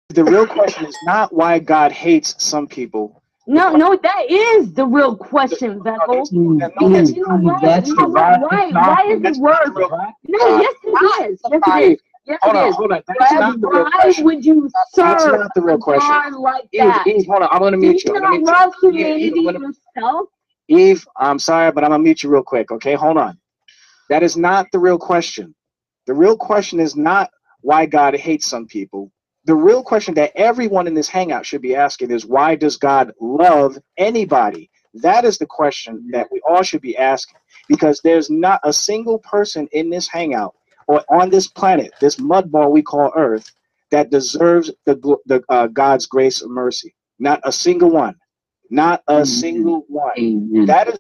The real question is not why God hates some people. No, no, that is the real question, Beckle. Because you know what? That's You know the what? right Why is it worse? No, yes, it is. Yes, it is. Yes, Hold it on, is. hold on. That's not the real Why question. would you That's serve not the real a question. God like Eve, that? Eve, hold on. I'm gonna Do mute you you. I'm gonna not mute you. love Eve, humanity yourself? Eve, I'm sorry, but I'm gonna mute you real quick. Okay, hold on. That is not the real question. The real question is not why God hates some people. The real question that everyone in this hangout should be asking is why does God love anybody? That is the question that we all should be asking because there's not a single person in this hangout or on this planet, this mud ball we call Earth, that deserves the God's grace or mercy. Not a single one. Not a single one. That is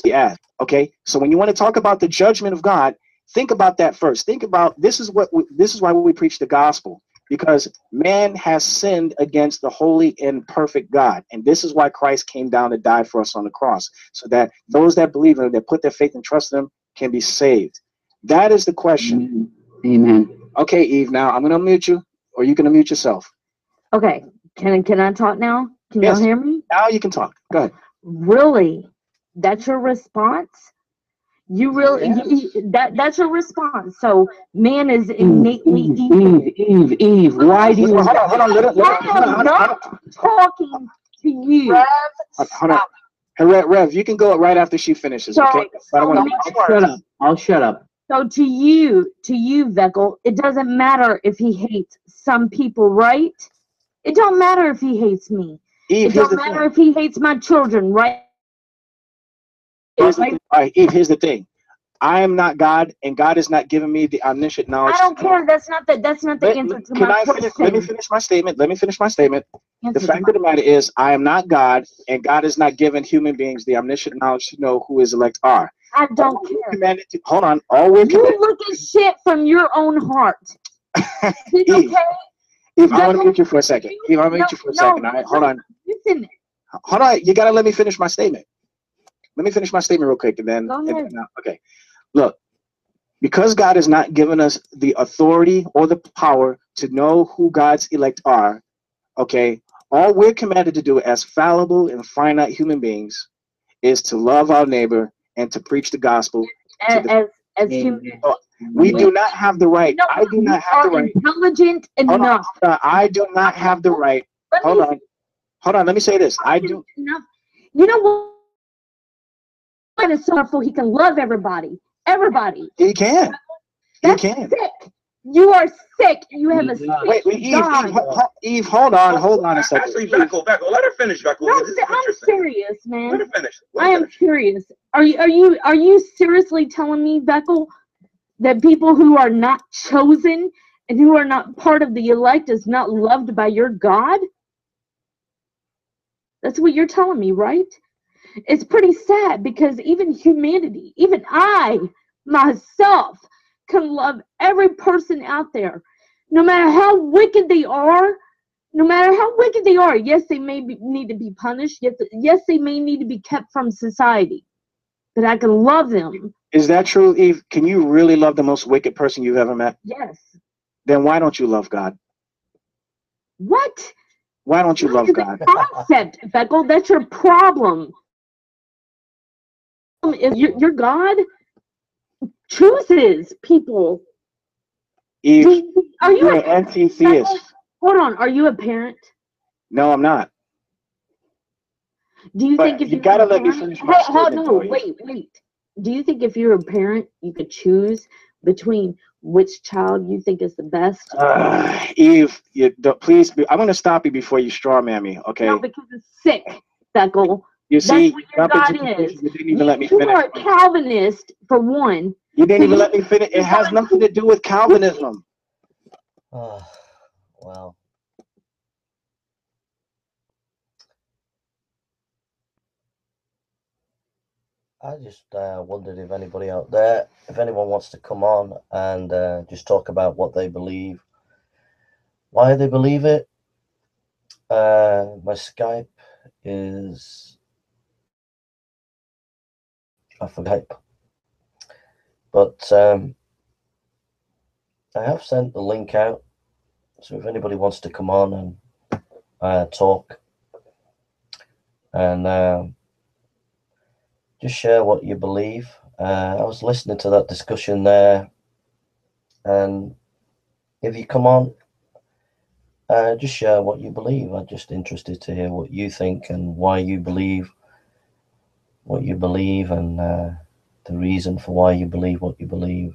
the ask. Okay, so when you want to talk about the judgment of God, think about that first. Think about this is why we preach the gospel because man has sinned against the holy and perfect God, and this is why Christ came down to die for us on the cross, so that those that believe in him, that put their faith and trust in him, can be saved. That is the question. Amen. Okay, Eve. Now I'm going to unmute you, or you can unmute yourself. Okay, can I talk now? Can y'all Yes. hear me? Now you can talk. Go ahead. Really? That's your response? You really Yes. that's your response. So man is innately evil. Eve. Why do you? Hold on. I am not talking to you. Hold on. Hey, Rev, you can go right after she finishes, okay? I'll shut up. So to you, Veckel, it doesn't matter if he hates some people, right? It don't matter if he hates me. Eve, it don't matter if he hates my children, right? All right, Eve, here's the thing. I am not God, and God has not given me the omniscient knowledge. I don't care. That's not the answer to my question. Let me finish my statement. The fact of the matter is, I am not God, and God has not given human beings the omniscient knowledge to know who his elect are. I don't care. Hold on. You look at shit from your own heart. Is Eve, okay? Eve, I want to mute you for a second. Eve, I'm going to mute you for a second. All right, hold on. Listen. Hold on. You got to let me finish my statement. Let me finish my statement real quick, and then okay. Look, because God has not given us the authority or the power to know who God's elect are, okay, all we're commanded to do as fallible and finite human beings is to love our neighbor and to preach the gospel. As human, we do not have the right. I do not have the right. Intelligent enough. I do not have the right. Hold on. Let me say this. I do. You know what? God is so powerful. He can love everybody. Everybody. He can. That's sick. You are sick. You have a sick Eve, hold on a second. Actually, Beckle, let her finish, Beckle. No, I'm serious, man. Let her finish. I am curious. Are you seriously telling me, Beckle, that people who are not chosen and who are not part of the elect is not loved by your God? That's what you're telling me, right? It's pretty sad because even humanity, even I, myself, can love every person out there, no matter how wicked they are. No matter how wicked they are, yes, they may need to be punished. Yes, they may need to be kept from society, but I can love them. Is that true, Eve? Can you really love the most wicked person you've ever met? Yes. Then why don't you love God? What? Why don't you love God? Concept, Beckle, that's your problem. Is your God chooses people. Eve, are you an anti-theist? Hold on, are you a parent? No, I'm not. Do you think if you gotta let me finish my statement? Wait. Do you think if you're a parent, you could choose between which child you think is the best? Eve, please, I'm going to stop you before you straw man me, okay? No, because it's sick, Beckle. You see, that's what your God is. You didn't even let me finish. You are a Calvinist, for one. You didn't even let me finish. It has nothing to do with Calvinism. Oh, wow. I just wondered if anybody out there, if anyone wants to come on and just talk about what they believe, why they believe it. My Skype is, I forgot, but I have sent the link out So if anybody wants to come on and talk and just share what you believe. I was listening to that discussion there, and if you come on, just share what you believe. I'm just interested to hear what you think and why you believe what you believe, and the reason for why you believe what you believe.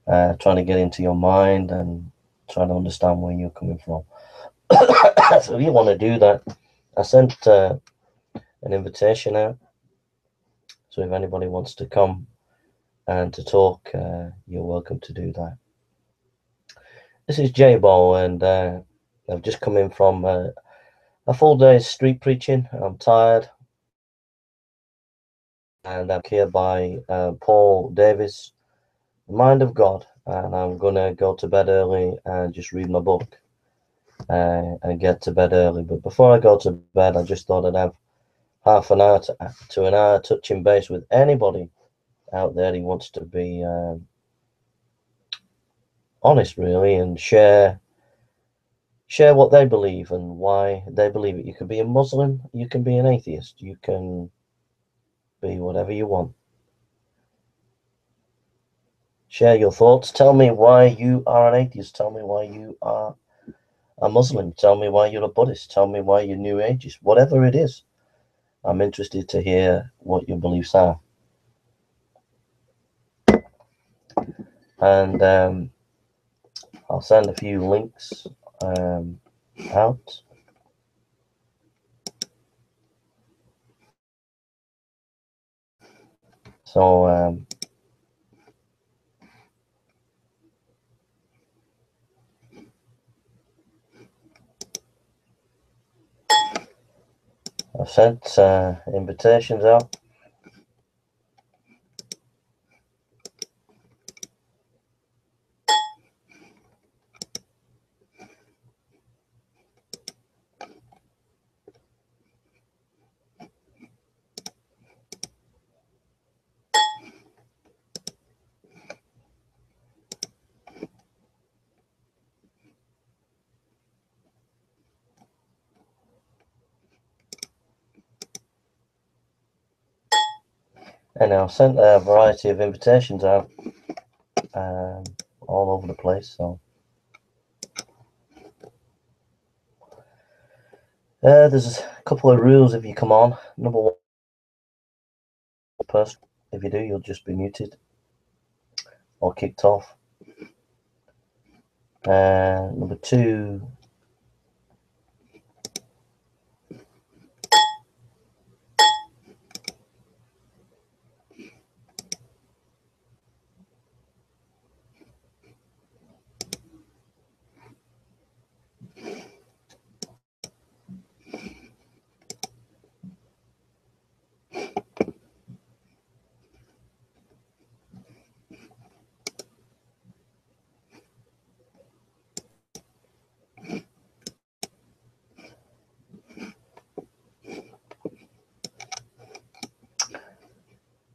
Trying to get into your mind and trying to understand where you're coming from. So if you want to do that, I sent an invitation out. So if anybody wants to come and to talk, you're welcome to do that. This is Jaybo, and I've just come in from a full day's street preaching. I'm tired, and I'm here by Paul Davis, The Mind of God, and I'm gonna go to bed early and just read my book and get to bed early. But before I go to bed, I just thought I'd have half an hour to an hour touching base with anybody out there who wants to be honest, really, and share what they believe and why they believe it. You can be a Muslim, you can be an atheist, you can be whatever you want. Share your thoughts. Tell me why you are an atheist. Tell me why you are a Muslim. Tell me why you're a Buddhist. Tell me why you're New Ageist. Whatever it is, I'm interested to hear what your beliefs are. And I'll send a few links out. So I've sent invitations out. And I've sent a variety of invitations out all over the place. So there's a couple of rules if you come on. Number one, person. If you do, you'll just be muted or kicked off. Number two,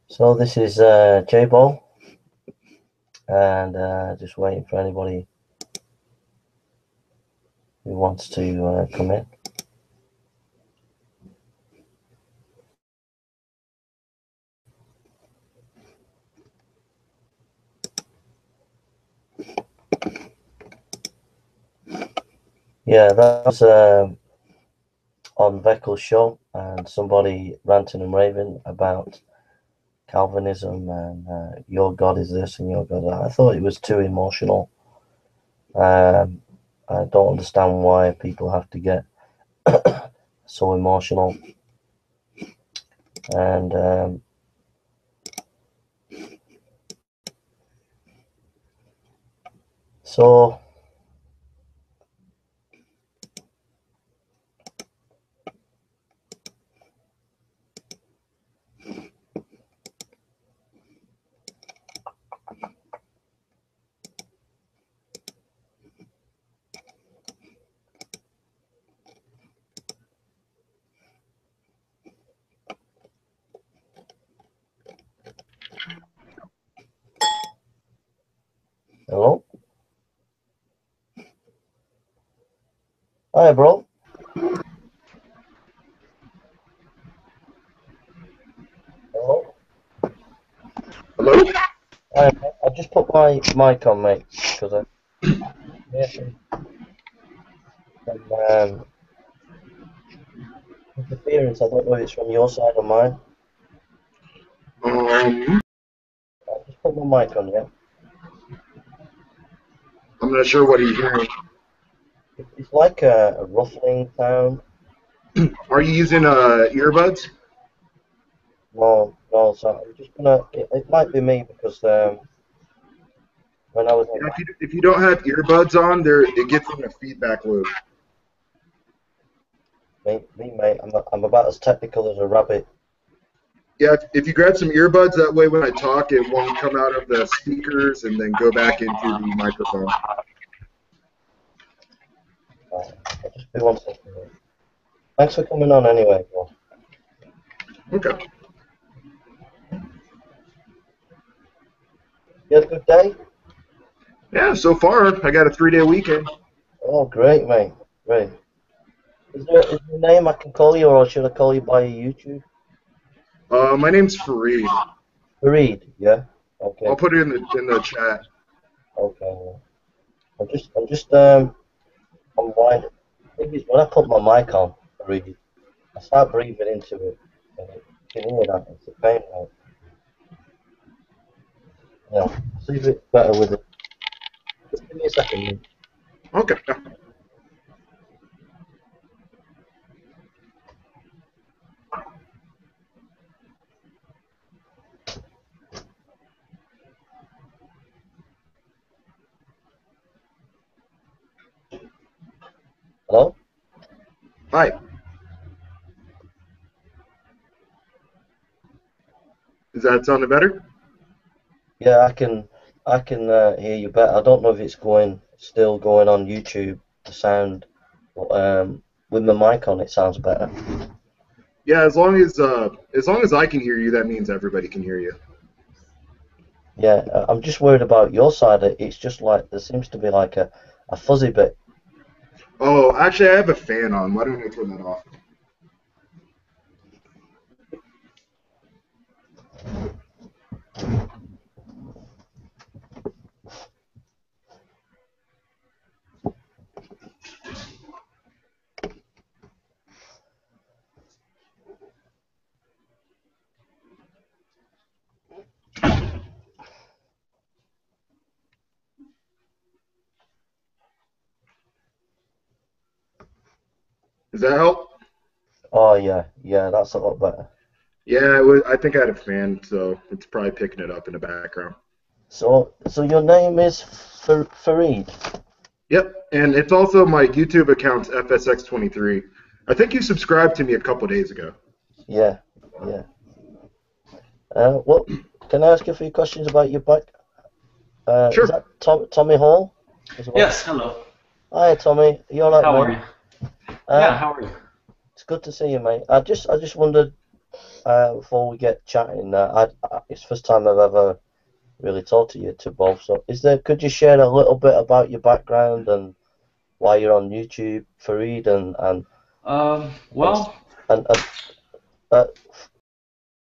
so this is Jaybo, and just waiting for anybody who wants to come in. Yeah, that was on Veckel's show, and somebody ranting and raving about Calvinism and your God is this and your God. I thought it was too emotional. I don't understand why people have to get so emotional. And so hello. Hi, bro. Hello? Hello? Hi, I just put my mic on, mate, because I hear some interference. I don't know if it's from your side or mine. I just put my mic on, yeah? I'm not sure what you're hearing. It's like a ruffling sound. Are you using earbuds? No, so I'm just gonna. It might be me because when I was Yeah, if you don't have earbuds on, it gets in a feedback loop. mate, I'm about as technical as a rabbit. Yeah, if you grab some earbuds, that way when I talk, it won't come out of the speakers and then go back into the microphone. I'll just be 1 second. Mate. Thanks for coming on anyway, bro. Okay. You had a good day? Yeah, so far I got a 3-day weekend. Oh, great, mate. Great. Is there a name I can call you, or should I call you by your YouTube? My name's Fareed. Fareed, yeah. Okay. I'll put it in the chat. Okay. I'm just unwinding. The thing is, when I put my mic on, Fareed, I start breathing into it, and you can hear that. It's a pain, mate. Yeah. See if it's better with it. Just give me a second, mate. Okay. Hello? Hi. Is that sounding better? Yeah, I can hear you better. I don't know if it's still going on YouTube, the sound, but with my mic on, it sounds better. Yeah, as long as I can hear you, that means everybody can hear you. Yeah, I'm just worried about your side. It's just like there seems to be like a fuzzy bit. Oh, actually, I have a fan on. Why don't I turn that off? Does that help? Oh yeah, that's a lot better. Yeah, I think I had a fan, so it's probably picking it up in the background. So your name is Fareed. Yep, and it's also my YouTube account's FSX23. I think you subscribed to me a couple days ago. Yeah, yeah. What can I ask you a few questions about your back? Is Sure. that Tommy Hall as well? Yes, hello. Hi, Tommy. You all right, How mate? are you? Yeah, Um, how are you? it's good to see you, mate. I just wondered before we get chatting, it's the first time I've ever really talked to you to both. So, could you share a little bit about your background and why you're on YouTube, Fareed, and Well, and uh,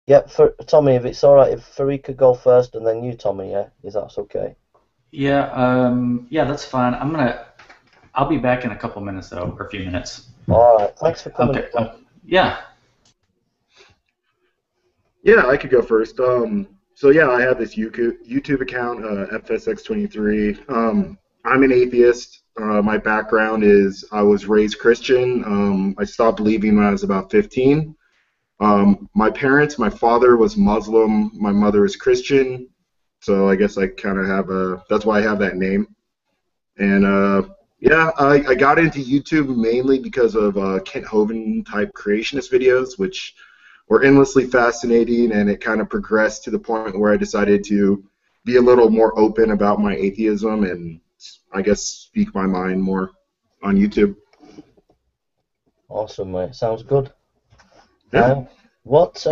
yeah, for Tommy, if it's all right, if Fareed could go first and then you, Tommy, yeah, is that okay? yeah, yeah, that's fine. I'll be back in a couple minutes though, or a few minutes. All right, thanks for coming. Okay. Yeah. Yeah, I could go first. So yeah, I have this YouTube account, FSX23. I'm an atheist. My background is I was raised Christian. I stopped believing when I was about 15. My father was Muslim. My mother is Christian. So I guess I kind of that's why I have that name. And yeah, I got into YouTube mainly because of Kent Hovind type creationist videos, which were endlessly fascinating, and it kind of progressed to the point where I decided to be a little more open about my atheism and I guess speak my mind more on YouTube. Awesome, mate. Sounds good. Yeah. What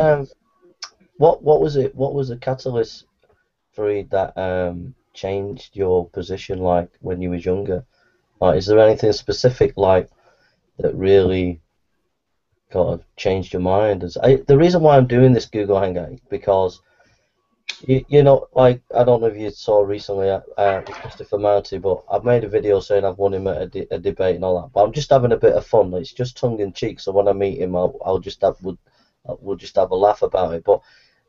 what was it? What was the catalyst for it that changed your position like when you was younger? Like, is there anything specific like that really kind of changed your mind. The reason why I'm doing this Google Hangout is because you know, like, I don't know if you saw recently with Christopher Mounty, but I've made a video saying I've won him at a debate and all that. But I'm just having a bit of fun. It's just tongue in cheek. So when I meet him, we'll just have a laugh about it. But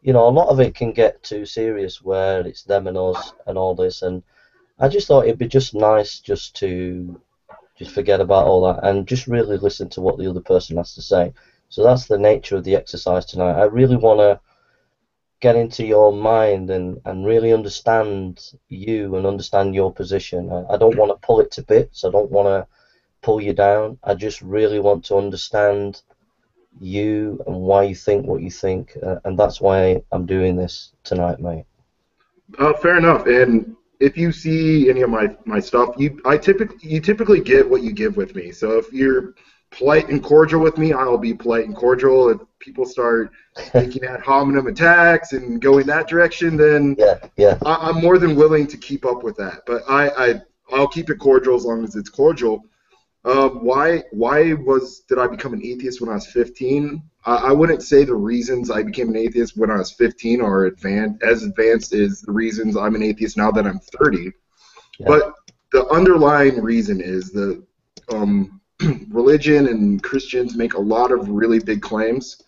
you know, a lot of it can get too serious where it's them and us and all this. And I just thought it'd be just nice just to forget about all that and just really listen to what the other person has to say. So that's the nature of the exercise tonight. I really want to get into your mind and really understand you and understand your position. I don't want to pull it to bits. I don't want to pull you down. I just really want to understand you and why you think what you think, and that's why I'm doing this tonight, mate. Fair enough. And if you see any of my stuff, you typically get what you give with me. So if you're polite and cordial with me, I'll be polite and cordial. If people start taking ad hominem attacks and going that direction, then I'm more than willing to keep up with that. But I'll keep it cordial as long as it's cordial. Why did I become an atheist when I was 15? I wouldn't say the reasons I became an atheist when I was 15 are as advanced as the reasons I'm an atheist now that I'm 30. Yeah. But the underlying reason is the religion and Christians make a lot of really big claims,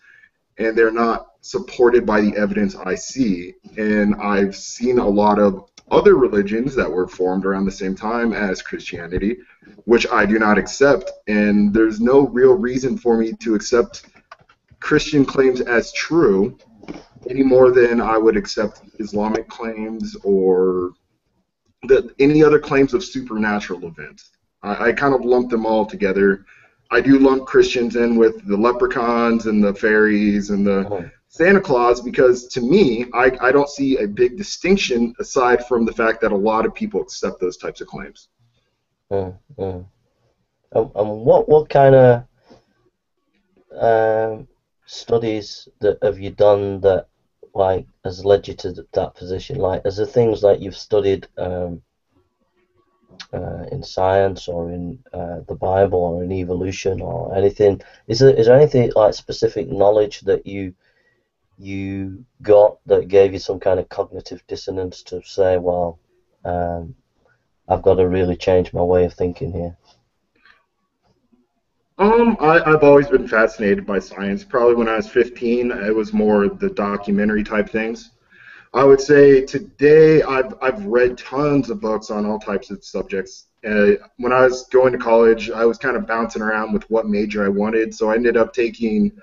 and they're not supported by the evidence I see. And I've seen a lot of other religions that were formed around the same time as Christianity, which I do not accept, and there's no real reason for me to accept Christian claims as true any more than I would accept Islamic claims or any other claims of supernatural events. I kind of lump them all together. I do lump Christians in with the leprechauns and the fairies and the Santa Claus because, to me, I don't see a big distinction aside from the fact that a lot of people accept those types of claims. And what kind of studies that have you done that like has led you to that position? Like, is there things like you've studied in science or in the Bible or in evolution or anything? Is there anything like specific knowledge that you got that gave you some kind of cognitive dissonance to say, well, I've got to really change my way of thinking here? I've always been fascinated by science. Probably when I was 15, it was more the documentary type things. I would say today I've read tons of books on all types of subjects. When I was going to college, I was kind of bouncing around with what major I wanted, so I ended up taking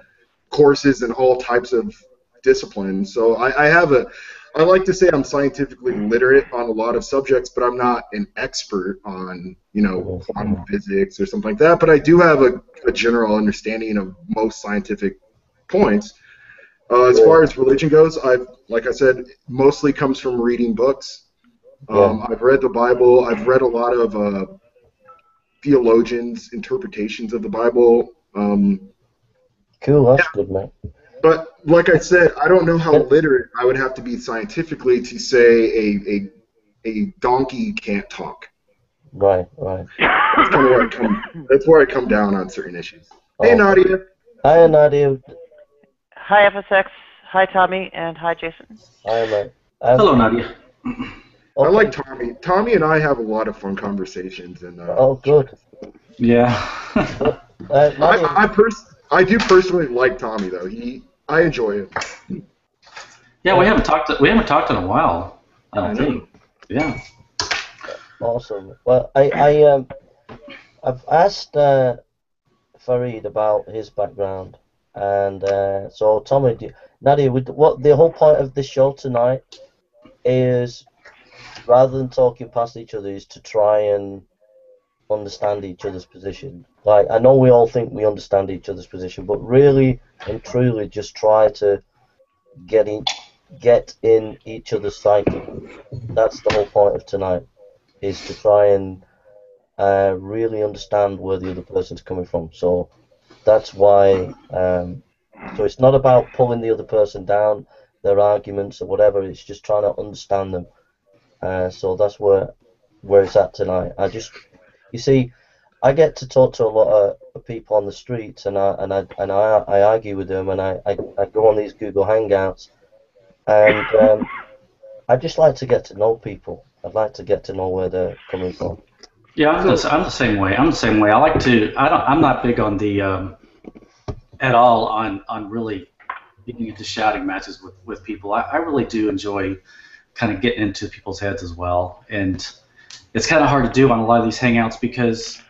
courses in all types of disciplines. So I like to say I'm scientifically literate on a lot of subjects, but I'm not an expert on, quantum physics or something like that. But I do have a general understanding of most scientific points. As far as religion goes, like I said, mostly comes from reading books. I've read the Bible. I've read a lot of theologians' interpretations of the Bible. Cool, that's good, mate. But like I said, I don't know how literate I would have to be scientifically to say a donkey can't talk. Right. That's kind of where I come down on certain issues. Hey, Nadia. Hi, Nadia. Hi, FSX. Hi, Tommy, and hi, Jason. Hi, mate. Hello, Nadia. I like Tommy. Tommy and I have a lot of fun conversations. And good. Yeah. I do personally like Tommy though. I enjoy it. Yeah, we haven't talked in a while. I don't think. Yeah. Awesome. Well, I've asked Farid about his background, and so Tommy, Nadia, what the whole point of this show tonight is, rather than talking past each other, is to try and understand each other's position. Like, I know we all think we understand each other's position, but really and truly just try to get in each other's psyche. That's the whole point of tonight, is to try and really understand where the other person's coming from. So that's why, so it's not about pulling the other person down, their arguments or whatever, it's just trying to understand them. So that's where it's at tonight. You see, I get to talk to a lot of people on the streets, and I argue with them, and I go on these Google Hangouts, and I just like to get to know people. I'd like to get to know where they're coming from. Yeah, I'm the same way. I'm the same way. I like to. I'm not big on the at all on really getting into shouting matches with people. I really do enjoy kind of getting into people's heads as well, and it's kind of hard to do on a lot of these hangouts because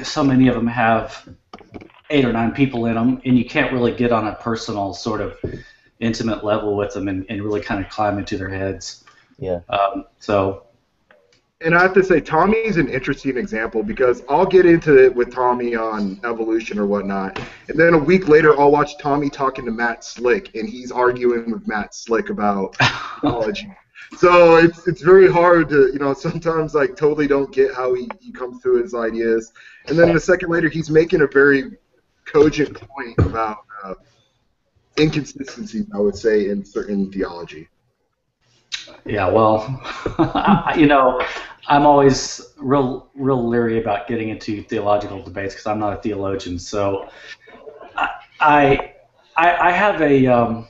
so many of them have 8 or 9 people in them, and you can't really get on a personal sort of intimate level with them and really kind of climb into their heads. Yeah. And I have to say, Tommy's an interesting example because I'll get into it with Tommy on evolution or whatnot, and then a week later I'll watch Tommy talking to Matt Slick, and he's arguing with Matt Slick about theology. So it's very hard to, sometimes like totally don't get how he comes to his ideas. And then a second later, he's making a very cogent point about inconsistencies, I would say, in certain theology. Yeah, well, I'm always real leery about getting into theological debates because I'm not a theologian. So I have a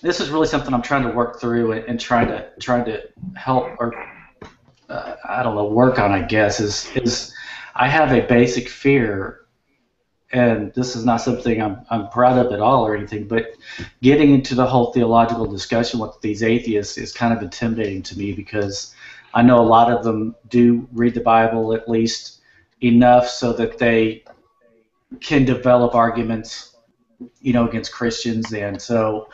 this is really something I'm trying to work through and trying to help or I don't know, work on, I guess, is I have a basic fear, and this is not something I'm proud of at all or anything, but getting into the whole theological discussion with these atheists is kind of intimidating to me because I know a lot of them do read the Bible at least enough so that they can develop arguments, against Christians, and so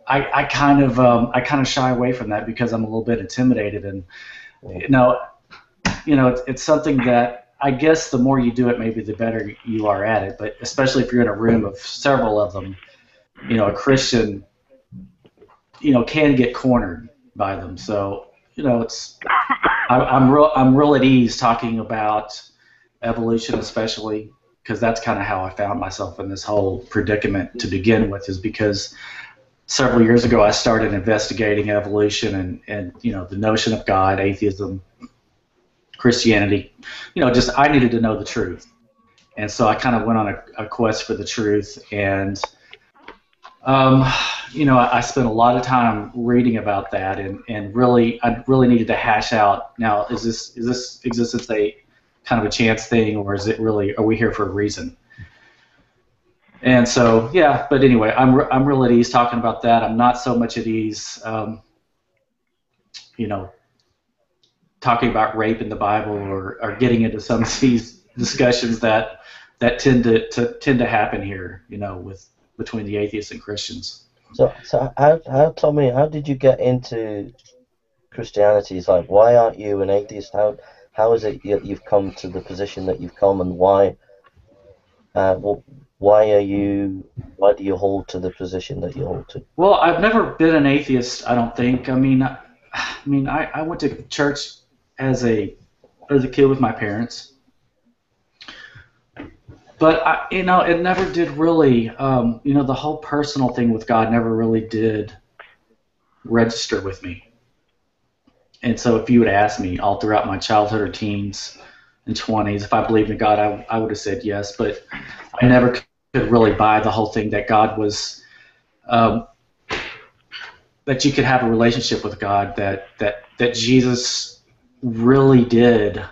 I kind of shy away from that because I'm a little bit intimidated, and it's something that I guess the more you do it, maybe the better you are at it. But especially if you're in a room of several of them, a Christian, can get cornered by them. So I'm real at ease talking about evolution, especially because that's kind of how I found myself in this whole predicament to begin with, is because several years ago I started investigating evolution and the notion of God, atheism, Christianity. Just I needed to know the truth, and so I kind of went on a quest for the truth, and I spent a lot of time reading about that, and I really needed to hash out. Now, is this existence a kind of a chance thing, or is it really, are we here for a reason? And so, yeah, but anyway, I'm real at ease talking about that. I'm not so much at ease, talking about rape in the Bible or getting into some of these discussions that tend to happen here, between the atheists and Christians. So how Tommy, how did you get into Christianity? It's like, why aren't you an atheist? How is it you've come to the position that you've come, and why do you hold to the position that you hold to? Well, I've never been an atheist, I don't think. I went to church as a kid with my parents, but it never did really. The whole personal thing with God never really did register with me. And so if you would ask me all throughout my childhood or teens and 20s if I believed in God, I would have said yes, but I never could really buy the whole thing that God was, that you could have a relationship with God, that Jesus really did,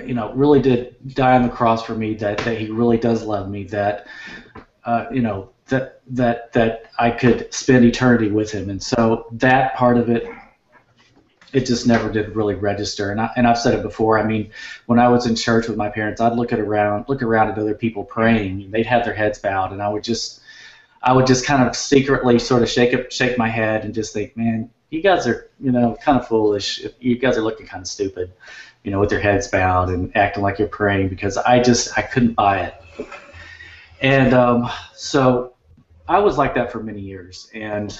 really did die on the cross for me, that he really does love me, that that I could spend eternity with him. And so that part of it just never did really register. And I've said it before. When I was in church with my parents, I'd look around at other people praying. They'd have their heads bowed, and I would just kind of secretly sort of shake my head and just think, man, you guys are kind of foolish. You guys are looking kind of stupid, with your heads bowed and acting like you're praying, because I couldn't buy it. And so I was like that for many years, and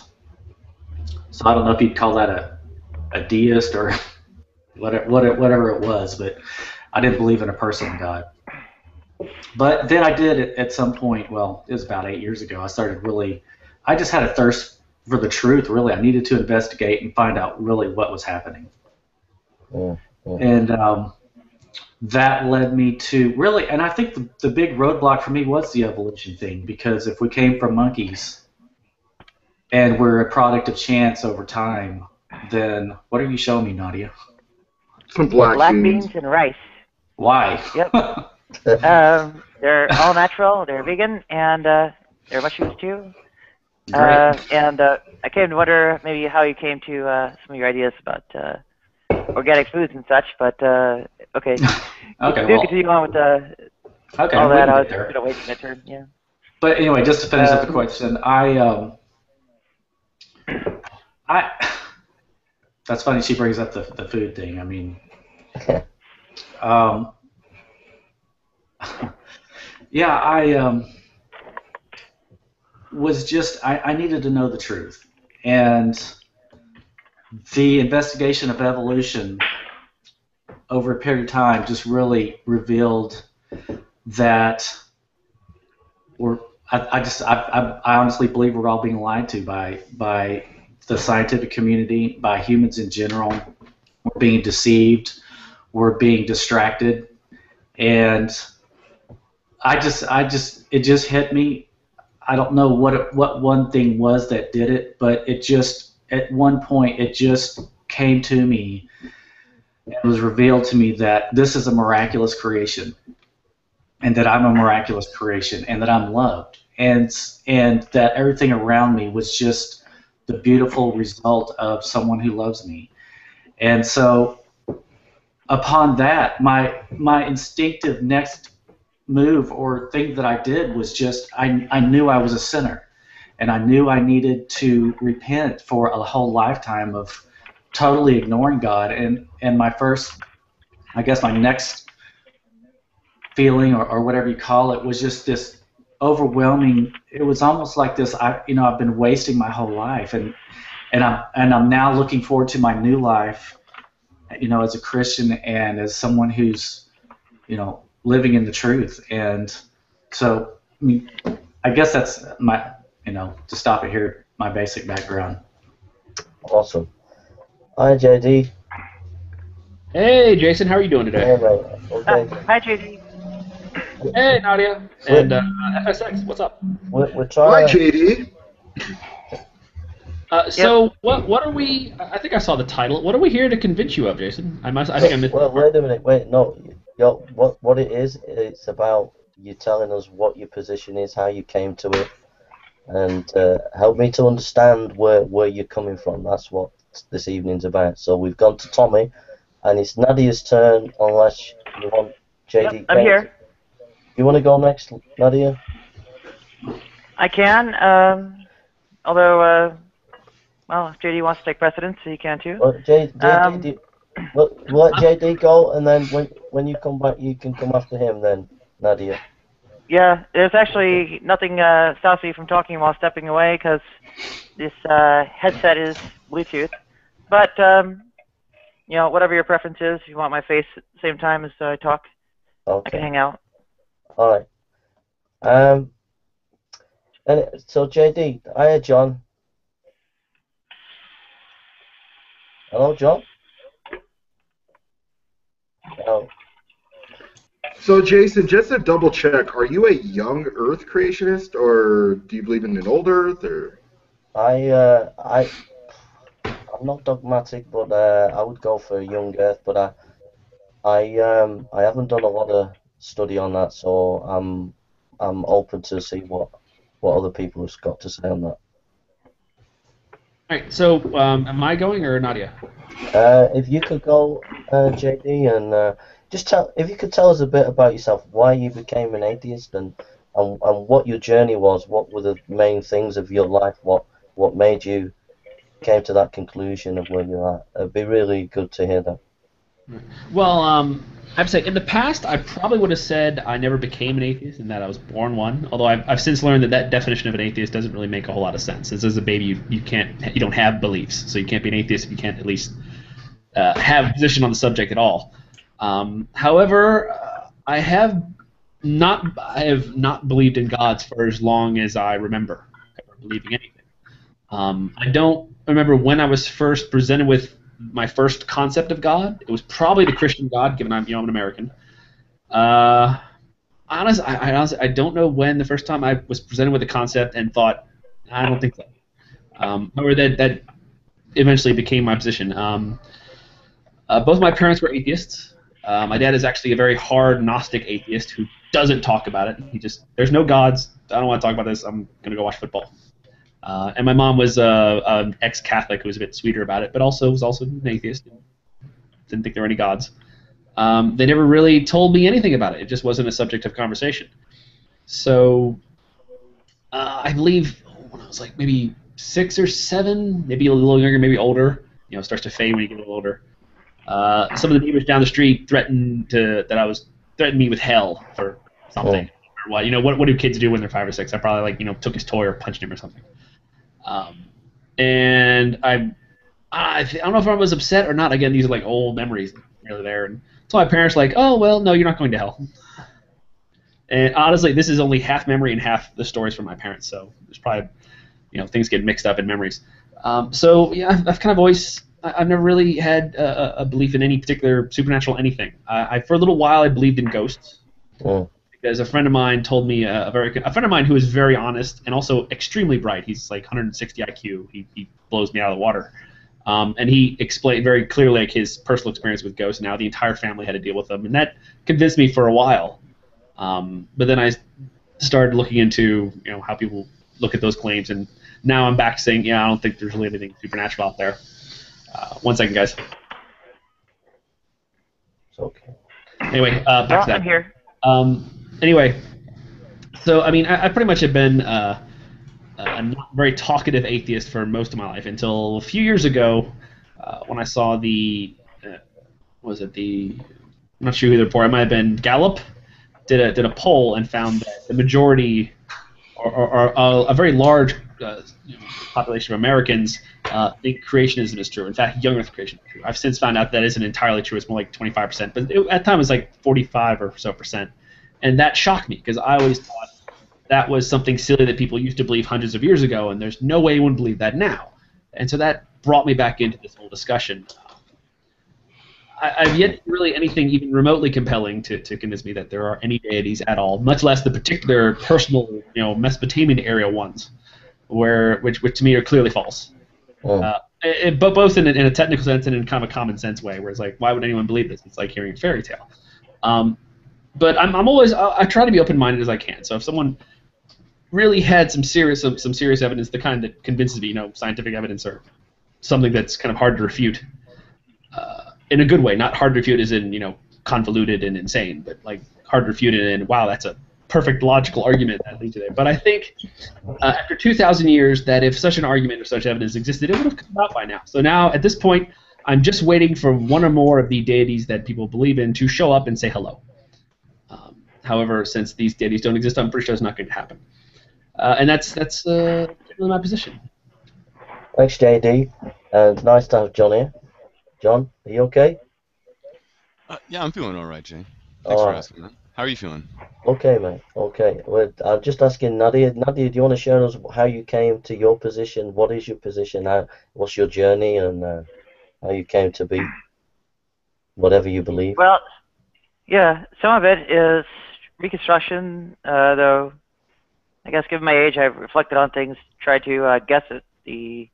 so I don't know if you'd call that a deist or whatever it was, but I didn't believe in a personal God. But then I did at some point. Well, it was about 8 years ago. I just had a thirst for the truth. Really, I needed to investigate and find out really what was happening. Yeah. And that led me to really, and I think the big roadblock for me was the evolution thing, because if we came from monkeys and we're a product of chance over time, then what are you showing me, Nadia? Some black beans and rice. Why? Yep. They're all natural. They're vegan, and they're mushrooms too. And I came to wonder maybe how you came to some of your ideas about organic foods and such. But okay. Okay. Do continue on with all that. I was going to wait my turn. Yeah. But anyway, just to finish up the question, I that's funny she brings up the food thing. I mean, yeah, I was just, I needed to know the truth. And the investigation of evolution over a period of time just really revealed that I honestly believe we're all being lied to by the scientific community, by humans in general. We're being deceived. We're being distracted. And it just hit me. I don't know what one thing was that did it, but it just, at one point, it just came to me. It was revealed to me that this is a miraculous creation, and that I'm a miraculous creation, and that I'm loved, and that everything around me was just the beautiful result of someone who loves me. And so, upon that, my instinctive next move or thing that I did was just, I knew I was a sinner, and I knew I needed to repent for a whole lifetime of totally ignoring God. And my first, I guess my next feeling or whatever you call it was just this overwhelming, it was almost like this, I've been wasting my whole life, and I'm now looking forward to my new life, as a Christian and as someone who's, living in the truth. And so, I guess that's my, to stop it here, my basic background. Awesome. Hi, JD. Hey, Jason. How are you doing today? Hey, mate. Okay. Hi, JD. Hey, Nadia. And FSX, what's up? We're trying. Hi, JD. So, what are we? I think I saw the title. What are we here to convince you of, Jason? I think I missed. Well, wait a minute. Wait, no. What it is? It's about you telling us what your position is, how you came to it, and help me to understand where you're coming from. That's what this evening's about. So we've gone to Tommy, and it's Nadia's turn, unless you want JD. Yep, I'm here. You want to go next, Nadia? I can. Although, if JD wants to take precedence, he can too. Well, JD, let JD go, and then when you come back, you can come after him. Then Nadia. Yeah, there's actually nothing stops me from talking while stepping away because this headset is Bluetooth. But whatever your preference is, if you want my face at the same time as I talk, Okay. I can hang out. All right. And so JD, hiya, John. Hello, John. Hello. So, Jason, just to double check, are you a young Earth creationist, or do you believe in an old Earth, or? I'm not dogmatic, but I would go for a young Earth. But I haven't done a lot of study on that, so I'm open to see what other people have got to say on that. All right. So, am I going or Nadia? If you could go, JD, and if you could tell us a bit about yourself, why you became an atheist, and what your journey was. What were the main things of your life? What made you came to that conclusion of where you're at? It'd be really good to hear that. Well, I have to say, in the past, I probably would have said I never became an atheist and that I was born one. Although I've since learned that definition of an atheist doesn't really make a whole lot of sense. As a baby, you don't have beliefs, so you can't be an atheist if you can't at least have a position on the subject at all. However, I have not believed in gods for as long as I remember ever believing anything. I don't remember when I was first presented with my first concept of God. It was probably the Christian God, given I'm an American. Honestly, I don't know when the first time I was presented with a concept and thought, I don't think so. Or that eventually became my position. Both my parents were atheists. My dad is actually a very hard Gnostic atheist who doesn't talk about it. There's no gods. I don't want to talk about this. I'm going to go watch football. And my mom was an ex-Catholic who was a bit sweeter about it, but was also an atheist. Didn't think there were any gods. They never really told me anything about it. It just wasn't a subject of conversation. So I believe when I was like maybe 6 or 7, maybe a little younger, maybe older. It starts to fade when you get a little older. Some of the neighbors down the street threatened me with hell for something. Or what do kids do when they're 5 or 6? I probably took his toy or punched him or something. And I don't know if I was upset or not. Again, these are like old memories really there. And so my parents were like, oh well, no, you're not going to hell. And honestly, this is only half memory and half the stories from my parents. So there's probably things get mixed up in memories. So yeah, I've kind of always. I've never really had a belief in any particular supernatural anything. For a little while, I believed in ghosts. Because a friend of mine told me, a friend of mine who is very honest and also extremely bright. He's like 160 IQ. He blows me out of the water. And he explained very clearly his personal experience with ghosts and how the entire family had to deal with them. And that convinced me for a while. But then I started looking into how people look at those claims, and now I'm back saying, yeah, I don't think there's really anything supernatural out there. 1 second, guys. It's okay. Anyway, back to that. I'm here. Anyway, so I mean, I pretty much have been a not very talkative atheist for most of my life until a few years ago when I saw I'm not sure who the report. It might have been Gallup did a poll and found that the majority or a very large population of Americans think creationism is true. In fact, young Earth creation is true. I've since found out that isn't entirely true. It's more like 25%, but at the time it was like 45 or so percent. And that shocked me because I always thought that was something silly that people used to believe hundreds of years ago, and there's no way anyone would believe that now. And so that brought me back into this whole discussion. I've yet really anything even remotely compelling to convince me that there are any deities at all, much less the particular personal, Mesopotamian area ones, which to me are clearly false. But both in a technical sense and in kind of a common sense way, where it's like, why would anyone believe this? It's like hearing a fairy tale. But I'm always I try to be open-minded as I can. So if someone really had some serious evidence, the kind that convinces me, scientific evidence or something that's kind of hard to refute, in a good way, not hard to refute as in convoluted and insane, but like hard to refute in wow, that's a perfect logical argument that leads to there. But I think after 2,000 years, that if such an argument or such evidence existed, it would have come out by now. So now at this point, I'm just waiting for one or more of the deities that people believe in to show up and say hello. However, since these deities don't exist, I'm pretty sure it's not going to happen. And that's really my position. Thanks, JD. Nice to have John here. John, are you okay? Yeah, I'm feeling all right, Jay. Thanks for asking that. How are you feeling? Okay, mate. Okay. Well, I'm just asking Nadia. Nadia, do you want to share us how you came to your position? What is your position? What's your journey, and how you came to be whatever you believe? Well, yeah, some of it is reconstruction, though I guess given my age, I've reflected on things, tried to guess at the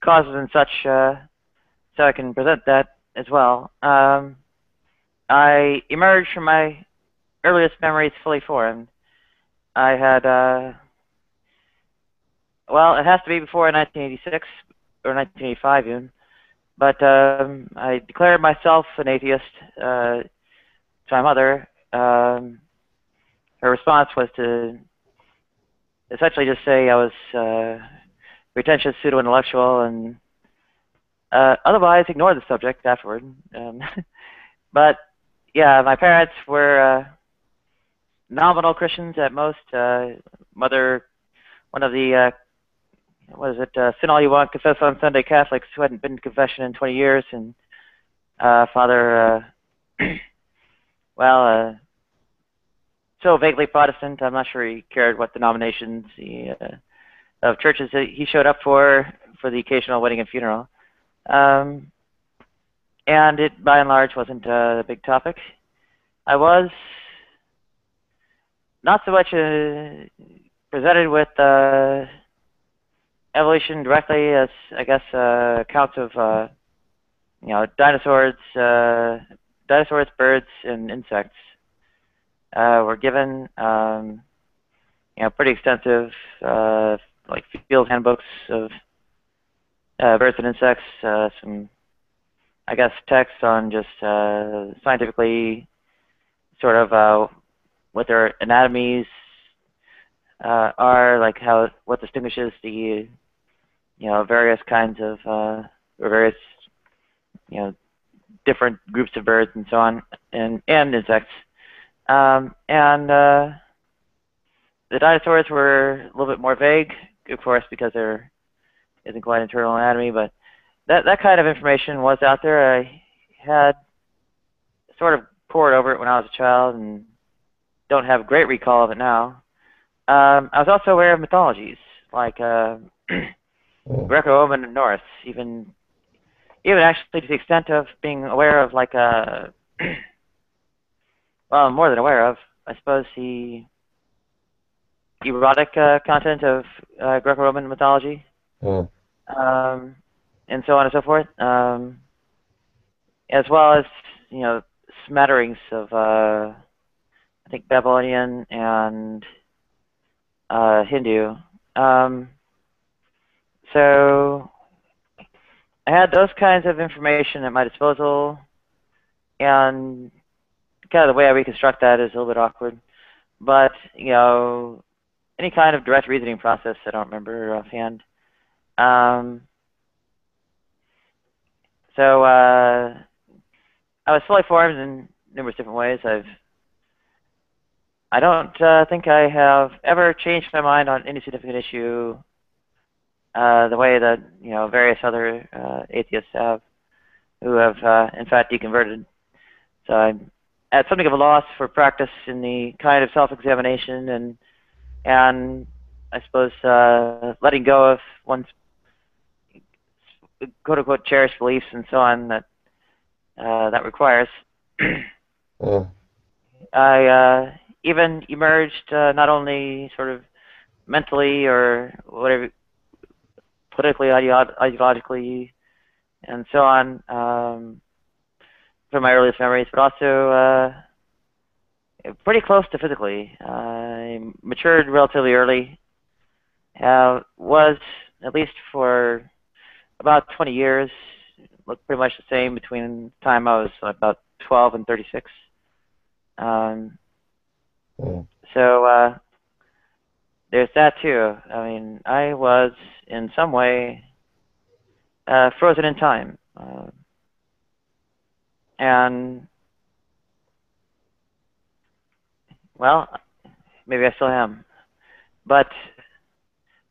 causes and such, so I can present that as well. I emerged from my earliest memories fully formed. I had, well, it has to be before 1986, or 1985 even, but I declared myself an atheist to my mother. Her response was to essentially just say I was pretentious, pseudo-intellectual, and otherwise ignore the subject afterward. But yeah, my parents were nominal Christians at most. Mother, one of the sin all you want, confess on Sunday Catholics who hadn't been to confession in 20 years, and father, well, so vaguely Protestant. I'm not sure he cared what denominations of churches he showed up for the occasional wedding and funeral. and it, by and large, wasn't a big topic. I was not so much presented with evolution directly as, I guess, accounts of dinosaurs, birds, and insects were given. Pretty extensive, like field handbooks of birds and insects. Some, I guess, text on just scientifically sort of what their anatomies are, like what distinguishes the various kinds of or various different groups of birds and so on, and insects. The dinosaurs were a little bit more vague, of course, because there isn't quite internal anatomy, but that kind of information was out there. I had sort of pored over it when I was a child and don't have a great recall of it now. I was also aware of mythologies, like Greco-Roman and Norse, even actually to the extent of being aware of, like, well, more than aware of, I suppose, the erotic content of Greco-Roman mythology, and so on and so forth, as well as smatterings of I think Babylonian and Hindu. So I had those kinds of information at my disposal, and kind of the way I reconstruct that is a little bit awkward. But any kind of direct reasoning process, I don't remember offhand. So I was fully formed in numerous different ways. I don't think I have ever changed my mind on any significant issue the way that various other atheists have, who have in fact deconverted. So I'm at something of a loss for practice in the kind of self-examination and I suppose letting go of one's quote-unquote cherished beliefs and so on that requires. I even emerged not only sort of mentally or whatever, politically, ideologically, and so on, from my earliest memories, but also pretty close to physically. I matured relatively early. Was, at least for about 20 years, looked pretty much the same between the time I was about 12 and 36. So there's that too. I mean, I was in some way frozen in time, and well, maybe I still am. But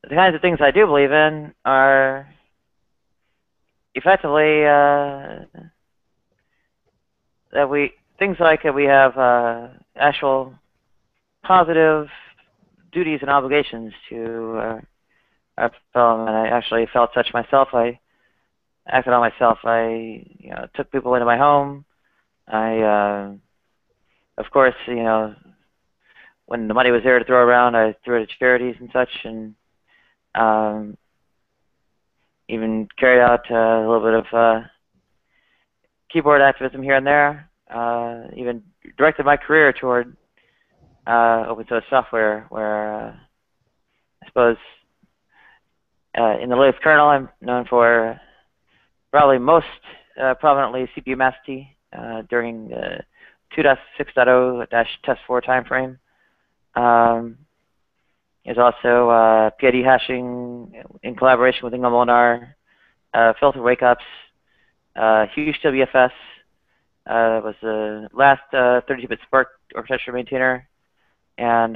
the kinds of things I do believe in are effectively things like we have actual positive duties and obligations to our fellow men. I actually felt such myself. I acted on myself. I took people into my home. I of course, when the money was there to throw around, I threw it at charities and such, and even carried out a little bit of keyboard activism here and there. Even directed my career toward open source software, where I suppose in the latest kernel, I'm known for probably most prominently CPU master during the 2.6.0-test4 timeframe. There's also PID hashing in collaboration with Ingo Molnar, filter wake-ups, huge WFS, was the last 32-bit Spark architecture maintainer, and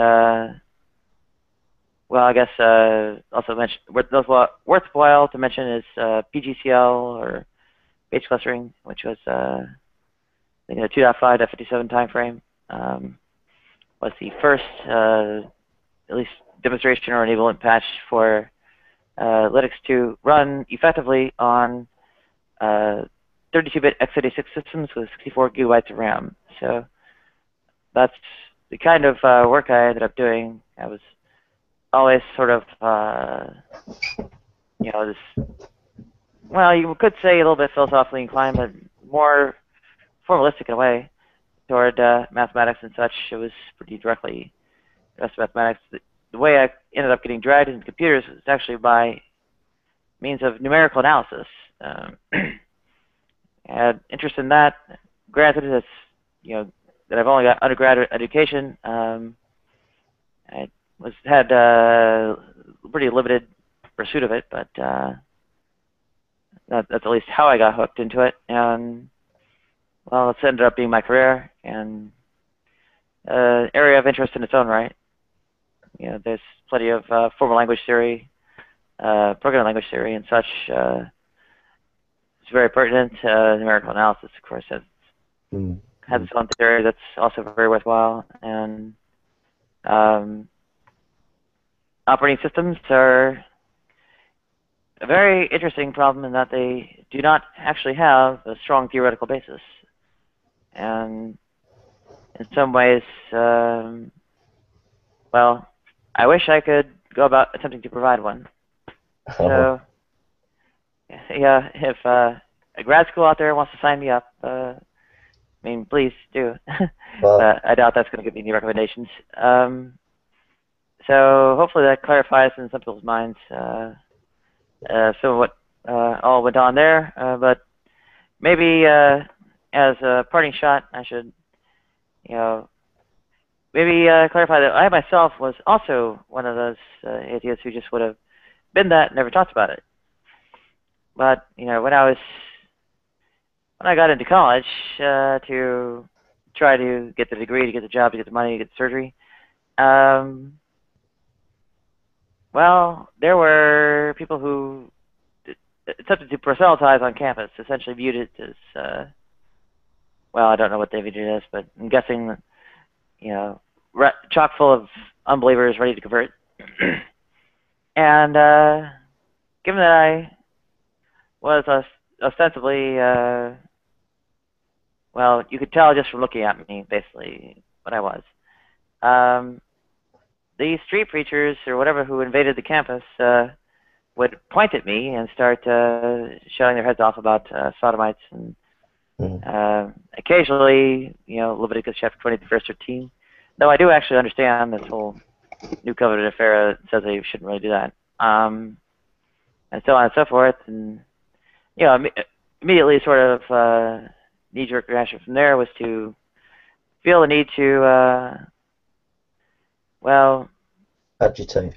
well, I guess also worthwhile to mention is PGCL, or page clustering, which was I think in the 2.5-57 timeframe. Was the first at least demonstration or enablement patch for Linux to run effectively on 32-bit x86 systems with 64 gigabytes of RAM. So that's the kind of work I ended up doing. I was always sort of, this, well, you could say a little bit philosophically inclined, but more formalistic in a way toward mathematics and such. It was pretty directly mathematics. The way I ended up getting dragged into computers was actually by means of numerical analysis. I had interest in that. Granted, it's, that I've only got undergraduate education. I had pretty limited pursuit of it, but that's at least how I got hooked into it. And well, it's ended up being my career and area of interest in its own right. There's plenty of formal language theory, programming language theory, and such. It's very pertinent. Numerical analysis, of course, has its own theory that's also very worthwhile. And operating systems are a very interesting problem in that they do not actually have a strong theoretical basis. And in some ways, well, I wish I could go about attempting to provide one. So, yeah, if a grad school out there wants to sign me up, I mean, please do. But I doubt that's going to give me any recommendations. So hopefully that clarifies in some people's minds some of what all went on there. But maybe as a parting shot, I should, maybe clarify that I myself was also one of those atheists who just would have been that and never talked about it. But when I got into college to try to get the degree, to get the job, to get the money, to get the surgery, well, there were people who attempted to proselytize on campus, essentially viewed it as, well, I don't know what they viewed it as, but I'm guessing, chock full of unbelievers ready to convert. And given that I was ostensibly, well, you could tell just from looking at me, basically, what I was. The street preachers or whatever who invaded the campus would point at me and start shouting their heads off about sodomites and occasionally, Leviticus chapter 20, verse 13. Though I do actually understand this whole New Covenant affair that says that you shouldn't really do that. And so on and so forth. And, immediately sort of knee-jerk reaction from there was to feel the need to, well, agitate.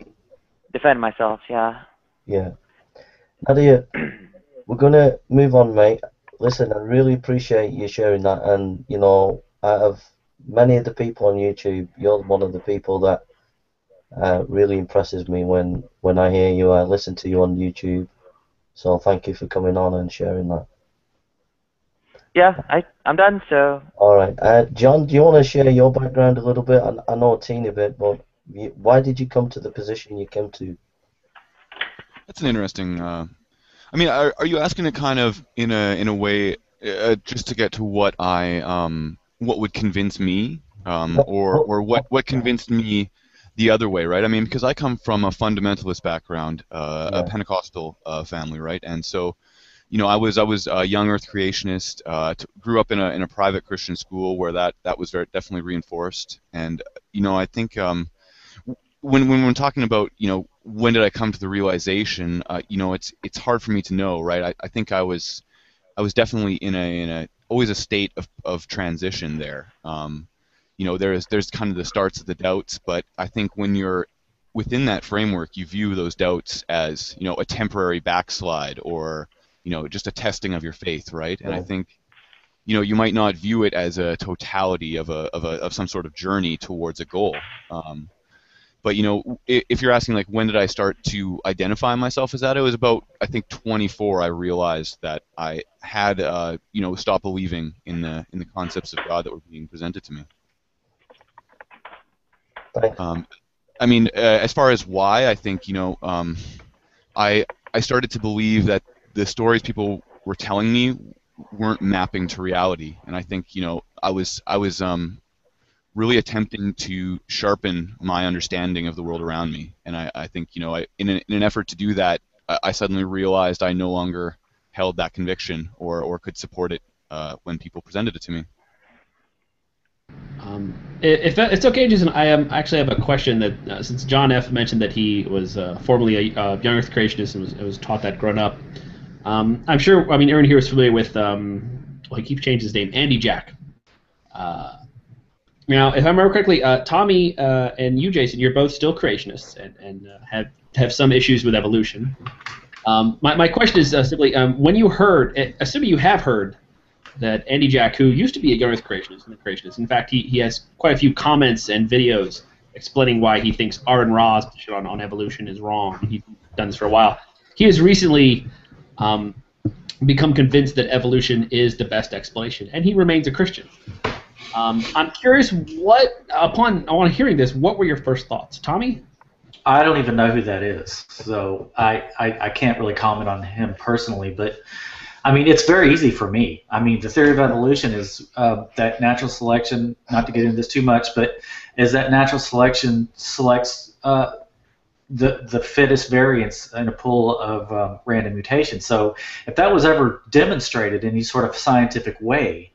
Defend myself, yeah. Yeah. Nadia, we're going to move on, mate. Listen, I really appreciate you sharing that. And, out of many of the people on YouTube, you're one of the people that really impresses me when I hear you. I listen to you on YouTube. So thank you for coming on and sharing that. Yeah, I'm done, so... All right. John, do you want to share your background a little bit? I know a teeny bit, but why did you come to the position you came to? That's an interesting... I mean, are you asking it kind of in a way just to get to what what would convince me, or what convinced me the other way, right? I mean, because I come from a fundamentalist background, a Pentecostal family, right? And so, I was a young Earth creationist. Grew up in a private Christian school where that was definitely reinforced. And I think when we're talking about when did I come to the realization, it's hard for me to know, right? I think I was definitely in a always a state of transition there. There's kind of the starts of the doubts, but I think when you're within that framework, you view those doubts as a temporary backslide or just a testing of your faith, right? And I think you might not view it as a totality of some sort of journey towards a goal. But if you're asking like when did I start to identify myself as that, it was about I think 24. I realized that I had stopped believing in the concepts of God that were being presented to me. I mean, as far as why, I think I started to believe that the stories people were telling me weren't mapping to reality. And I think I was really attempting to sharpen my understanding of the world around me. And I think in an effort to do that, I suddenly realized I no longer held that conviction or could support it when people presented it to me. If it's okay, Jason, I actually have a question that since John F. mentioned that he was formerly a young Earth creationist and was taught that growing up, I'm sure. I mean, everyone here is familiar with. He keeps changing his name, Andy Jack. Now, if I remember correctly, Tommy and you, Jason, you're both still creationists and have some issues with evolution. My question is simply, when you heard, assuming you have heard, that Andy Jack, who used to be a young Earth creationist, in fact, he has quite a few comments and videos explaining why he thinks Aaron Ra's position on evolution is wrong. He's done this for a while. He has recently become convinced that evolution is the best explanation, and he remains a Christian. I'm curious, upon hearing this, what were your first thoughts? Tommy? I don't even know who that is, so I can't really comment on him personally, but I mean, it's very easy for me. I mean, the theory of evolution is that natural selection, not to get into this too much, but is that natural selection selects the fittest variants in a pool of random mutations. So if that was ever demonstrated in any sort of scientific way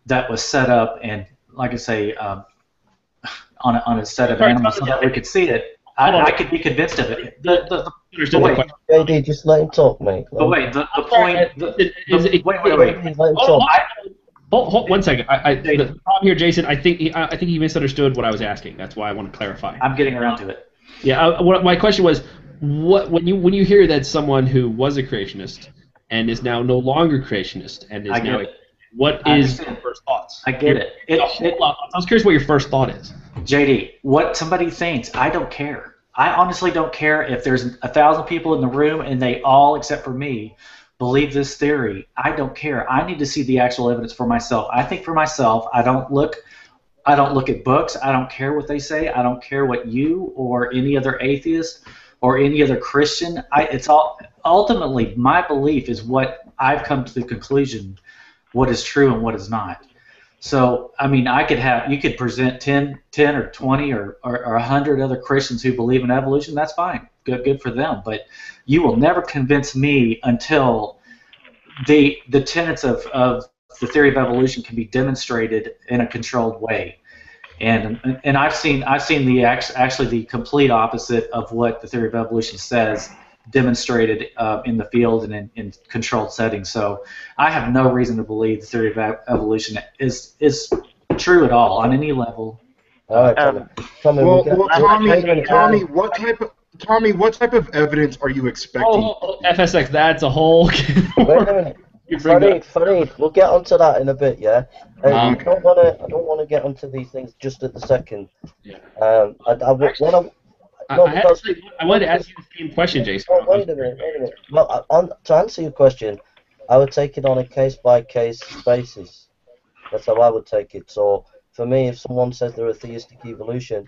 that was set up and, like I say, on a set of animals so that we could see it, I could be convinced of it. JD, just let him talk, mate. But wait, the point. Wait. Let him talk. Hold 1 second. The problem here, Jason, I think he misunderstood what I was asking. That's why I want to clarify. I'm getting around to it. Yeah. My question was, when you hear that someone who was a creationist and is now no longer creationist and is now, what is your first thoughts? I get it. I was curious what your first thought is. JD, what somebody thinks, I don't care. I honestly don't care if there's 1,000 people in the room and they all, except for me, believe this theory. I don't care. I need to see the actual evidence for myself. I think for myself. I don't look at books. I don't care what they say. I don't care what you or any other atheist or any other Christian. It's all ultimately my belief is what I've come to the conclusion what is true and what is not. So, I mean, you could present 10 or 20 or 100 other Christians who believe in evolution. That's fine. Good for them. But you will never convince me until the tenets of the theory of evolution can be demonstrated in a controlled way. And I've seen the complete opposite of what the theory of evolution says demonstrated in the field and in controlled settings. So I have no reason to believe the theory of evolution is true at all on any level. All right, Tommy. Tommy, what type of evidence are you expecting? FSX, that's a whole. Wait a minute. Farid, we'll get onto that in a bit, yeah. I don't want to get onto these things just at the second. Yeah. I wanted to ask you the same question, Jason. Wait a minute. Well, to answer your question, I would take it on a case-by-case basis. That's how I would take it. So, for me, if someone says they're a theistic evolution,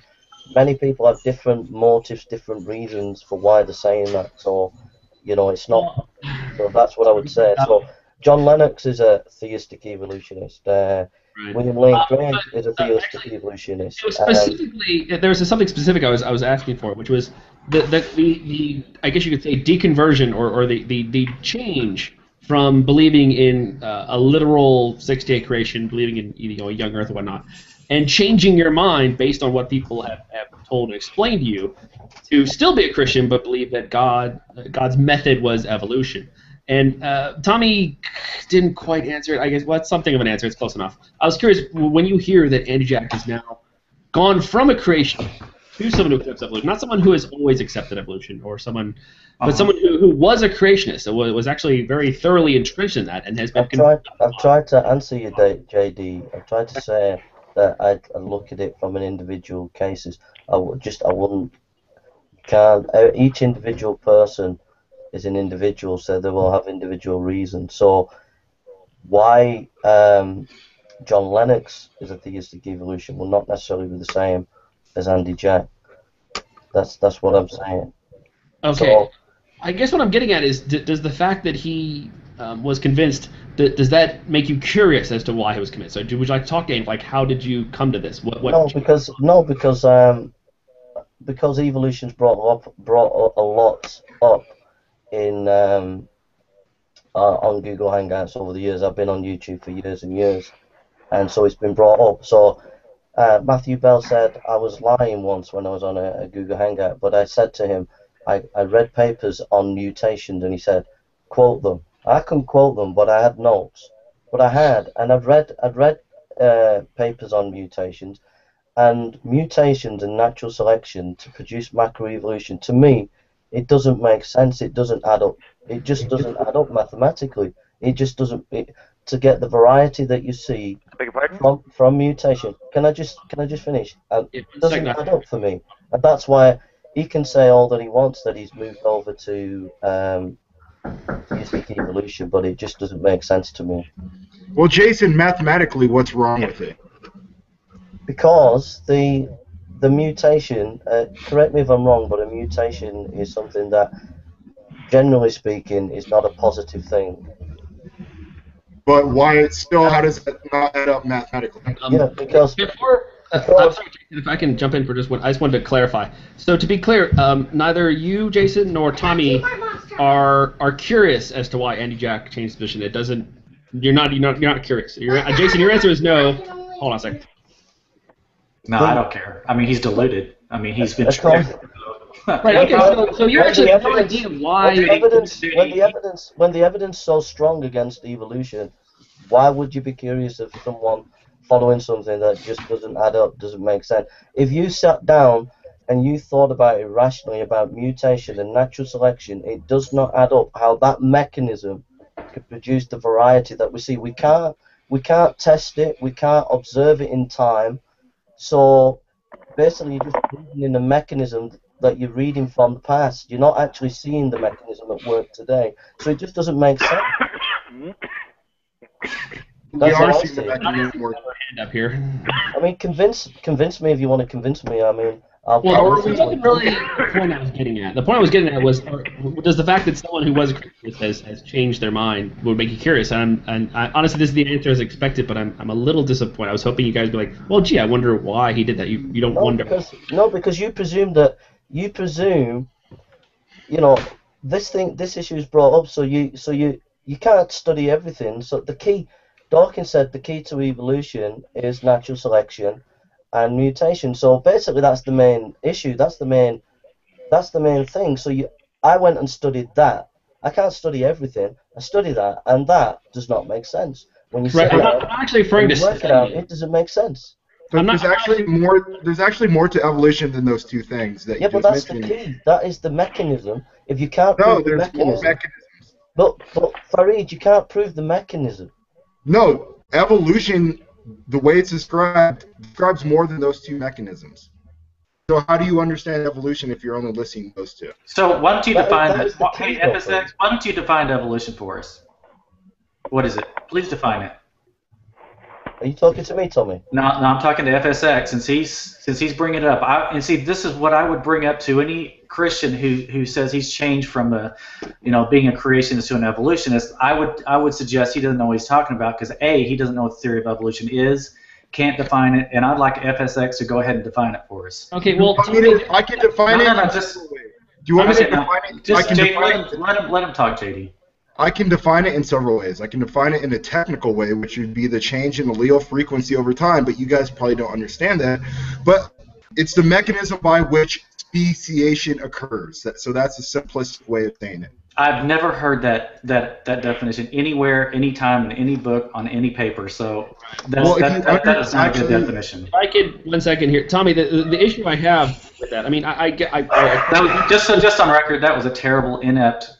many people have different motives, different reasons for why they're saying that. So, it's not. So that's what I would say. So, John Lennox is a theistic evolutionist. Right. William Lane Craig is a theistic evolutionist. Specifically, there was something specific I was asking for, which was the I guess you could say deconversion or the change from believing in a literal 6-day creation, believing in a young Earth or whatnot, and changing your mind based on what people have told and explained to you, to still be a Christian but believe that God's method was evolution. And Tommy didn't quite answer it. I guess it's something of an answer. It's close enough. I was curious, when you hear that Andy Jack has now gone from a creation to someone who accepts evolution, not someone who has always accepted evolution, or someone, but someone who was a creationist, was actually very thoroughly entrenched in that, and has been. I've tried to answer you, JD. I've tried to say that I look at it from an individual cases. Each individual person is an individual, so they will have individual reasons. So why John Lennox is a theistic evolution will not necessarily be the same as Andy Jack. That's what I'm saying. Okay. So, I guess what I'm getting at is, does the fact that he was convinced, does that make you curious as to why he was convinced? So would you like to talk to him? Like, how did you come to this? What? Because evolution's brought a lot up in on Google Hangouts over the years. I've been on YouTube for years and years, and so it's been brought up. So Matthew Bell said I was lying once when I was on a Google Hangout, but I said to him, I read papers on mutations, and he said, quote them. I couldn't quote them, but I had notes. But I had, and I'd read papers on mutations, and mutations and natural selection to produce macroevolution. To me, it doesn't make sense. It doesn't add up. It just doesn't add up mathematically. It just doesn't. To get the variety that you see from mutation. Can I just finish? It doesn't add up for me, and that's why he can say all that he wants that he's moved over to theistic evolution, but it just doesn't make sense to me. Well, Jason, mathematically, what's wrong with it? Because the mutation, correct me if I'm wrong, but a mutation is something that, generally speaking, is not a positive thing. But why it's still, how does it not add up mathematically? Yeah, because... I'm sorry, Jason, if I can jump in for just one, I just wanted to clarify. So to be clear, neither you, Jason, nor Tommy are curious as to why Andy Jack changed his position. It doesn't. You're not curious. Jason, your answer is no. Hold on a second. No, I don't care. I mean, he's deluded. I mean, he's been. Right. Okay. So you're actually have no idea why. When the evidence so strong against evolution, why would you be curious of someone following something that just doesn't add up, doesn't make sense? If you sat down and you thought about it rationally about mutation and natural selection, it does not add up how that mechanism could produce the variety that we see. We can't test it, we can't observe it in time. So basically you're just reading in a mechanism that you're reading from the past. You're not actually seeing the mechanism at work today. So it just doesn't make sense. That's we are seeing the mechanism work. Up here. I mean, convince me if you want to convince me. I mean, really the point I was getting at. The point I was getting at was, does the fact that someone who was a Christian has changed their mind would make you curious? And I, honestly, this is the answer as expected, but I'm a little disappointed. I was hoping you guys would be like, well, gee, I wonder why he did that. You don't wonder. Because you presume, this issue is brought up, so you can't study everything. So Dawkins said the key to evolution is natural selection and mutation. So basically, that's the main issue. That's the main thing. So I went and studied that. I can't study everything. I study that, and that does not make sense. When you say I'm not actually referring to work it out, it doesn't make sense. But there's actually more to evolution than those two things that you just mentioned. That's the key. That is the mechanism. If you can't prove the mechanism, more mechanisms. But Farid, you can't prove the mechanism. No, evolution, the way it's describes more than those two mechanisms. So how do you understand evolution if you're only listing those two? So why don't you define that? Hey, FSX, why don't you define evolution for us? What is it? Please define it. Are you talking to me, Tommy? No, I'm talking to FSX since he's bringing it up. And see, this is what I would bring up to any Christian who says he's changed from being a creationist to an evolutionist. I would suggest he doesn't know what he's talking about because A, he doesn't know what the theory of evolution is, can't define it, and I'd like FSX to go ahead and define it for us. Okay, well, I can define it. No, just. Do you want me to define it? Just let him talk, JD. I can define it in several ways. I can define it in a technical way, which would be the change in allele frequency over time, but you guys probably don't understand that. But it's the mechanism by which speciation occurs. So that's the simplest way of saying it. I've never heard that definition anywhere, anytime, in any book, on any paper. So that is not a good definition. If I could, 1 second here, Tommy. The issue I have with that, I mean, that was just on record. That was a terrible, inept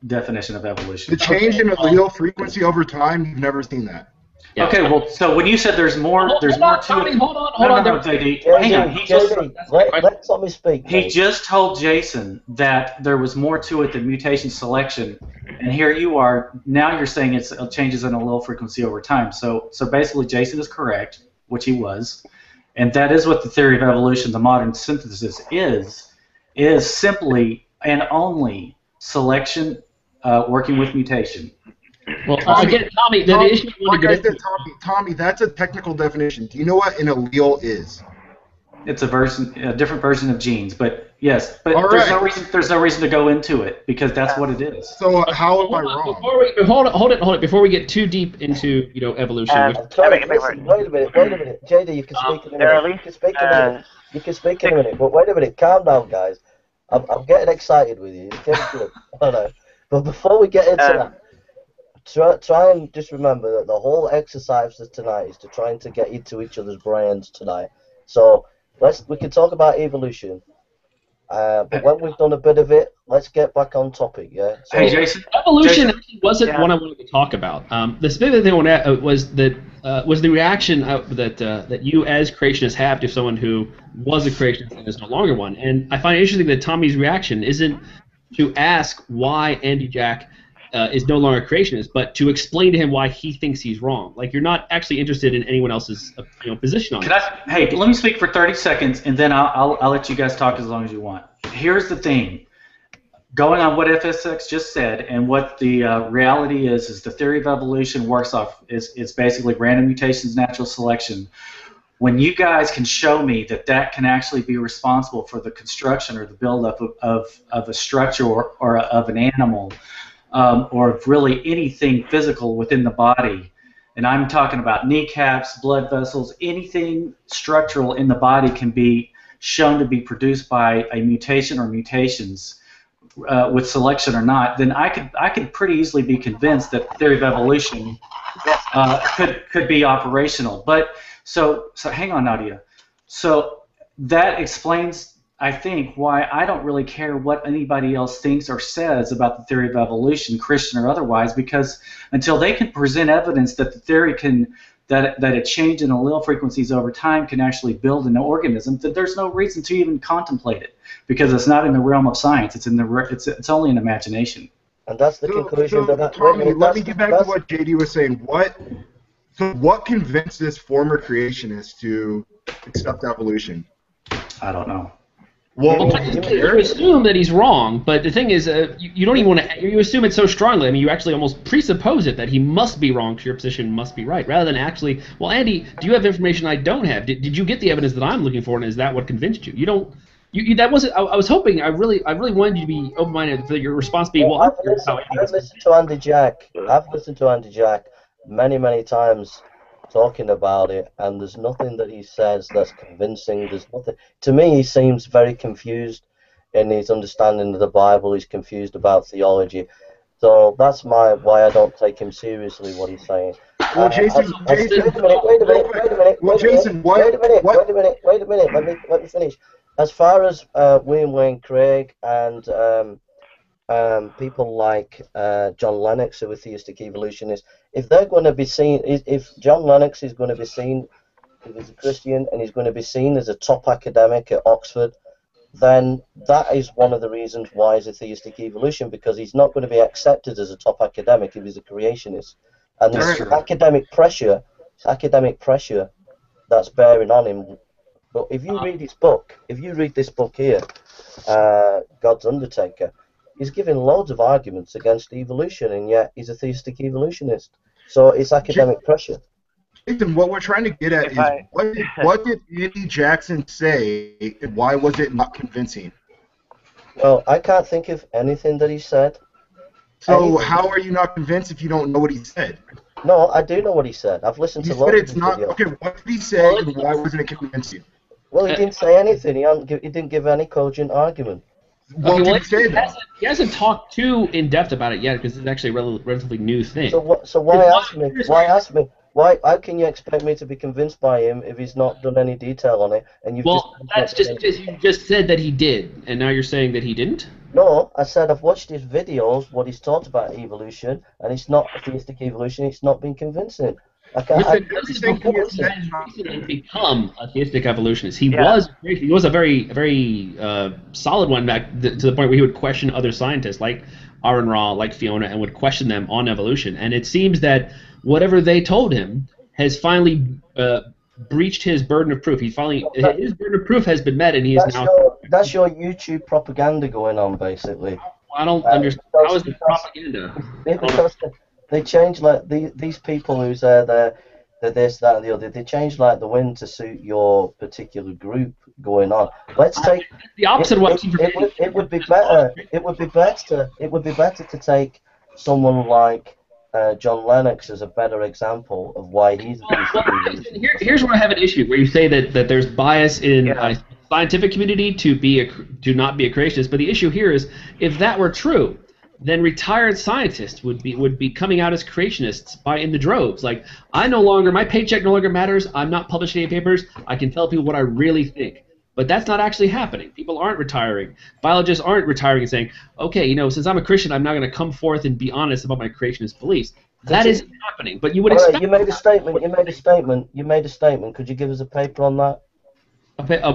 definition of evolution. The change in allele frequency over time, you've never seen that. Yeah. Okay, well, so when you said there's more to it. Hold on, JD. Hang on. Let Tommy speak. He just told Jason that there was more to it than mutation selection, and here you are. Now you're saying it changes in allele frequency over time. So basically, Jason is correct, which he was, and that is what the theory of evolution, the modern synthesis is simply and only selection working with mutation. Well, again, Tommy, the issue you want to get into. Tommy, that's a technical definition. Do you know what an allele is? It's a different version of genes, but yes, but All there's right. no reason to go into it because that's what it is. So how am I wrong? Hold it. Before we get too deep into evolution, Wait a minute. JD, you can speak in a minute. You can speak in a minute. But wait a minute, calm down, guys. I'm getting excited with you. It's getting good. I know. But before we get into that, try and just remember that the whole exercise of tonight is to trying to get into each other's brains tonight. So we can talk about evolution. But when we've done a bit of it, let's get back on topic, yeah? So, hey, Jason. Evolution actually wasn't one I wanted to talk about. The specific thing I wanted to, was the reaction that you as creationists have to someone who was a creationist and is no longer one. And I find it interesting that Tommy's reaction isn't to ask why Andy Jack is no longer a creationist, but to explain to him why he thinks he's wrong. Like, you're not actually interested in anyone else's position on it. Hey, let me speak for 30 seconds, and then I'll let you guys talk as long as you want. Here's the thing. Going on what FSX just said, and what the reality is the theory of evolution works off is basically random mutations, natural selection. When you guys can show me that can actually be responsible for the construction or the buildup of a structure or of an animal, or of really anything physical within the body, and I'm talking about kneecaps, blood vessels, anything structural in the body can be shown to be produced by a mutation or mutations, with selection or not, then I could pretty easily be convinced that the theory of evolution could be operational. But so hang on, Nadia. So that explains, I think, why I don't really care what anybody else thinks or says about the theory of evolution, Christian or otherwise, because until they can present evidence that the theory that a change in allele frequencies over time can actually build an organism, that there's no reason to even contemplate it, because it's not in the realm of science. It's it's only an imagination. And that's the conclusion. Tommy, let me get back to what JD was saying. What convinced this former creationist to accept evolution? I don't know. Well, you assume that he's wrong, but the thing is, you don't even want to. You assume it so strongly. I mean, you actually almost presuppose it that he must be wrong, so your position must be right, rather than actually. Well, Andy, do you have information I don't have? Did you get the evidence that I'm looking for, and is that what convinced you? You don't. That wasn't. I was hoping. I really wanted you to be open-minded for your response to be. Well, I've listened to Andy Jack. I've listened to Andy Jack many times, talking about it, and there's nothing that he says that's convincing. There's nothing. To me, he seems very confused in his understanding of the Bible. He's confused about theology. So that's why I don't take him seriously, what he's saying. Well, Jason, wait a minute. Let me finish. As far as William Wayne Craig and people like John Lennox, who are theistic evolutionists, if they're going to be seen, if John Lennox is going to be seen, if he's a Christian and he's going to be seen as a top academic at Oxford, then that is one of the reasons why he's a theistic evolution, because he's not going to be accepted as a top academic if he's a creationist. And there's academic pressure that's bearing on him. But if you read his book, if you read this book here, God's Undertaker, he's giving loads of arguments against evolution, and yet he's a theistic evolutionist. So it's academic pressure. Jason, what we're trying to get at is what did Andy Jackson say, and why was it not convincing? Well, I can't think of anything that he said. So how are you not convinced if you don't know what he said? No, I do know what he said. I've listened to loads of his videos. Okay, what did he say, and why wasn't it convincing? Well, he didn't say anything. He didn't give any cogent argument. He hasn't talked too in depth about it yet, because it's actually a relatively new thing. So why ask me? Why ask me? Why? How can you expect me to be convinced by him if he's not done any detail on it? And that's just because you just said that he did, and now you're saying that he didn't. No, I said I've watched his videos, what he's talked about evolution, and it's not a theistic evolution. It's not been convincing. He's become a theistic evolutionist. He was a very solid one back to the point where he would question other scientists like Aaron Ra, like Fiona, and would question them on evolution. And it seems that whatever they told him has finally breached his burden of proof. His burden of proof has been met, and he is now. That's your YouTube propaganda going on, basically. I don't understand. How is it propaganda? Because they change like these people who say they're this, that, and the other. They change like the wind to suit your particular group going on. Let's take the opposite of what it would be better. It would be better to take someone like John Lennox as a better example of why he's. Here's where I have an issue, where you say that there's bias in scientific community to not be a creationist, but the issue here is if that were true, then retired scientists would be coming out as creationists in the droves. Like, my paycheck no longer matters. I'm not publishing any papers. I can tell people what I really think. But that's not actually happening. People aren't retiring. Biologists aren't retiring and saying, okay, since I'm a Christian, I'm not going to come forth and be honest about my creationist beliefs. That isn't happening. But you would expect. You made a statement. Could you give us a paper on that?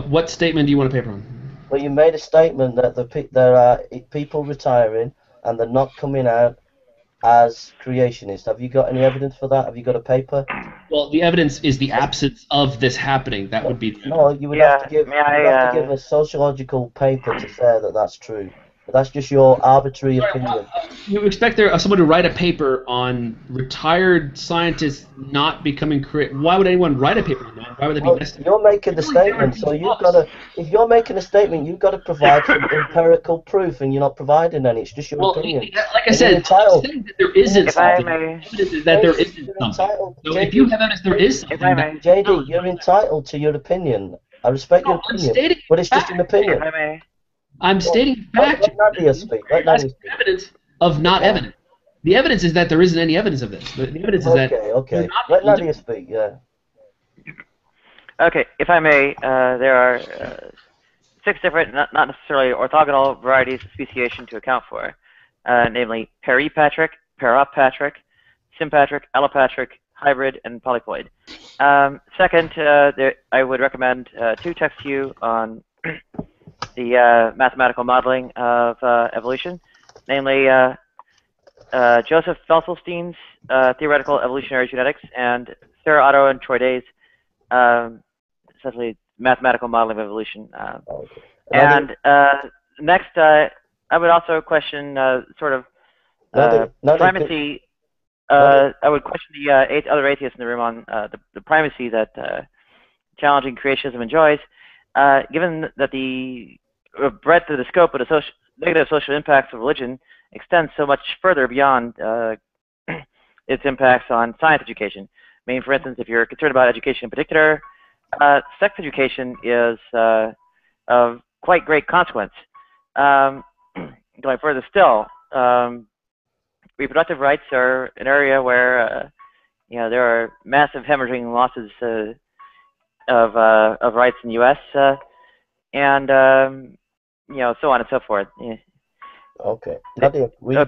What statement do you want a paper on? Well, you made a statement that there are people retiring and they're not coming out as creationists. Have you got any evidence for that? Have you got a paper? Well, the evidence is the absence of this happening. That would be. No, you would have to give a sociological paper to say that that's true. But that's just your arbitrary opinion. You expect someone to write a paper on retired scientists not becoming creative? Why would anyone write a paper on that? Why would they be listed? You're making the statement, so you've got to. If you're making a statement, you've got to provide some empirical proof, and you're not providing any. It's just your opinion. Like I said, I'm saying that there isn't something. There isn't something. So if you have evidence, there is something. JD, you're entitled to your opinion. I respect your opinion, but it's just an opinion. I'm stating fact. Let Nadia speak. Evidence of not evidence. The evidence is that there isn't any evidence of this. The evidence is that. Okay. Let Nadia speak. Yeah. Okay, if I may, there are 6 different, not necessarily orthogonal varieties of speciation to account for, namely peripatric, parapatric, sympatric, allopatric, hybrid, and polyploid. Second, I would recommend 2 texts to you on the mathematical modeling of evolution, namely Joseph Felsenstein's Theoretical Evolutionary Genetics and Sarah Otto and Troy Day's essentially mathematical modeling of evolution. And next, I would also question primacy. I would question the 8 other atheists in the room on the primacy that challenging creationism enjoys. Given that the breadth of the scope of the negative social impacts of religion extends so much further beyond its impacts on science education. I mean, for instance, if you're concerned about education in particular, sex education is of quite great consequence. Going further still, reproductive rights are an area where there are massive hemorrhaging losses of rights in the U.S. And so on and so forth. Yeah. Okay. Nadia, will you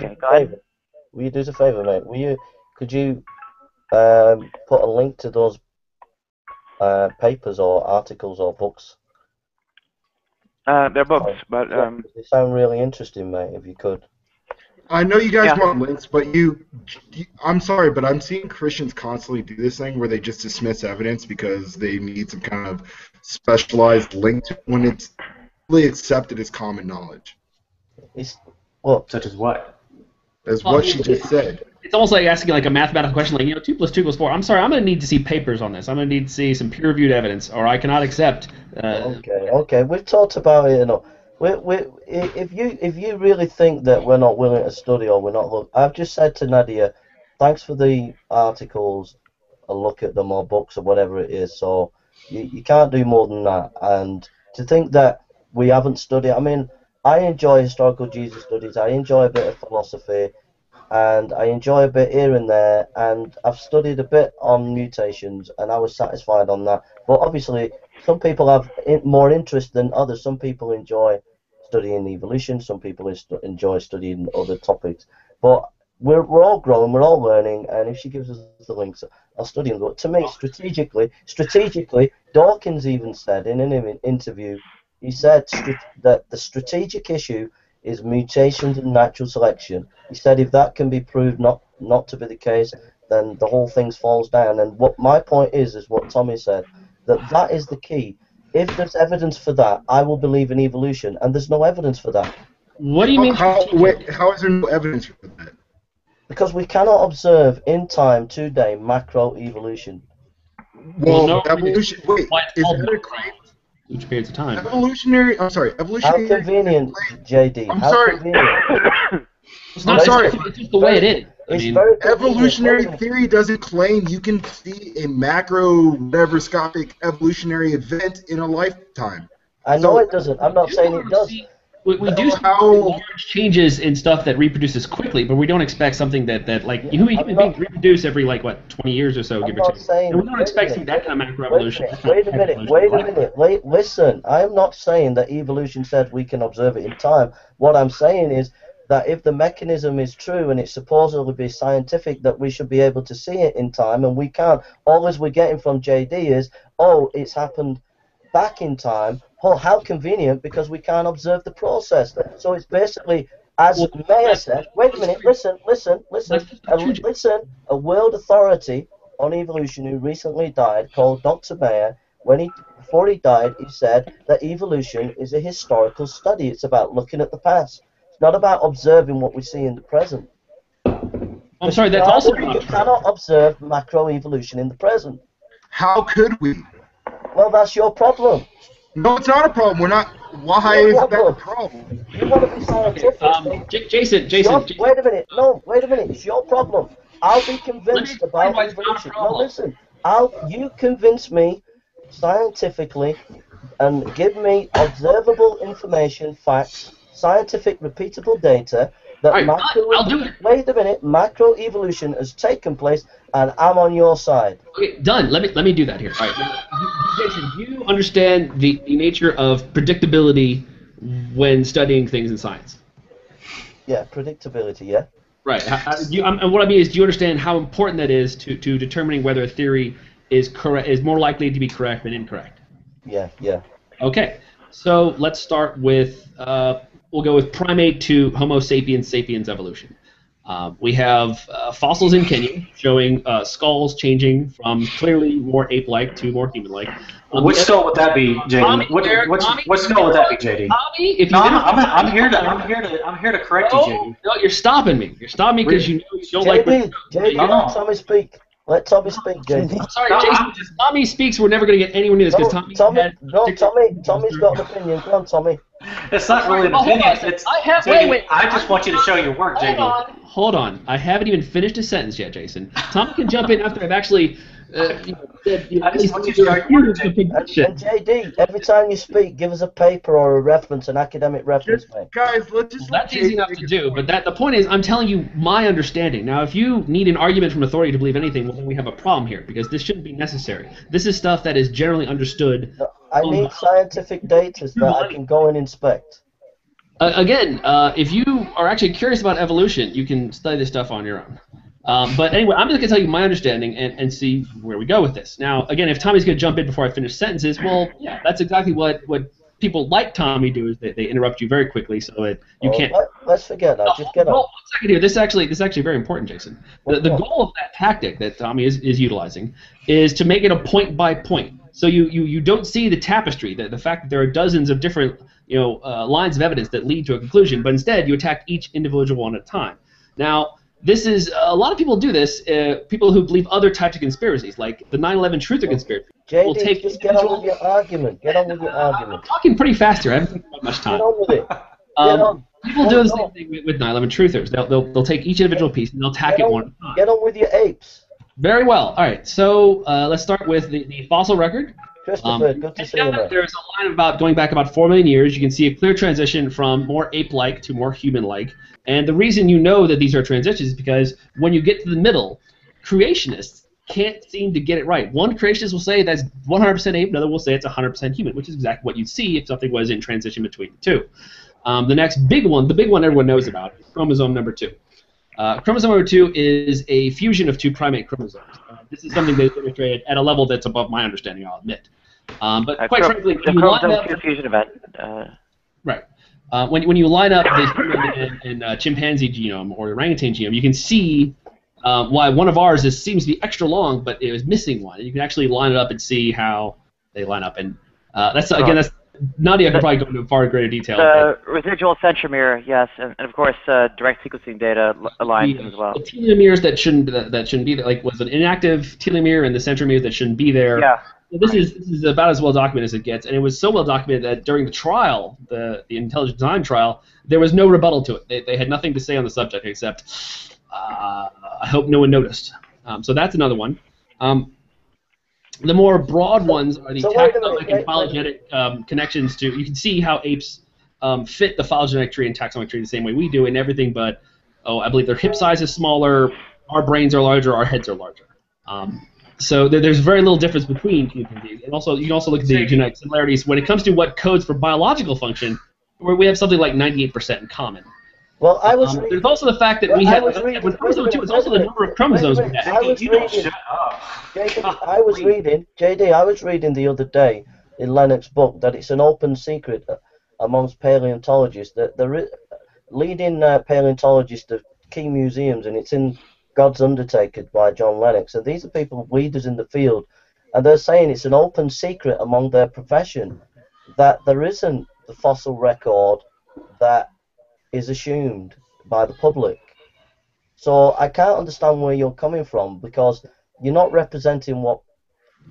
do us a favor, mate? Could you put a link to those papers or articles or books? They're books, but they sound really interesting, mate. If you could. I know you guys want links, but I'm sorry, but I'm seeing Christians constantly do this thing where they just dismiss evidence because they need some kind of specialized link to when it's really accepted as common knowledge. Such as what? As what she just said. It's almost like asking like a mathematical question, like 2 + 2 = 4. I'm sorry, I'm going to need to see papers on this. I'm going to need to see some peer-reviewed evidence, or I cannot accept. Okay. We've talked about it enough. If you really think that we're not willing to study or we're not I've just said to Nadia, thanks for the articles, I'll look at them or books or whatever it is. So you can't do more than that. And to think that we haven't studied, I mean, I enjoy historical Jesus studies. I enjoy a bit of philosophy, and I enjoy a bit here and there. And I've studied a bit on mutations, and I was satisfied on that. But obviously, some people have more interest than others. Some people enjoy studying evolution. Some people enjoy studying other topics. But we're all growing. We're all learning. And if she gives us the links, I'll study them. But to me, strategically, Dawkins even said in an interview, he said that the strategic issue is mutations and natural selection. He said if that can be proved not to be the case, then the whole thing falls down. And what my point is what Tommy said, that is the key. If there's evidence for that, I will believe in evolution, and there's no evidence for that. What do you mean? How is there no evidence for that? Because we cannot observe in time today macroevolution. Well, no, evolution. Wait, is called that a claim? Huge periods of time. Evolutionary. I'm sorry. How Evolutionary. convenient, JD. I'm How sorry. convenient. It's not sorry. It's just the way it is. I It's mean, very convenient. Evolutionary theory doesn't claim you can see a macro, whatever-scopic evolutionary event in a lifetime. I know it doesn't. I'm not saying it does. We do see large changes in stuff that reproduces quickly, but we don't expect something that like human beings reproduce every 20 years or so, give or take. And we don't expect that kind of macroevolution. Wait a minute. Listen, I am not saying that evolution said we can observe it in time. What I'm saying is that if the mechanism is true and it's supposedly be scientific, that we should be able to see it in time, and we can't. All as we're getting from JD is, oh, it's happened back in time. Oh, how convenient, because we can't observe the process. So it's basically, as Mayer said, wait a minute, listen. A world authority on evolution who recently died, called Dr. Mayer, before he died, he said that evolution is a historical study. It's about looking at the past. It's not about observing what we see in the present. I'm sorry, that's also not You true. cannot observe macroevolution in the present. How could we? Well, that's your problem. No, it's not a problem. We're not. Why is that a problem? You want to be scientific. Jason. Wait a minute. No, wait a minute. It's your problem. I'll be convinced about evolution. No, listen. You convince me scientifically and give me observable information, facts, scientific repeatable data that I'll do it. Wait a minute. Macroevolution has taken place, and I'm on your side. Okay, done. Let me do that here. All right, Jason, do you understand the nature of predictability when studying things in science? Yeah, predictability. Yeah. Right. And what I mean is, do you understand how important that is to determining whether a theory is more likely to be correct than incorrect? Yeah. Okay. So let's start with we'll go with primate to Homo sapiens evolution. We have fossils in Kenya showing skulls changing from clearly more ape-like to more human-like. Which skull would that be, JD? What skull would that be, JD? Tommy, if you I'm here to correct you, JD. No, you're stopping me. You're stopping me because you know you don't like. JD, let Tommy speak. Let Tommy speak, JD. I'm sorry, Jason. If Tommy speaks, we're never going to get anywhere near this because Tommy's got an opinion. Go on, Tommy. It's not really an opinion. I just want you to show your work, JD. Hold on. I haven't even finished a sentence yet, Jason. Tommy can jump in after I've actually said. I just want you to show your work, And JD, every time you speak, give us a paper or a reference, an academic reference, mate. Guys, let's just. That's easy enough to do, but the point is, I'm telling you my understanding. Now, if you need an argument from authority to believe anything, well, then we have a problem here, because this shouldn't be necessary. This is stuff that is generally understood. I need scientific data that I can go and inspect. Again, if you are actually curious about evolution, you can study this stuff on your own. But anyway, I'm just going to tell you my understanding and see where we go with this. Now, again, if Tommy's going to jump in before I finish sentences, well, yeah, that's exactly what people like Tommy do, is they interrupt you very quickly so that you can't. Let's forget that. Just get on. 1 second here. This is actually very important, Jason. The goal of that tactic that Tommy is utilizing is to make it a point by point. So you don't see the tapestry, the fact that there are dozens of different lines of evidence that lead to a conclusion, but instead you attack each individual one at a time. Now, this is a lot of people do this. People who believe other types of conspiracies, like the 9/11 truther conspiracy. JD, just get on with your argument. I'm talking pretty fast here. I haven't taken much time. Get on with it. People do the same thing with 9/11 truthers. They'll take each individual piece and they'll attack it one at a time. Get on with your apes. Very well. All right. So let's start with the fossil record. Christopher, good to see you, man. There's a line going back about 4 million years. You can see a clear transition from more ape-like to more human-like. And the reason you know that these are transitions is because when you get to the middle, creationists can't seem to get it right. One creationist will say that's 100% ape, another will say it's 100% human, which is exactly what you'd see if something was in transition between the two. The next big one, the big one everyone knows about, is chromosome number 2. Chromosome number 2 is a fusion of 2 primate chromosomes. This is something that is demonstrated at a level that's above my understanding, I'll admit. But quite frankly, when you line up, fusion event. Right. When you line up this human and chimpanzee genome or orangutan genome, you can see why one of ours seems to be extra long, but it was missing one. And you can actually line it up and see how they line up. And that's Nadia could probably go into far greater detail. The residual centromere, yes, and of course direct sequencing data aligns them as well. The telomeres that shouldn't be there, like was an inactive telomere and the centromere that shouldn't be there. Yeah. This is about as well documented as it gets, and it was so well documented that during the trial, the intelligent design trial, there was no rebuttal to it. They had nothing to say on the subject except, I hope no one noticed. So that's another one. The more broad ones are the taxonomic and phylogenetic connections to. You can see how apes fit the phylogenetic tree and taxonomic tree the same way we do in everything, but I believe their hip size is smaller, our brains are larger, our heads are larger. So there's very little difference between chimpanzees. And also, you can also look at the genetic similarities when it comes to what codes for biological function, where we have something like 98% in common. Well, I was. There's also the fact that we have. With chromosome 2, it's also the number of chromosomes we have. I was reading, JD, I was reading the other day in Lennox's book that it's an open secret amongst paleontologists that the leading paleontologists of key museums, and it's in God's Undertaker by John Lennox, and these are people, leaders in the field, and they're saying it's an open secret among their profession that there isn't the fossil record that is assumed by the public. So I can't understand where you're coming from, because you're not representing what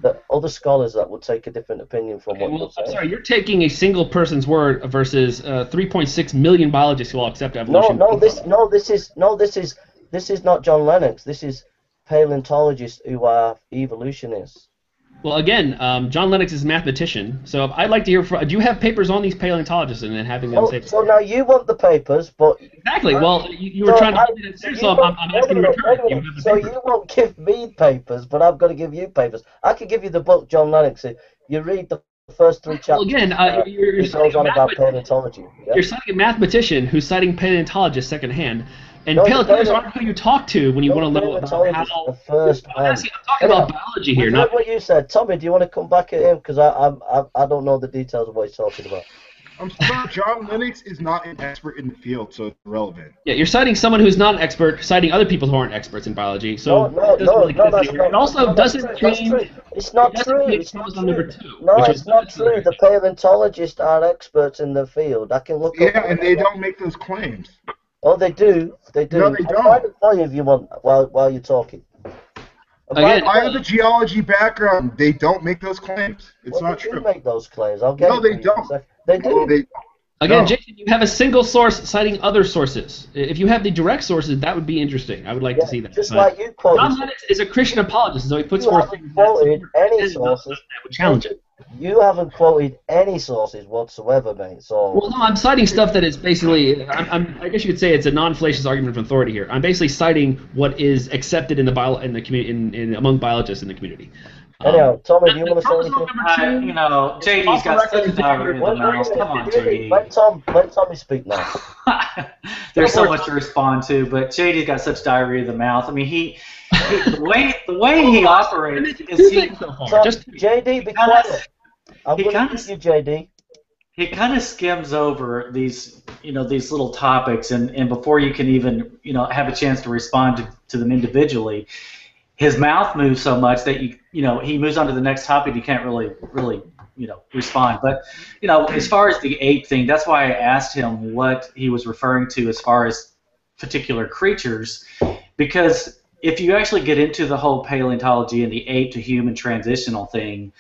the other scholars that would take a different opinion from what you're saying. I'm sorry, you're taking a single person's word versus 3.6 million biologists who all accept evolution. This is not John Lennox. This is paleontologists who are evolutionists. Well, again, John Lennox is a mathematician, so I'd like to hear from. Do you have papers on these paleontologists and then having them say? So now you want the papers, but exactly. Well, you were trying to give me that, so I'm asking in return. You won't give me papers, but I've got to give you papers. I could give you the book, John Lennox. You read the first 3 chapters. Well, again, you're goes on about paleontology. Yeah? You're citing a mathematician who's citing paleontologists secondhand. And paleontologists aren't who you talk to when you want to know about how. I'm talking about biology here, not what you said. Tommy, do you want to come back at him? Because I don't know the details of what he's talking about. I'm sorry, John Lennox is not an expert in the field, so it's irrelevant. Yeah, you're citing someone who's not an expert, citing other people who aren't experts in biology. So it also doesn't change. It's not true. It's not true. Number 2, no, it's not true. The paleontologists are experts in the field. I can look. Yeah, and they don't make those claims. Oh, they do. They do. No, they don't. I'll tell you if you want while you're talking. Again, I have a geology background. They don't make those claims. It's not true. They do make those claims. I'll get no, they don't. They do. No, they don't. Again, Jason, you have a single source citing other sources. If you have the direct sources, that would be interesting. I would like to see that. Just like you quoted. John Lennox is a Christian apologist, so he puts you forth haven't quoted any sources. That would challenge it. You haven't quoted any sources whatsoever, mate. So. Well, no, I'm citing stuff that is basically. I guess you could say it's a non-fallacious argument from authority here. I'm basically citing what is accepted in the community, among biologists in the community. Anyhow, Tommy, do you want to say anything? You know, JD's got such a diary in the mouth. Come on, JD. Let Tommy speak now. There's so much to respond to, but JD's got such diarrhea of the mouth. I mean, the way he operates is JD, be quiet. I'm going to give you JD. He kind of skims over these little topics, and before you can even have a chance to respond to them individually, his mouth moves so much that he moves on to the next topic. You can't really respond. But as far as the ape thing, that's why I asked him what he was referring to as far as particular creatures, because if you actually get into the whole paleontology and the ape to human transitional thing,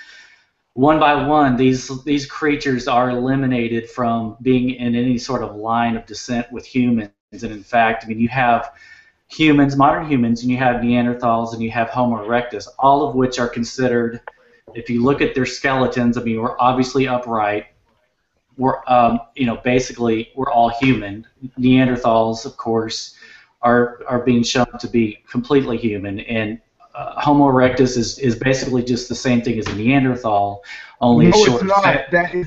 one by one, these creatures are eliminated from being in any sort of line of descent with humans. And in fact, I mean, you have humans, modern humans, and you have Neanderthals, and you have Homo erectus, all of which are considered, if you look at their skeletons, I mean, we're obviously upright. We're, basically, we're all human. Neanderthals, of course, are being shown to be completely human, and Homo erectus is basically just the same thing as a Neanderthal, only short. No, it's not. That is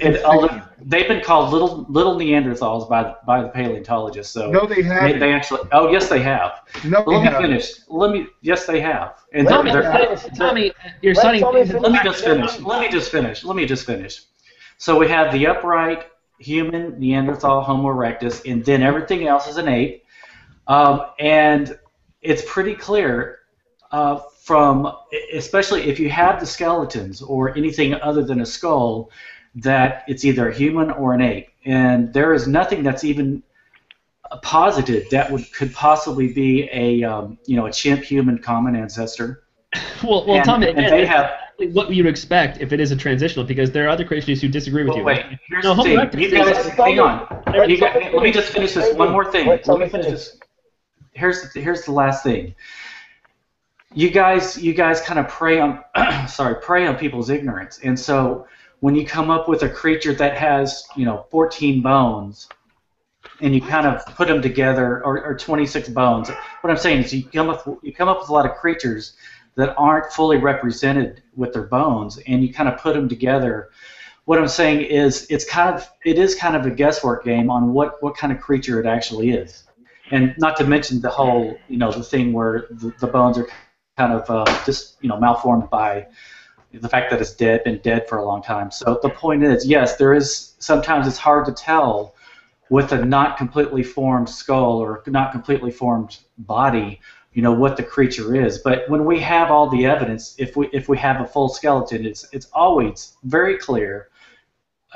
they've been called little Neanderthals by the paleontologists. So no, they haven't. They actually. Oh, yes, they have. No, let me finish. Yes, they have. And Tommy, you're citing. Let me just finish. So we have the upright human, Neanderthal, Homo erectus, and then everything else is an ape. And it's pretty clear. From especially if you have the skeletons or anything other than a skull, that it's either a human or an ape, and there is nothing that's even posited that could possibly be a a chimp human common ancestor. Well, and, Tommy, and they have what you'd expect if it is a transitional, because there are other creationists who disagree with you. Wait, here's the thing. You guys, hang on. Let me just finish this one more thing. Let me finish this. Here's the last thing. You guys kind of prey on prey on people's ignorance, and so when you come up with a creature that has 14 bones, and you kind of put them together, or 26 bones. What I'm saying is you come up with a lot of creatures that aren't fully represented with their bones, and you kind of put them together. What I'm saying is it is kind of a guesswork game on what kind of creature it actually is, and not to mention the whole the thing where the bones are kind of just malformed by the fact that it's been dead for a long time. So the point is, yes, there is sometimes it's hard to tell with a not completely formed skull or not completely formed body, what the creature is. But when we have all the evidence, if we have a full skeleton, it's always very clear.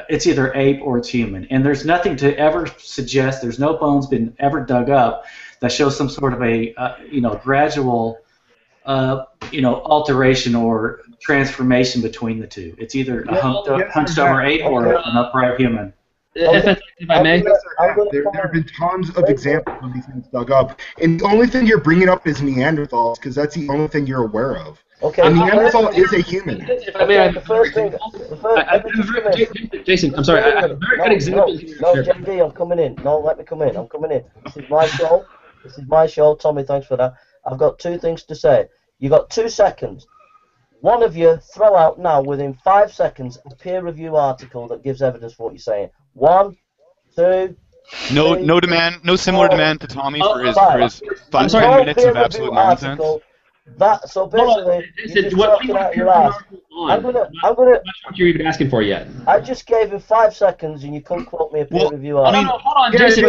It's either ape or it's human, and there's nothing to ever suggest. There's no bones been ever dug up that shows some sort of a gradual alteration or transformation between the two. It's either a hunched over ape or an upright human. If I may, there have been tons of examples of these things dug up, and the only thing you're bringing up is Neanderthals, because that's the only thing you're aware of. Okay. A Neanderthal is a human. If I may, Jason, I'm sorry. I have a very good example. No, JD, I'm coming in. No, let me come in. I'm coming in. This is my show. This is my show. Tommy, thanks for that. I've got two things to say. You got 2 seconds. One of you throw out now within 5 seconds a peer review article that gives evidence for what you're saying. 1, 2. No demand, no similar demand to Tommy for his 5 10 minutes of absolute nonsense. So basically, you're just talking out your ass. I'm gonna. What you're even asking for yet? I just gave him 5 seconds, and you couldn't quote me a peer review article. Hold on, Yeah, Jason.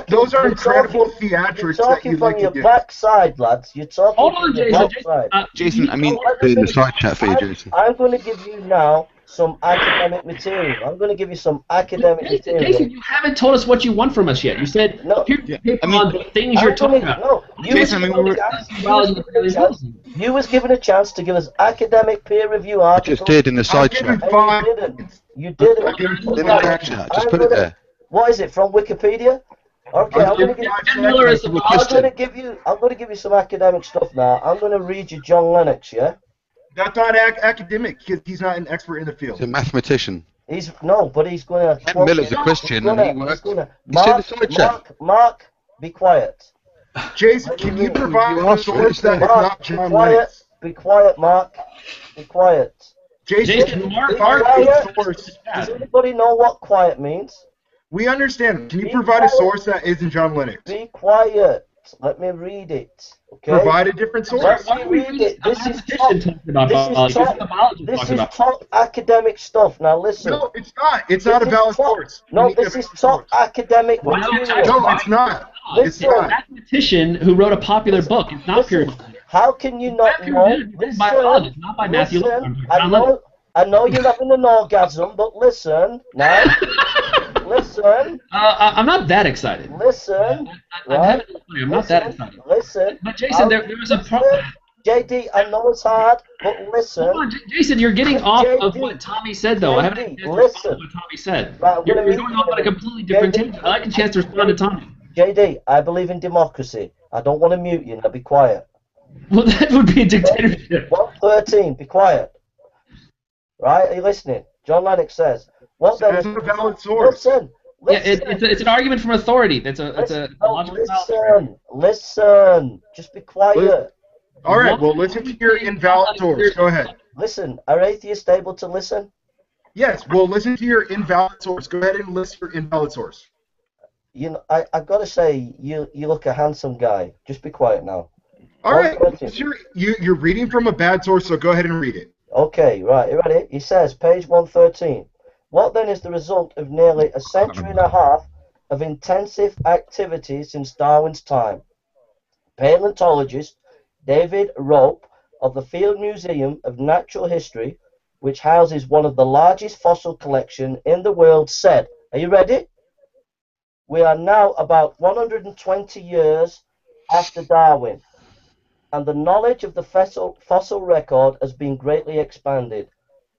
those are incredible theatrics that you like to your do. backside, lads. You're talking Hold on, from your Jason. backside. Jason, I mean, In the side chat for you, Jason. I'm going to give you now some academic material. I'm going to give you some academic material. Jason, you haven't told us what you want from us yet. You said on the things you're talking about. No, you was given a chance to give us academic peer review I articles. just did in the side chat. You didn't. In the side chat, just put it there. What is it, from Wikipedia? Okay, I'm going to give you some academic stuff now. I'm going to read you John Lennox, yeah? That's not academic, because he's not an expert in the field. He's a mathematician. But he's going to... Ken Miller's a Christian, and he works... He's in the side chat. Mark, be quiet. Jason, can you provide a source that is not John Lennox? Be quiet, Mark. Be quiet. Jason, Mark, a source. Does anybody know what quiet means? We understand. Can you provide a source that isn't John Lennox? Be quiet. Let me read it. Okay? Provide a different source. Let me read it. This is top academic stuff. Now listen. No, it's not. It's not a valid source. No, this is top academic material. No, it's not. It's a mathematician who wrote a popular book. It's not peer reviewed. How can you not know? Listen, biologist, not by Matthew. I know you're having an orgasm, but listen now. Listen. I'm not that excited. Listen. I'm not that excited. Listen. But Jason, there was a problem. JD, I know it's hard, but listen. Hold on, Jason, you're getting off of what Tommy said, though. I haven't listened to what Tommy said. Right, you're going off on a completely different tangent. I like a chance to respond to Tommy. JD, I believe in democracy. I don't want to mute you. Now be quiet. Well, that would be a dictatorship. 113, be quiet. Right? Are you listening? John Lennox says. What then? That's a valid source. Listen. Yeah, it's an argument from authority. That's a logical fallacy. Listen. Just be quiet. All right. Well, listen to your invalid source. Go ahead. Listen. Are atheists able to listen? Yes. Well, listen to your invalid source. Go ahead and list your invalid source. You know, I've got to say, you look a handsome guy. Just be quiet now. All right. You're reading from a bad source, so go ahead and read it. Okay, right. You ready? He says, page 113. What then is the result of nearly a century and a half of intensive activity since Darwin's time? Paleontologist David Rope of the Field Museum of Natural History which houses one of the largest fossil collections in the world, said, are you ready? We are now about 120 years after Darwin, and the knowledge of the fossil record has been greatly expanded.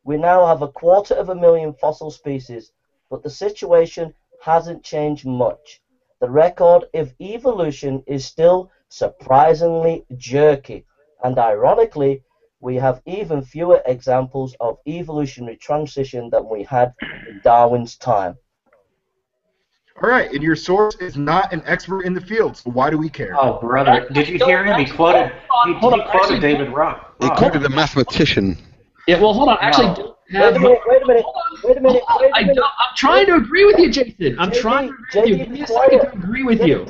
We now have 250,000 fossil species, but the situation hasn't changed much. The record of evolution is still surprisingly jerky, and ironically, we have even fewer examples of evolutionary transition than we had in Darwin's time. All right, and your source is not an expert in the field, so why do we care? Oh, brother, did you hear him? He quoted David Rock. He quoted a mathematician. Yeah, well, hold on. Actually, Wait a minute. I'm trying to agree with you, Jason. I'm trying to agree with you. Give me a second to agree with you.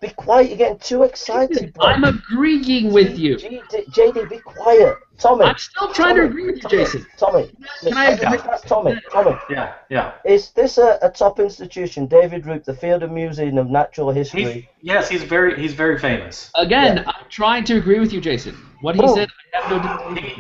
Be quiet. You're getting too excited, bro. I'm agreeing with you. JD, be quiet. Tommy. I'm still trying to agree with you, Jason. Tommy. Can I agree? Tommy. Yeah. Is this a top institution? David Rook, the Field and Museum of Natural History. He's very famous. Again, I'm trying to agree with you, Jason. What he said, I have no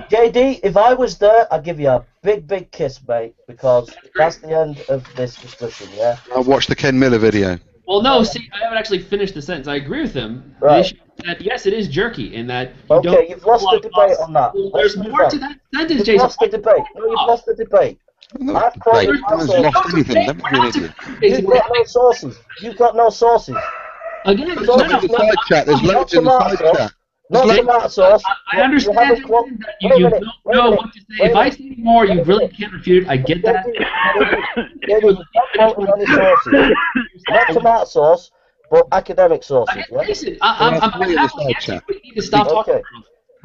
JD, if I was there, I'd give you a big kiss, mate, because that's the end of this discussion, yeah? I watched the Ken Miller video. Well, no, see, I haven't actually finished the sentence. I agree with him. Right. The issue is that, yes, it is jerky in that you don't... Okay, you've lost the debate on that. Well, there's more to that sentence, You've Jason. lost the debate. No, you've lost the debate. No one's lost anything. Don't be an idiot. You've got no sources. You've got no sources. Again, There's loads in the side chat. There's loads in the side chat. Not tomato sauce. I understand that you don't know what to say. If I say more, you really can't refute it. I get that. Not tomato sauce, but academic sources. Listen, I'm happy to stop talking.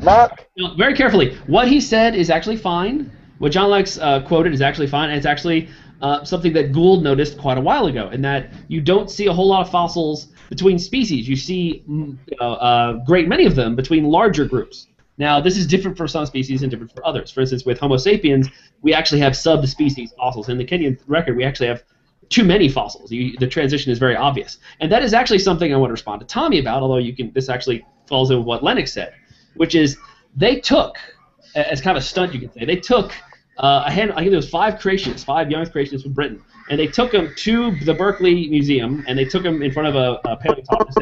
Mark? Very carefully. What he said is actually fine. What John Lex quoted is actually fine, and it's actually something that Gould noticed quite a while ago, in that you don't see a whole lot of fossils between species. You see a great many of them between larger groups. Now, this is different for some species and different for others. For instance, with Homo sapiens, we actually have subspecies fossils. In the Kenyan record, we actually have too many fossils. The transition is very obvious. And that is actually something I want to respond to Tommy about, although this actually falls in with what Lennox said, which is they took, as kind of a stunt you could say, they took I think there was 5 young creationists from Britain, and they took them to the Berkeley Museum, and they took them in front of a paleontologist.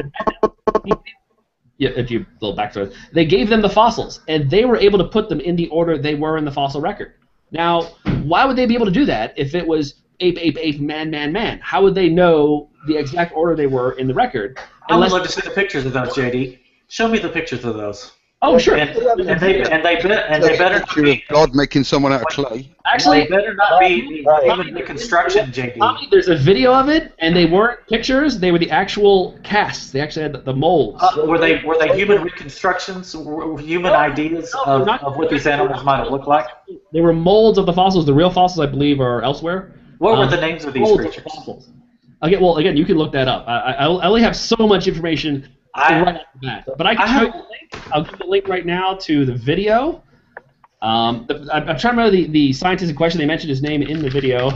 If you little backstory, they gave them the fossils, and they were able to put them in the order they were in the fossil record. Now, why would they be able to do that if it was ape, man? How would they know the exact order they were in the record? I would love to see the pictures of those, JD. Show me the pictures of those. Oh, sure. And they better not be God making someone out of clay. Actually, they better not be even reconstruction, JD. There's a video of it, and they weren't pictures; they were the actual casts. They actually had the molds. Were they human reconstructions, human ideas of what these animals might have looked like? They were molds of the fossils. The real fossils, I believe, are elsewhere. What were the names of these creatures? Again, you can look that up. I only have so much information right off the bat, but I can show you the link. I'll give the link right now to the video. I'm trying to remember the scientist in question. They mentioned his name in the video.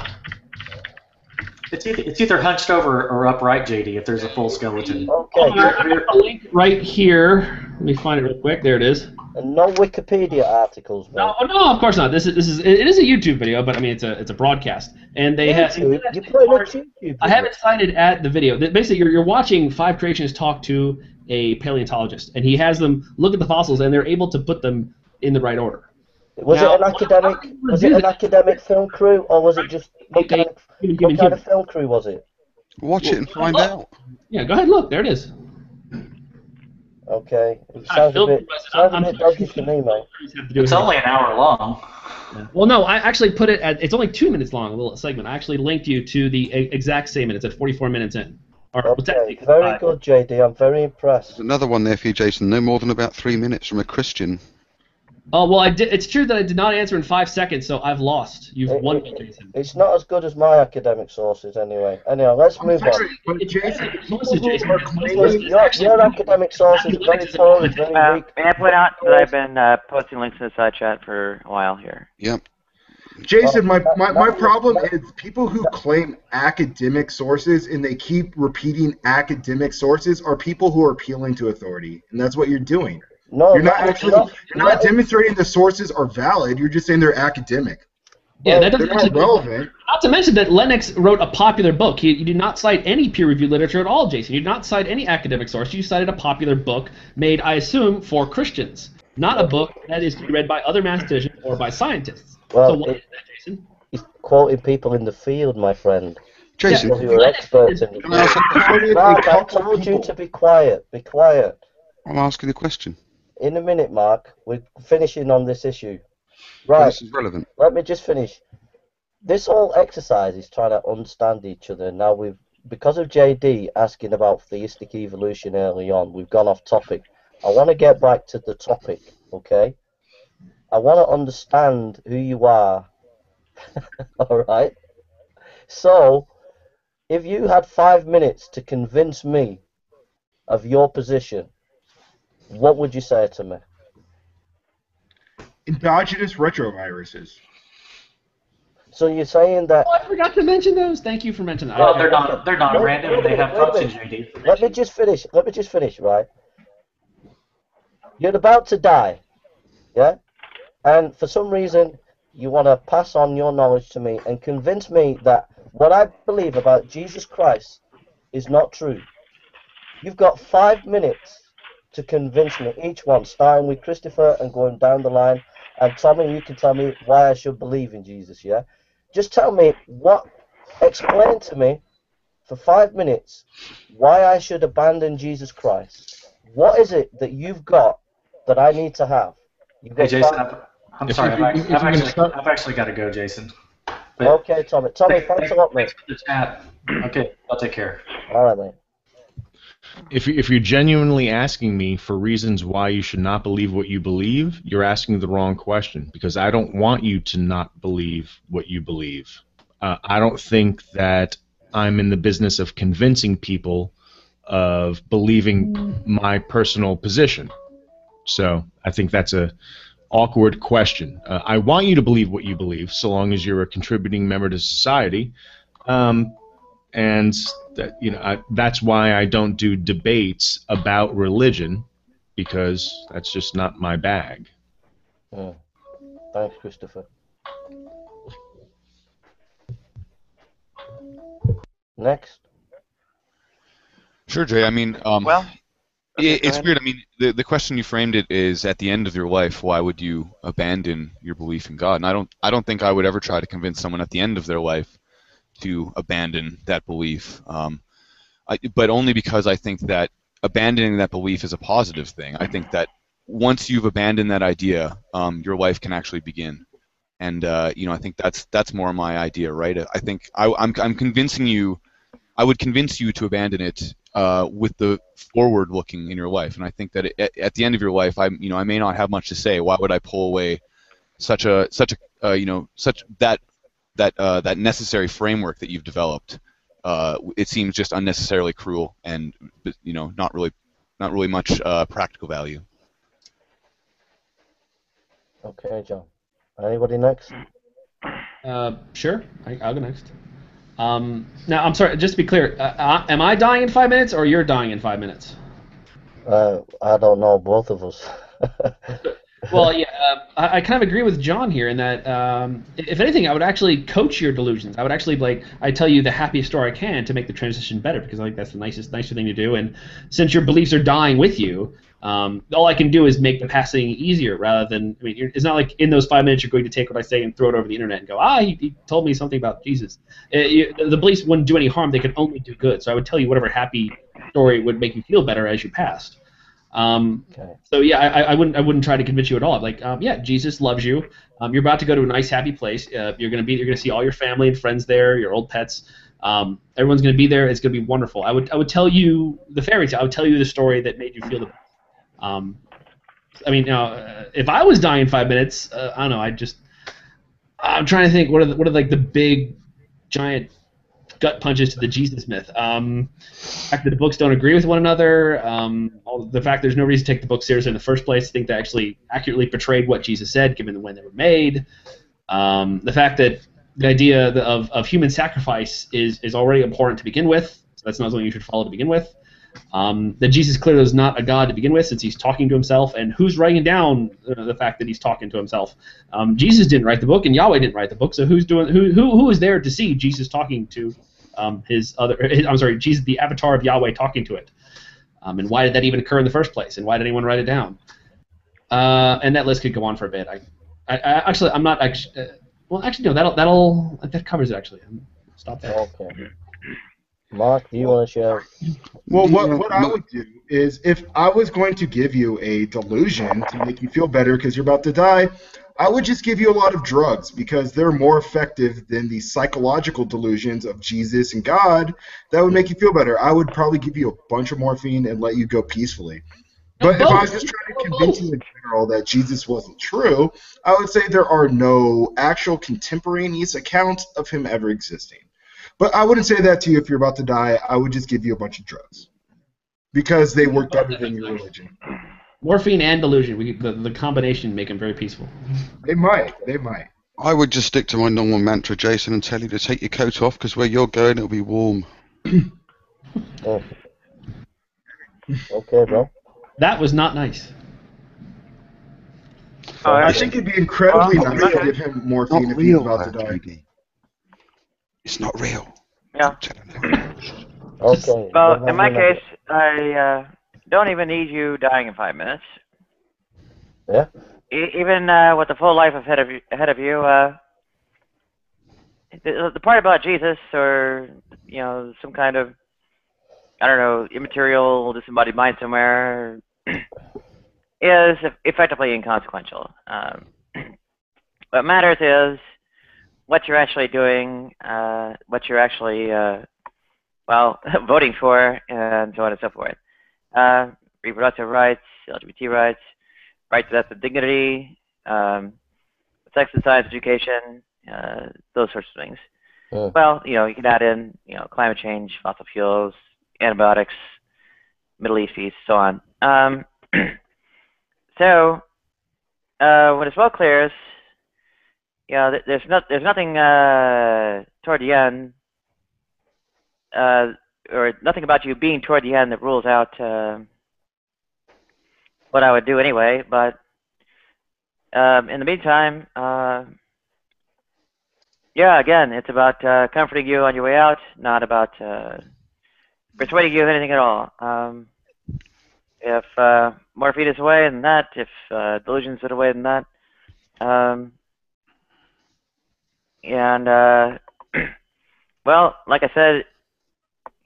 It's either hunched over or upright, JD, if there's a full skeleton. Okay. I got the link right here. Let me find it real quick. There it is. And no Wikipedia articles, man. No, of course not. It is a YouTube video, but I mean it's a broadcast, and they have. I have it cited at the video. Basically, you're watching 5 creationists talk to a paleontologist, and he has them look at the fossils, and they're able to put them in the right order. Was it an academic film crew, or was it just what kind of film crew was it? Watch it and find out. Yeah, go ahead. Look, there it is. Okay, it sounds a bit dodgy to me, mate. It's only an hour long. Well, no, I actually put it at. It's only 2 minutes long, a little segment. I actually linked you to the exact same minutes at 44 minutes in. Okay, very good, JD. I'm very impressed. There's another one there for you, Jason. No more than about 3 minutes from a Christian. Oh, well, it's true that I did not answer in 5 seconds, so I've lost. You've won me, Jason. It's not as good as my academic sources, anyway. Anyhow, let's move on. Your academic sources are very poor and very weak. May I point out that I've been posting links in the side chat for a while here? Yep. Jason, my problem is people who claim academic sources and they keep repeating academic sources are people who are appealing to authority, and that's what you're doing. No, you're not demonstrating the sources are valid. You're just saying they're academic. Yeah, that They're doesn't not mention, relevant. not to mention that Lennox wrote a popular book. You did not cite any peer-reviewed literature at all, Jason. You did not cite any academic source. You cited a popular book made, I assume, for Christians, not a book that is to be read by other mathematicians or by scientists. Well, so why is that, Jason? He's quoting people in the field, my friend. Jason, People who are experts in the can I ask field. a question? Mark, I told you to be quiet. Be quiet. I'm asking a question. In a minute, Mark. We're finishing on this issue. Well, Right. this is relevant. Let me just finish. This whole exercise is trying to understand each other. Now because of JD asking about theistic evolution early on, we've gone off topic. I want to get back to the topic, okay? I want to understand who you are. All right? So, if you had 5 minutes to convince me of your position, what would you say to me? Endogenous retroviruses. So you're saying that... Oh, I forgot to mention those. Thank you for mentioning that. Well, they're not random, and they have wait a functions, minute. JD. Let me just finish, right? You're about to die, yeah? And for some reason, you want to pass on your knowledge to me and convince me that what I believe about Jesus Christ is not true. You've got 5 minutes to convince me, each one, starting with Christopher and going down the line. And Tommy, you can tell me why I should believe in Jesus, yeah? Just tell me explain to me for 5 minutes why I should abandon Jesus Christ. What is it that you've got that I need to have? Hey, Jason, I'm sorry. I've actually got to go, Jason. But okay, Tommy. Tommy, thanks a lot, mate. Thanks for the chat. Okay, I'll take care. All right, mate. If you're genuinely asking me for reasons why you should not believe what you believe, you're asking the wrong question, because I don't want you to not believe what you believe. I don't think that I'm in the business of convincing people of believing my personal position. So I think that's a awkward question. I want you to believe what you believe, so long as you're a contributing member to society. And that, that's why I don't do debates about religion, because that's just not my bag. Thanks, Christopher. Next. Sure, Jay. I mean, it's weird. I mean, the question you framed it is, at the end of your life, why would you abandon your belief in God? And I don't think I would ever try to convince someone at the end of their life to abandon that belief, but only because I think that abandoning that belief is a positive thing. I think that once you've abandoned that idea, your life can actually begin, and I think that's more my idea, right? I think I'm convincing you. I would convince you to abandon it with the forward looking in your life, and I think that at the end of your life, I may not have much to say. Why would I pull away that necessary framework that you've developed? It seems just unnecessarily cruel, and not really much practical value. Okay, John. Anybody next? Sure, I'll go next. Now, I'm sorry, just to be clear, am I dying in 5 minutes, or you're dying in 5 minutes? I don't know, both of us. Well, yeah, I kind of agree with John here in that, if anything, I would actually coach your delusions. I would actually, I tell you the happiest story I can to make the transition better, because I think that's the nicer thing to do. And since your beliefs are dying with you, all I can do is make the passing easier, rather than, it's not like in those 5 minutes you're going to take what I say and throw it over the internet and go, he told me something about Jesus. The beliefs wouldn't do any harm, they could only do good. So I would tell you whatever happy story would make you feel better as you passed. So yeah, I wouldn't try to convince you at all. I'm like, yeah, Jesus loves you. You're about to go to a nice, happy place. You're gonna see all your family and friends there, your old pets. Everyone's gonna be there. It's gonna be wonderful. I would tell you the fairy tale. I would tell you the story that made you feel the best. If I was dying in 5 minutes, I don't know. I'm trying to think. What are like the big, giant gut punches to the Jesus myth? The fact that the books don't agree with one another. The fact there's no reason to take the book seriously in the first place. I think they actually accurately portrayed what Jesus said, given when they were made. The fact that the idea of human sacrifice is already abhorrent to begin with. So that's not something you should follow to begin with. That Jesus clearly is not a God to begin with, since he's talking to himself. And who's writing down the fact that he's talking to himself? Jesus didn't write the book, and Yahweh didn't write the book. So who is there to see Jesus talking to Jesus, the avatar of Yahweh, talking to it? And why did that even occur in the first place? And why did anyone write it down? And that list could go on for a bit. I'm not actually. Well, actually, no. That covers it. Actually, stop there. Okay. Mark, do you want to share? Well, what I would do is, if I was going to give you a delusion to make you feel better because you're about to die, I would just give you a lot of drugs, because they're more effective than the psychological delusions of Jesus and God that would make you feel better. I would probably give you a bunch of morphine and let you go peacefully. But if I was just trying to convince you in general that Jesus wasn't true, I would say there are no actual contemporaneous accounts of him ever existing. But I wouldn't say that to you if you're about to die. I would just give you a bunch of drugs, because they work better than your religion. Morphine and delusion, the combination make him very peaceful. They might. They might. I would just stick to my normal mantra, Jason, and tell you to take your coat off, because where you're going, it'll be warm. Oh. Okay, bro. That was not nice. I think it'd be incredibly nice to give him morphine if he's about to die. It's not real. Yeah. Okay. Well, in my case, I don't even need you dying in 5 minutes. Yeah. Even with the full life ahead of you, the part about Jesus, or some kind of, I don't know, immaterial, disembodied mind somewhere, is effectively inconsequential. What matters is what you're actually doing, what you're actually, voting for, and so on and so forth. Reproductive rights, LGBT rights, right to death with dignity, sex and science education, those sorts of things. Well, you can add in, climate change, fossil fuels, antibiotics, Middle East peace, so on. So, when the smoke clears, there's nothing toward the end, or nothing about you being toward the end that rules out what I would do anyway. But in the meantime, again, it's about comforting you on your way out, not about persuading you of anything at all. If morphine is away, then that. If delusions are away, then that. Well, like I said,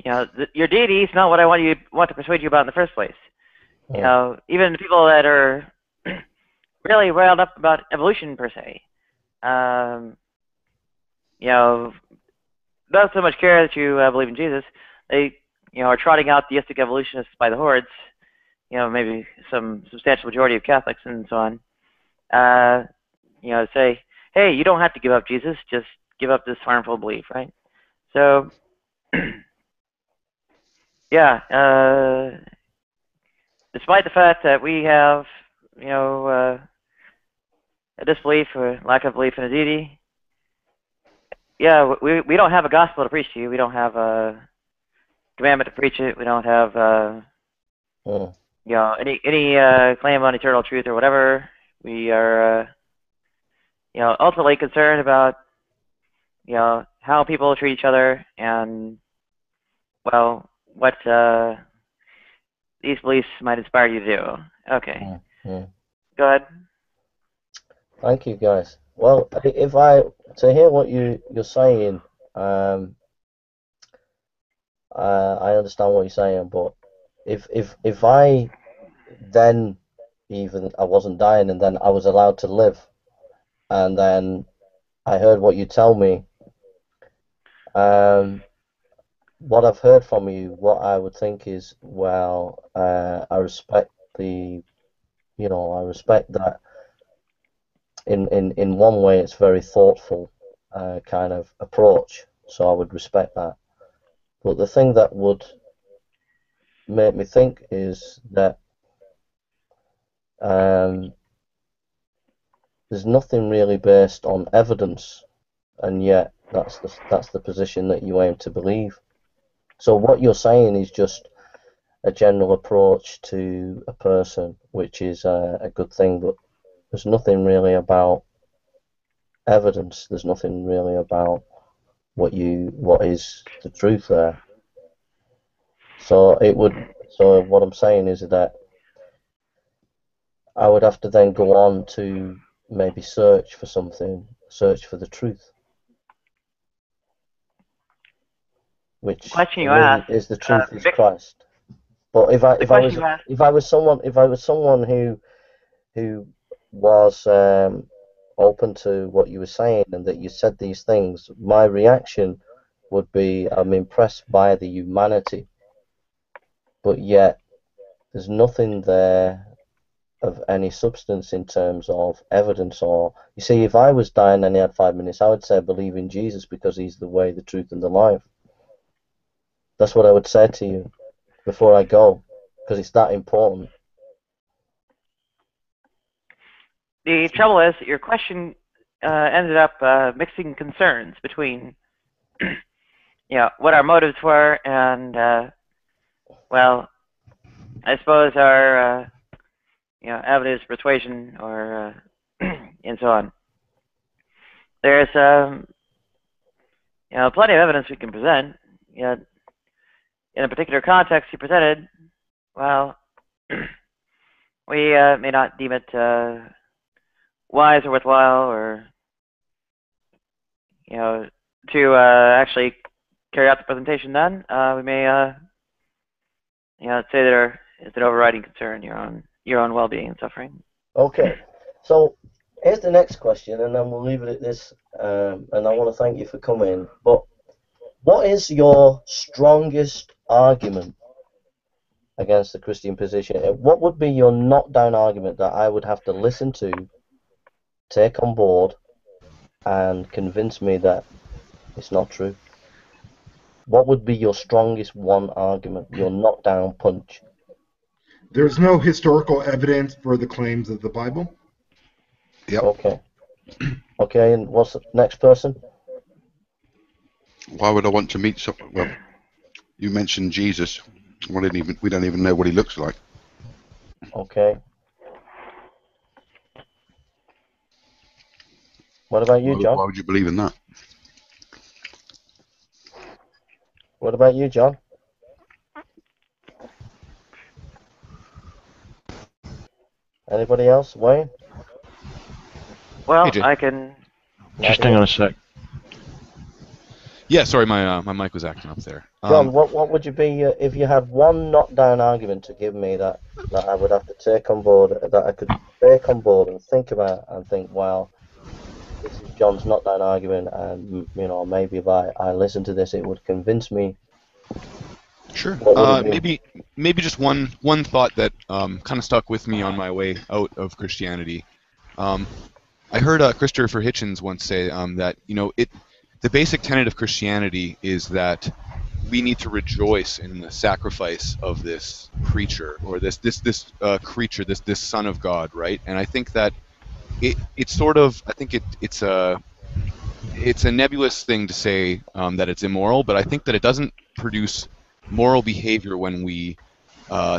your deity is not what I want to persuade you about in the first place. Even people that are really riled up about evolution per se, not so much care that you believe in Jesus. They, are trotting out theistic evolutionists by the hordes. Maybe some substantial majority of Catholics and so on. Say, hey, you don't have to give up Jesus, just give up this harmful belief, right? So, despite the fact that we have, a disbelief or lack of belief in a deity, we don't have a gospel to preach to you. We don't have a commandment to preach it. We don't have, any claim on eternal truth or whatever. We are, ultimately concerned about, how people treat each other and, what these beliefs might inspire you to do. Okay. Go ahead. Thank you, guys. Well, if I to hear what you're saying, I understand what you're saying, but if I then I wasn't dying and then I was allowed to live, and then I heard what you tell me, what I've heard from you, what I would think is, I respect I respect that. In one way, it's very thoughtful kind of approach, so I would respect that. But the thing that would make me think is that there's nothing really based on evidence, and yet that's the position that you aim to believe. So what you're saying is just a general approach to a person, which is a good thing, but there's nothing really about evidence. There's nothing really about what is the truth there. So what I'm saying is that I would have to then go on to maybe search for something, search for the truth, which Question you for me asked, is the truth is Vic, Christ. But if the I question you asked, if I was someone who was open to what you were saying and that you said these things, my reaction would be I'm impressed by the humanity, but yet there's nothing there of any substance in terms of evidence. Or you see, if I was dying and he had 5 minutes, I would say I believe in Jesus because he's the way, the truth, and the life. That's what I would say to you before I go, because it's that important. the trouble is that your question ended up mixing concerns between, what our motives were and, well, I suppose our, avenues of persuasion or, and so on. There's, plenty of evidence we can present, yet in a particular context you presented, well, we may not deem it wise or worthwhile, or to actually carry out the presentation. Then we may say that it's an overriding concern, your own well-being and suffering. Okay, so here's the next question, and then we'll leave it at this. And I want to thank you for coming. But what is your strongest argument against the Christian position? What would be your knockdown argument that I would have to listen to, take on board, and convince me that it's not true? What would be your strongest one argument, your knockdown punch? There's no historical evidence for the claims of the Bible. Yep. Okay. Okay, and what's the next person? Why would I want to meet someone? Well, you mentioned Jesus. We don't even know what he looks like. Okay. What about you, John? Why would you believe in that? What about you, John? Anybody else? Wayne? Well, Hey, Jay. I can. Just hang on a sec. Yeah, sorry, my mic was acting up there. John, what would you be if you had one knockdown argument to give me that I would have to take on board, that I could take on board and think about and think, well, this is John's knockdown argument, and maybe if I listen to this, it would convince me. Sure. Maybe just one thought that kind of stuck with me on my way out of Christianity. I heard Christopher Hitchens once say that the basic tenet of Christianity is that we need to rejoice in the sacrifice of this creature, or this creature, this Son of God, right? And I think that it's a nebulous thing to say that it's immoral, but I think that it doesn't produce moral behavior when we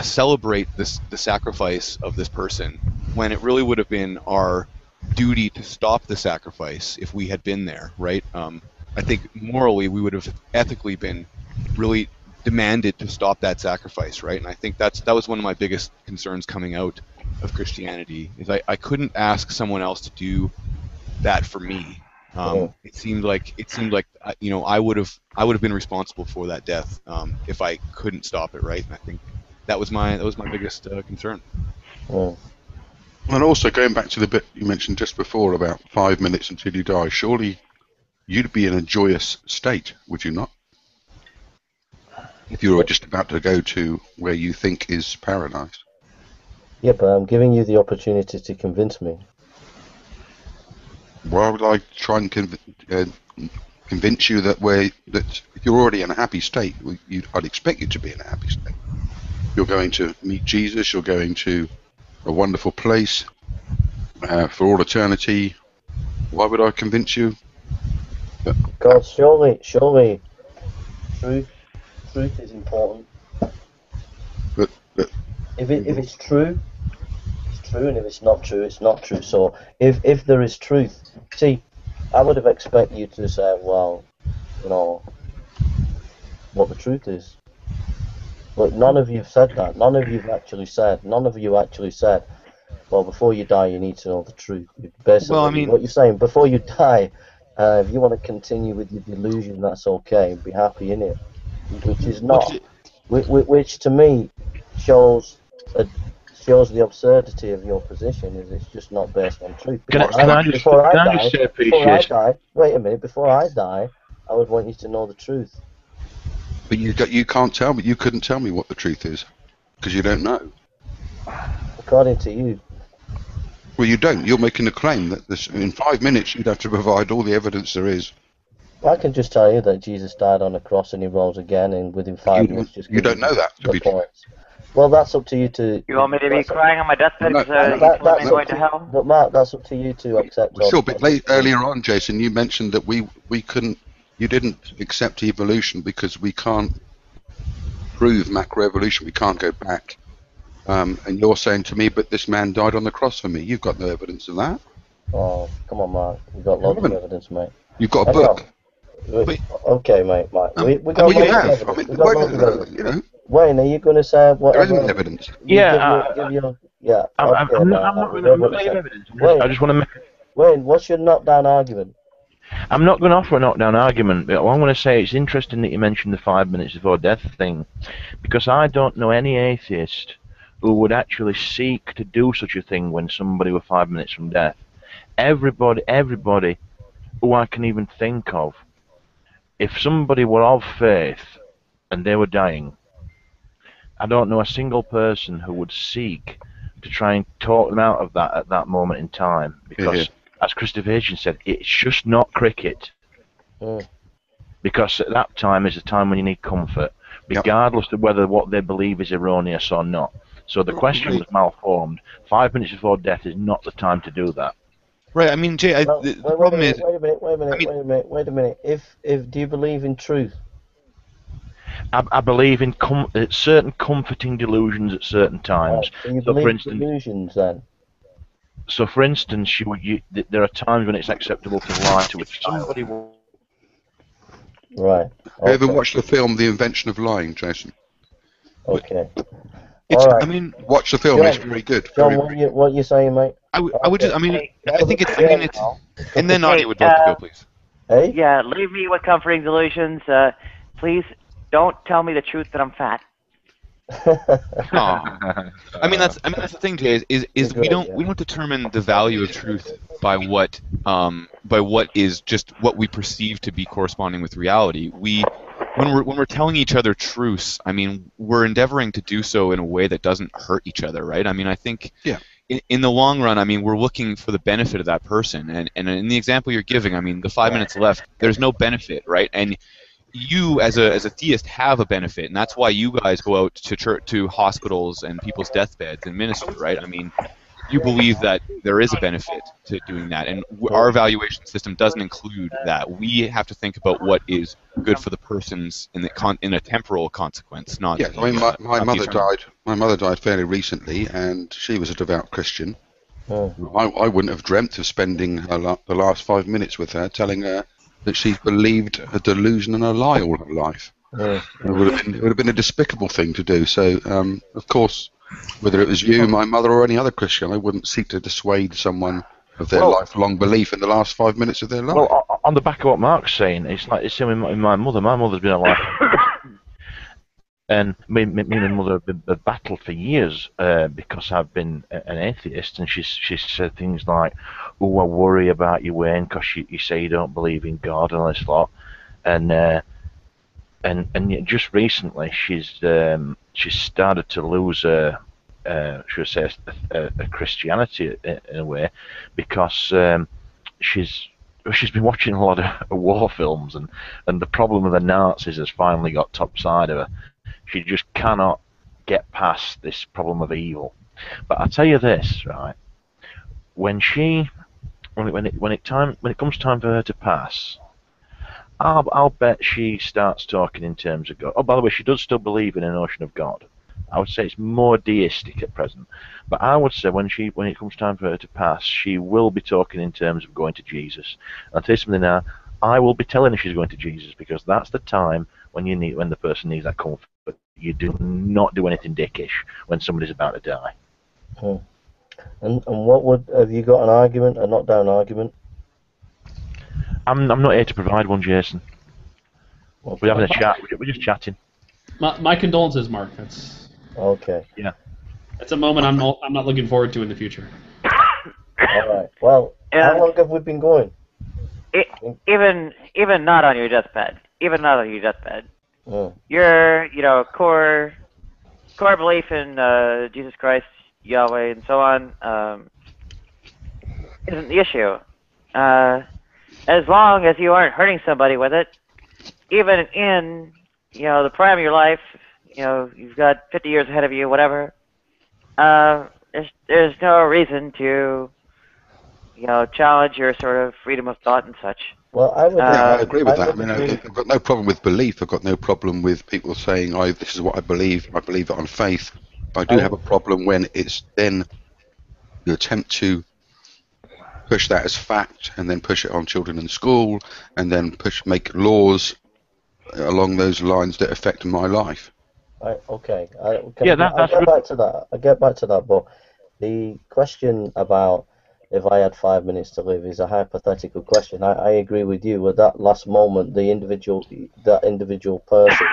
celebrate the sacrifice of this person, when it really would have been our duty to stop the sacrifice if we had been there, right? I think morally we would have ethically been really demanded to stop that sacrifice, right? And I think that was one of my biggest concerns coming out of Christianity, is I couldn't ask someone else to do that for me. It seemed like I would have been responsible for that death if I couldn't stop it, right? And I think that was my biggest concern. And also, going back to the bit you mentioned just before about 5 minutes until you die, surely you'd be in a joyous state, would you not? If you were just about to go to where you think is paradise. Yeah, but I'm giving you the opportunity to convince me. Why would I try and convince you that if you're already in a happy state, I'd expect you to be in a happy state. You're going to meet Jesus, you're going to a wonderful place for all eternity. Why would I convince you? God, surely, truth is important. But if it's true, it's true, and if it's not true, it's not true. So if there is truth, see, I would have expected you to say, well, you know, what the truth is. But none of you have said that. None of you actually said, well, before you die, you need to know the truth. Basically, Well, I mean, what you're saying, before you die, if you want to continue with your delusion, that's okay. Be happy in it. Which is not, which to me shows the absurdity of your position. Is it's just not based on truth. Can Because I just say a piece? wait a minute, before I die, I would want you to know the truth. But you can't tell me. You couldn't tell me what the truth is because you don't know. According to you. Well, you don't. You're making a claim that in 5 minutes you'd have to provide all the evidence there is. I can just tell you that Jesus died on the cross and he rose again, and within 5 minutes, You don't know that to be true. Well, that's up to you to. You want me to be crying on my deathbed because I'm going to hell? But Mark, that's up to you to accept. Still, a bit earlier on, Jason, you mentioned that we couldn't. You didn't accept evolution because we can't prove macroevolution. We can't go back. And you're saying to me, but this man died on the cross for me. You've got no evidence of that. Oh, come on, Mark. We've got loads of evidence, mate. You've got a book. Okay, mate, Mark. We got you loads of have. evidence. I mean, We've got loads of evidence. you know. Wayne, are you going to say whatever? There isn't evidence. Yeah. Yeah. I'm not going to give evidence. I just want to make. Wayne, what's your knockdown argument? I'm not going to offer a knockdown argument, but what I'm going to say, it's interesting that you mentioned the 5 minutes before death thing, because I don't know any atheist who would actually seek to do such a thing when somebody were 5 minutes from death. Everybody who I can even think of, if somebody were of faith and they were dying, I don't know a single person who would seek to try and talk them out of that at that moment in time, because as Christopher Hitchens said, it's just not cricket. Because at that time is a time when you need comfort, regardless of whether what they believe is erroneous or not. So the question was malformed. 5 minutes before death is not the time to do that. Right. I mean, Jay, the problem is. Wait a minute. If do you believe in truth? I believe in certain comforting delusions at certain times. So you believe in delusions then? So, for instance, there are times when it's acceptable to lie to somebody. Right. Have you ever watched the film The Invention of Lying, Jason? Okay. I mean, watch the film. John, it's very good. John, what are you saying, mate? I would just. I mean, I think it's. I mean, it's. And then Nadia would love to go, please. Hey. Yeah, leave me with comforting delusions. Please don't tell me the truth that I'm fat. I mean that's the thing, Jay, is we don't determine the value of truth by what is just what we perceive to be corresponding with reality. When we're telling each other truths, I mean, we're endeavoring to do so in a way that doesn't hurt each other, right? I mean, I think in the long run, I mean, we're looking for the benefit of that person, and in the example you're giving, I mean, the 5 minutes left, there's no benefit, right? And you as a theist have a benefit, and that's why you guys go out to church, to hospitals and people's deathbeds and minister, right? I mean, you believe that there is a benefit to doing that, and our evaluation system doesn't include that. We have to think about what is good for the persons in a temporal consequence, not. Yeah, I mean, my mother died. My mother died fairly recently, and she was a devout Christian. I wouldn't have dreamt of spending the last 5 minutes with her, telling her that she's believed a delusion and a lie all her life. It would have been a despicable thing to do. So, of course, whether it was you, my mother, or any other Christian, I wouldn't seek to dissuade someone of their lifelong belief in the last 5 minutes of their life. Well, on the back of what Mark's saying, it's like it's same with my mother. My mother's been alive, and me and my mother have battled for years because I've been an atheist, and she's said things like, "Oh, I worry about you, Wayne, because you say you don't believe in God and all this lot," and just recently she's started to lose should I say a Christianity in a way, because she's been watching a lot of war films, and the problem with the Nazis has finally got top side of her. She just cannot get past this problem of evil. But I tell you this, right? When it comes time for her to pass, I'll bet she starts talking in terms of God. Oh, by the way, she does still believe in a notion of God. I would say it's more deistic at present. But I would say when it comes time for her to pass, she will be talking in terms of going to Jesus. I'll tell you something now. I will be telling her she's going to Jesus, because that's the time when the person needs that comfort. You do not do anything dickish when somebody's about to die. And what have you got an argument, a knockdown argument? I'm not here to provide one, Jason. Okay. We're having a chat. We're just chatting. My condolences, Mark. That's okay. Yeah. That's a moment I'm not looking forward to in the future. All right. Well, how long have we been going? Even not on your deathbed. Your core belief in Jesus Christ, Yahweh, and so on isn't the issue. As long as you aren't hurting somebody with it, even in the prime of your life, you've got 50 years ahead of you, whatever. There's no reason to challenge your sort of freedom of thought and such. Well, I would. I agree with that. I mean, I've got no problem with belief. I've got no problem with people saying, this is what I believe. I believe it on faith. But I do have a problem when it's then you attempt to push that as fact and then push it on children in school and then make laws along those lines that affect my life. I get back to that, but the question about if I had 5 minutes to live is a hypothetical question. I agree with you. At that last moment, that individual person,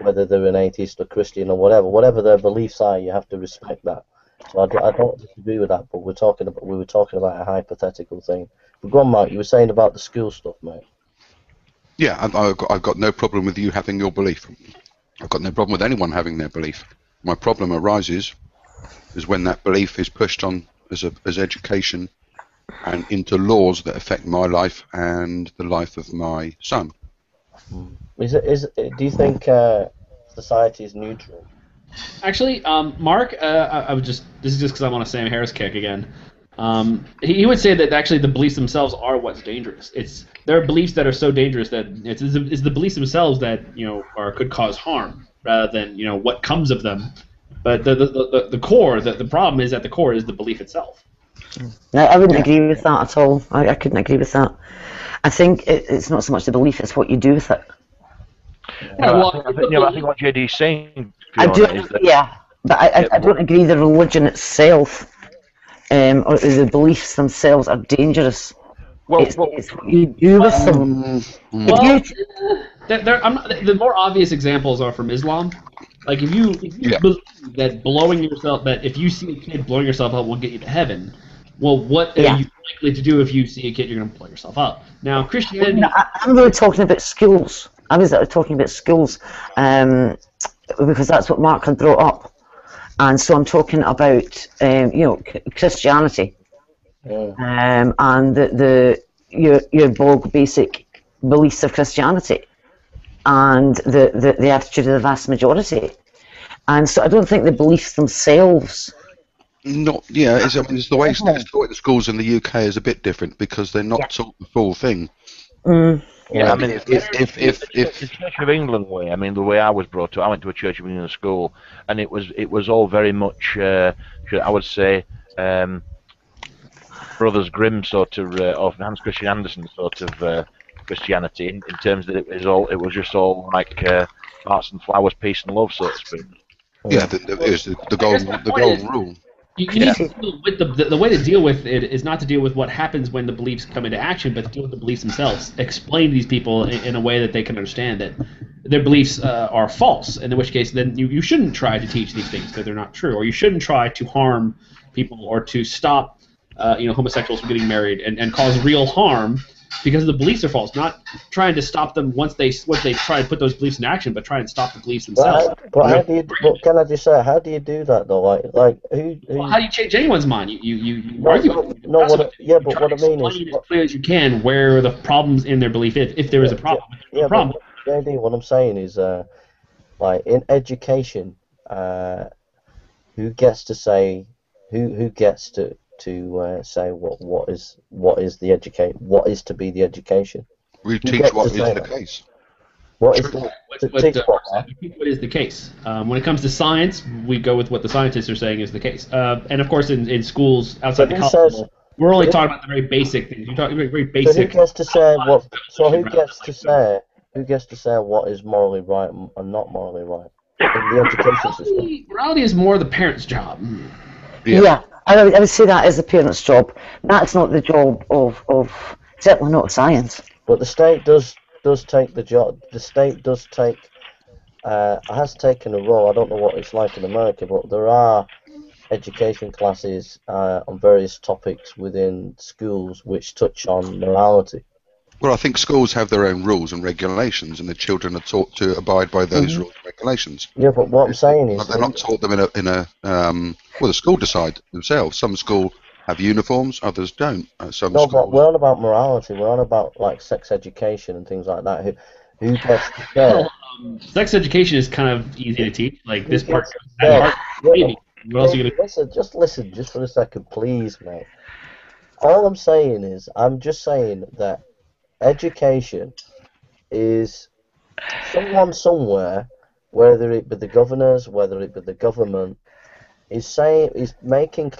whether they're an atheist or Christian or whatever their beliefs are, you have to respect that. So I don't disagree with that. But we were talking about a hypothetical thing. But go on, Mark. You were saying about the school stuff, mate. Yeah, I've got no problem with you having your belief. I've got no problem with anyone having their belief. My problem arises is when that belief is pushed on as education and into laws that affect my life and the life of my son. Do you think society is neutral? Actually, Mark, this is just because I'm on a Sam Harris kick again. He would say that actually the beliefs themselves are what's dangerous. There are beliefs that are so dangerous that it's the beliefs themselves that could cause harm rather than what comes of them. But the core, the problem is at the core is the belief itself. No, I wouldn't agree with that at all. I couldn't agree with that. I think it's not so much the belief; it's what you do with it. I think what JD's saying. But I don't agree the religion itself or the beliefs themselves are dangerous. It's what you do with them. The more obvious examples are from Islam. Like if you believe that if you see a kid blowing yourself up will get you to heaven, well, what are you likely to do if you see a kid you're going to blow yourself up? Now, Christianity... I'm really talking about schools. I was talking about schools because that's what Mark had brought up. And so I'm talking about, Christianity and your bog basic beliefs of Christianity and the attitude of the vast majority. And so I don't think the beliefs themselves... It's the way the schools in the UK is a bit different because they're not taught the full thing. Yeah, I mean, if the Church of England way, I mean, the way I was brought up, I went to a Church of England school, and it was all very much, I would say, Brothers Grimm sort of Hans Christian Andersen sort of Christianity, in terms that it was just all like hearts and flowers, peace and love, so to speak. Yeah, the golden rule. You need to deal with the way to deal with it is not to deal with what happens when the beliefs come into action, but to deal with the beliefs themselves. Explain to these people in a way that they can understand that their beliefs are false, in which case then you shouldn't try to teach these things because they're not true, or you shouldn't try to harm people or to stop homosexuals from getting married and cause real harm because the beliefs are false. Not trying to stop them once they try to put those beliefs in action, but try and stop the beliefs themselves. But can I just say, how do you do that though? Like who? Well, how do you change anyone's mind? You argue. But what I mean is, as clear as you can where the problems in their belief if there is a problem. But JD, what I'm saying is, like in education, who gets to say who gets to say what is to be the education? We teach what is the case. What is the what is the case? When it comes to science, we go with what the scientists are saying is the case. And of course, in schools outside the college level, we're only talking about the very basic things. You're talking about very basic. So who gets to say what? So who gets to say? Who gets to say what is morally right and not morally right in the education system? Morality is more the parents' job. Yeah, I would say that is the parents' job. That's not the job of certainly not science. But the state does take the job. The state does take has taken a role. I don't know what it's like in America, but there are education classes on various topics within schools which touch on morality. Well, I think schools have their own rules and regulations, and the children are taught to abide by those rules and regulations. Yeah, but what I'm saying is they're not taught them well, the school decide themselves. Some schools have uniforms, others don't. No, but we're on about morality. We're on about like sex education and things like that. Who gets to say? Well, sex education is kind of easy to teach. Like this part, that part, maybe. What else are you gonna? Listen, just for a second, please, mate. All I'm saying is, I'm just saying that education is someone somewhere, whether it be the governors, whether it be the government, is making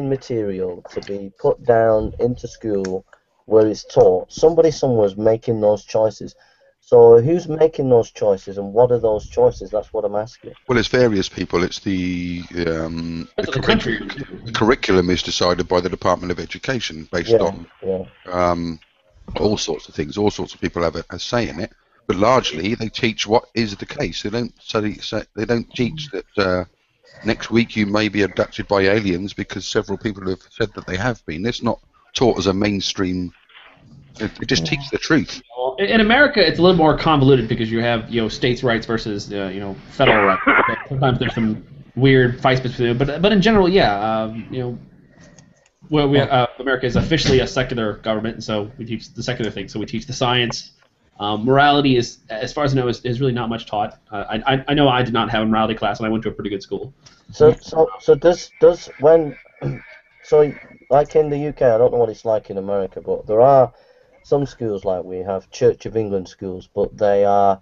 material to be put down into school where it's taught. Somebody somewhere is making those choices. So who's making those choices, and what are those choices? That's what I'm asking. Well, it's various people. It's the curriculum is decided by the Department of Education based on all sorts of things. All sorts of people have a say in it, but largely they teach what is the case. They don't they don't teach that next week you may be abducted by aliens, because several people have said that they have been. It's not taught as a mainstream. It just teaches the truth. In America, it's a little more convoluted because you have states' rights versus federal rights. Sometimes there's some weird fights between them, but in general, America is officially a secular government, and so we teach the secular things. So we teach the science. Morality is, as far as I know, is really not much taught. I know I did not have a morality class, and I went to a pretty good school. So like in the UK, I don't know what it's like in America, but there are some schools, like we have Church of England schools, but they are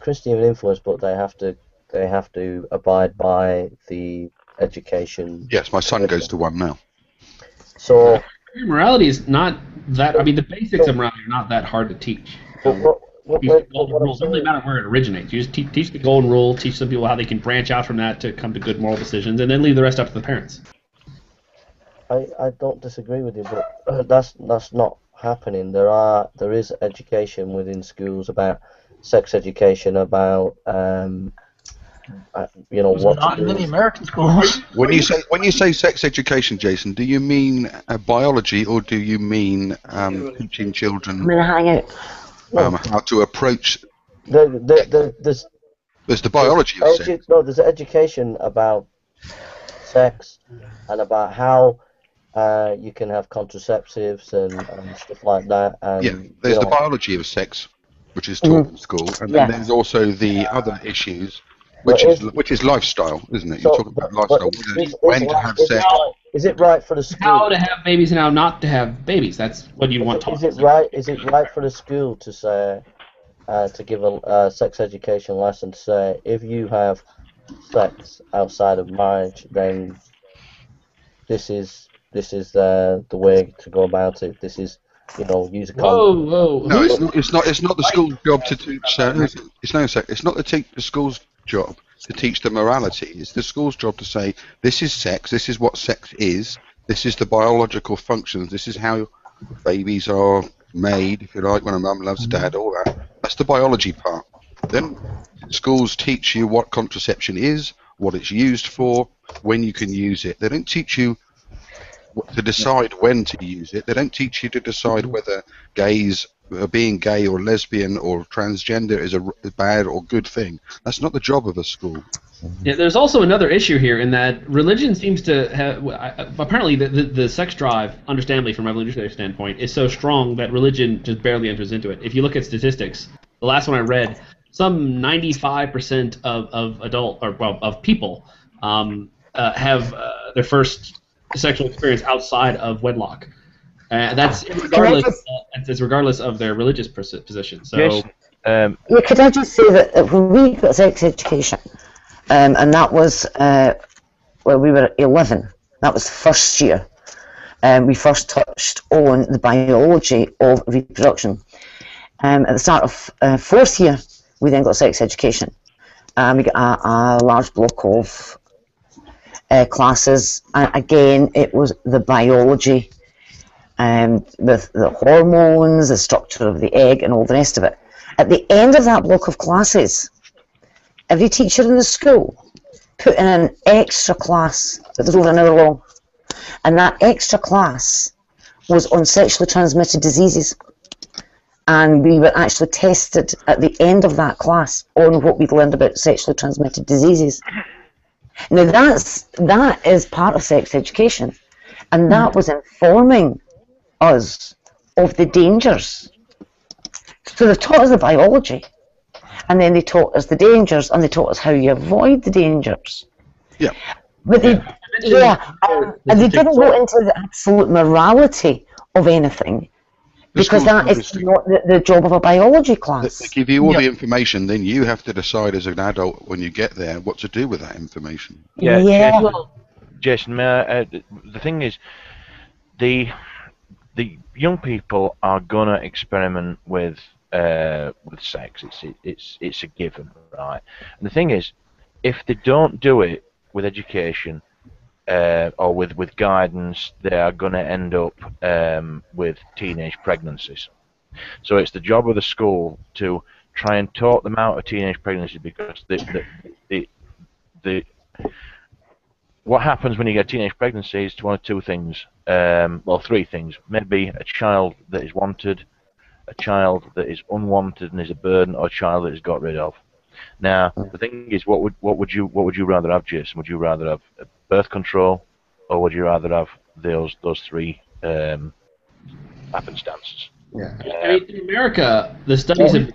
Christian influenced, but they have to abide by the education. Yes, my son goes to one now. So morality is not that. I mean, the basics of morality are not that hard to teach. Teach the golden rules. It doesn't really matter where it originates. You just teach the golden rule. Teach some people how they can branch out from that to come to good moral decisions, and then leave the rest up to the parents. I don't disagree with you, but that's not happening. There is education within schools about sex education, about what not in many American schools. When you say sex education, Jason, do you mean biology, or do you mean teaching children how to approach? There's the biology of sex. No, there's education about sex and about how you can have contraceptives and stuff like that. And, there's the biology of sex, which is taught in school, and then there's also the other issues, which is lifestyle, isn't it? You're talking about lifestyle. When to have sex. Is it right for the school? How to have babies and how not to have babies. That's what you want to talk about. Is it right for the school to say, to give a sex education lesson, to say, if you have sex outside of marriage, then this is the way to go about it. This is, use a condom. Whoa. No, it's not the school's job to teach. It's not the school's job to teach the morality. It's the school's job to say, this is sex. This is what sex is. This is the biological functions. This is how babies are made, if you like, when a mum loves a dad, all that. That's the biology part. Then schools teach you what contraception is, what it's used for, when you can use it. They don't teach you to decide when to use it. They don't teach you to decide whether being gay or lesbian or transgender is a bad or good thing. That's not the job of a school. Yeah, there's also another issue here in that religion seems to have, apparently the sex drive, understandably from a revolutionary standpoint, is so strong that religion just barely enters into it. If you look at statistics, the last one I read, some 95% of people have their first sexual experience outside of wedlock. That's regardless of their religious position. So Yeah, could I just say that when we got sex education, and that was when we were 11, that was the first year, we first touched on the biology of reproduction. At the start of fourth year, we then got sex education. We got a large block of classes, and again, it was the biology, with the hormones, the structure of the egg, and all the rest of it. At the end of that block of classes, every teacher in the school put in an extra class that was over an hour long, and that extra class was on sexually transmitted diseases, and we were actually tested at the end of that class on what we'd learned about sexually transmitted diseases. Now that is part of sex education, and that was informing us of the dangers. So they taught us the biology, and then they taught us the dangers, and they taught us how you avoid the dangers. Yeah. But they, and they didn't go into the absolute morality of anything, because that is not the job of a biology class. They give you all the information, then you have to decide as an adult when you get there what to do with that information. Yeah. Jason, the thing is, the young people are gonna experiment with sex. It's a given, right? And the thing is, if they don't do it with education or with guidance, they are gonna end up with teenage pregnancies. So it's the job of the school to try and talk them out of teenage pregnancy, because what happens when you get teenage pregnancy is one of two things. Well, three things. Maybe a child that is wanted, a child that is unwanted and is a burden, or a child that is got rid of. Now, the thing is, what would you rather have, Jason? Would you rather have birth control, or would you rather have those three happenstances? Yeah. I mean, in America, the studies have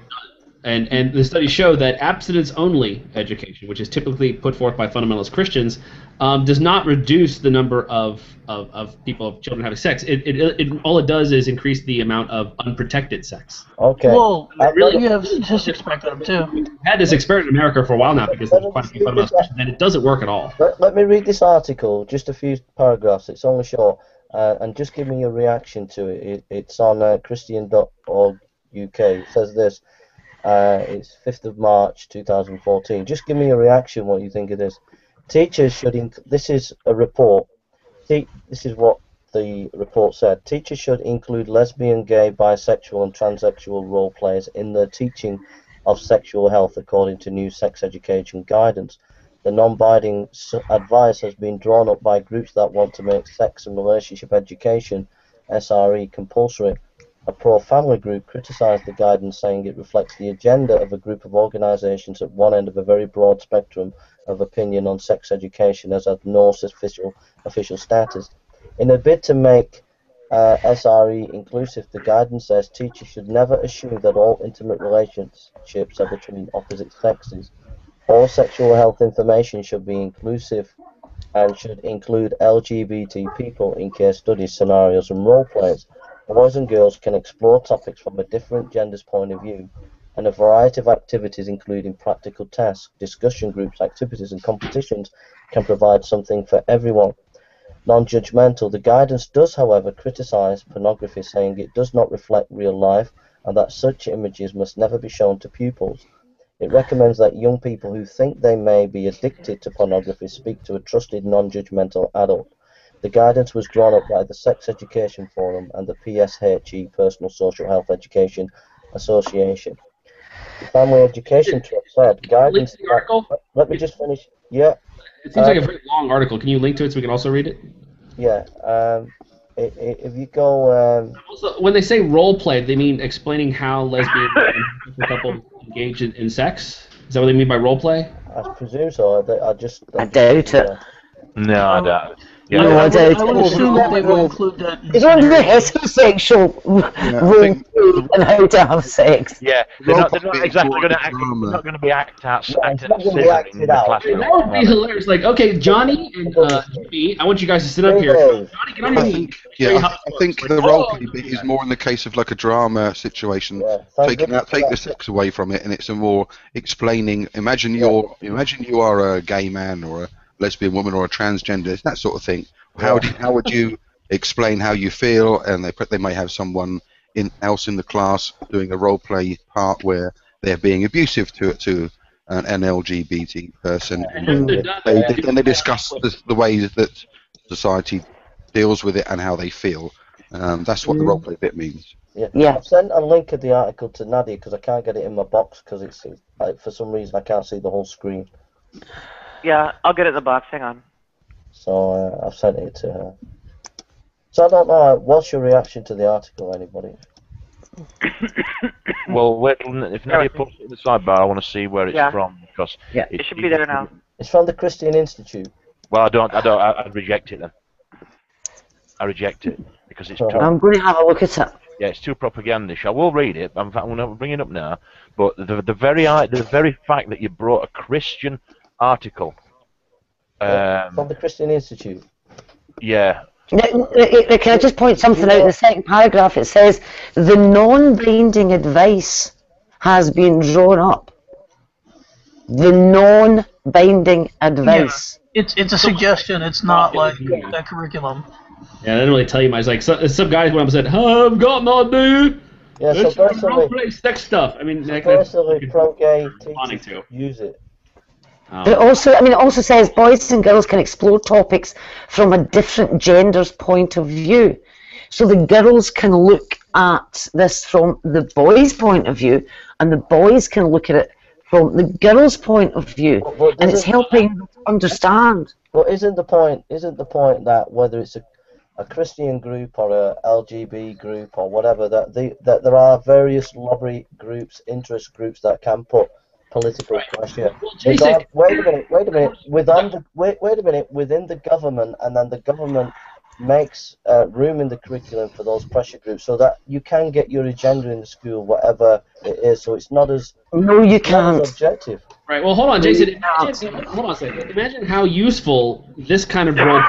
and the studies show that abstinence-only education, which is typically put forth by fundamentalist Christians, does not reduce the number of children having sex. It all it does is increase the amount of unprotected sex. Okay. Well, really, you have statistics back up too. We've had this experiment in America for a while now because there's quite a few fundamentalist Christians, and it doesn't work at all. Let me read this article, just a few paragraphs. It's only short, and just give me your reaction to it. It's on Christian.org UK. It says this. It's 5th of March 2014. Just give me a reaction, what you think of this. Teachers should, this is a report, this is what the report said. Teachers should include lesbian, gay, bisexual and transsexual role players in their teaching of sexual health according to new sex education guidance. The non-binding advice has been drawn up by groups that want to make sex and relationship education, SRE, compulsory. A pro-family group criticised the guidance, saying it reflects the agenda of a group of organisations at one end of a very broad spectrum of opinion on sex education, as had no official status. In a bid to make SRE inclusive, the guidance says teachers should never assume that all intimate relationships are between opposite sexes. All sexual health information should be inclusive and should include LGBT people in case studies, scenarios and role plays. Boys and girls can explore topics from a different gender's point of view, and a variety of activities, including practical tasks, discussion groups, activities and competitions, can provide something for everyone. Non-judgmental, the guidance does, however, criticise pornography, saying it does not reflect real life and that such images must never be shown to pupils. It recommends that young people who think they may be addicted to pornography speak to a trusted non-judgmental adult. The guidance was drawn up by the Sex Education Forum and the PSHE, Personal Social Health Education Association. The Family Education Trust said guidance... Let me just finish. Yeah. It seems like a very long article. Can you link to it so we can also read it? Yeah. If you go... Also, when they say role play, they mean explaining how lesbian and couple engage in sex? Is that what they mean by role play? I presume so. I doubt it. No, I doubt it. Yeah. No, I doubt I would it. assume that they would include that. In It's one of the scenarios. heterosexual Yeah, I role think and how to have sex. Yeah, the role they're play not bit is exactly more going of to a act. They're drama. not going to be acting out No, it's scissoring not going to in be acted the out. classroom. That would be are they? hilarious. Like, okay, Johnny and Jimmy, I want you guys to sit up here. Jaybo. Johnny, get on your I knees. think, Show yeah, you how this I works. think Like, the role oh, play bit is more in the case of like a drama situation, Yeah, thank take goodness for the that. sex away from it, and it's a more explaining. Imagine Yeah, you are a gay man or a lesbian woman or a transgender, it's that sort of thing. yeah. How would you explain how you feel? And they may have someone else in the class doing a role play part where they're being abusive to an LGBT person, and and if they're Yeah. done, they discuss the ways that society deals with it and how they feel. That's what the role play bit means. Yeah. Yeah. I've sent a link of the article to Nadia because I can't get it in my box because it's like, for some reason I can't see the whole screen. Yeah, I'll get it in the box. Hang on. So I've sent it to her. So I don't know. What's your reaction to the article, anybody? Well, wait, if Nadia puts it in the sidebar, I want to see where it's Yeah. from because It should be there now. It's from the Christian Institute. Well, I'd reject it then. I reject it because it's too. I'm going to have a look at it. Yeah, it's too propagandish. I will read it. In fact, I'm going to bring it up now. But the very fact that you brought a Christian article. From the Christian Institute. Yeah. Can I just point something out? In the second paragraph, it says the non-binding advice has been drawn up. The non-binding advice. It's a suggestion. It's not like a curriculum. Yeah, I didn't really tell you much. Like some guys went up and said, "Oh, I've got an idea." Yeah, so It's basically, role-play sex stuff. I mean, that basically pro-gay responding teachers to. use it. It also says boys and girls can explore topics from a different gender's point of view. So the girls can look at this from the boys' point of view, and the boys can look at it from the girls' point of view, and it's helping them understand. Well, isn't the point that whether it's a Christian group or a LGBT group or whatever, that there are various lobby groups, interest groups that can put political pressure. Wait a minute. Within the government, and then the government makes room in the curriculum for those pressure groups, so that you can get your agenda in the school, whatever it is. So it's not as objective. Right. Well, hold on, Jason. Hold on a second. Imagine how useful this kind of role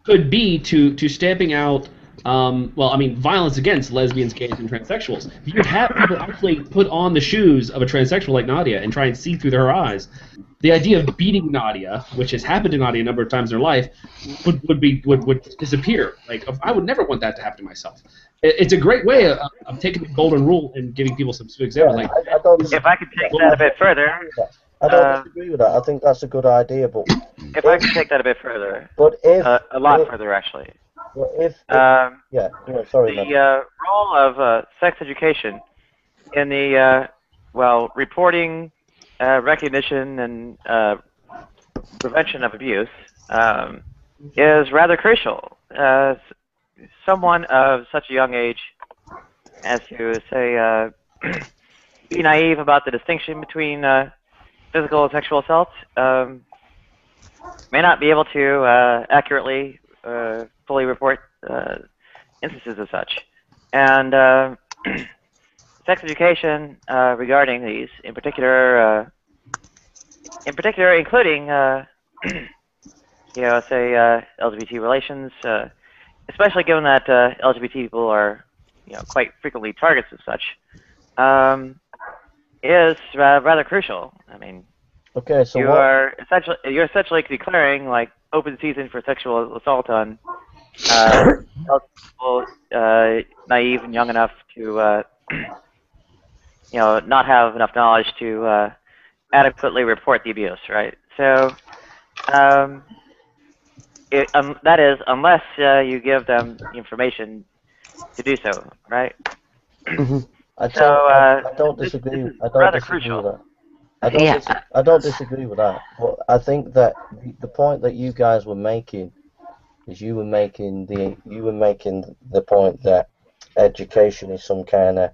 could be to stamping out. Violence against lesbians, gays, and transsexuals. If you have people actually put on the shoes of a transsexual like Nadia and try and see through her eyes, the idea of beating Nadia, which has happened to Nadia a number of times in her life, would disappear. Like, I would never want that to happen to myself. It's a great way of taking the golden rule and giving people some examples. Like, if I could take that a bit further. I don't disagree with that. I think that's a good idea, but if I could take that a bit further. But if a lot further, actually. Well, sorry. The role of sex education in the reporting, recognition, and prevention of abuse is rather crucial. Someone of such a young age as to say be naive about the distinction between physical and sexual assault may not be able to accurately fully report instances of such. And sex education regarding these, in particular including, LGBT relations, especially given that LGBT people are, quite frequently targets of such, is rather crucial. I mean, okay, so you're essentially declaring like open season for sexual assault on people naive and young enough to not have enough knowledge to adequately report the abuse, right? So that is unless you give them information to do so, right? I don't disagree. I don't disagree with that. But I think that the point that you guys were making is you were making the point that education is some kind of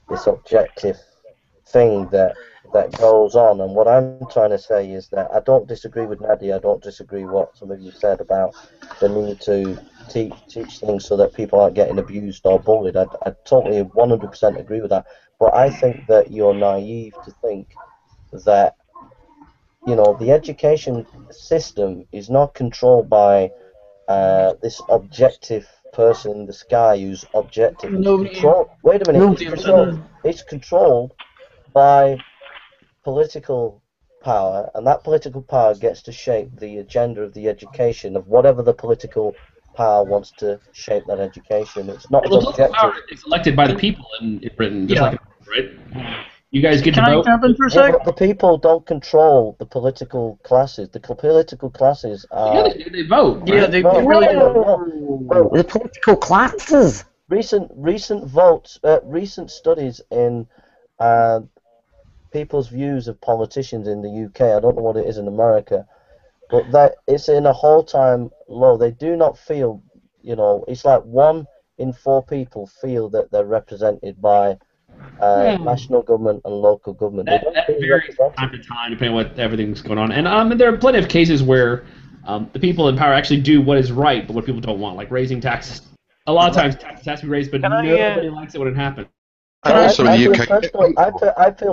this objective thing that that goes on. And what I'm trying to say is that I don't disagree with Nadia. I don't disagree what some of you said about the need to teach things so that people aren't getting abused or bullied. I totally 100% agree with that. But I think that you're naive to think that, you know, the education system is not controlled by this objective person in the sky who's objective. Wait a minute. It's controlled by political power, and that political power gets to shape the agenda of the education of whatever the political power wants to shape that education. It's not Well, the political objective. power is elected by the people in Britain, just Yeah. like right. You guys get Can to I vote. jump in for a Yeah, sec? but the people don't control the political classes. The political classes are. Yeah, they vote. Yeah, right? they really do. Well, The political classes. Recent votes, recent studies in people's views of politicians in the UK. I don't know what it is in America, but that it's in a whole-time low. They do not feel, you know, it's like 1 in 4 people feel that they're represented by national government and local government. They That, don't that feel varies from time to time, depending on what everything's going on. And there are plenty of cases where the people in power actually do what is right, but what people don't want, like raising taxes. A lot of times, taxes have to be raised, but nobody likes it when it happens. I feel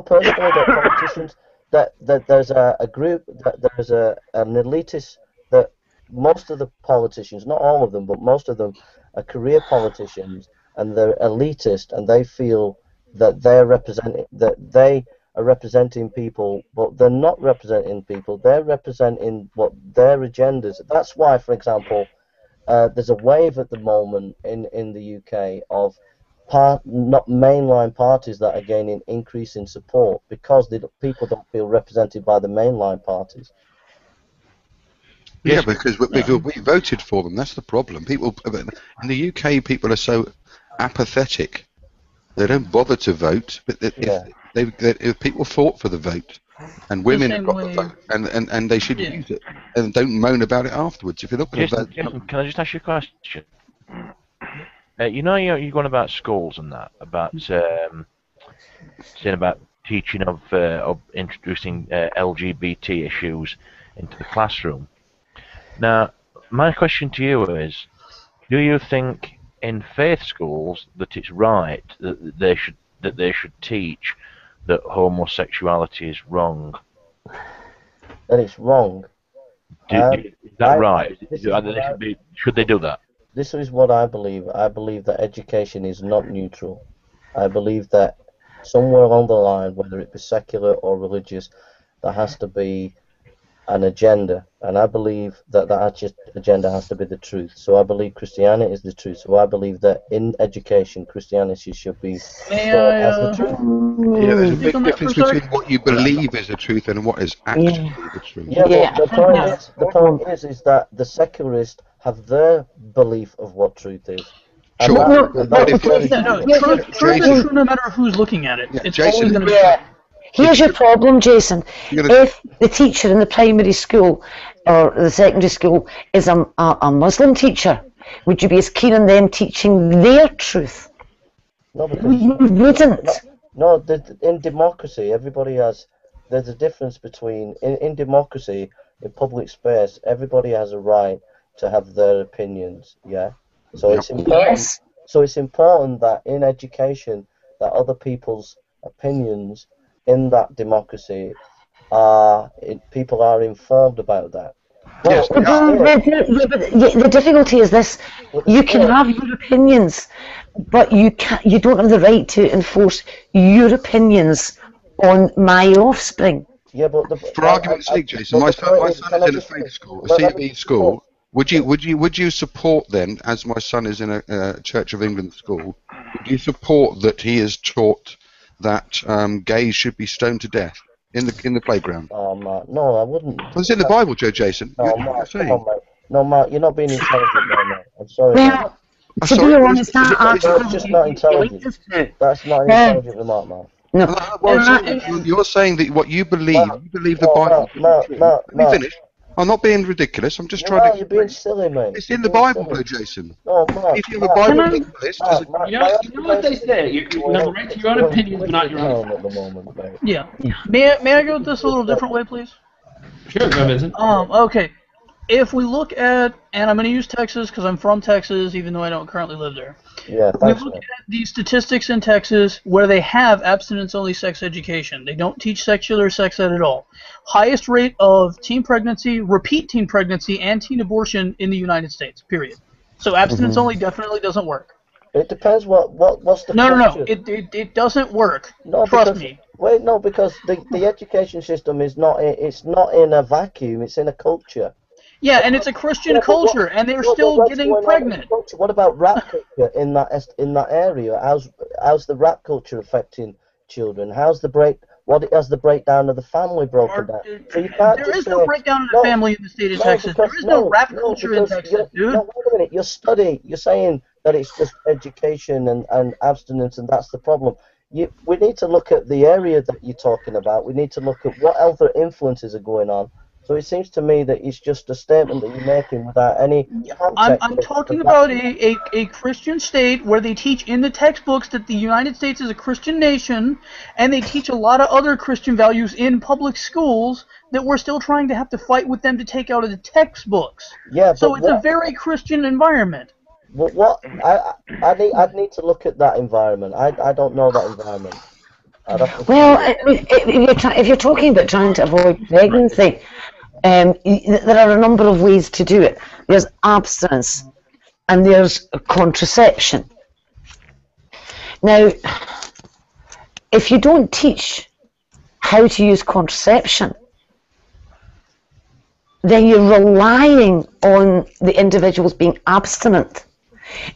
personally that politicians that there's a group that there's an elitist that most of the politicians, not all of them, but most of them are career politicians, and they're elitist, and they feel that they are representing people, but they're not representing people. They're representing what their agendas. That's why, for example, there's a wave at the moment in the UK of not mainline parties that are gaining increase in support because people don't feel represented by the mainline parties. Yeah, because we voted for them. That's the problem. People in the UK, people are so apathetic. They don't bother to vote. But if people fought for the vote, and women have got the vote, and they should use it, and don't moan about it afterwards. If you're not going to vote, Jason, can I just ask you a question? You know, you're going about schools and that, about saying about teaching of introducing LGBT issues into the classroom. Now, my question to you is, do you think in faith schools that it's right that they should teach that homosexuality is wrong? That it's wrong. Is that right? Should they do that? This is what I believe. I believe that education is not neutral. I believe that somewhere along the line, whether it be secular or religious, there has to be an agenda, and I believe that agenda has to be the truth. So I believe Christianity is the truth. So I believe that in education, Christianity should be taught as the truth. Yeah, there's a big difference between what you believe is the truth and what is actually the truth. Yeah, but the point is that the secularists have their belief of what truth is. Sure. Truth is true no matter who's looking at it. It's always going to be true. Here's your problem, Jason. If the teacher in the primary school or the secondary school is a Muslim teacher, would you be as keen on them teaching their truth? No, because you wouldn't. No, in democracy, everybody has. There's a difference between in democracy, in public space, everybody has a right to have their opinions. Yeah. So it's important. Yes. So it's important that in education, that other people's opinions in that democracy people are informed about that. Well, the difficulty is this: you can have your opinions, but you don't have the right to enforce your opinions on my offspring. Yeah, but for argument's sake, Jason, my son is in a faith school, a CB school. Would you support then, as my son is in a Church of England school, would you support that he is taught that gays should be stoned to death in the playground? Oh, Mark, no, I wouldn't. Well, it's in the Bible, Jason. No, Mark, come on, mate. No, Mark, you're not being intelligent there, mate. I'm sorry. Well, to be honest, that's just not intelligent. That's not intelligent remark, Mark. No. Well, you're saying that what you believe the Bible. Mark, Let me finish. I'm not being ridiculous. I'm just You trying are, to. you're being silly, mate. It's in the Bible, though, Jason. No, Mark. If you have a Bible list, You know what they say. You have a right to your own opinions, but not your own. At the moment, mate. Yeah. May I go with this a little different way, please? Sure, go, Vincent. Okay. If we look at, and I'm going to use Texas because I'm from Texas, even though I don't currently live there. Yeah, We look at the statistics in Texas where they have abstinence-only sex education. They don't teach secular sex ed at all. Highest rate of teen pregnancy, repeat teen pregnancy, and teen abortion in the United States, period. So abstinence-only definitely doesn't work. It depends what's the No. culture. It doesn't work. No, Trust because, me. Wait, no, because the education system is not in a vacuum. It's in a culture. Yeah, and it's a Christian culture, and they're still getting pregnant. What about rap culture in that area? How's the rap culture affecting children? How's the breakdown of the family broken down? So you can't There just is say, no breakdown of the family in the state of Texas. There is no rap culture in Texas, dude. No, wait a minute. You're saying that it's just education and abstinence, and that's the problem. We need to look at the area that you're talking about. We need to look at what other influences are going on. So it seems to me that it's just a statement that you're making without any context. I'm talking about a Christian state where they teach in the textbooks that the United States is a Christian nation, and they teach a lot of other Christian values in public schools that we're still trying to have to fight with them to take out of the textbooks. Yeah, so it's a very Christian environment. I'd need to look at that environment. I don't know that environment. Well, if you're talking about trying to avoid pregnancy, there are a number of ways to do it. There's abstinence, and there's contraception. Now, if you don't teach how to use contraception, then you're relying on the individuals being abstinent.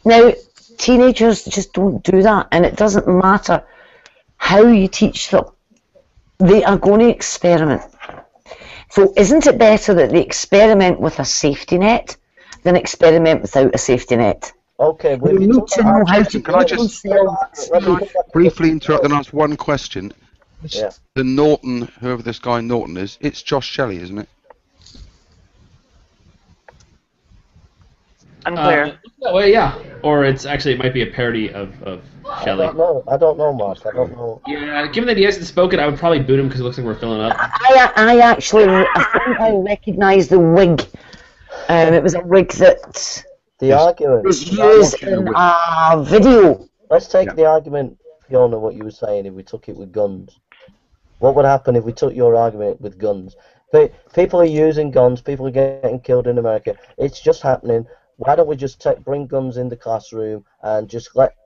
Now, teenagers just don't do that, and it doesn't matter how you teach them. They are going to experiment. So isn't it better that they experiment with a safety net than experiment without a safety net? Okay, well, you need to know how to Can I just briefly interrupt and ask one question? Yeah. The Norton, whoever this guy Norton is, it's Josh Shelley, isn't it? Unclear. That way, yeah. Or it might be a parody of Shelley. I don't know, Mark. I don't know. Yeah, given that he hasn't spoken, I would probably boot him because it looks like we're filling up. I think I recognise the wig. It was a wig that was used in a video. Let's take the argument, Fiona, what you were saying, if we took it with guns. What would happen if we took your argument with guns? People are using guns, people are getting killed in America. It's just happening. Why don't we just bring guns in the classroom and just let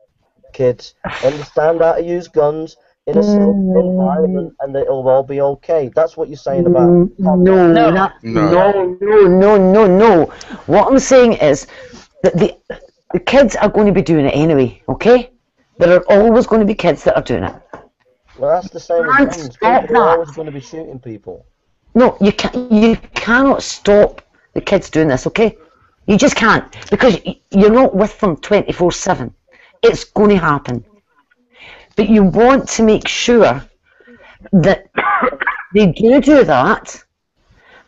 kids understand how to use guns in a safe environment, and it'll all be okay? That's what you're saying about. No. What I'm saying is that the kids are going to be doing it anyway. Okay, there are always going to be kids that are doing it. Well, that's the same with guns. People are always going to be shooting people. No, you cannot stop the kids doing this. Okay. You just can't, because you're not with them 24/7. It's going to happen. But you want to make sure that they do that,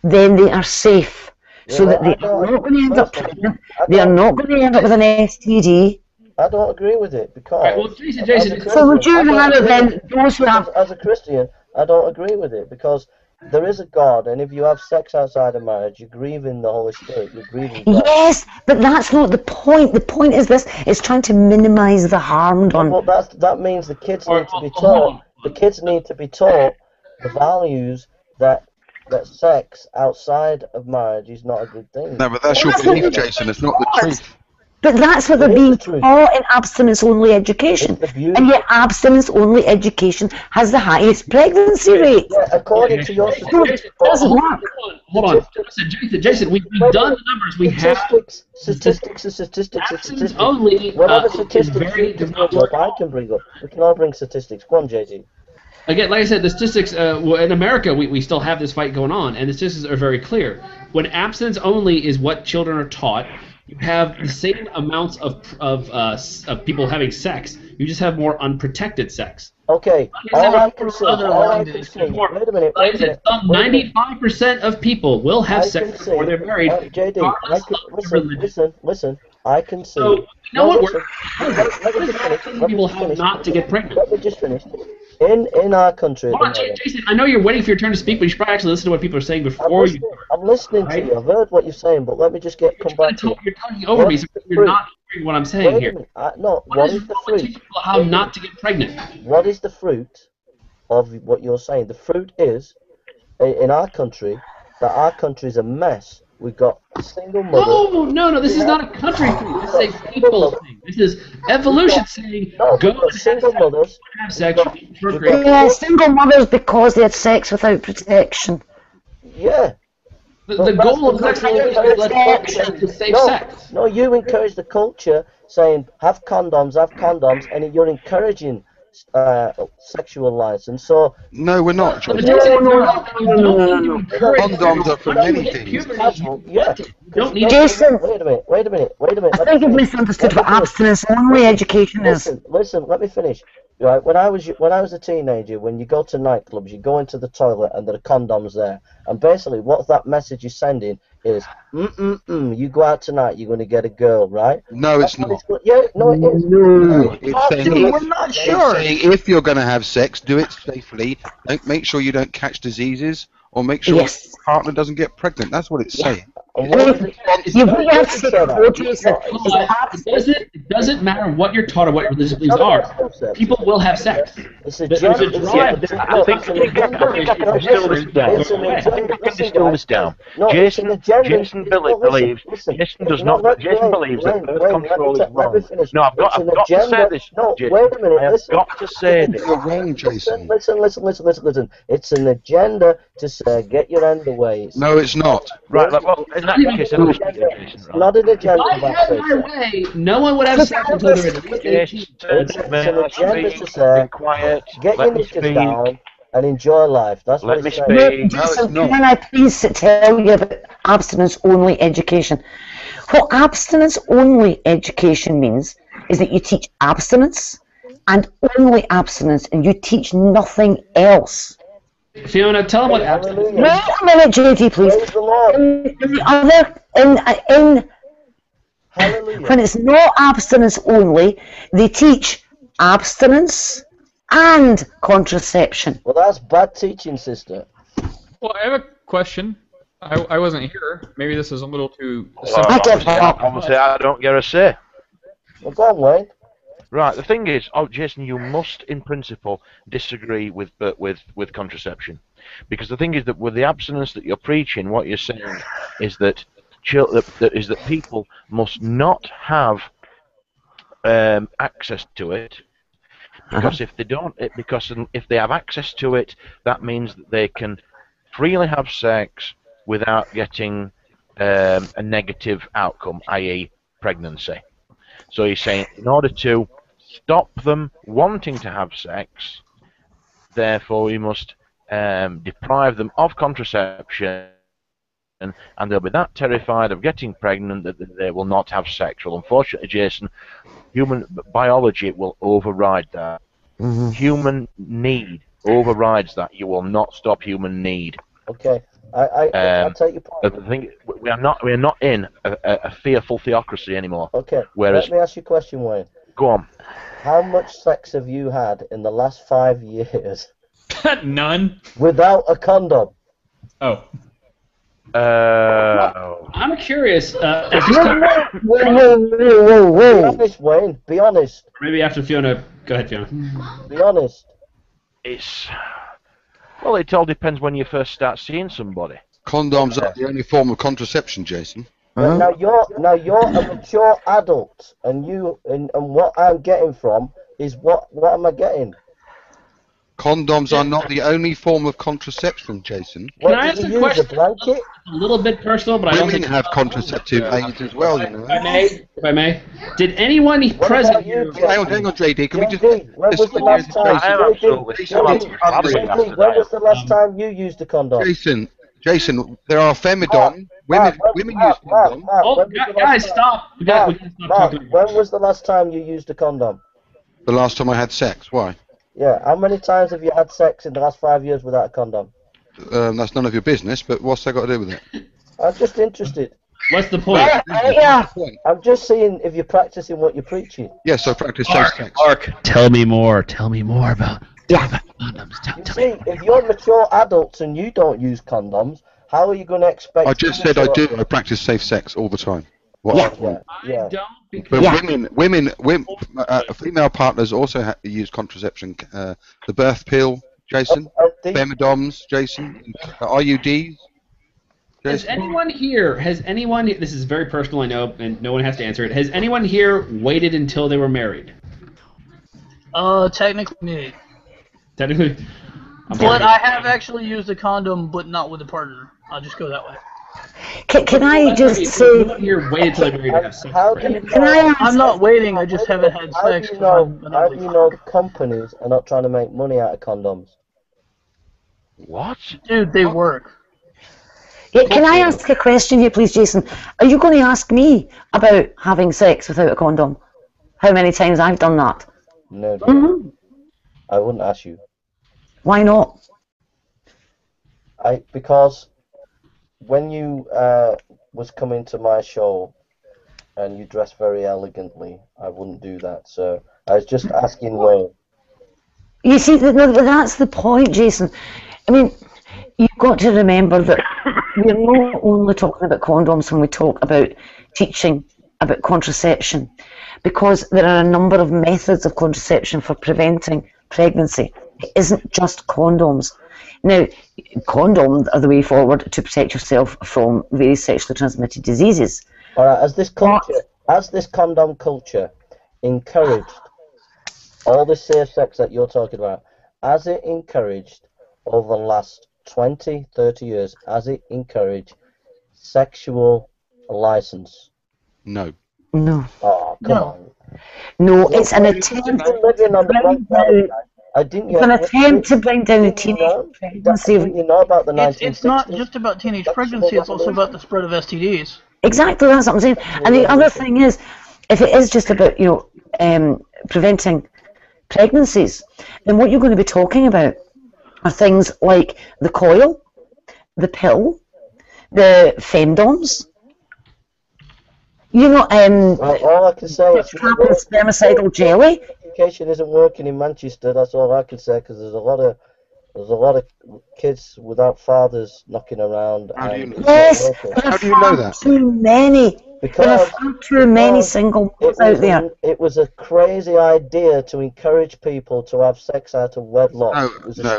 then they are safe. So that they are not going to end up pregnant, they are not going to end up with an STD. I don't agree with it, because... Right, well, Jason, so would you rather then those who have... As a Christian, I don't agree with it, because there is a God, and if you have sex outside of marriage, you're grieving the Holy Spirit, you're grieving God. Yes, but that's not the point. The point is this: it's trying to minimise the harm done. Well, that means the kids need to be taught. The kids need to be taught the values that sex outside of marriage is not a good thing. No, but that's your belief, Jason. It's not the truth. But that's what they're being taught in abstinence-only education. And yet abstinence-only education has the highest pregnancy rate. Yeah, according to your statistics. It doesn't work. Hold on. Jason, we've done the numbers. We have statistics. Abstinence only Whatever is statistics very you can bring up, I can bring up. We can all bring statistics. Go on, JD. Again, like I said, the statistics, in America, we still have this fight going on, and the statistics are very clear. When abstinence only is what children are taught, you have the same amounts of people having sex. You just have more unprotected sex. Okay, all I can see, Other all I line can is see. Wait a minute, like I wait a said, minute. some Wait a minute. 95% of people will have I sex can before see, they're married, JD, I regardless can, of listen, their religion. listen. I can see. So, you know No, what? listen. Let me just finish. Let me People just have finish. not to get pregnant. Let me just finish. In our country at Hold the on, moment. Jason. I know you're waiting for your turn to speak, but you should probably actually listen to what people are saying before you. I'm listening to you. I've heard what you're saying, but let me just come back to it. You're talking over me, so you're not hearing what I'm saying Wait here. a minute. No, what is the fruit? Teach people how not to get pregnant. What is the fruit of what you're saying? The fruit is, in our country, that our country is a mess. We've got single mothers. No. This is not a country thing. This is a people thing. This is evolution saying go and single mothers. Have sex. Yeah, single mothers because they had sex without protection. Yeah. The goal of sex is to save sex. No, you encourage the culture saying have condoms, and you're encouraging sexual license. So no, we're not. No. Condoms are for many things. Jason, wait a minute. I think you've misunderstood what abstinence-only education is. Listen, let me finish. Right, when I was a teenager, when you go to nightclubs, you go into the toilet and there are condoms there, and basically what that message is sending is, you go out tonight, you're going to get a girl, right? No, it's not. Yeah, no, it is. No, it's saying we're not sure. It's saying if you're going to have sex, do it safely. Don't make sure you don't catch diseases, or make sure your partner doesn't get pregnant. That's what it's saying. It doesn't matter what you're taught or what your religious beliefs are. People will have sex. It's a I think I can distill this down. I think I can distill this down. Jason believes that birth control is wrong. No, I've got to say this. No, wait a minute. Listen. Got to say this. You're wrong, Jason. Listen. It's an agenda to get your underway. No, it's not. Right. Well, in that case, I don't listen to Jason. It's not an agenda. If I had my way, no one would have sex until they're at least 18. It's an agenda to say, get your knickers down and enjoy life. That's what it's saying. Jason, can I please tell you about abstinence-only education? What abstinence-only education means is that you teach abstinence and only abstinence, and you teach nothing else. Fiona, tell them what abstinence is. Wait a minute, JD, please. When it's not abstinence only, they teach abstinence and contraception. Well, that's bad teaching, sister. Well, I have a question. I wasn't here. Maybe this is a little too simple. Obviously, I don't get a say. Well, go on, Wayne. Right. The thing is, Jason, you must, in principle, disagree with contraception, because the thing is that with the abstinence that you're preaching, what you're saying is that people must not have access to it, because if they don't, if they have access to it, that means that they can freely have sex without getting a negative outcome, i.e., pregnancy. So he's saying, in order to stop them wanting to have sex, therefore we must deprive them of contraception, and they'll be that terrified of getting pregnant that they will not have sex. Well, unfortunately, Jason, human biology will override that. Human need overrides that. You will not stop human need. Okay, I take your point. The thing, we are not in a fearful theocracy anymore. Okay. Whereas, let me ask you a question, Wayne. Go on. How much sex have you had in the last 5 years? None. Without a condom. Oh. I'm curious. Whoa. Be honest, Wayne. Be honest. Maybe after Fiona. Go ahead, Fiona. Be honest. Well, it all depends when you first start seeing somebody. Condoms are the only form of contraception, Jason. Now you're a mature adult, and what I'm getting from is what am I getting? Condoms are not the only form of contraception, Jason. Can I ask a question? A little bit personal, but I don't Women think have contraceptive aids as well, you know. If I may, did anyone present here? Hang on, JD. Can we just? When was the last time you used a condom? Jason, there are femidom. Women use condom. Guys, stop. We gotta stop talking. When was the last time you used a condom? The last time I had sex. Why? Yeah. How many times have you had sex in the last 5 years without a condom? That's none of your business, but what's that got to do with it? I'm just interested. What's the point? Yeah. I'm just seeing if you're practicing what you're preaching. Yeah, so practice safe sex. Mark, tell me more. Tell me more about. Yeah. You see, if you're mature adults and you don't use condoms, how are you going to expect? I just said I do. I practice safe sex all the time. What's the point? Yeah. But female partners also use contraception. The birth pill, Jason. Femidoms, Jason. IUDs. Has anyone here, this is very personal, I know, and no one has to answer it. Has anyone here waited until they were married? Technically me. Technically? But I have actually used a condom, but not with a partner. I'll just go that way. Can I just say? Here, wait until they're married to have sex. I'm not waiting. I just haven't had sex. How do you know companies are not trying to make money out of condoms? What? Dude, they work. Yeah, can I ask a question here, please, Jason? Are you going to ask me about having sex without a condom? How many times I've done that? No, Mm-hmm. I wouldn't ask you. Why not? Because when you was coming to my show and you dressed very elegantly, I wouldn't do that. So I was just asking Wayne. You see, that's the point, Jason. I mean, you've got to remember that we're not only talking about condoms when we talk about teaching about contraception, because there are a number of methods of contraception for preventing pregnancy. It isn't just condoms. Now, condoms are the way forward to protect yourself from various sexually transmitted diseases. All right, as this condom culture encouraged all this safe sex that you're talking about, has it encouraged over the last 20, 30 years, has it encouraged sexual license? No. No. Oh, come on. No, it's an attempt to bring down the teenage pregnancy. You know about the 1960s? It's not just about teenage pregnancy, it's also about the spread of STDs. Exactly, that's what I'm saying. And the other thing is, if it is just about, preventing pregnancies, then what you're going to be talking about are things like the coil, the pill, the femdoms, all I can say is spermicidal jelly. Education isn't working in Manchester. That's all I can say, because there's a lot of kids without fathers knocking around. Yes, how do you know that? Too many. There are far too many single mothers out there. It was a crazy idea to encourage people to have sex out of wedlock.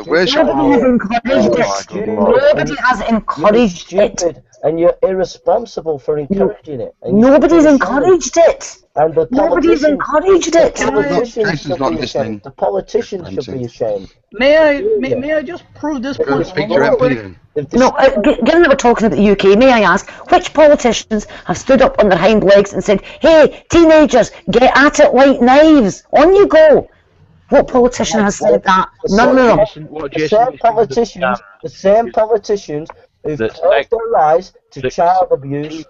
Where's your Nobody has encouraged it. And you're irresponsible for encouraging it. Nobody's encouraged it. And Nobody's encouraged it. Jason's not listening. The politicians should be ashamed. May I just prove this point? Speak to your MP then. No, given that we're talking about the UK, may I ask, which politicians have stood up on their hind legs and said, hey, teenagers, get at it like knives, on you go? What politician has said that? None of them. The same politicians who've closed their eyes to child abuse.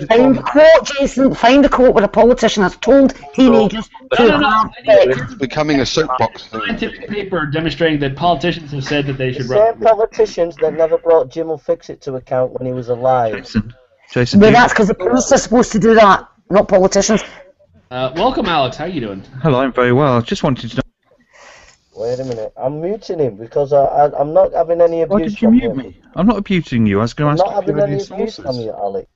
Find a quote, Jason. Find a quote where a politician has told teenagers to have sex. It's becoming a soapbox thing. Scientific paper demonstrating that politicians have said that they should Same politicians that never brought Jim will fix it to account when he was alive. Jason. Well, that's because the police are supposed to do that, not politicians. Welcome, Alex. How are you doing? Hello, I'm very well. I just wanted to know. Wait a minute. I'm muting him because I'm not having any abuse. Why did you mute me? I'm not abusing you. I was going to ask you if you had any sources. From you, Alex.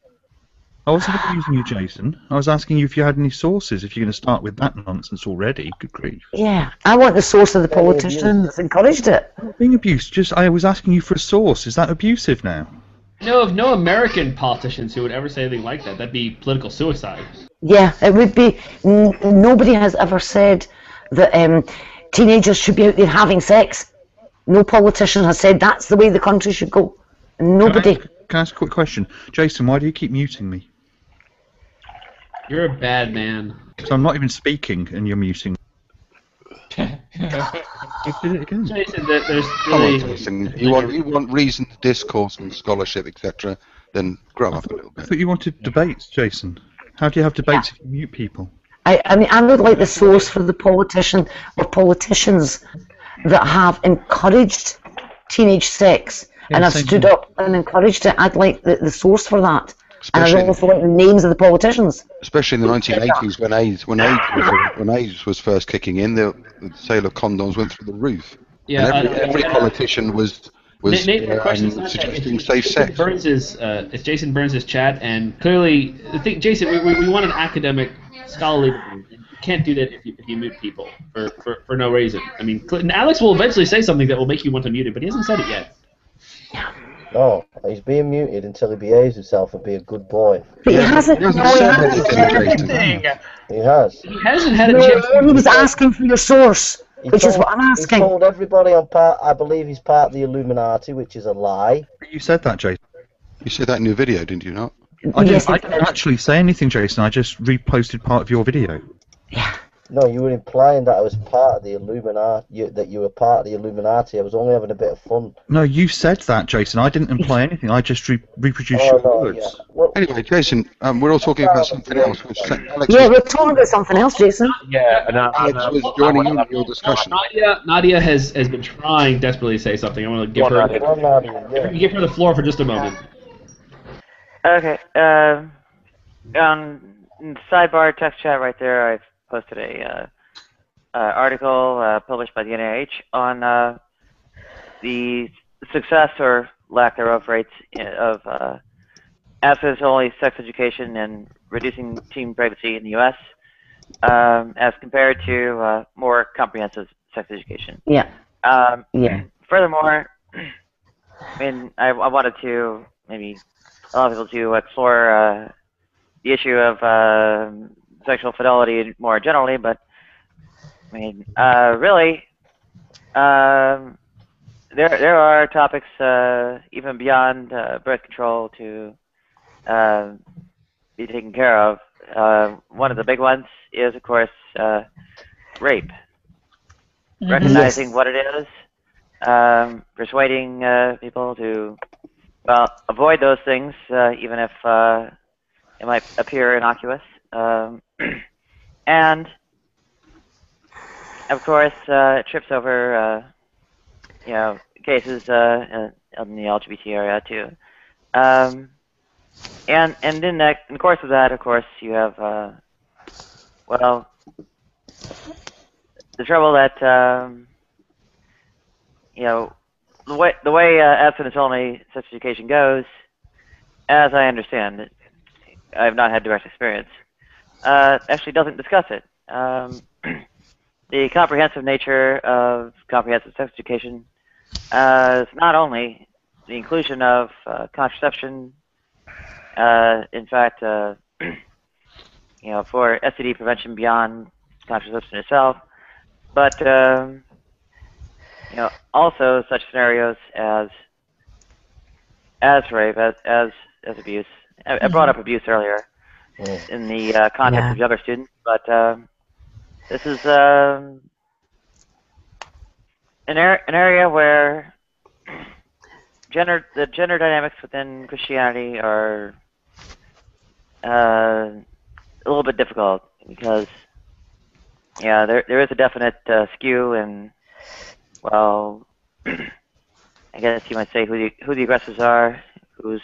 I wasn't abusing you, Jason. I was asking you if you had any sources. If you're going to start with that nonsense already, good grief. Yeah, I want the source of the politician that's encouraged it. I'm not being abused. I was asking you for a source. Is that abusive now? No, of no American politicians who would ever say anything like that. That'd be political suicide. Yeah, it would be. Nobody has ever said that teenagers should be out there having sex. No politician has said that's the way the country should go. Nobody. Can I ask a quick question? Jason, why do you keep muting me? You're a bad man. So I'm not even speaking and you're muting. You did it again. Jason, there's really... Jason, you want reasoned discourse and scholarship, etc., then grow up a little bit. I thought you wanted debates, Jason. How do you have debates if you mute people? I mean, I would like the source for the politician or politicians that have encouraged teenage sex and have stood up and encouraged it. I'd like the source for that. Especially and I'd also like the names of the politicians. Especially in the 1980s when AIDS was first kicking in, the sale of condoms went through the roof. Yeah, and every politician was suggesting safe sex. It's Jason Burns' chat, and clearly, Jason, we want an academic, scholarly. You can't do that if you mute people for no reason. I mean, Alex will eventually say something that will make you want to mute him, but he hasn't said it yet. No, he's being muted until he behaves himself and be a good boy. But he hasn't said anything. He has. He hasn't had a No, chance. he was asking for your source, which is what I'm asking. He told everybody I believe he's part of the Illuminati, which is a lie. You said that, Jason. You said that in your video, didn't you not? I didn't actually say anything, Jason. I just reposted part of your video. No, you were implying that I was part of the Illuminati, that you were part of the Illuminati. I was only having a bit of fun. No, you said that, Jason. I didn't imply anything. I just reproduced your words. Yeah. Well, anyway, Jason, we're all talking about something else. We're talking about something else, Jason. Yeah, and Alex was joining in your discussion. Nadia has been trying desperately to say something. I want to give her give her the floor for just a moment. Okay. On the sidebar text chat right there, I've posted a article published by the NIH on the success or lack thereof rates of abstinence-only sex education and reducing teen pregnancy in the U.S. As compared to more comprehensive sex education. Yeah. Furthermore, I mean, I wanted to maybe allow people to explore the issue of sexual fidelity more generally, but I mean, really, there are topics even beyond birth control to be taken care of. One of the big ones is, of course, rape. Recognizing what it is, persuading people to avoid those things, even if it might appear innocuous. And of course, it trips over, cases in the LGBT area too. And in the course of that, of course, you have, the trouble that, the way abstinence-only sex education goes, as I understand it, I have not had direct experience, actually doesn't discuss it. The comprehensive nature of comprehensive sex education is not only the inclusion of contraception, in fact, for STD prevention beyond contraception itself, but also such scenarios as rape, as abuse. I brought up abuse earlier in the context of younger students, but this is an area where the gender dynamics within Christianity are a little bit difficult because, there is a definite skew in, I guess you might say who the aggressors are, who's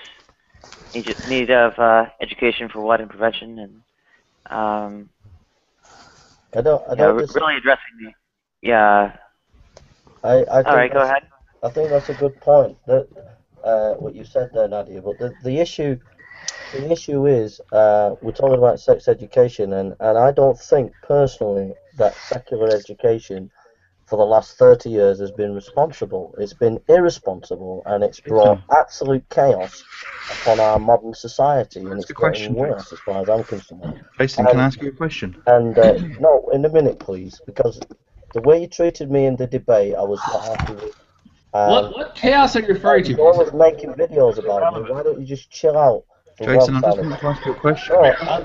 need of education for what and prevention, and I don't really addressing the I all right, go ahead. I think that's a good point, that what you said there, Nadia. But the issue is we're talking about sex education, and I don't think personally that secular education for the last 30 years has been responsible. It's been irresponsible, and it's brought absolute chaos upon our modern society, and it's getting worse as far as I'm concerned. Jason, can I ask you a question? And no, in a minute, please, because the way you treated me in the debate, I was not happy with. What chaos are you referring to? You're always making videos about me. Why don't you just chill out? Jason, I just want to ask you a question.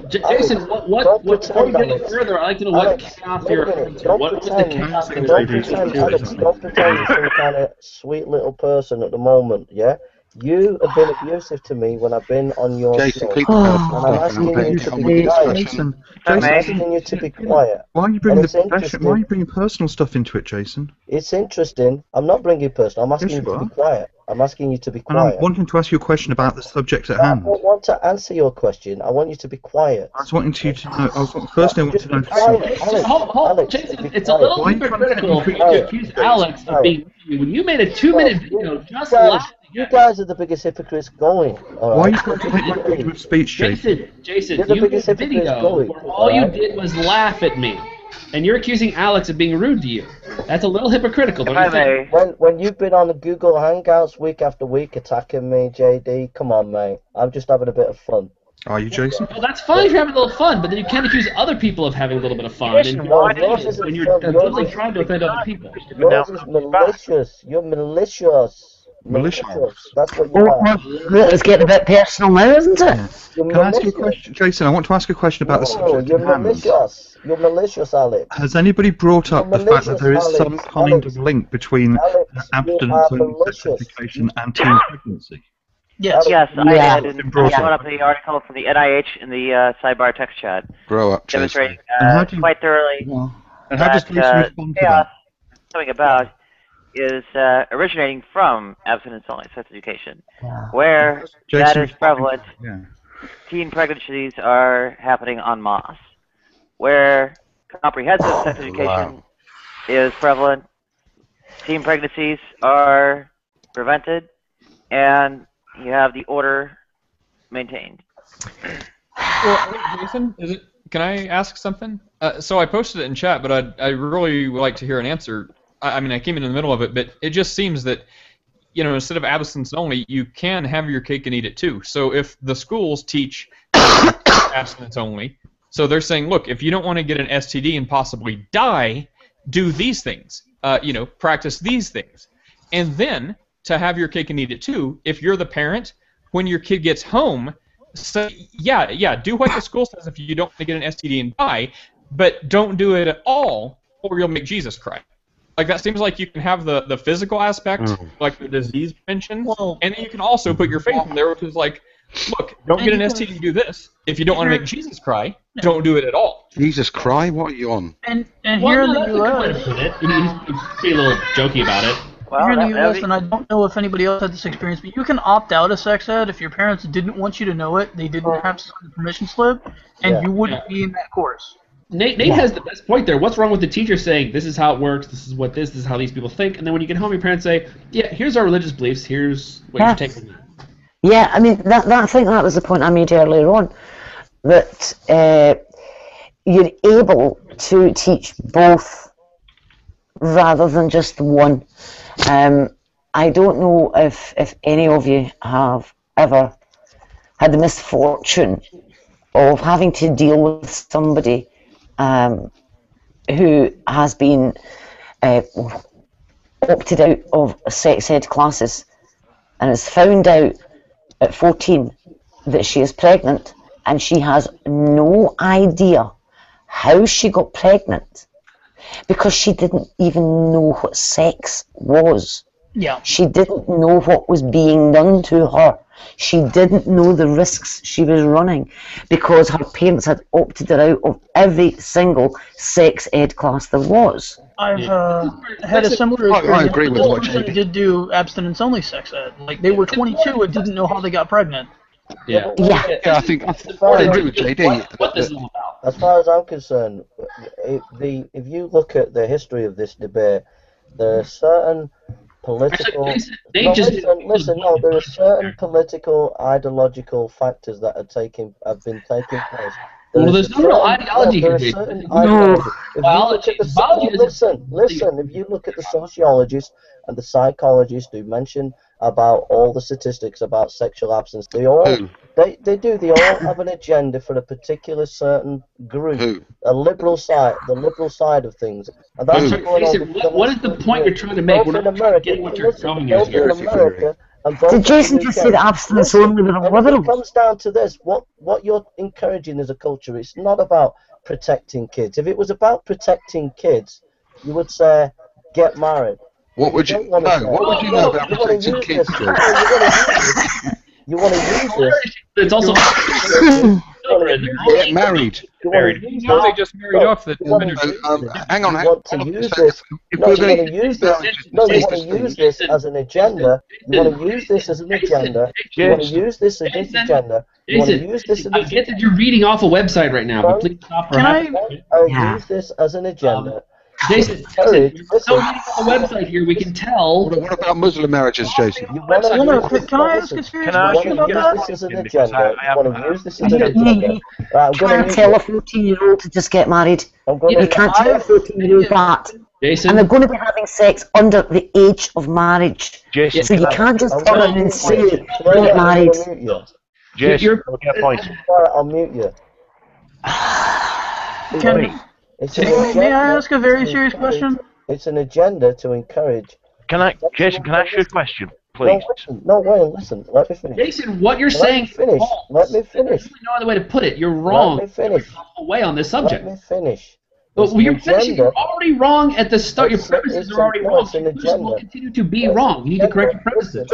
Jason, before we get any further, I'd like to know what chaos you're referring to. What was the chaos? Don't pretend you're some kind of sweet little person at the moment, yeah? You have been abusive to me when I've been on your Jason, show, keep the personal and I'm stuff asking down. you Get to on be with the quiet. discussion. I'm Jason, asking you to be quiet. why are you bringing And the it's profession? Why are interesting. you bringing personal stuff into it, Jason? It's interesting. I'm not bringing personal. I'm asking Yes, you you to be are. quiet. I'm asking you to be And I'm quiet. wanting to ask you a question about the subject at I hand. don't want to answer your question. I want you to be quiet. I was wanting you to know. Firstly, I want to know. Quiet, Alex. Hold, Alex, Jason, be it's a quiet. little Why are you trying to take me hypocritical for for you to quiet? accuse Jason, Alex of quiet. being when you made a 2-minute video just last. You guys are the biggest hypocrites going. All Why are right. you trying to take my freedom of speech, Jason? Jason, You're the you made biggest a hypocrites video going. where all you did was laugh at me, and you're accusing Alex of being rude to you. That's a little hypocritical, don't you think? When you've been on the Google Hangouts week after week attacking me, JD, come on, mate. I'm just having a bit of fun. Are you, Jason? Well, that's fine if you're having a little fun, but then you can't accuse other people of having a little bit of fun. Jason, And why yours isn't when you're fun, yours totally is- trying to offend other people. Yours is malicious. You're malicious. Malicious. That's what you Oh, are. well, it's getting a bit personal now, isn't it? You're Can I ask you a malicious. question, Jason? I want to ask a question about the No, subject you're at hand. malicious. You're malicious, Alex. Has anybody brought up the fact that there is malicious, some Alex. kind of link between abstinence-only sex education and teen pregnancy? Yes. Yes, I Yeah. did. Been I brought brought up. up the article from the NIH in the sidebar text chat, Grow up, Jason. demonstrating And how do you- quite thoroughly Yeah. And how does that Jason respond to chaos that? coming about is originating from abstinence-only sex education, where Jason that is responding to prevalent. Yeah. Teen pregnancies are happening en masse. Where comprehensive sex education is prevalent, teen pregnancies are prevented, and you have the order maintained. Well, Jason, can I ask something? So I posted it in chat, but I really would like to hear an answer. I mean, I came in the middle of it, but it just seems that, instead of abstinence only, you can have your cake and eat it too. So if the schools teach abstinence only, so they're saying, look, if you don't want to get an STD and possibly die, do these things. Practice these things. And then to have your cake and eat it too, if you're the parent, when your kid gets home, say, yeah, do what the school says if you don't want to get an STD and die, but don't do it at all, or you'll make Jesus cry. Like, that seems like you can have the physical aspect, like the disease prevention, and then you can also put your faith in there, which is like, look, don't get an STD, do this. If you don't want to make Jesus cry, don't do it at all. Jesus cry? What are you on? And here in the that's a good way to U.S. put it. He's being a little jokey about it. Here in the U.S., and I don't know if anybody else had this experience, but you can opt out of sex ed if your parents didn't want you to know it, they didn't have signed the permission slip, and you wouldn't be in that course. Nate has the best point there. What's wrong with the teacher saying, this is how it works, this is how these people think, and then when you get home, your parents say, yeah, here's our religious beliefs, here's what you should take from it. Yeah, I mean, I think that was the point I made earlier on, that you're able to teach both rather than just one. I don't know if any of you have ever had the misfortune of having to deal with somebody who has been opted out of sex ed classes and has found out at 14 that she is pregnant, and she has no idea how she got pregnant because she didn't even know what sex was. Yeah. She didn't know what was being done to her. She didn't know the risks she was running because her parents had opted her out of every single sex ed class there was. I've had a similar experience. I agree with what This you person did do abstinence-only sex ed. Like, they were 22 and didn't know how they got pregnant. Yeah, I think I agree with JD. As far as I'm concerned, if you look at the history of this debate, there are certain political. There are certain political, ideological factors that have been taking place. Well, there's no real ideology here, Jason. Listen. If you look at the sociologists and the psychologists who mention about all the statistics about sexual absence, they all have an agenda for a particular certain group, the liberal side of things. And that's Jason, what is the point you're trying to make? We're not trying to get what you're going at here. Did Jason just say that abstinence only was a liberal? It comes down to this: what you're encouraging as a culture. It's not about protecting kids. If it was about protecting kids, you would say get married. What would you know? What would you know about protecting kids, Jason? You want to use this. It's also Get married. You know they just married off the Hang on. You want to use this. No, you want to use this. No, you want to use this as an agenda. You want to use this as an agenda. You want to use this as an agenda. You want to use this as an I get that you're reading off a website right now, but please stop for use this as an agenda. Jason, we're still reading off a website here. We can tell. What about Muslim marriages, Jason? Can I ask a serious question about that? Use this as an agenda. You want to use this as an agenda. You can't tell a 14-year-old to just get married. You can't tell a 14-year-old that. Jason? And they're going to be having sex under the age of marriage. Jason, so you can't just turn around and say, get married. Jason, get a point. I'll mute you. May I ask a very serious question? It's an agenda to encourage. Jason, can I ask you a question, please? No, Wayne, listen. Let me finish. Jason, what you're saying finish. Let me finish. There's no other way to put it. You're wrong. Let me finish. Way on this subject. Let me finish. But you're finishing. You're already wrong at the start. Your premises are already wrong. Your premises will continue to be wrong. You need to correct your premises.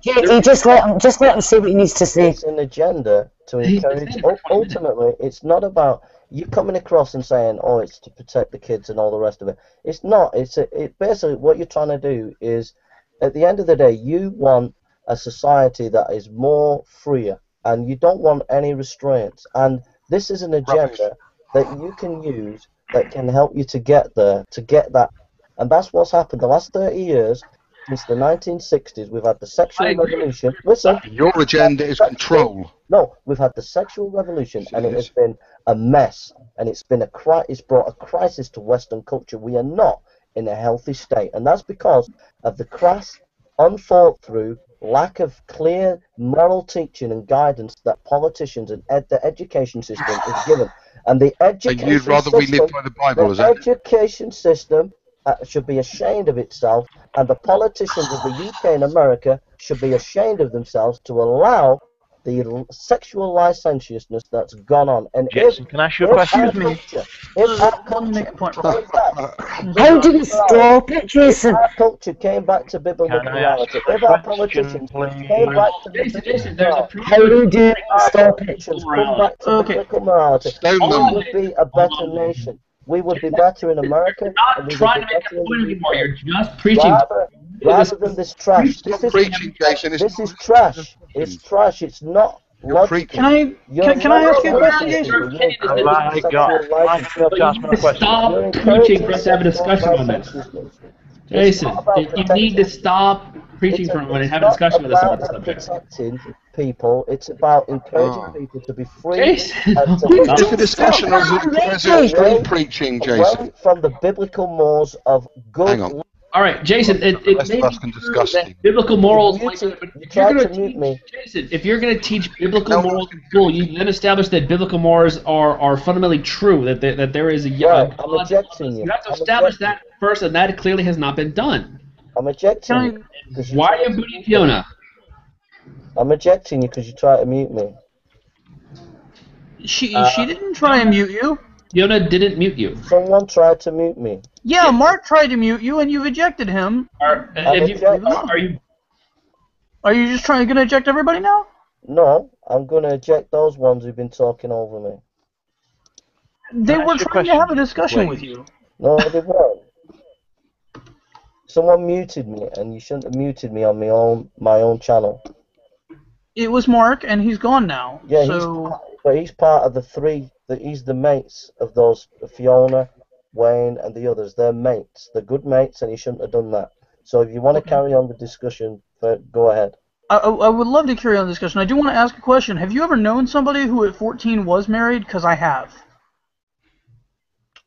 JD, just let him say what he needs to say. It's an agenda to encourage. Ultimately, it's not about you coming across and saying, "Oh, it's to protect the kids and all the rest of it." It's not. It basically what you're trying to do is, at the end of the day, you want a society that is more freer, and you don't want any restraints. And this is an agenda that you can use that can help you to get there, to get that. And that's what's happened the last 30 years. Since the 1960s, we've had the sexual revolution. Listen. Your agenda is control. No, we've had the sexual revolution, and it has been a mess, and it's brought a crisis to Western culture. We are not in a healthy state, and that's because of the crass, unthought through, lack of clear moral teaching and guidance that politicians and the education system is given. And the education so you'd rather we live by the Bible, is that? The education system should be ashamed of itself, and the politicians of the UK and America should be ashamed of themselves to allow the sexual licentiousness that's gone on. And Jason, can I ask you a question? How do we stop it, Jason? If our culture came back to biblical morality, if our politicians came back to biblical how do we stop it? Come back to biblical morality, we would be a better nation. We would be better in America. You're not trying to make a point anymore. You're just preaching. Rather than this trash. This is trash. It's trash. It's not logical. Can I ask you a question, Jason? Stop preaching for us to have a discussion on this. Jason, you need to stop preaching for a moment and have a discussion with us about the subject. Protecting people, it's about encouraging people to be free. Jason, it's a discussion of free preaching, Jason. From the biblical mores of good. Hang on. All right, Jason. It may be true that biblical morals. Jason, if you're going to teach biblical morals in school, you then establish that biblical morals are fundamentally true. That there is a God. I'm rejecting you. You have to establish that first, and that clearly has not been done. I'm rejecting you. Why are you booting Fiona? I'm rejecting you because you try to mute me. She didn't try and mute you. Fiona didn't mute you. Someone tried to mute me. Yeah, Mark tried to mute you, and you've ejected him. Are you just going to eject everybody now? No, I'm going to eject those ones who've been talking over me. They were trying to have a discussion with you. No, they weren't. Someone muted me, and you shouldn't have muted me on my own channel. It was Mark, and he's gone now. Yeah, so... he's part of the three. He's the mates of those Fiona, Wayne, and the others. They're mates. They're good mates, and he shouldn't have done that. So if you want to carry on the discussion, go ahead. I would love to carry on the discussion. I do want to ask a question. Have you ever known somebody who at 14 was married? Because I have.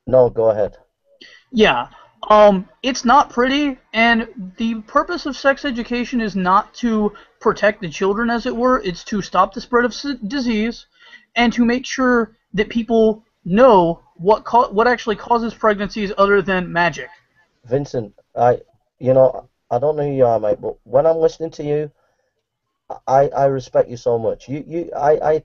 No, go ahead. Yeah. It's not pretty, and the purpose of sex education is not to protect the children, as it were. It's to stop the spread of disease and to make sure that people know what actually causes pregnancies other than magic. Vincent, I don't know who you are, mate, but when I'm listening to you, I respect you so much. I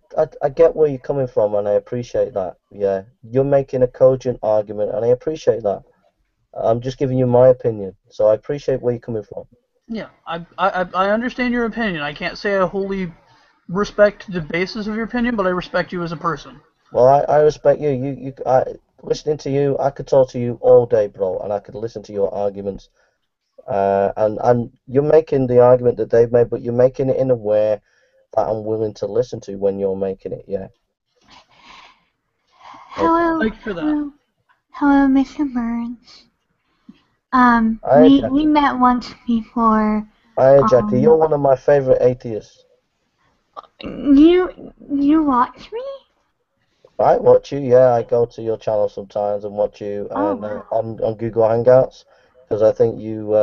get where you're coming from, and I appreciate that. Yeah, you're making a cogent argument, and I appreciate that. I'm just giving you my opinion. So I appreciate where you're coming from. Yeah, I understand your opinion. I can't say I wholly respect the basis of your opinion, but I respect you as a person. Well, I respect you. Listening to you, I could talk to you all day, bro, and I could listen to your arguments. And you're making the argument that they've made, but you're making it in a way that I'm willing to listen to when you're making it. Yeah. Hello, Thanks for that. hello, Mr. Burns. Hi, We Jackie. met once before. Hi, Jackie. You're one of my favorite atheists. You watch me? I watch you. Yeah, I go to your channel sometimes and watch you and on Google Hangouts because I think you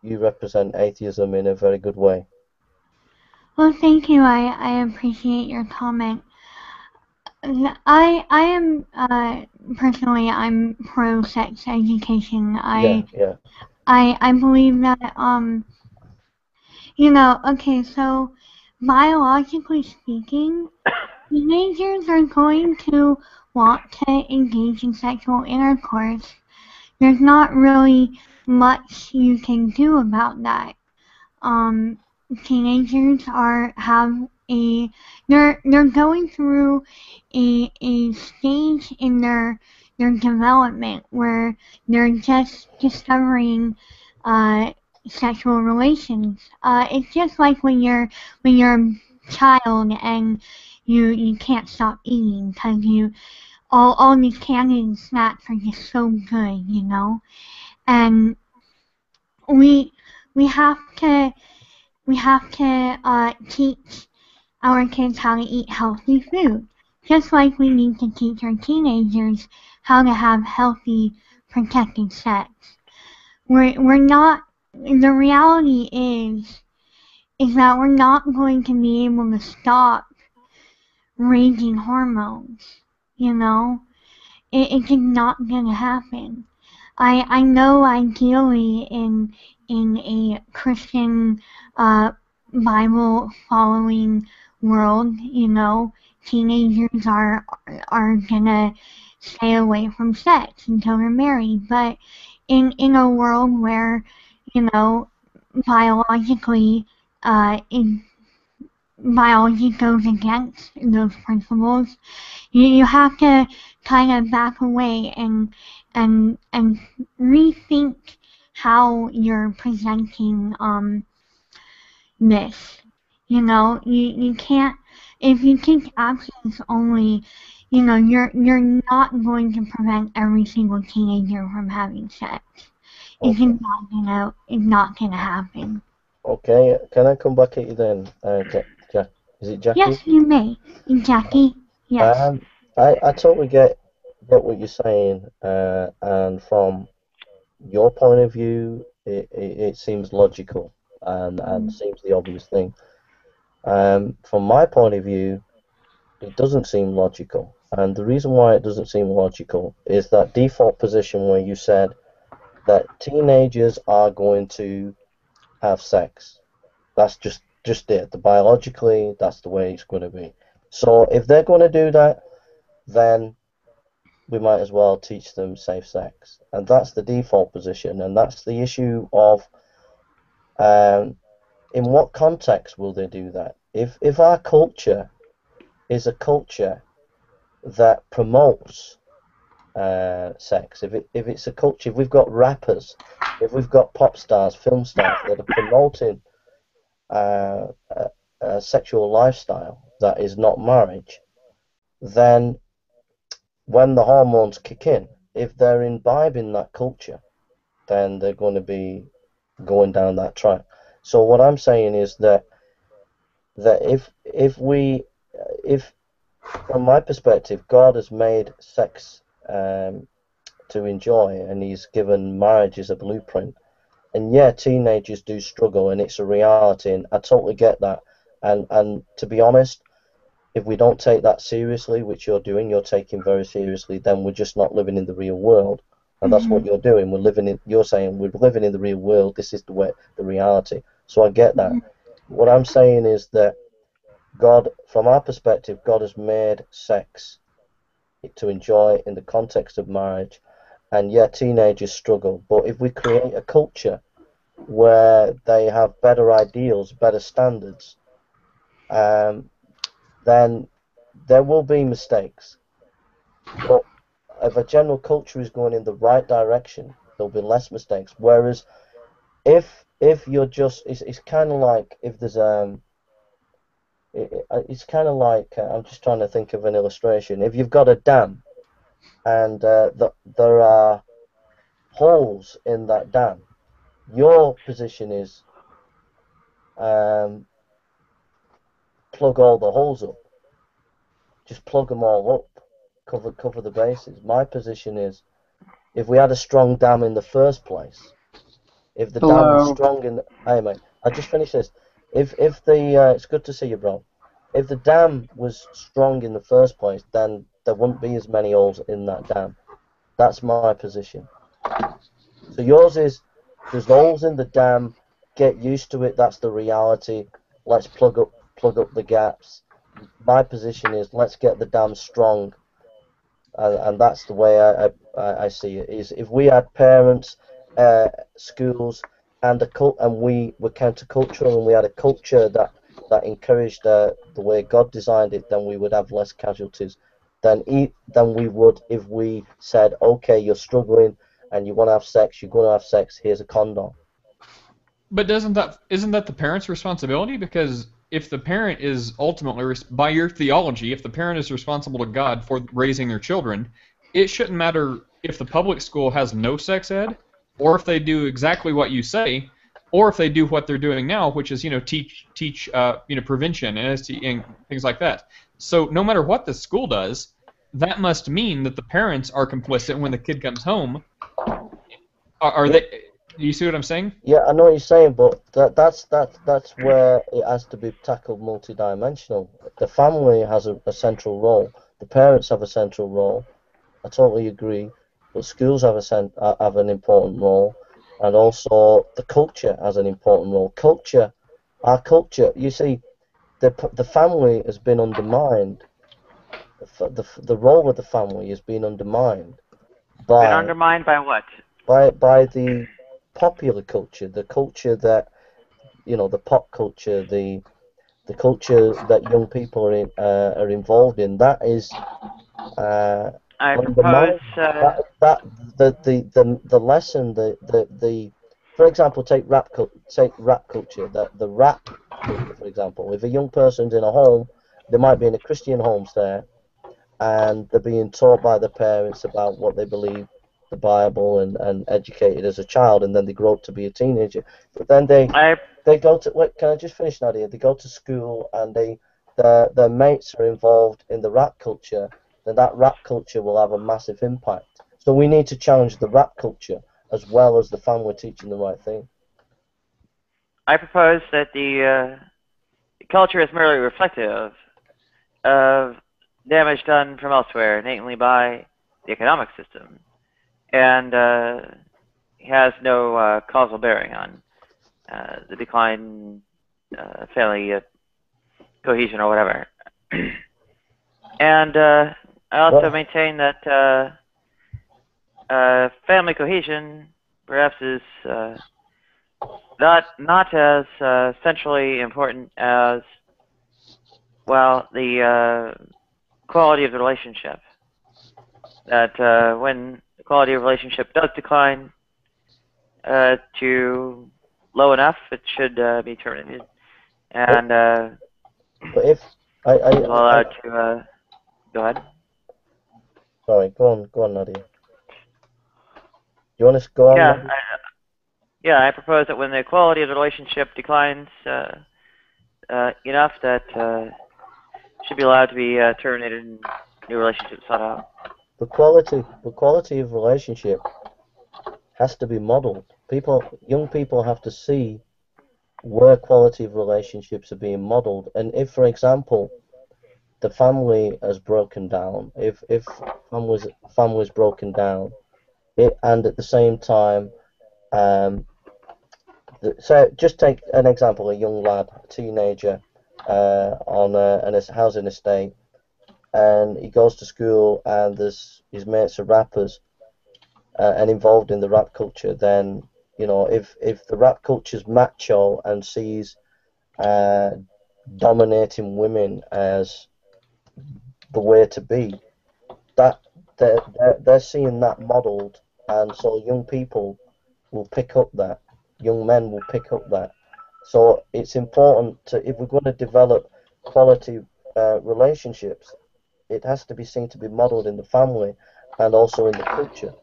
represent atheism in a very good way. Well, thank you. I appreciate your comment. I am personally I'm pro sex education. Yeah. I believe that okay, so biologically speaking, teenagers are going to want to engage in sexual intercourse. There's not really much you can do about that. Teenagers they're going through a stage in their development where they're just discovering sexual relations. It's just like when you're a child and you can't stop eating because all these candy and snacks are just so good, and we we have to teach our kids how to eat healthy food, just like we need to teach our teenagers how to have healthy, protected sex. We're not. The reality is that we're not going to be able to stop raging hormones. It's just not going to happen. I know ideally in a Christian Bible following world, teenagers are gonna stay away from sex until they're married. But in a world where, biologically biology goes against those principles, you have to kind of back away and rethink how you're presenting this. You can't, if you teach abstinence only, you're not going to prevent every single teenager from having sex. It's not gonna happen. Okay, can I come back at you then, Jack? Is it Jackie? Yes, you may, Jackie. Yes. I totally get what you're saying, and from your point of view, it seems logical and seems the obvious thing. From my point of view, it doesn't seem logical, and the reason why it doesn't seem logical is that default position where you said that teenagers are going to have sex. That's just it. Biologically, that's the way it's going to be. So if they're going to do that, then we might as well teach them safe sex. And that's the default position, and that's the issue of in what context will they do that? If our culture is a culture that promotes sex, if it's a culture, if we've got rappers, if we've got pop stars, film stars that are promoting a sexual lifestyle that is not marriage, then when the hormones kick in, if they're imbibing that culture, then they're going to be going down that track. So what I'm saying is that if from my perspective, God has made sex to enjoy, and He's given marriage as a blueprint. And yeah, teenagers do struggle, and it's a reality, and I totally get that. And to be honest, if we don't take that seriously, which you're doing, you're taking very seriously, then we're just not living in the real world. And that's what you're doing. You're saying we're living in the real world. This is the reality. So I get that. What I'm saying is that God, from our perspective, God has made sex to enjoy in the context of marriage, and yeah, teenagers struggle. But if we create a culture where they have better ideals, better standards, then there will be mistakes. But if a general culture is going in the right direction, there'll be less mistakes. Whereas if you're just, it's kind of like if there's it's kind of like I'm just trying to think of an illustration. If you've got a dam and there are holes in that dam, your position is plug all the holes up. Just plug them all up. Cover the bases. My position is, if we had a strong dam in the first place, if the dam was strong in, hey mate, I just finished this. If the it's good to see you, bro. If the dam was strong in the first place, then there wouldn't be as many holes in that dam. That's my position. So yours is, there's holes in the dam. Get used to it. That's the reality. Let's plug up the gaps. My position is, let's get the dam strong, and that's the way I see it. Is if we had parents, schools, and we were countercultural, and we had a culture that encouraged the way God designed it, then we would have less casualties than we would if we said, okay, you're struggling and you want to have sex, you're going to have sex. Here's a condom. But isn't that the parent's responsibility? Because if the parent is ultimately, by your theology, if the parent is responsible to God for raising their children, it shouldn't matter if the public school has no sex ed, or if they do exactly what you say, or if they do what they're doing now, which is teach prevention and ST and things like that. So no matter what the school does, that must mean that the parents are complicit when the kid comes home. Are they? Do you see what I'm saying? Yeah, I know what you're saying, but that's where it has to be tackled multidimensional. The family has a central role. The parents have a central role. I totally agree. But schools have an important role, and also the culture has an important role. Our culture. You see, the family has been undermined. The role of the family has been undermined by. Been undermined by what? By the popular culture, the culture that, the pop culture, the culture that young people are involved in. That is I propose the lesson, for example, take rap culture. The rap culture, for example, if a young person's in a home, they might be in a Christian homes there, and they're being taught by their parents about what they believe, the Bible, and educated as a child, and then they grow up to be a teenager. But then they go to, wait, can I just finish, Nadia? They go to school and their mates are involved in the rap culture, then that rap culture will have a massive impact. So we need to challenge the rap culture as well as the family teaching the right thing. I propose that the culture is merely reflective of damage done from elsewhere, namely by the economic system, and has no causal bearing on the decline in family cohesion or whatever. And I also maintain that family cohesion perhaps is not as centrally important as, well, the quality of the relationship. That when the quality of relationship does decline to low enough, it should be terminated. And but if allowed to go ahead. Sorry, go on, Nadia. You want to go on? Yeah, I propose that when the quality of the relationship declines enough, that should be allowed to be terminated and new relationships sought out. The quality of relationship has to be modeled. Young people have to see where quality of relationships are being modeled, and if, for example, the family has broken down, if family's broken down, and at the same time, so just take an example: a young lad, a teenager, on a housing estate, and he goes to school, and his mates are rappers. and involved in the rap culture, then if the rap culture's macho and sees dominating women as the way to be, that they're seeing that modelled, and so young people will pick up that, young men will pick up that. So it's important to, if we're going to develop quality relationships, it has to be seen to be modelled in the family and also in the culture.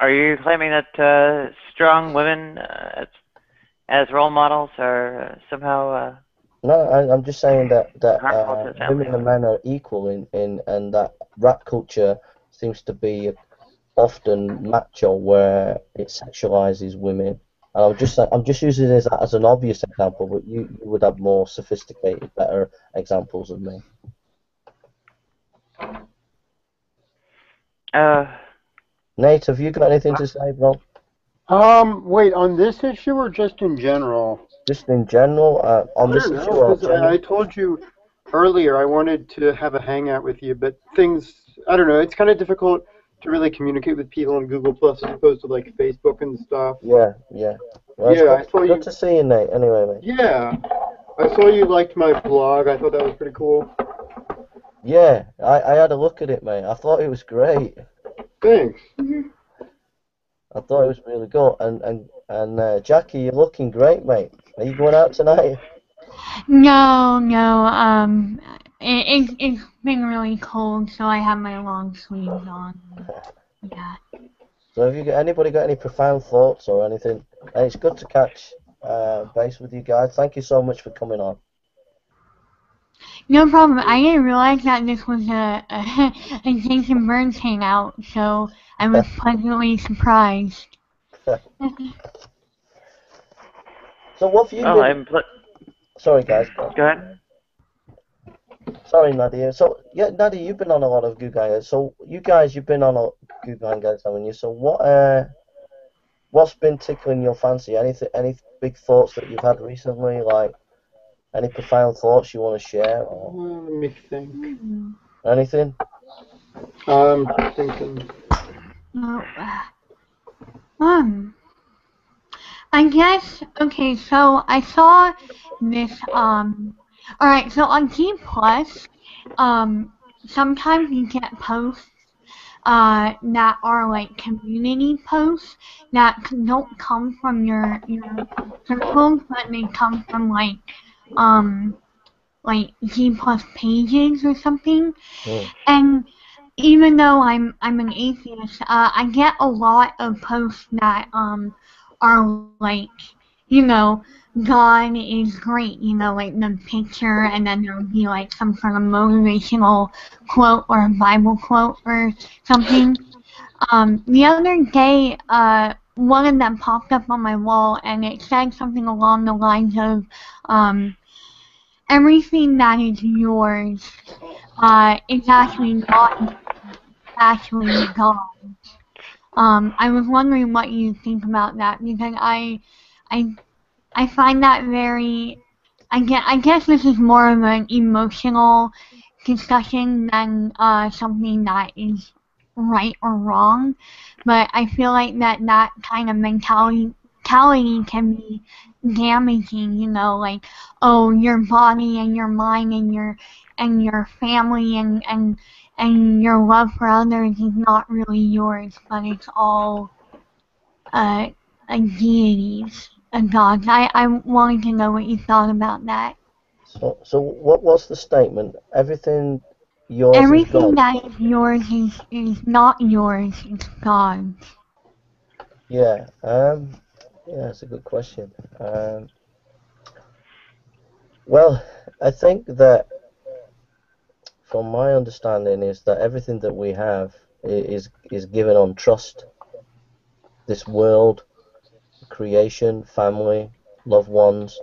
Are you claiming that strong women as role models are somehow No, I'm just saying that harmful to the family? women and men are equal and that rap culture seems to be often macho, where it sexualizes women. And I'm just using this as an obvious example, but you would have more sophisticated, better examples than me. Nate, have you got anything to say, bro? Wait, on this issue or just in general? Just in general, on I this don't issue know, or because general? I told you earlier I wanted to have a hangout with you, but things, I don't know, it's kind of difficult to really communicate with people on Google Plus as opposed to like Facebook and stuff. Yeah. Well, it's Yeah, I saw good you. to see you, Nate. Anyway, mate. Yeah, I saw you liked my blog. I thought that was pretty cool. Yeah, I had a look at it, mate. I thought it was great. Thanks. I thought it was really good. And Jackie, you're looking great, mate. Are you going out tonight? No, it's been really cold, so I have my long sleeves on. Yeah. So have anybody got any profound thoughts or anything? And it's good to catch base with you guys. Thank you so much for coming on. No problem. I didn't realize that this was a Jason Burns hangout, so I was pleasantly surprised. So what have you been... Sorry, guys. Go ahead. Sorry, Nadia. So, yeah, Nadia, you've been on a lot of Gugangers. So, you guys, you've been on a Gugangers, haven't you? So, what's been tickling your fancy? Any big thoughts that you've had recently? Like, any profound thoughts you want to share? Or Let me think. anything? Thinking. No. I guess, okay, so I saw this, alright, so on G Plus, sometimes you get posts, that are like community posts that don't come from your circles, but they come from like G Plus pages or something. And even though I'm an atheist, I get a lot of posts that are like, God is great, like the picture, and then there'll be like some sort of motivational quote or a Bible quote or something. The other day, one of them popped up on my wall, and it said something along the lines of, everything that is yours is actually not actually God. I was wondering what you think about that, because I find that very. I guess this is more of an emotional discussion than something that is right or wrong, but I feel like that kind of mentality can be damaging. Like, oh, your body and your mind and your family and your love for others is not really yours, but it's all a deities, a gods. I wanted to know what you thought about that. So what's the statement? Everything yours Everything is God. that is yours is not yours, it's God's. Yeah. Yeah, that's a good question. Well, I think that from my understanding is that everything that we have is given on trust. This world, creation, family, loved ones,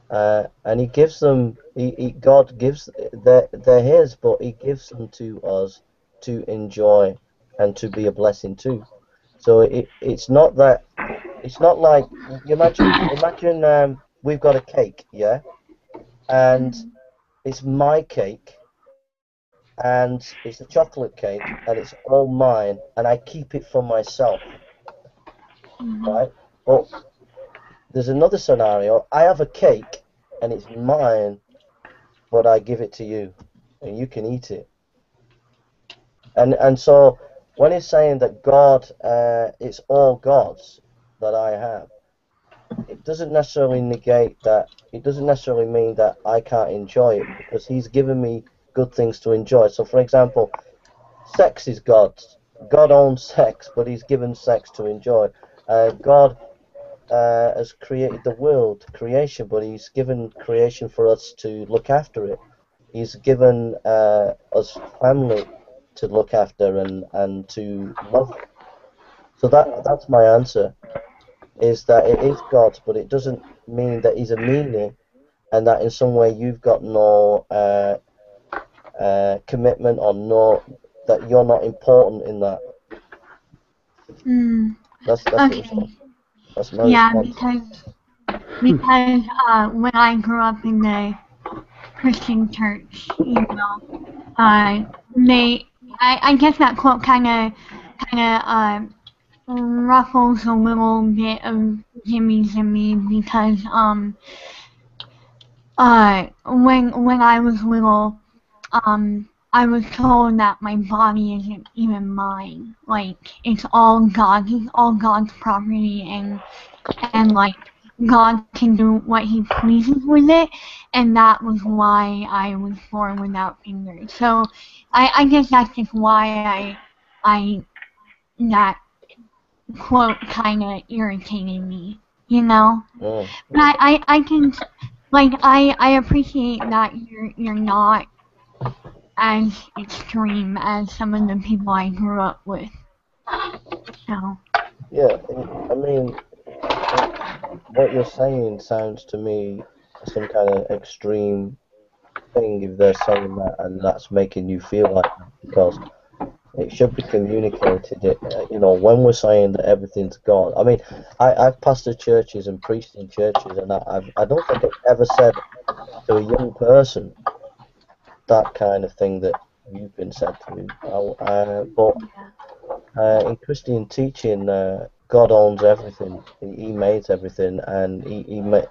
and He gives them. God gives. They're His, but He gives them to us to enjoy and to be a blessing too. So it's not that. It's not like you imagine we've got a cake, yeah, and it's my cake, and it's a chocolate cake, and it's all mine, and I keep it for myself, right? But there's another scenario. I have a cake, and it's mine, but I give it to you, and you can eat it. And so when he's saying that God, it's all God's that I have, it doesn't necessarily negate that. It doesn't necessarily mean that I can't enjoy it, because he's given me good things to enjoy. So, for example, sex is God's. God owns sex, but he's given sex to enjoy. God has created the world, creation, but he's given creation for us to look after it. He's given us family to look after and to love. So that's my answer, is that it is God, but it doesn't mean that he's a meanie, and that in some way you've got no commitment, or no, that you're not important in that. That's Okay. that's my Yeah, response. because when I grew up in the Christian church, I guess that quote kind of ruffles a little bit of Jimmy's in me, because when I was little, I was told that my body isn't even mine. Like, it's all God's. It's all God's property, and like God can do what He pleases with it, and that was why I was born without fingers. So I guess that's just why that quote kind of irritated me, Mm. But I can, like, I appreciate that you're not as extreme as some of the people I grew up with. So. Yeah, I mean, what you're saying sounds to me some kind of extreme thing if they're saying that, and that's making you feel like that, because it should be communicated. When we're saying that everything's God. I mean, I've pastored churches and preached in churches, and I don't think I've ever said to a young person that kind of thing that you've been said to. But in Christian teaching, God owns everything. He made everything, and he made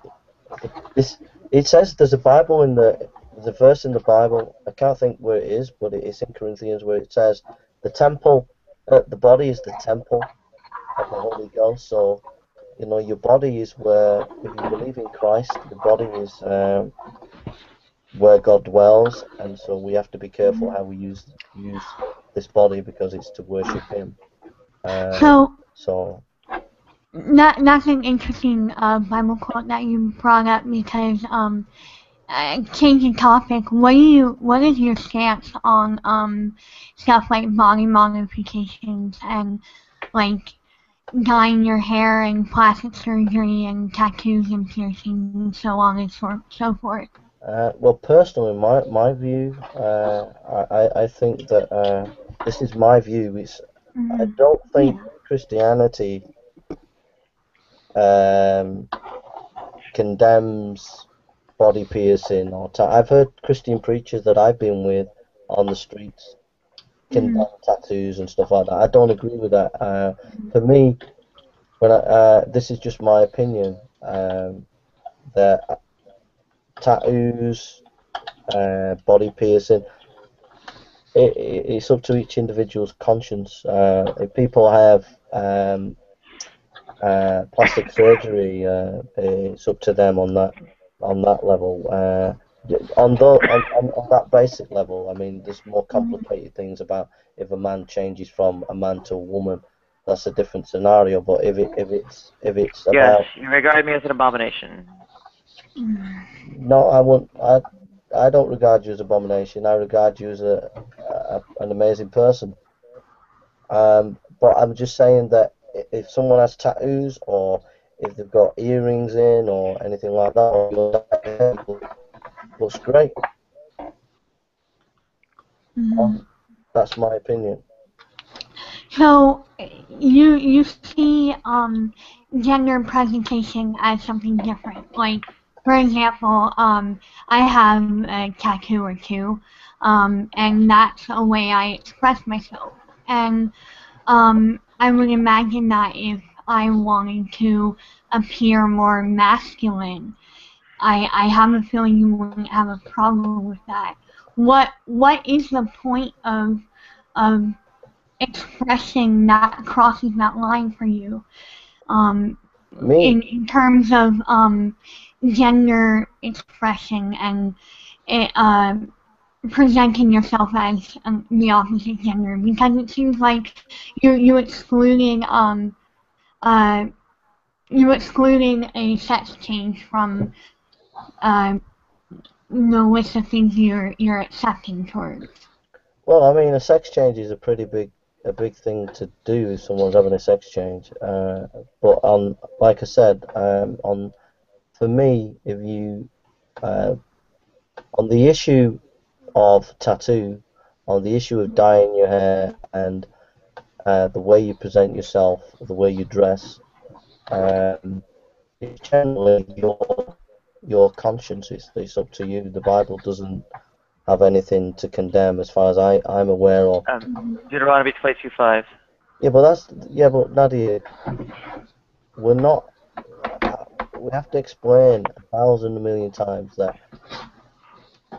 this. It says there's a verse in the Bible. I can't think where it is, but it's in Corinthians, where it says the temple, the body is the temple of the Holy Ghost. So your body is where, if you believe in Christ, your body is where God dwells, and so we have to be careful how we use this body, because it's to worship Him. So That's an interesting Bible quote that you brought up, because changing topic, what is your stance on stuff like body modifications and like dyeing your hair and plastic surgery and tattoos and piercings and so on and so forth? well, personally, my view, I think that this is my view. I don't think Christianity condemns body piercing or I've heard Christian preachers that I've been with on the streets condemn tattoos and stuff like that. I don't agree with that. For me, this is just my opinion, that tattoos, body piercing, it's up to each individual's conscience. If people have plastic surgery, it's up to them on that level. On that basic level, I mean, there's more complicated things about if a man changes from a man to a woman. That's a different scenario. But if it's Yes, about, you regard me as an abomination. no, I won't. I don't regard you as abomination. I regard you as an amazing person. But I'm just saying that if someone has tattoos, or if they've got earrings in or anything like that, looks great. That's my opinion. So you see gender presentation as something different. Like, for example, I have a tattoo or two. and that's a way I express myself. And I would imagine that if I wanted to appear more masculine, I have a feeling you wouldn't have a problem with that. What is the point of expressing that crosses that line for you? In terms of gender expression and presenting yourself as the opposite gender, because it seems like you're excluding a sex change from the list of things you're accepting towards. Well, I mean, a sex change is a big thing to do if someone's having a sex change. But like I said, for me, if you on the issue of tattoo, on the issue of dyeing your hair and the way you present yourself, the way you dress, it's generally your conscience. It's up to you. The Bible doesn't have anything to condemn, as far as I'm aware of. Deuteronomy 22:5. Yeah, but Nadia, we're not. We have to explain 1,000,000,000 times that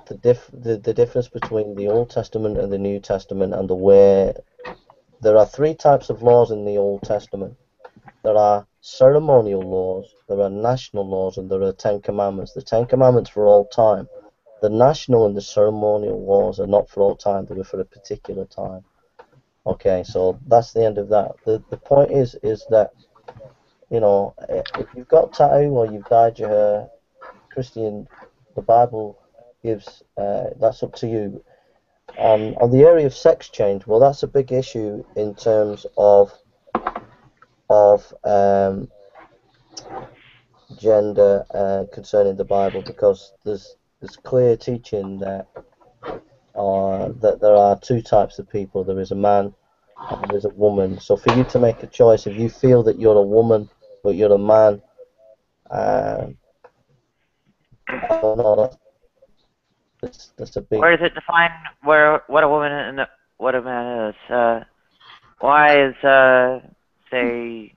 the difference between the Old Testament and the New Testament, and the way there are 3 types of laws in the Old Testament. There are ceremonial laws, there are national laws, and there are 10 Commandments. The 10 Commandments for all time. The national and the ceremonial laws are not for all time, they were for a particular time. Okay, so that's the end of that. The point is that, you know, if you've got tattoo or you've dyed your hair, Christian, the Bible gives, that's up to you. On the area of sex change, well, that's a big issue in terms of gender concerning the Bible, because there's clear teaching that there are 2 types of people. There is a man and there is a woman. So for you to make a choice, if you feel that you're a woman but you're a man, I don't know. That's a big. Where does it define what a woman and what a man is? Why is say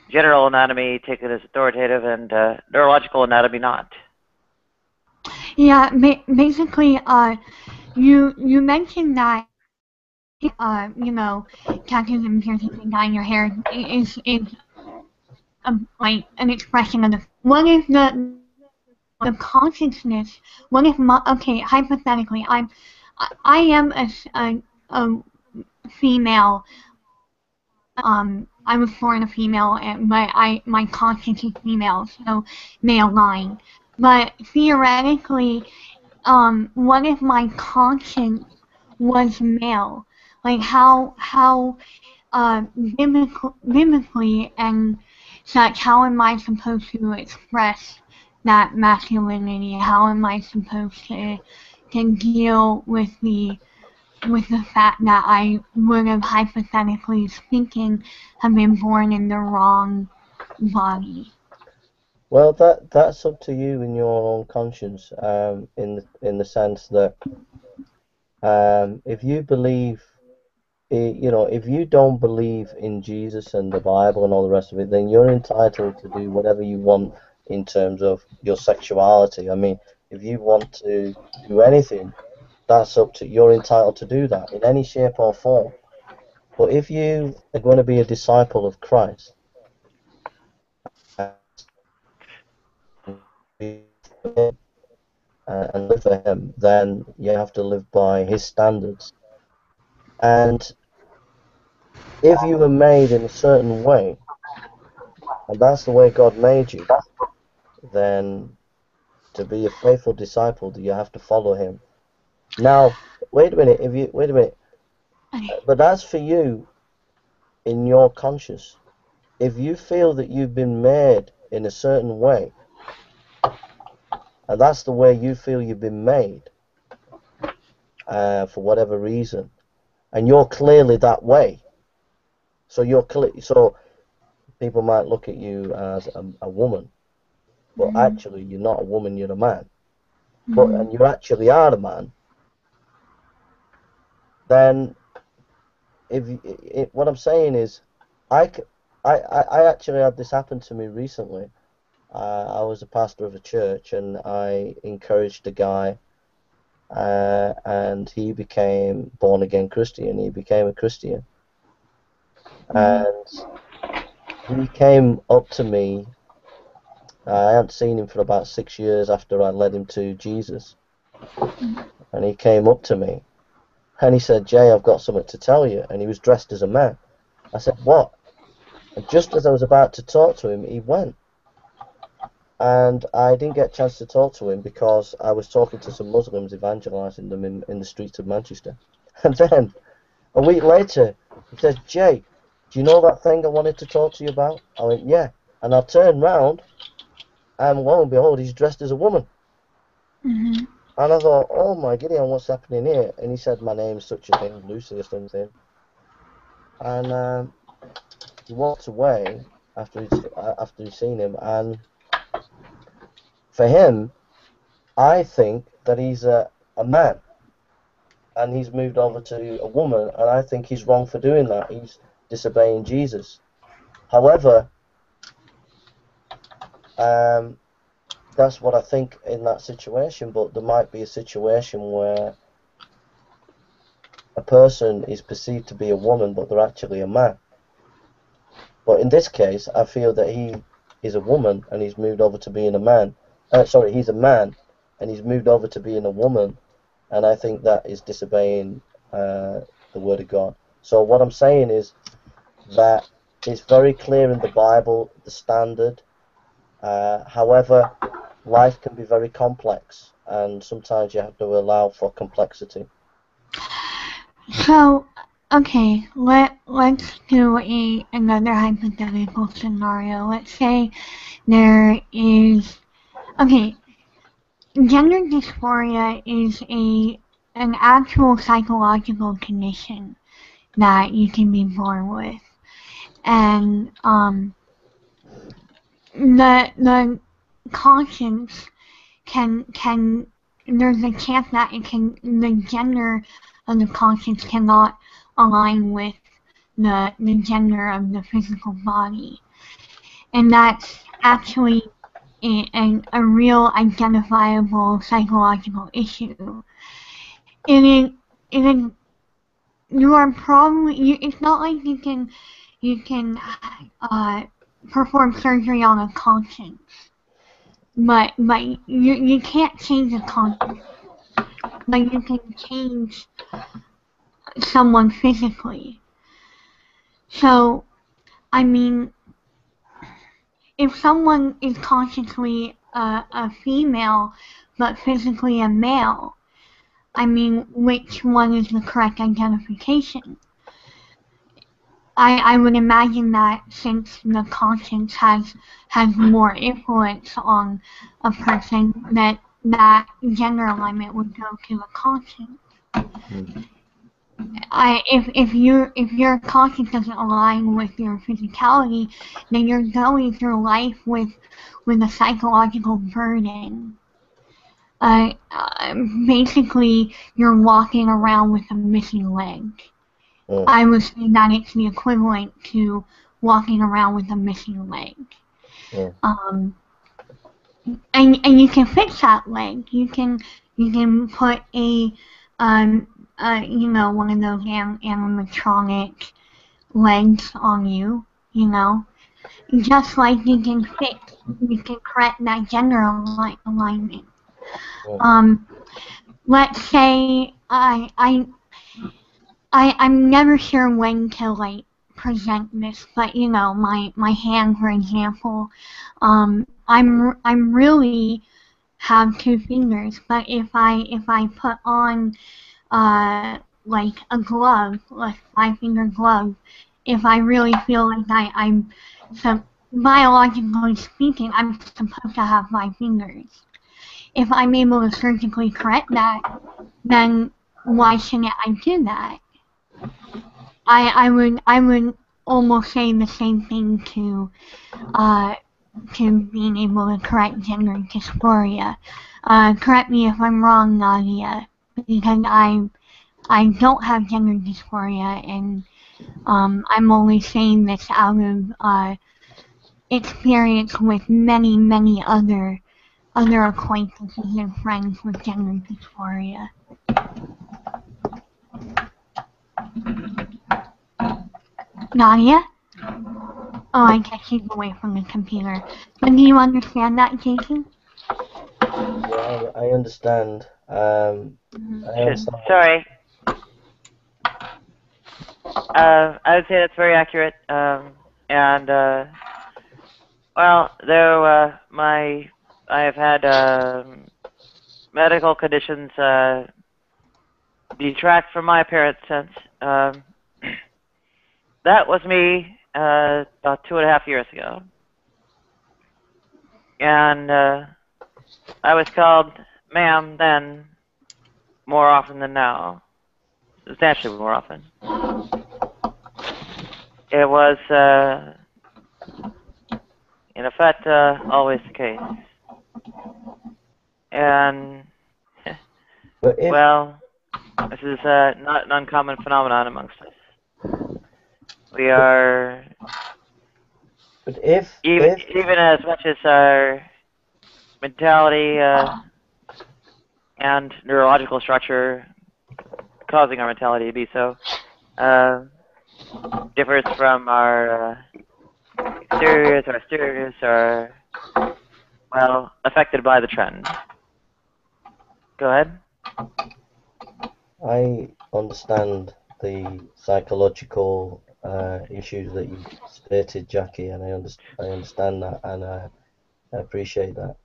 general anatomy taken as authoritative and neurological anatomy not? Yeah, basically, you mentioned that you know, tattoos and piercings and dyeing your hair is like an expression of what is the consciousness? What if okay, hypothetically, I am a female. I was born a female, but my conscience is female, so male line. But theoretically, what if my conscience was male? Like how biblically and such, how am I supposed to express that masculinity? How am I supposed to deal with the fact that I would have, hypothetically speaking, have been born in the wrong body? Well, that's up to you in your own conscience, in the sense that if you believe, you know, if you don't believe in Jesus and the Bible and all the rest of it, then you're entitled to do whatever you want in terms of your sexuality. I mean, if you want to do anything, that's up to you're entitled to do that in any shape or form. But if you are going to be a disciple of Christ, and live for Him, then you have to live by His standards. And if you were made in a certain way, and that's the way God made you, then to be a faithful disciple, you have to follow Him. Now, wait a minute. But that's for you in your conscience. If you feel that you've been made in a certain way, and that's the way you feel you've been made, for whatever reason, and you're clearly that way, so people might look at you as a woman, but actually you're not a woman, you're a man. But and you actually are a man, then what I'm saying is, I actually had this happen to me recently. I was a pastor of a church, and I encouraged a guy, and he became born again Christian. He became a Christian, and he came up to me. I hadn't seen him for about 6 years after I led him to Jesus, and he came up to me, and he said, "Jay, I've got something to tell you." And he was dressed as a man. I said, "What?" And just as I was about to talk to him, he went. And I didn't get a chance to talk to him because I was talking to some Muslims, evangelizing them in the streets of Manchester. And then, a week later, he says, "Jay, do you know that thing I wanted to talk to you about?" I went, "Yeah." And I turned round, and lo and behold, he's dressed as a woman. Mm-hmm. And I thought, "Oh my Gideon, what's happening here?" And he said, "My name's such a thing, Lucy or something." And he walked away after he'd seen him, and for him, I think that he's a man, and he's moved over to a woman, and I think he's wrong for doing that. He's disobeying Jesus. However, that's what I think in that situation, but there might be a situation where a person is perceived to be a woman, but they're actually a man. But in this case, I feel that he is a woman, and he's moved over to being a man. Sorry, he's a man, and he's moved over to being a woman, and I think that is disobeying the Word of God. So what I'm saying is that it's very clear in the Bible, the standard. However, life can be very complex, and sometimes you have to allow for complexity. So, okay, let's do another hypothetical scenario. Let's say there is, okay, gender dysphoria is an actual psychological condition that you can be born with, and the conscience can there's a chance that the gender of the conscience cannot align with the gender of the physical body, and that's actually a real identifiable psychological issue. And you are probably it's not like you can perform surgery on a conscience, but you can't change a conscience. But you can change someone physically. So, I mean, if someone is consciously a female but physically a male, I mean, which one is the correct identification? I would imagine that since the conscience has more influence on a person, that gender alignment would go to the conscience. If your conscience doesn't align with your physicality, then you're going through life with a psychological burden. Basically, you're walking around with a missing leg. I would say that it's the equivalent to walking around with a missing leg. And you can fix that leg. You can put a one of those animatronic legs on you, just like you can correct that gender alignment. Let's say I'm never sure when to present this, but my hand, for example, I'm really have 2 fingers, but if I put on like a glove, like 5-finger glove, if I really feel like I'm biologically speaking, I'm supposed to have 5 fingers. If I'm able to surgically correct that, then why shouldn't I do that? I would almost say the same thing to being able to correct gender dysphoria. Correct me if I'm wrong, Nadia, because I don't have gender dysphoria, and I'm only saying this out of experience with many other acquaintances and friends with gender dysphoria. Nadia? Oh, I guess she's away from the computer. But do you understand that, Jason? Yeah, I understand. I understand. Sorry. I would say that's very accurate. And well, though I have had medical conditions detract from my appearance since. That was me about 2.5 years ago, and I was called ma'am then more often than now, substantially more often. It was in effect always the case, and well, this is not an uncommon phenomenon amongst us. We are, but even as much as our mentality and neurological structure causing our mentality to be so differs from our exteriors are, well, affected by the trend. Go ahead. I understand the psychological issues that you stated, Jackie, and I understand that, and I appreciate that.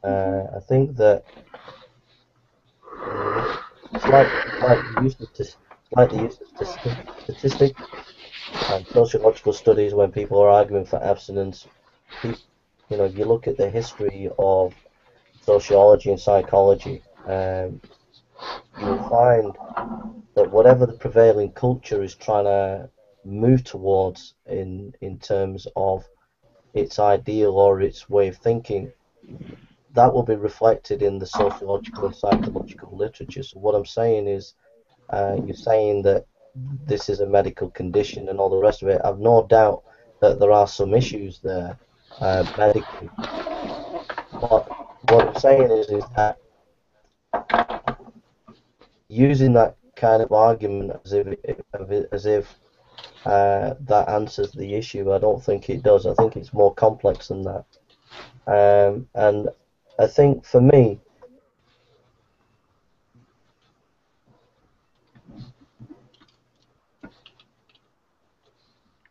I think that it's like the use of statistics and sociological studies when people are arguing for abstinence. If you look at the history of sociology and psychology, you'll find that whatever the prevailing culture is trying to move towards in terms of its ideal or its way of thinking, that will be reflected in the sociological and psychological literature. So what I'm saying is, you're saying that this is a medical condition and all the rest of it. I've no doubt that there are some issues there medically. But what I'm saying is that using that kind of argument as if that answers the issue, I don't think it does. I think it's more complex than that. And I think for me,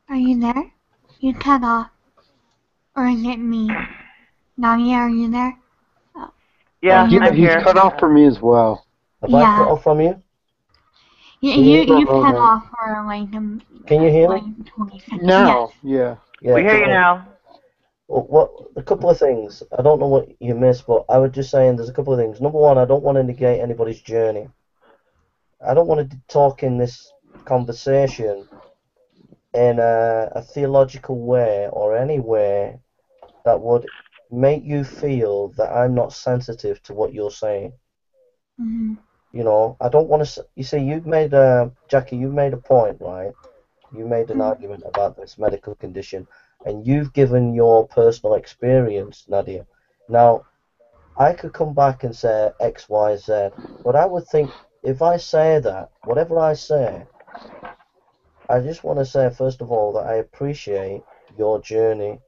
Are you there? You cut off. Or is it me? Nadia, are you there? Oh. Yeah, I'm he's here. cut off for me as well. Have I cut off from you? You cut off for like Can you hear me? 20 seconds. Now, Yes. yeah. We hear you now. Well, a couple of things. I don't know what you missed, but I was just saying there's a couple of things. Number one, I don't want to negate anybody's journey. I don't want to talk in this conversation in a theological way or any way that would make you feel that I'm not sensitive to what you're saying. Mm-hmm. I don't want to. You see, Jackie, you've made a point, right? You made an argument about this medical condition, and you've given your personal experience, Nadia. Now, I could come back and say X, Y, Z, but I would think if I say that, whatever I say, I just want to say, first of all, that I appreciate your journey,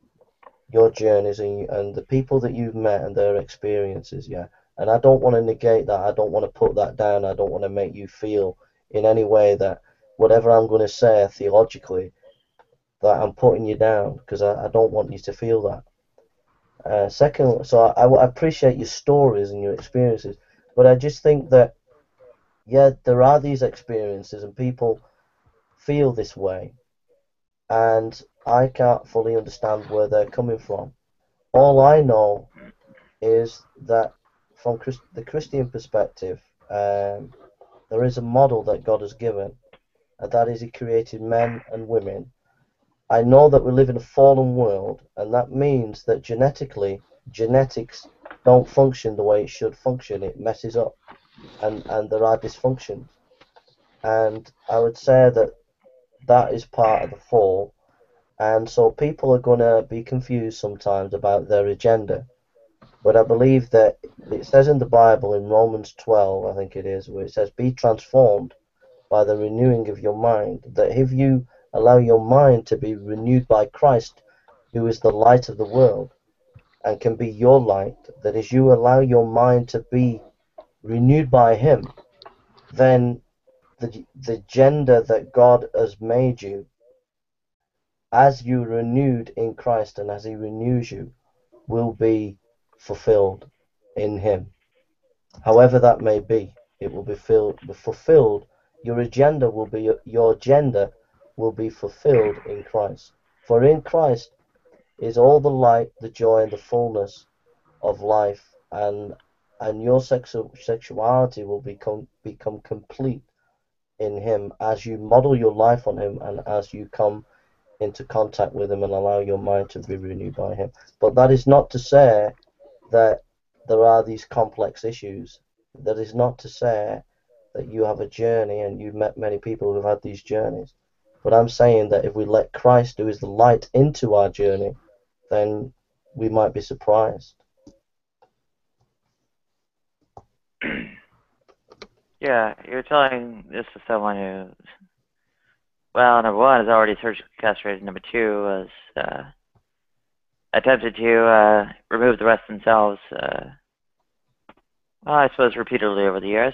your journeys, and the people that you've met and their experiences, yeah. And I don't want to negate that. I don't want to put that down. I don't want to make you feel in any way that whatever I'm going to say theologically, that I'm putting you down, because I don't want you to feel that. Second, so I appreciate your stories and your experiences, but I just think that, yeah, there are these experiences and people feel this way, and I can't fully understand where they're coming from. All I know is that from the Christian perspective, there is a model that God has given, and that is He created men and women. I know that we live in a fallen world, and that means that genetics don't function the way it should function. It messes up, and there are dysfunctions. And I would say that that is part of the fall. And so people are going to be confused sometimes about their agenda. But I believe that it says in the Bible, in Romans 12, I think it is, where it says, be transformed by the renewing of your mind. That if you allow your mind to be renewed by Christ, who is the light of the world, and can be your light, that as you allow your mind to be renewed by Him, then the gender that God has made you, as you renewed in Christ and as He renews you, will be fulfilled in Him. However that may be, it will be fulfilled. Your agenda will be fulfilled in Christ. For in Christ is all the light, the joy, and the fullness of life, and your sexuality will become complete in Him as you model your life on Him and as you come into contact with Him and allow your mind to be renewed by Him. But that is not to say that there are these complex issues. That is not to say that you have a journey, and you've met many people who've had these journeys. But I'm saying that if we let Christ, who is the light, into our journey, then we might be surprised. Yeah, you're telling this to someone who, well, number one, is already surgically castrated. Number two, was attempted to remove the rest themselves. Well, I suppose repeatedly over the years.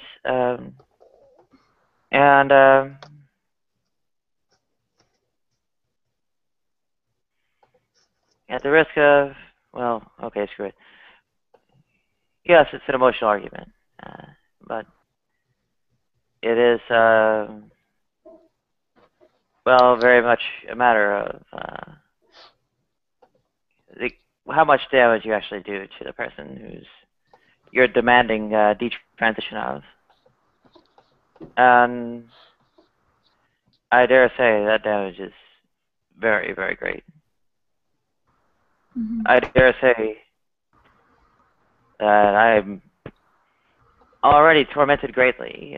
And at the risk of, well, okay, screw it. Yes, it's an emotional argument, but it is, well, very much a matter of how much damage you actually do to the person who's you're demanding detransition of. And I dare say that damage is very, very great. I dare say that I'm already tormented greatly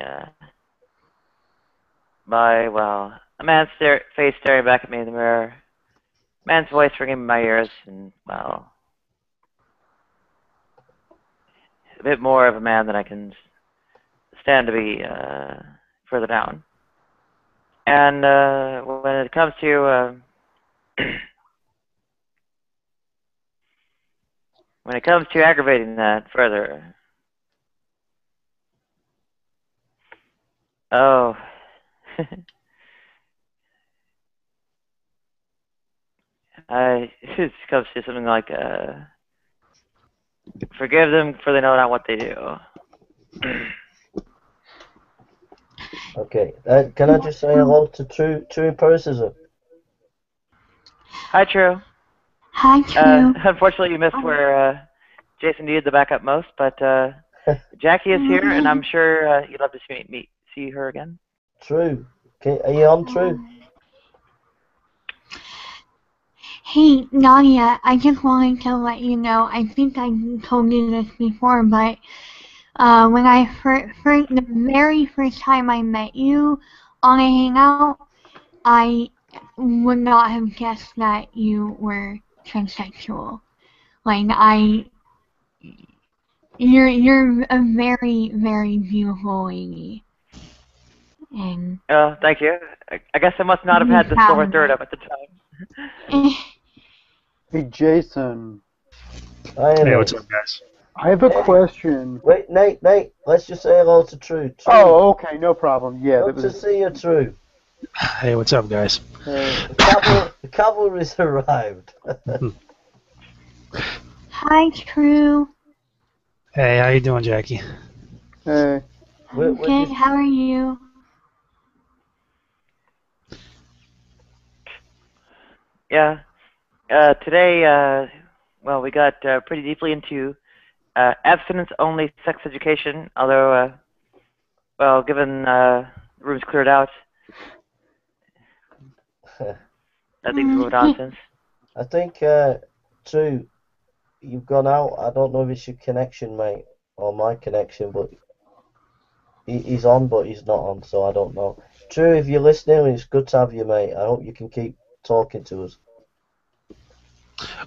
by, well, a man's face staring back at me in the mirror, a man's voice ringing in my ears, and, well, a bit more of a man than I can stand to be further down. And when it comes to when it comes to aggravating that further, oh, it comes to something like, forgive them for they know not what they do. Okay, can I just say hello to True Empiricism? Hi, True. Hi, True. Unfortunately, you missed where Jason needed the backup most, but Jackie is here, and I'm sure you'd love to see her again. True. Are you on, True? Hey, Nadia, I just wanted to let you know, I think I told you this before, but when I the very first time I met you on a hangout, I would not have guessed that you were transsexual. Like, you're a very, very beautiful lady. And thank you. I guess I must not have had the silver third up at the time. Hey, Jason. Hey, what's up, guys? I have a question. Wait, Nate, let's just say hello to True. Oh, okay, no problem. Yeah, Good to see you, True. Hey, what's up, guys? The cavalry's arrived. Hi, True. Hey, how you doing, Jackie? Hey. Good, how are you? Yeah. Today, well, we got pretty deeply into abstinence-only sex education, although, well, given the room's cleared out, I think it's nonsense. I think, True, you've gone out. I don't know if it's your connection, mate, or my connection, but He's on, but he's not on, so I don't know. True, if you're listening, it's good to have you, mate. I hope you can keep talking to us.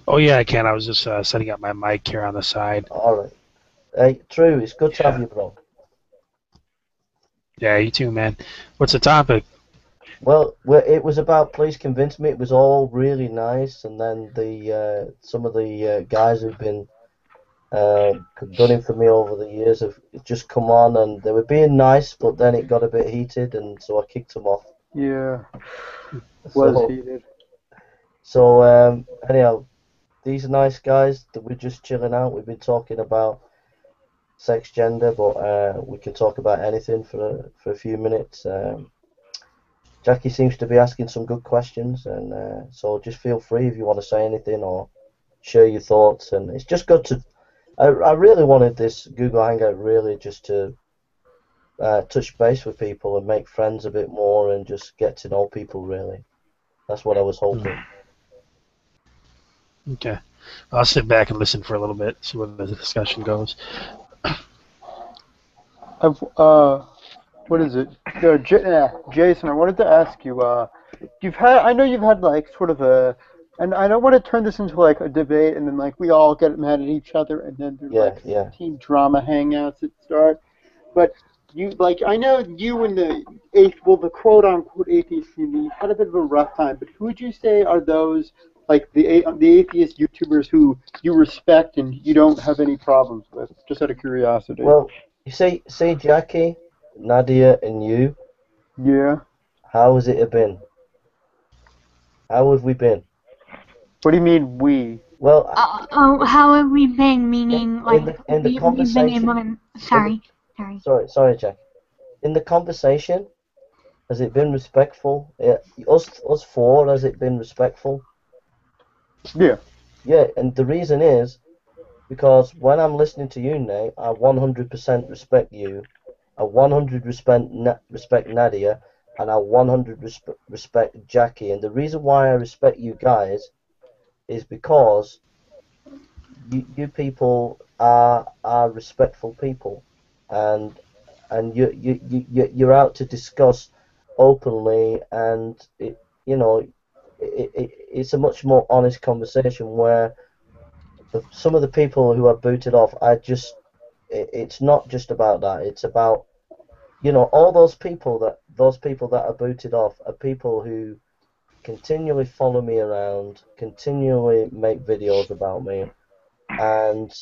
Oh yeah, I can. I was just setting up my mic here on the side. All right. Hey, True, it's good to have you, bro. Yeah, you too, man. What's the topic? Well, it was about Please Convince Me. It was all really nice, and then the some of the guys who've been gunning for me over the years have just come on, and they were being nice, but then it got a bit heated, and so I kicked them off. Yeah, was heated. So anyhow, these are nice guys that we're just chilling out. We've been talking about sex, gender, but we can talk about anything for a few minutes. Jackie seems to be asking some good questions, and so just feel free if you want to say anything or share your thoughts. And it's just good to. I really wanted this Google Hangout really just to touch base with people and make friends a bit more and just get to know people. Really, that's what I was hoping. Okay, I'll sit back and listen for a little bit, see where the discussion goes. What is it? Jason, I wanted to ask you. I know you've had like sort of a, and I don't want to turn this into like a debate, and then like we all get mad at each other, and then there's team drama hangouts that start. But you I know you and the quote unquote atheist community had a bit of a rough time. But who would you say are those like the atheist YouTubers who you respect and you don't have any problems with? Just out of curiosity. Well, you see Jackie, Nadia, and you. Yeah. How has it been? How have we been? What do you mean we? Well, how have we been? Meaning, like, in the conversation. Sorry. Sorry, Jack. In the conversation, has it been respectful? Us four, has it been respectful? Yeah. Yeah, and the reason is because when I'm listening to you, Nate, I 100% respect you. I 100% respect Nadia, and I 100% respect Jackie. And the reason why I respect you guys is because you people are respectful people, and you're out to discuss openly, and it's a much more honest conversation where some of the people who are booted off, it's not just about that. It's about all those people that are booted off are people who continually follow me around, continually make videos about me, and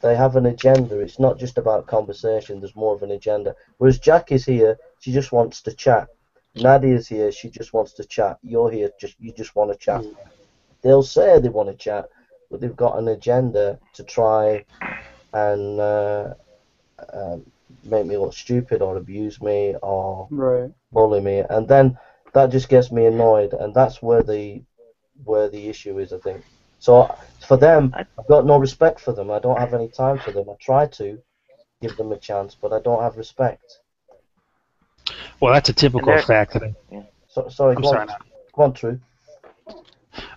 they have an agenda. It's not just about conversation. There's more of an agenda. Whereas Jack is here, she just wants to chat. Nadia's here, she just wants to chat. You're here, you just want to chat. They'll say they want to chat, but they've got an agenda to try and make me look stupid or abuse me or bully me, and then that just gets me annoyed, and that's where the issue is, I think. So for them, I've got no respect for them. I don't have any time for them. I try to give them a chance, but I don't have respect. Well, that's a typical fact that Sorry, go on, True.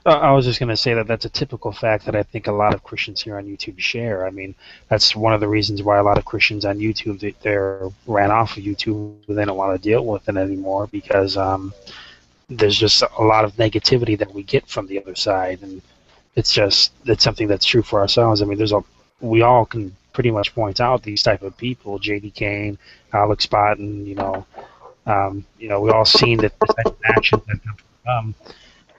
I was just going to say that's a typical fact that I think a lot of Christians here on YouTube share. I mean, that's one of the reasons why a lot of Christians on YouTube, they're ran off of YouTube. They don't want to deal with it anymore because there's just a lot of negativity that we get from the other side, and it's something that's true for ourselves. I mean, we all can pretty much point out these type of people: J.D. Kane, Alex Botten. We all seen the type of actions that come.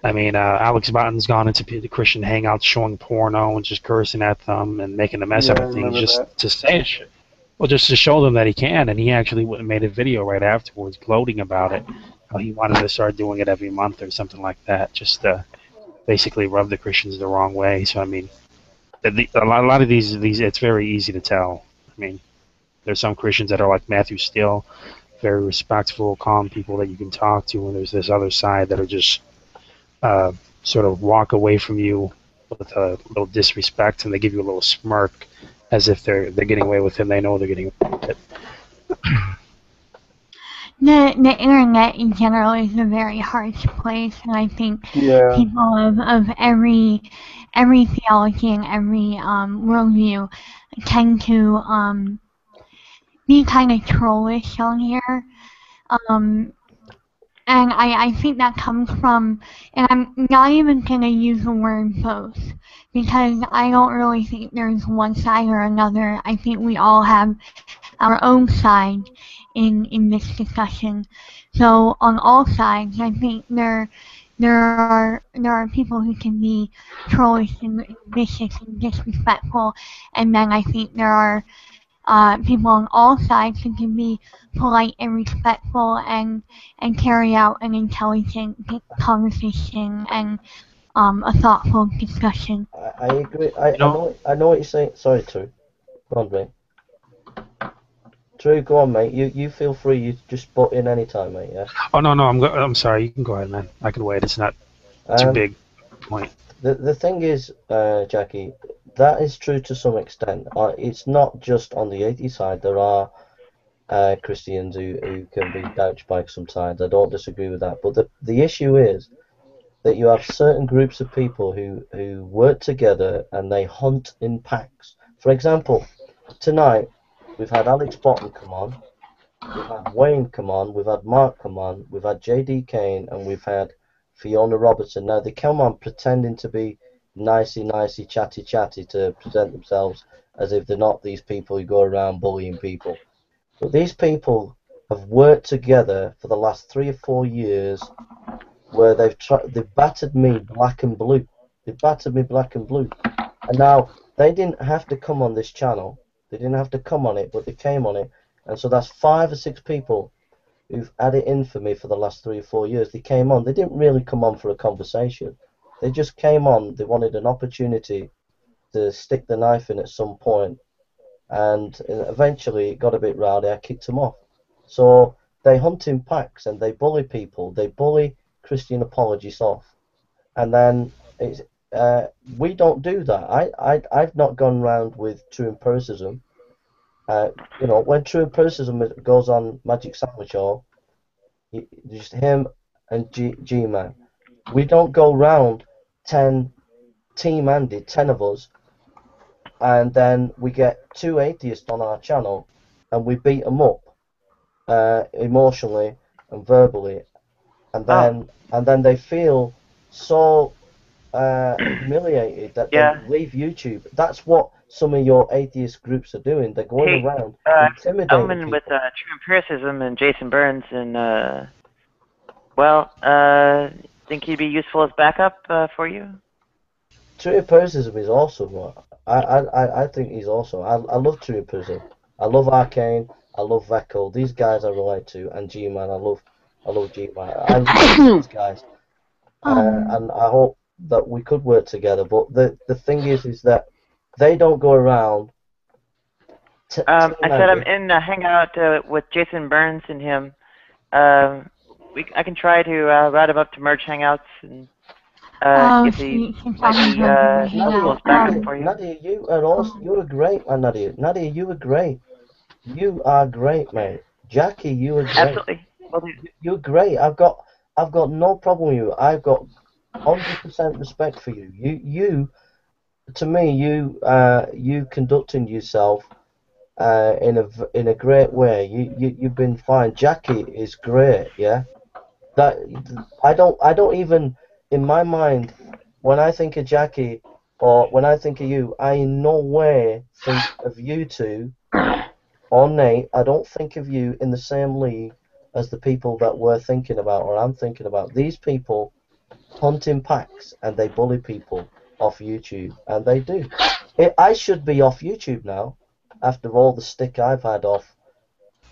I mean, Alex Botten's gone into the Christian hangouts showing porno and just cursing at them and making a mess out of things just to say shit. Well, just to show them that he can, and he actually made a video right afterwards gloating about it, how he wanted to start doing it every month or something like that, just to basically rub the Christians the wrong way. So, I mean, a lot of these, it's very easy to tell. I mean, there's some Christians that are like Matthew Steele, very respectful, calm people that you can talk to, and there's this other side that are just sort of walk away from you with a little disrespect, and they give you a little smirk as if they're getting away with it, and they know they're getting away with it. The internet in general is a very harsh place, and I think people of every theology and every worldview tend to be kind of trollish on here. And I think that comes from, and I'm not even going to use the word both, because I don't really think there's one side or another. I think we all have our own side in this discussion. So on all sides, I think there are people who can be trollish and vicious and disrespectful, and then I think there are people on all sides who can be polite and respectful and carry out an intelligent conversation and a thoughtful discussion. I agree. I know what you're saying. Sorry, True. Go on, mate. True, go on, mate. You feel free. You just butt in anytime, mate. Yeah. Oh no, I'm sorry. You can go ahead, man. I can wait. It's not too big point. The thing is, Jackie, that is true to some extent. It's not just on the atheist side. There are Christians who can be douchebags sometimes. I don't disagree with that. But the issue is that you have certain groups of people who work together and they hunt in packs. For example, tonight we've had Alex Bottom come on, we've had Wayne come on, we've had Mark come on, we've had JD Kane, and we've had Fiona Robertson. Now they come on pretending to be nicey, chatty to present themselves as if they're not these people who go around bullying people. But these people have worked together for the last 3 or 4 years, where they've battered me black and blue. They battered me black and blue. And now they didn't have to come on this channel. They didn't have to come on it, but they came on it. And so that's 5 or 6 people who've had it in for me for the last 3 or 4 years. They came on. They didn't really come on for a conversation. They just came on. They wanted an opportunity to stick the knife in at some point. And eventually it got a bit rowdy. I kicked them off. So they hunt in packs and they bully people. They bully Christian apologists off. And then it's, we don't do that. I've not gone round with True Empiricism. You know, when True Empiricism goes on Magic Sandwich Show, just him and G-Man. We don't go round 10 Team Andy, 10 of us, and then we get 2 atheists on our channel and we beat them up emotionally and verbally, and then they feel so humiliated that they leave YouTube. That's what some of your atheist groups are doing. They're going around intimidating Elman people. with True Empiricism and Jason Burns, and think he'd be useful as backup for you? True Empiricism is awesome. I think he's awesome. I love True Empiricism. I love Arcane. I love Vecco. These guys I relate to, and G-Man. I love G-Man. I love these guys, and I hope that we could work together. But the thing is that they don't go around. I said I'm in a hangout with Jason Burns and him. I can try to route him up to merge hangouts and if he might be useful as backup for you. Nadia, you are also, you're great, man. Nadia, you are great. You are great, mate. Jackie, you are great. Absolutely. You're great. I've got no problem with you. I've got 100% respect for you. You to me, you conducting yourself in a great way. You've been fine. Jackie is great. Yeah. That I don't even, in my mind, when I think of Jackie or when I think of you, I in no way think of you two or Nate. I don't think of you in the same league as the people that we're thinking about or I'm thinking about. These people hunt in packs and they bully people off YouTube, and they do. I should be off YouTube now after all the stick I've had off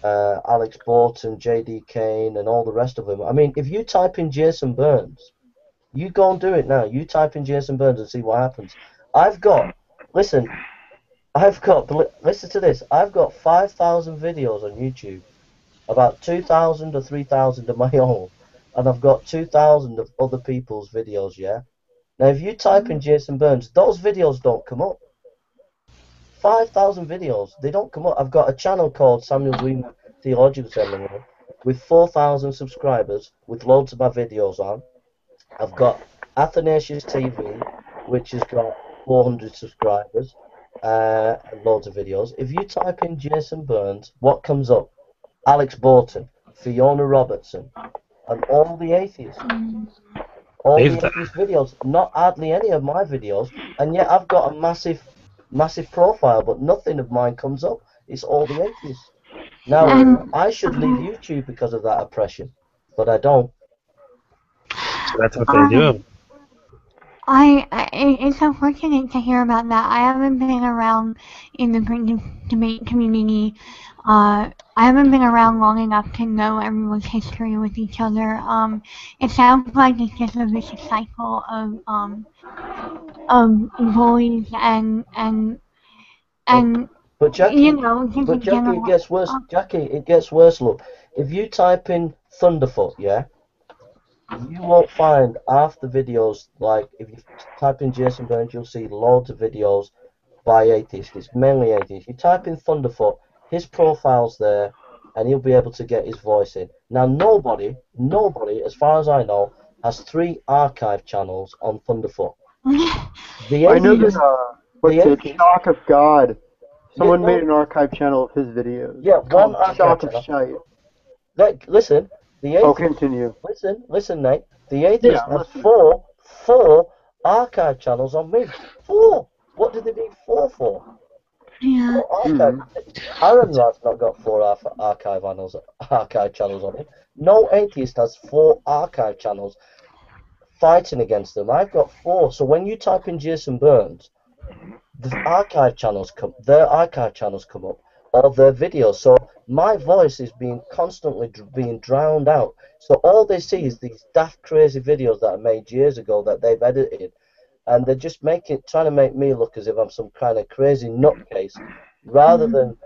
Alex Borton, JD Kane, and all the rest of them. I mean, if you type in Jason Burns, you go and do it now. You type in Jason Burns and see what happens. Listen to this. I've got 5,000 videos on YouTube, about 2,000 or 3,000 of my own, and I've got 2,000 of other people's videos, yeah? Now, if you type in Jason Burns, those videos don't come up. 5,000 videos, they don't come up. I've got a channel called Samuel Green Theological Seminary with 4,000 subscribers with loads of my videos on. I've got Athanasius TV, which has got 400 subscribers. and loads of videos. If you type in Jason Burns, what comes up? Alex Borton, Fiona Robertson, and all the atheists. All the atheist videos, not hardly any of my videos, and yet I've got a massive profile, but nothing of mine comes up. It's all the atheists. Now, I should leave YouTube because of that oppression, but I don't. So that's what they do. It's unfortunate to hear about that. I haven't been around in the debate community. I haven't been around long enough to know everyone's history with each other. It sounds like it's just a vicious cycle of bullies and But Jackie, you know, just but in Jackie, general. it gets worse. Jackie, it gets worse. Look, if you type in Thunderfoot, yeah, you won't find half the videos. Like if you type in Jason Burns, you'll see loads of videos by atheists. It's mainly atheists. You type in Thunderfoot, his profile's there, and you'll be able to get his voice in. Now, nobody, as far as I know, has 3 archive channels on Thunderfoot. The I know that, atheists, what's the it, atheists, Shock of God. Someone Yeah, made an archive channel of his videos. yeah, It's called one archive Shock of channel. Shite. Listen, the Oh, atheists. continue. Listen, Nate. The atheists Yeah, have four archive channels on me. 4. What do they need 4 for? Yeah. 4 archive. Aaron Rod's not got 4 archive channels on him. No atheist has 4 archive channels fighting against them. I've got 4. So when you type in Jason Burns, their archive channels come up, or their videos. So my voice is being constantly being drowned out. So all they see is these daft, crazy videos that I made years ago that they've edited, and they're just trying to make me look as if I'm some kind of crazy nutcase, rather than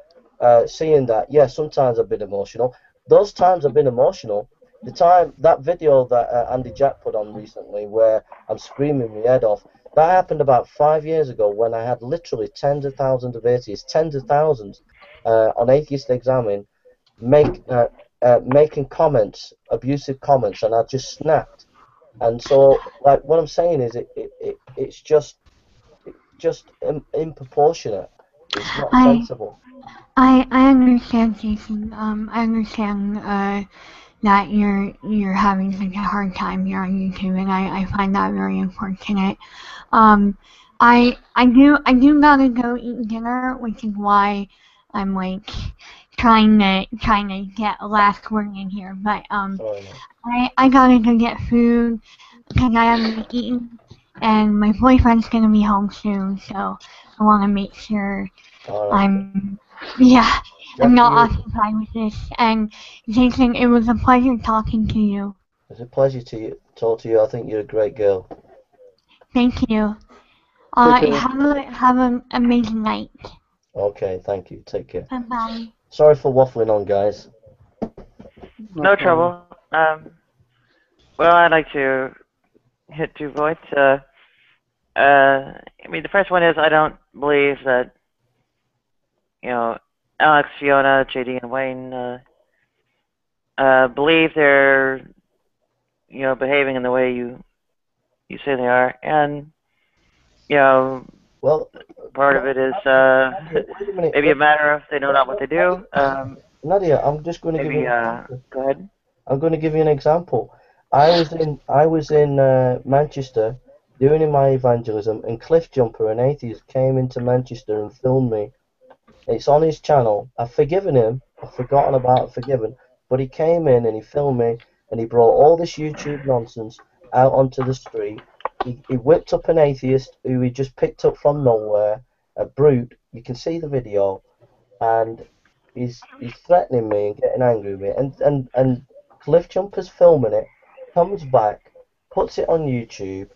seeing that. Yeah, sometimes I've been emotional. Those times I've been emotional. That video that Andy Jack put on recently, where I'm screaming my head off. That happened about 5 years ago when I had literally tens of thousands of atheists, tens of thousands, on Atheist Examine, making comments, abusive comments, and I just snapped. And so, like, what I'm saying is, it's just improportionate. It's not sensible. I understand, Jason. I understand that you're having such a hard time here on YouTube, and I find that very unfortunate. I do gotta go eat dinner, which is why I'm like trying to get a last word in here. But I gotta go get food because I haven't eaten, and my boyfriend's gonna be home soon, so I want to make sure I'm I'm not occupied with this. And Jason, it was a pleasure talking to you. It's a pleasure to talk to you. I think you're a great girl. Thank you. Take care. Have an amazing night. Okay, thank you. Take care. Bye bye. Sorry for waffling on, guys. No trouble. Well, I'd like to hit 2 points. I mean, the first one is I don't believe that, Alex, Fiona, JD, and Wayne believe they're, behaving in the way you say they are, and well, part of it is maybe a matter of they know not what they do. Nadia, I'm just going to give you. Go ahead. I'm going to give you an example. I was in Manchester doing my evangelism, and Cliff Jumper, an atheist, came into Manchester and filmed me. It's on his channel. I've forgiven him. I've forgotten about forgiven, but he came in and he filmed me, and he brought all this YouTube nonsense out onto the street. He whipped up an atheist who he just picked up from nowhere, a brute. You can see the video, and he's threatening me and getting angry with me. And Cliff Jumper's filming it, comes back, puts it on YouTube.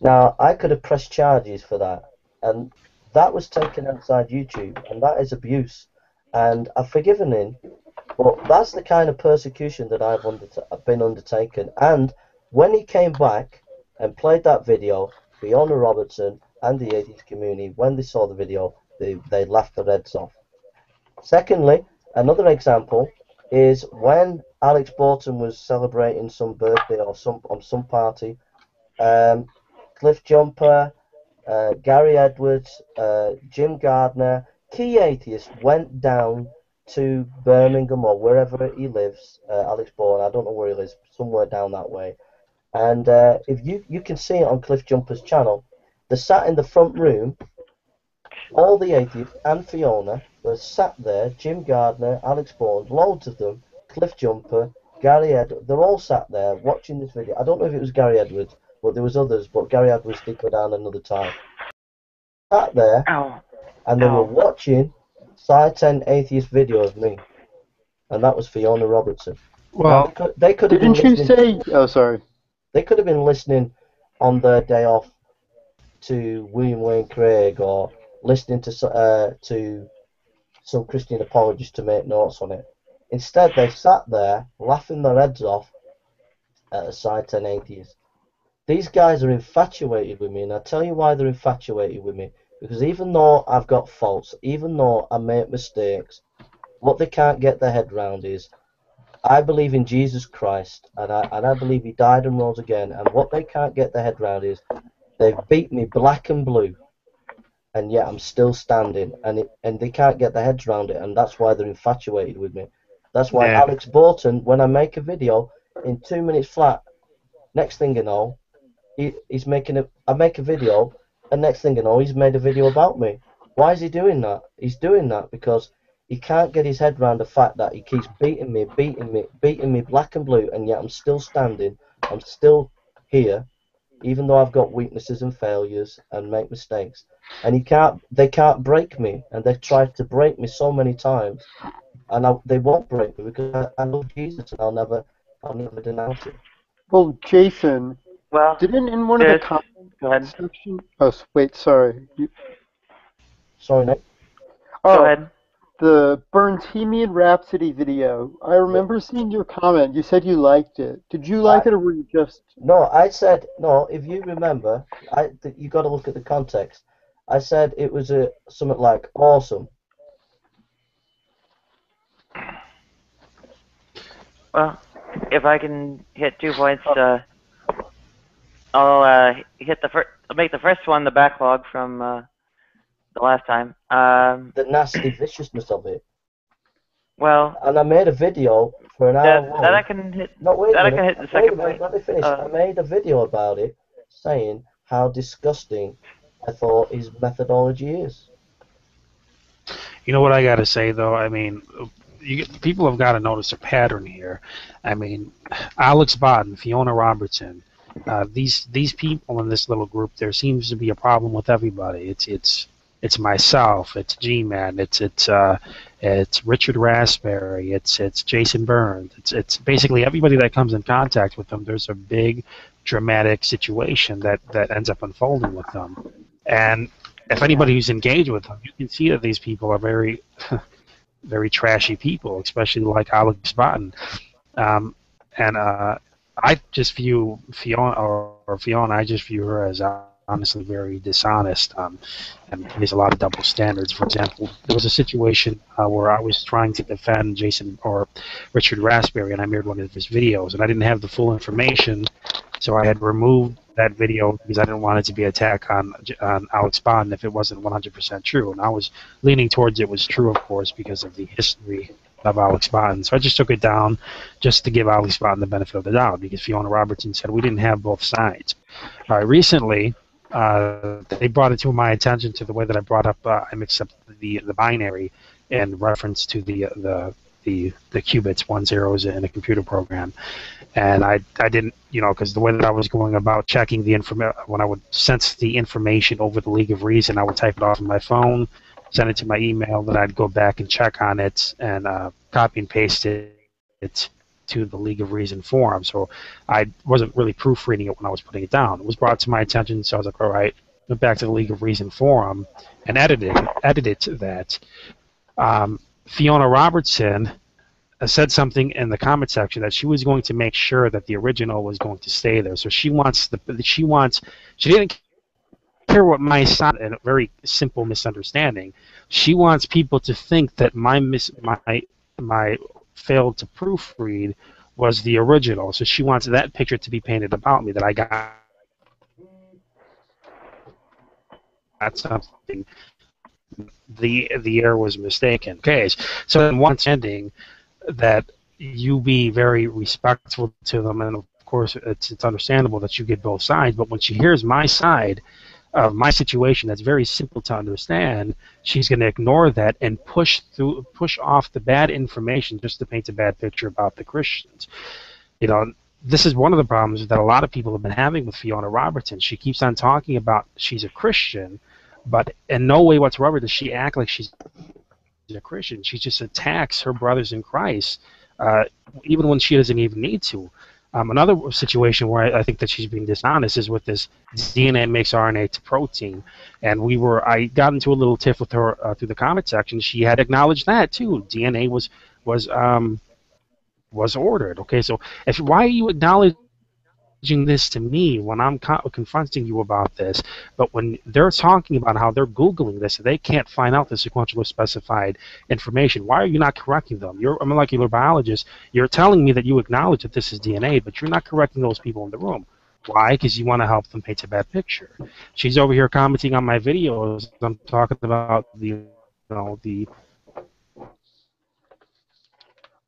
Now I could have pressed charges for that, and that was taken outside YouTube, and that is abuse. And I've forgiven him, but that's the kind of persecution that I've been undertaken. And when he came back and played that video, Fiona Robertson and the atheist community, when they saw the video, they laughed their heads off. Secondly, another example is when Alex Borton was celebrating some birthday or some party, Cliff Jumper, Gary Edwards, Jim Gardner, key atheists went down to Birmingham or wherever he lives, Alex Bourne, I don't know where he lives, somewhere down that way. And if you can see it on Cliff Jumper's channel, they sat in the front room, all the atheists and Fiona were sat there, Jim Gardner, Alex Bourne, loads of them, Cliff Jumper, Gary Edwards, they're all sat there watching this video. I don't know if it was Gary Edwards, but there was others, but Gary Edwards did go down another time. Sat there, and they were watching Side 10 Atheist video of me. And that was Fiona Robertson. Well, now, they could have been didn't you listening, say? Oh, sorry. They could have been listening on their day off to William Wayne Craig or listening to some Christian apologist to make notes on it. Instead, they sat there laughing their heads off at a Side 10 Atheist. These guys are infatuated with me, and I'll tell you why they're infatuated with me. Because even though I've got faults, even though I make mistakes, what they can't get their head round is I believe in Jesus Christ, and I believe he died and rose again, and what they can't get their head round is they've beat me black and blue, and yet I'm still standing, and they can't get their heads round it, and that's why they're infatuated with me. That's why Alex Borton, when I make a video, in 2 minutes flat, next thing you know, I make a video, and next thing you know, he's made a video about me. Why is he doing that? He's doing that because he can't get his head around the fact that he keeps beating me black and blue, and yet I'm still standing, I'm still here, even though I've got weaknesses and failures and make mistakes. And they can't break me, and they've tried to break me so many times, and they won't break me because I love Jesus, and I'll never denounce it. Well, Jason, Well, didn't in one of the comments section? Oh, wait, sorry. Sorry, Nick. Oh, go ahead. The Burnhemian Rhapsody video. I remember seeing your comment. You said you liked it. Did you like it, or were you just? No, I said no. If you remember, you got to look at the context. I said it was something like awesome. Well, if I can hit 2 points, I'll make the first one the backlog from the last time. The nasty viciousness of it. Well, and I made a video for an hour long. That I can hit. No, wait that a I minute. can hit the Wait second a minute, point. let me finish. I made a video about it, saying how disgusting I thought his methodology is. You know what I got to say, though? I mean, people have got to notice a pattern here. I mean, Alex Bodden, Fiona Robertson, these people in this little group, there seems to be a problem with everybody. It's myself, it's G-Man, it's Richard Raspberry, it's Jason Burns, it's basically everybody that comes in contact with them. There's a big dramatic situation that ends up unfolding with them, and if anybody who's engaged with them, you can see that these people are very, very trashy people, especially like Alex Bodden. I just view Fiona, I just view her as honestly very dishonest, and there's a lot of double standards. For example, there was a situation where I was trying to defend Jason or Richard Raspberry, and I made one of his videos, and I didn't have the full information, so I had removed that video because I didn't want it to be an attack on Alex Bodden if it wasn't 100% true, and I was leaning towards it was true, of course, because of the history of Alex Bodden. So I just took it down just to give Alex Bodden the benefit of the doubt, because Fiona Robertson said we didn't have both sides. Recently, they brought it to my attention to the way that I brought up I mixed up the binary in reference to the qubits, 1 zeros in a computer program, and I didn't, because the way that I was going about checking the information, when I would sense the information over the League of Reason, I would type it off on my phone, send it to my email, then I'd go back and check on it and copy and paste it to the League of Reason forum. So I wasn't really proofreading it when I was putting it down. It was brought to my attention, so I was like, all right, went back to the League of Reason forum and edited that. Fiona Robertson said something in the comment section that she was going to make sure that the original was going to stay there. So she didn't care what my side, and a very simple misunderstanding. She wants people to think that my failed to proofread was the original. So she wants that picture to be painted about me, that I got something. The error was mistaken. Okay, so then one ending that you be very respectful to them, and of course it's understandable that you get both sides. But when she hears my side of my situation, that's very simple to understand, she's going to ignore that and push off the bad information just to paint a bad picture about the Christians. You know, this is one of the problems that a lot of people have been having with Fiona Robertson. She keeps on talking about she's a Christian, but in no way whatsoever does she act like she's a Christian. She just attacks her brothers in Christ, even when she doesn't even need to. Another situation where I think that she's being dishonest is with this DNA makes RNA to protein, and I got into a little tiff with her through the comment section. She had acknowledged that too. DNA was ordered. Okay, so why are you acknowledging this to me when I'm confronting you about this, but when they're talking about how they're Googling this, they can't find out the sequentially specified information? Why are you not correcting them? You're a molecular biologist. You're telling me that you acknowledge that this is DNA, but you're not correcting those people in the room. Why? Because you want to help them paint a bad picture. She's over here commenting on my videos. I'm talking about the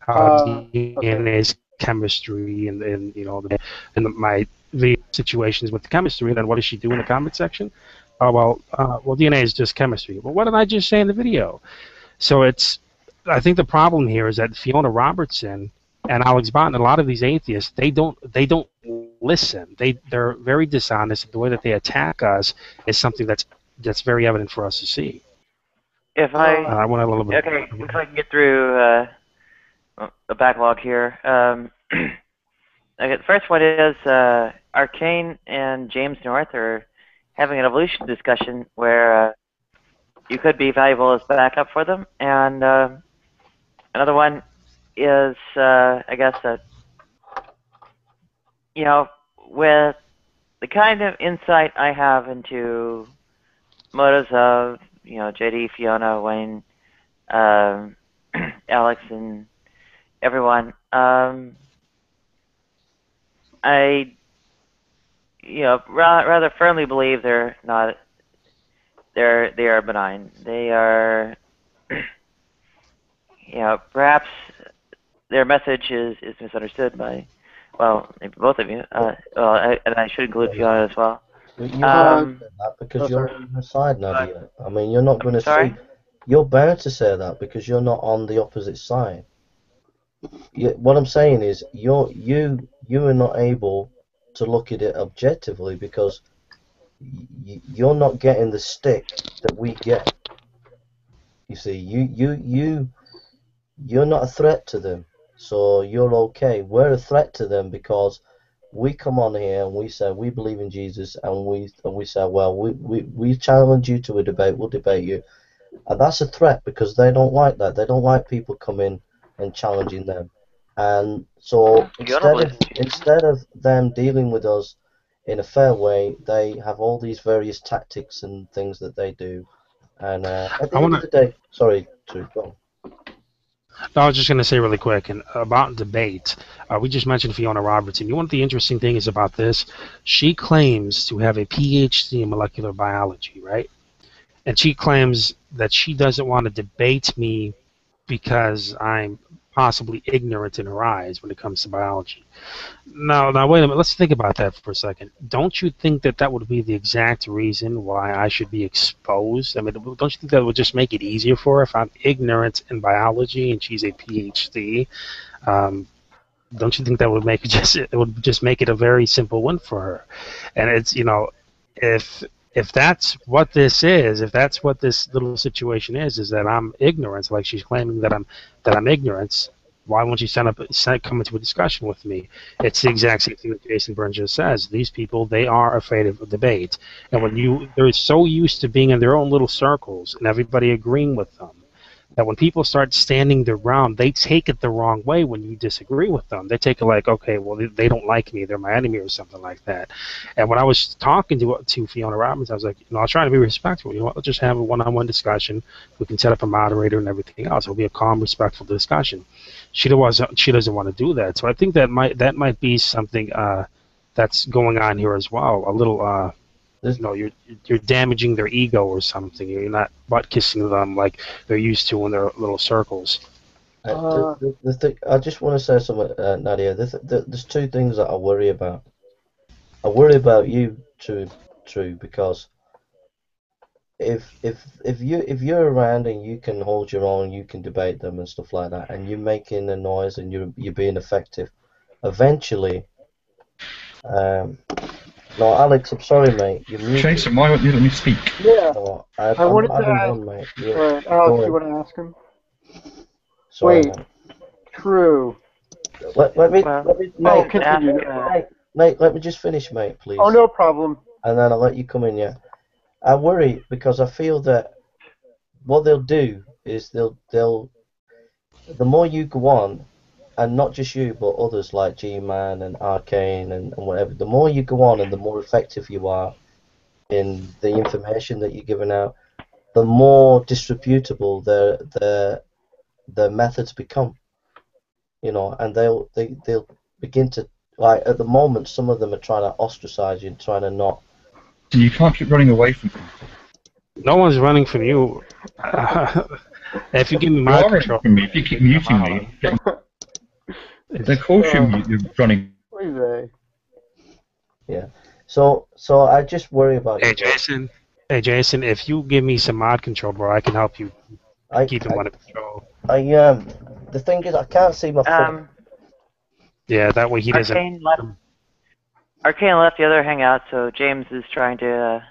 DNA's chemistry and my video situations with the chemistry. And then what does she do in the comment section? Oh well, DNA is just chemistry. Well, what did I just say in the video? So I think the problem here is that Fiona Robertson and Alex Bott and a lot of these atheists, they don't listen. They're very dishonest. The way that they attack us is something that's very evident for us to see. If I want a little bit. Okay, if I can get through a backlog here. Okay, the first one is Arcane and James North are having an evolution discussion where you could be valuable as backup for them, and another one is I guess with the kind of insight I have into motives of JD, Fiona, Wayne, Alex, and everyone, I rather firmly believe they are benign. They are perhaps their message is misunderstood by maybe both of you. And I should include Fiona as well. You can't say that because you're on the side, Nadia. I mean, you're not going to see. You're bound to say that because you're not on the opposite side. What I'm saying is, you are not able to look at it objectively because you're not getting the stick that we get. You see, you're not a threat to them, so you're okay. We're a threat to them because we come on here and we say we believe in Jesus, and we say, well, we challenge you to a debate. We'll debate you, and that's a threat because they don't like that. They don't like people coming and challenging them. And so instead of them dealing with us in a fair way, they have all these various tactics and things that they do. And at the end of the day, sorry, go on. No, I was just going to say really quick and about debate. We just mentioned Fiona Robertson. You know what the interesting thing is about this? She claims to have a PhD in molecular biology, right? And she claims that she doesn't want to debate me because I'm possibly ignorant in her eyes when it comes to biology. Now, wait a minute. Let's think about that for a second. Don't you think that would be the exact reason why I should be exposed? I mean, don't you think that would just make it easier for her if I'm ignorant in biology and she's a PhD? Don't you think that would make it would just make it a very simple win for her? And it's if that's what this is, if that's what this little situation is that I'm ignorant, like she's claiming that I'm ignorant, why won't you come into a discussion with me? It's the exact same thing that Jason Burns just says. These people, they are afraid of debate, and when they're so used to being in their own little circles and everybody agreeing with them, that when people start standing their ground, they take it the wrong way when you disagree with them. They take it like, okay, well, they don't like me, they're my enemy or something like that. And when I was talking to Fiona Robbins, I was like, I was trying to be respectful. Let's just have a one-on-one discussion. We can set up a moderator and everything else. It'll be a calm, respectful discussion. She doesn't want to do that. So I think that might be something that's going on here as well. A little you're damaging their ego or something. You're not butt kissing them like they're used to in their little circles. The thing, I just want to say something, Nadia. There's two things that I worry about. I worry about you, True, because if you're around and you can hold your own, you can debate them and stuff like that, and you're making a noise and you're being effective, eventually. No, Alex, I'm sorry, mate. You're muted. Jason, why won't you let me speak? Yeah. No, I wanted to ask. on, mate. Alright, Alex, you want to ask him? Sorry, Wait. mate. True. Let me, mate, continue. Mate, let me just finish, mate, please. Oh, no problem. And then I'll let you come in, yeah. I worry because I feel that what they'll do is they'll the more you go on, and not just you, but others like G-Man and Arcane and whatever, the more you go on and the more effective you are in the information that you're giving out, the more disreputable the methods become. You know, and they'll begin to, like, at the moment, some of them are trying to ostracize you and trying to not. You can't keep running away from people. No one's running from you. If you give me You my are running control, from me. If you keep muting me, then of course you're running. Yeah. So I just worry about Hey you, bro. Jason. Hey Jason, if you give me some mod control, bro, I can help you keep him under control. The thing is, I can't see my phone. Yeah, that way he doesn't. Arcane left the other hangout, so James is trying to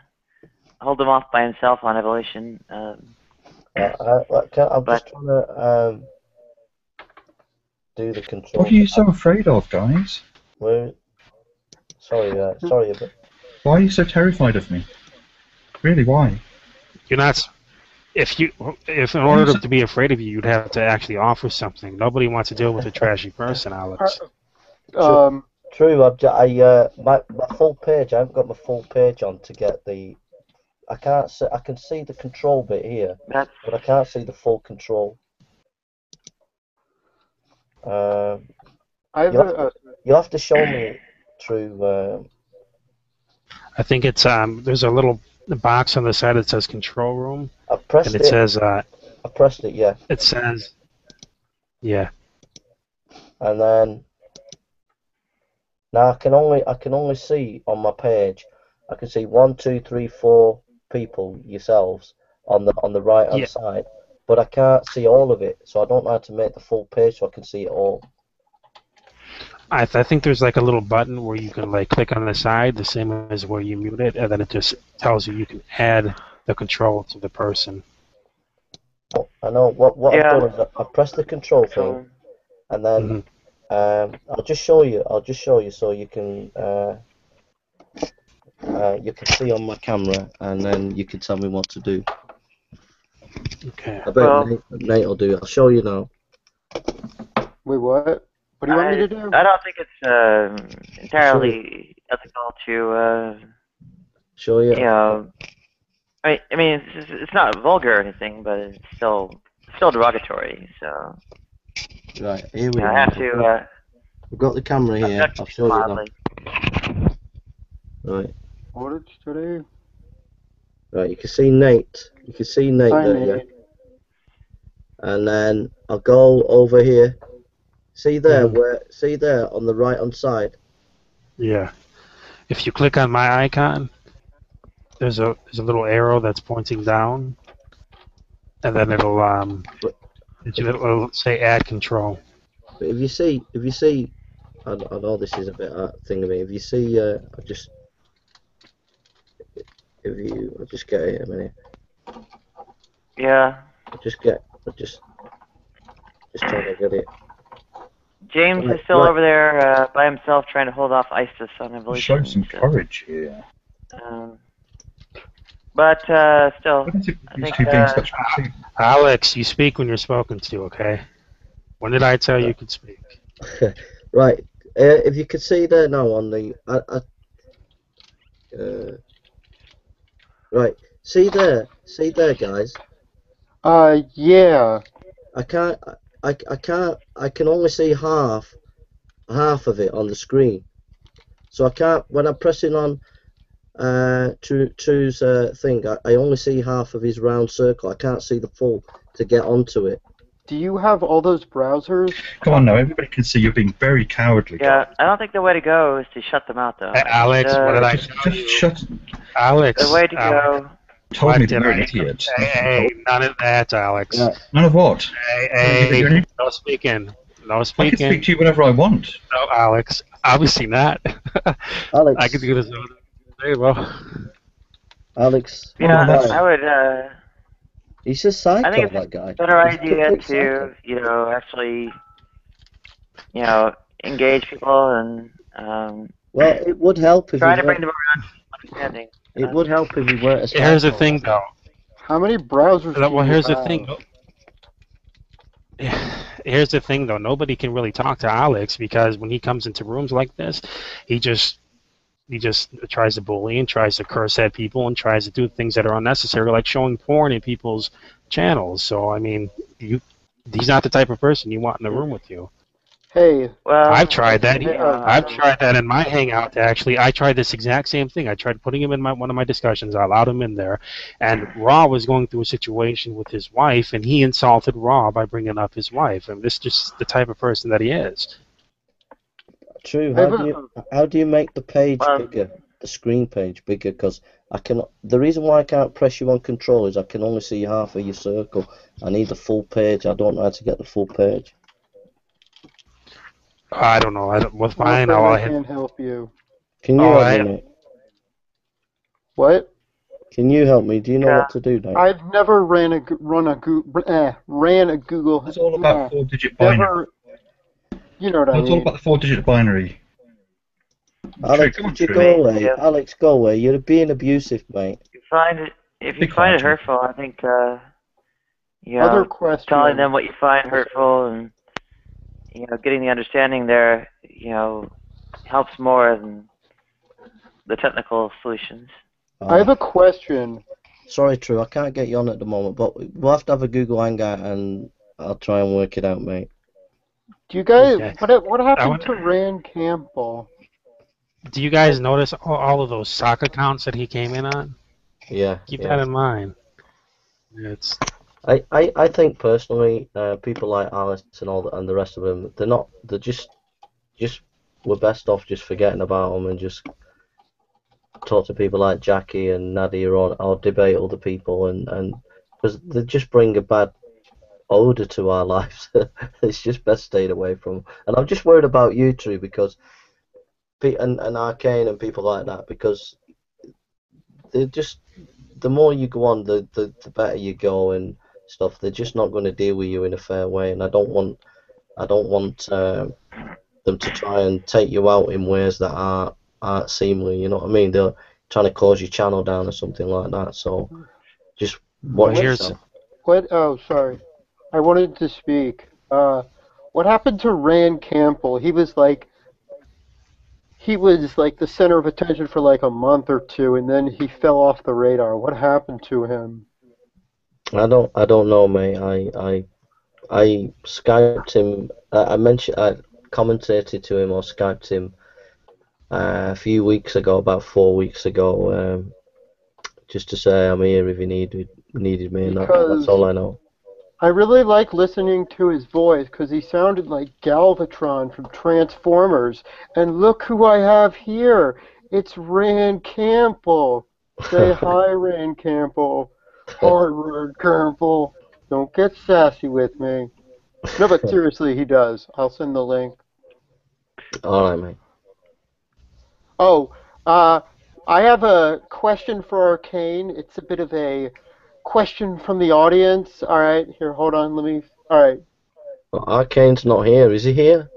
hold him off by himself on evolution. I'm just trying to do the control. What are you so afraid of, guys? Sorry a bit. Why are you so terrified of me? Really, why? You're not. If in order to be afraid of you, you'd have to actually offer something. Nobody wants to deal with a trashy person, Alex. True. My full page. I haven't got my full page on to get the. I can't see. I can see the control bit here, but I can't see the full control. You'll have to show me, True. I think it's there's a little box on the side that says control room. I pressed and it says I pressed it, yeah. It says yeah. And then now I can only see on my page, I can see 1, 2, 3, 4 people, yourselves, on the right hand side. But I can't see all of it, so I don't know how to make the full page so I can see it all. I think there's like a little button where you can like click on the side, the same as where you mute it, and then it just tells you can add the control to the person. Oh, I know what I've done is I pressed the control thing, and then I'll just show you so you can see on my camera, and then you can tell me what to do. Okay. I bet Nate will do it. I'll show you now. Wait, what? What do you want me to do? I don't think it's entirely ethical to show you. You know, I mean, it's not vulgar or anything, but it's still derogatory. So. Right, here we go. I have to. We've got the camera here. I'll show you now. Right. What today? Right, you can see Nate. You can see Nate Hi, there, Nate. yeah. And then I'll go over here. See there, see there on the right hand side. Yeah. If you click on my icon, there's a little arrow that's pointing down, and then it'll say add control. But if you see, I know this is a bit thing of me. If you see, I'll just get it a minute. Yeah. I'll just trying to get it. James is still over there by himself trying to hold off ISIS on evolution. Show some courage here. But still, I think, Alex, you speak when you're spoken to, okay? When did I tell you could speak? Right. If you could see there now on the... right. See there, guys. Yeah. I can only see half of it on the screen. So I can't, when I'm pressing on True's thing. I only see half of his round circle. I can't see the full to get onto it. Do you have all those browsers? Come on now, everybody can see you're being very cowardly. Yeah, I don't think the way to go is to shut them out, though. Alex, what did I Just shut. Alex, The way to go. Told me what that did you're an I? idiot. Hey, none of that, Alex. None of what? Hey, no speaking. No I speaking. can speak to you whenever I want. No, Alex. Obviously not. Alex. I could do this all day, well. Alex. Yeah, why? I would. He's a psycho, I think it's that guy. a better He's a idea complete to, psycho. actually, engage people and Well, it would help if try he to bring weren't. them around to understanding. It would help if he weren't a psycho. Here's the thing, though. How many browsers do Well, you here's the have? thing. Here's the thing, though. Nobody can really talk to Alex because when he comes into rooms like this, he just tries to bully and tries to curse at people and tries to do things that are unnecessary, like showing porn in people's channels. So, I mean, he's not the type of person you want in the room with you. Hey. Well, I've tried that. Hey, I've tried that in my hangout. Actually, I tried this exact same thing. I tried putting him in one of my discussions. I allowed him in there, and Raw was going through a situation with his wife, and he insulted Raw by bringing up his wife. And this is just the type of person that he is. True. How do you make the page bigger, the screen page bigger? Because the reason why I can't press you on control is I can only see half of your circle. I need the full page. I don't know how to get the full page. I don't know. With mine, I can't help you. Can you help me, mate? What? Can you help me? Do you know what to do, Nate? I've never ran a Google. It's all about 4-digit binary. You know what I mean. It's all about the 4-digit binary. Alex, Come on, would you True. go away? Yeah. Alex, go away. You're being abusive, mate. If you find it hurtful, I think, Other question. telling them what you find hurtful and, getting the understanding there, helps more than the technical solutions. I have a question. Sorry, True, I can't get you on at the moment, but we'll have to have a Google Hangout and I'll try and work it out, mate. Do you guys, Okay. what happened to Rand Campbell? Do you guys notice all of those sock accounts that he came in on? Yeah. Keep that in mind. It's. I think personally, people like Alice and the rest of them, they're just we're best off just forgetting about them and just talk to people like Jackie and Nadia or debate other people and because they just bring a bad odor to our lives. It's just best stayed away from. And I'm just worried about you two because and Arcane and people like that because they're just the more you go on, the better you go and stuff. They're just not going to deal with you in a fair way, and I don't want them to try and take you out in ways that aren't seemly. You know what I mean? They're trying to close your channel down or something like that. So just watch yourself. What? Oh, sorry. I wanted to speak. What happened to Rand Campbell? He was like the center of attention for like a month or two, and then he fell off the radar. What happened to him? I don't know, mate. I Skyped him. I commentated to him or Skyped him a few weeks ago, about 4 weeks ago, just to say I'm here if you needed me, and that's all I know. I really like listening to his voice because he sounded like Galvatron from Transformers. And look who I have here. It's Rand Campbell. Say hi, Rand Campbell. Hard Campbell. Don't get sassy with me. No, but seriously, he does. I'll send the link. All right, mate. Oh, I have a question for Arcane. It's a bit of a question from the audience. All right, here, hold on. All right. Well, Arcane's not here. Is he here?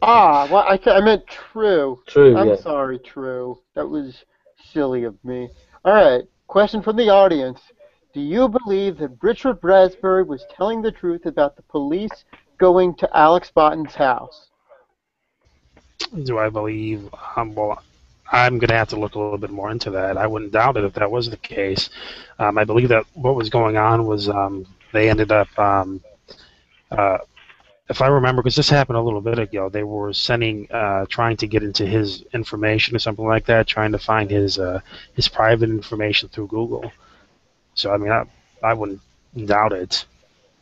Well, I meant True. True, I'm yeah. sorry, True. That was silly of me. All right, question from the audience. Do you believe that Richard Brasbury was telling the truth about the police going to Alex Botton's house? Do I believe? Well, I'm going to have to look a little bit more into that. I wouldn't doubt it if that was the case. I believe that what was going on was they ended up if I remember, because this happened a little bit ago, they were sending, trying to get into his information or something like that, trying to find his private information through Google. So I mean, I wouldn't doubt it.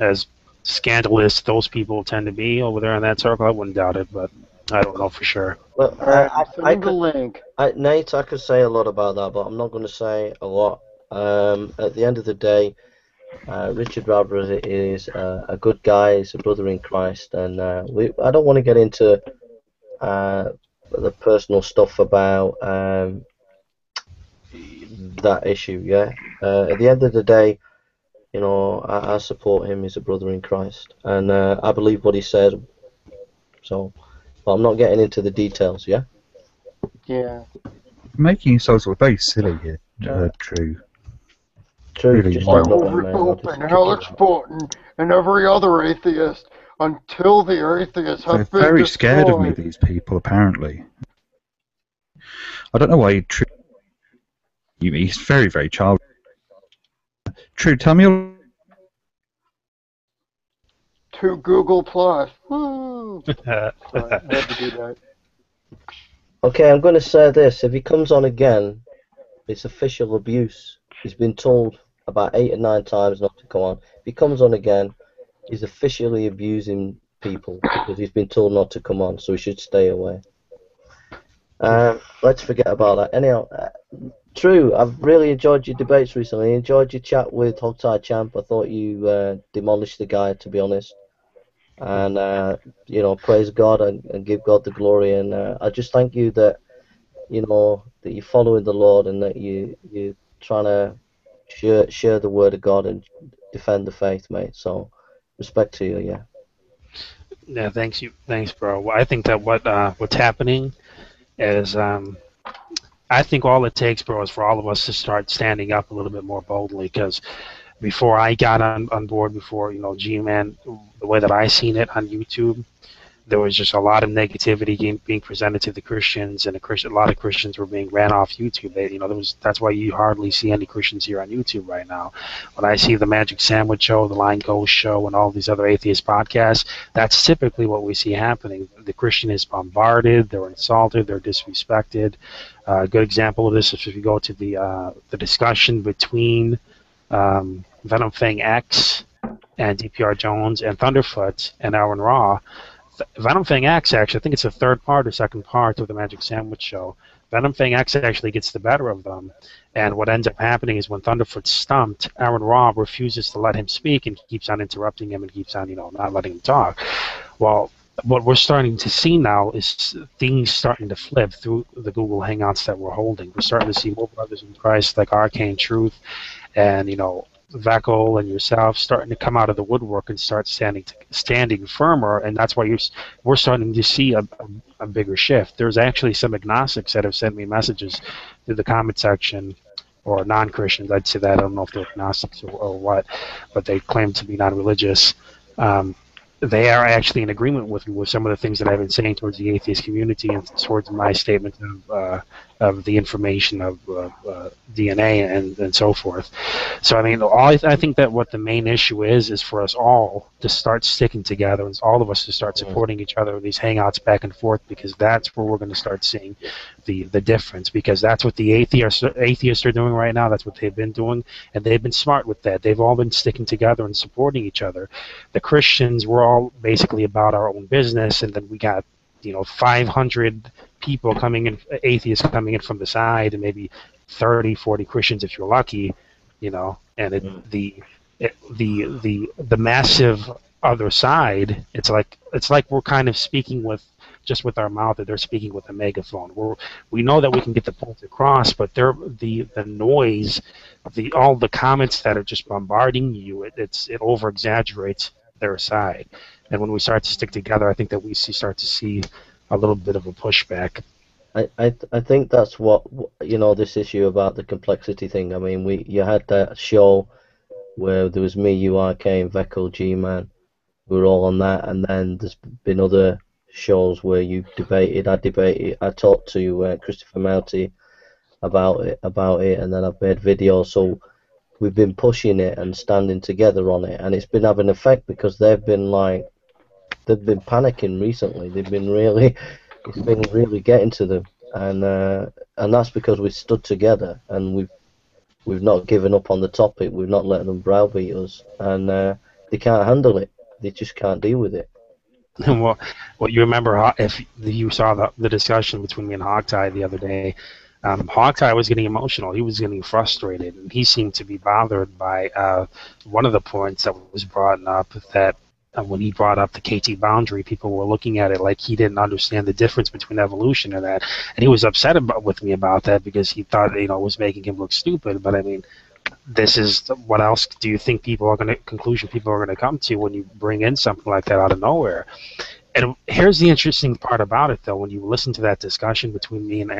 As scandalous those people tend to be over there in that circle, I wouldn't doubt it, but I don't know for sure. Well, Alright, I'm sending the link. Nate, I could say a lot about that, but I'm not going to say a lot. At the end of the day, Richard Radford is a good guy. He's a brother in Christ, and I don't want to get into the personal stuff about that issue. Yeah. At the end of the day, you know, I support him. He's a brother in Christ, and I believe what he said. So, but I'm not getting into the details. Yeah. Yeah. Making yourselves look very silly here, True. True, Really, just well. don't know, Over man. Pope and Alex Bolton and every other atheist until the atheists They're have been very destroyed. scared of me, these people, apparently. I don't know why he's very, very childish. True, tell me all... To Google Plus. Woo! Sorry, I had to do that. Okay, I'm going to say this. If he comes on again, it's official abuse. He's been told about 8 or 9 times not to come on. If he comes on again, he's officially abusing people because he's been told not to come on, so he should stay away. Let's forget about that. Anyhow, True, I've really enjoyed your debates recently. I enjoyed your chat with Hogtie Champ. I thought you demolished the guy, to be honest. And, you know, praise God and give God the glory. And I just thank you that, you know, that you're following the Lord and that you're trying to share the word of God and defend the faith, mate. So, respect to you, yeah. Yeah, thanks, bro. Well, I think that what's happening is, I think all it takes, bro, is for all of us to start standing up a little bit more boldly. Because before I got on board, before G-Man, the way that I seen it on YouTube, there was just a lot of negativity being presented to the Christians, and a lot of Christians were being ran off YouTube. That's why you hardly see any Christians here on YouTube right now. When I see the Magic Sandwich Show, the Line Ghost Show, and all these other atheist podcasts, that's typically what we see happening. The Christian is bombarded, they're insulted, they're disrespected. A good example of this is if you go to the discussion between Venom Fang X and DPR Jones and Thunderfoot and Aaron Raw. Venom Fang X, actually, I think it's the third part or second part of the Magic Sandwich Show. Venom Fang X actually gets the better of them. And what ends up happening is when Thunderfoot's stumped, Aaron Raw refuses to let him speak and keeps on interrupting him and keeps on, not letting him talk. Well, what we're starting to see now is things starting to flip through the Google Hangouts that we're holding. We're starting to see more brothers in Christ like Arcane Truth and, Veckel and yourself starting to come out of the woodwork and start standing firmer, and that's why we're starting to see a bigger shift. There's actually some agnostics that have sent me messages through the comment section, or non-Christians, I'd say that. I don't know if they're agnostics or what, but they claim to be non-religious. They are actually in agreement with some of the things that I've been saying towards the atheist community and towards my statement of the information of DNA and so forth. So I mean, I think that what the main issue is for us all to start sticking together, and all of us to start supporting each other in these hangouts back and forth, because that's where we're going to start seeing the difference. Because that's what the atheists are doing right now. That's what they've been doing, and they've been smart with that. They've all been sticking together and supporting each other. The Christians, we're all basically about our own business, and then we got 500 people coming in, atheists coming in from the side, and maybe 30, 40 Christians if you're lucky, and the massive other side, it's like we're kind of speaking with our mouth, or they're speaking with a megaphone. We know that we can get the point across, but the noise, all the comments that are just bombarding you, it over exaggerates their side. And when we start to stick together, I think that we start to see a little bit of a pushback. I think that's what this issue about the complexity thing. I mean, you had that show where there was me, you, RK, and Veckel, G-Man. We were all on that, and then there's been other shows where you debated. I talked to Christopher Mouty about it, and then I've made videos. So we've been pushing it and standing together on it, and it's been having an effect because they've been they've been panicking recently. They've been really, it's been really getting to them, and that's because we stood together and we've not given up on the topic. We've not let them browbeat us, and they can't handle it. They just can't deal with it. well, you remember if you saw the discussion between me and Hogtie the other day. Hogtie was getting emotional. He was getting frustrated, and he seemed to be bothered by one of the points that was brought up. That when he brought up the KT boundary, people were looking at it like he didn't understand the difference between evolution and that, and he was upset with me about that because he thought it was making him look stupid. But I mean, this is what else do you think people are going to conclusion people are going to come to when you bring in something like that out of nowhere? And here's the interesting part about it, though. When you listen to that discussion between me and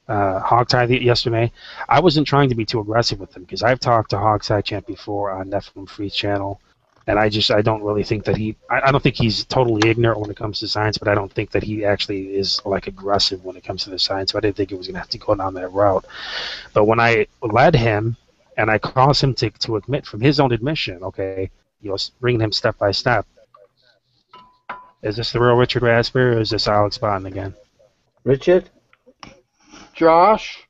Hogtie yesterday, I wasn't trying to be too aggressive with him because I've talked to Hogtie Champ before on Nephilim Free's channel, and I don't really think that I don't think he's totally ignorant when it comes to science, but I don't think that he actually is like aggressive when it comes to the science. So I didn't think he was going to have to go down that route. But when I led him and I caused him to admit from his own admission, okay, bringing him step by step. Is this the real Richard Raspberry, or is this Alex Bond again? Richard? Josh?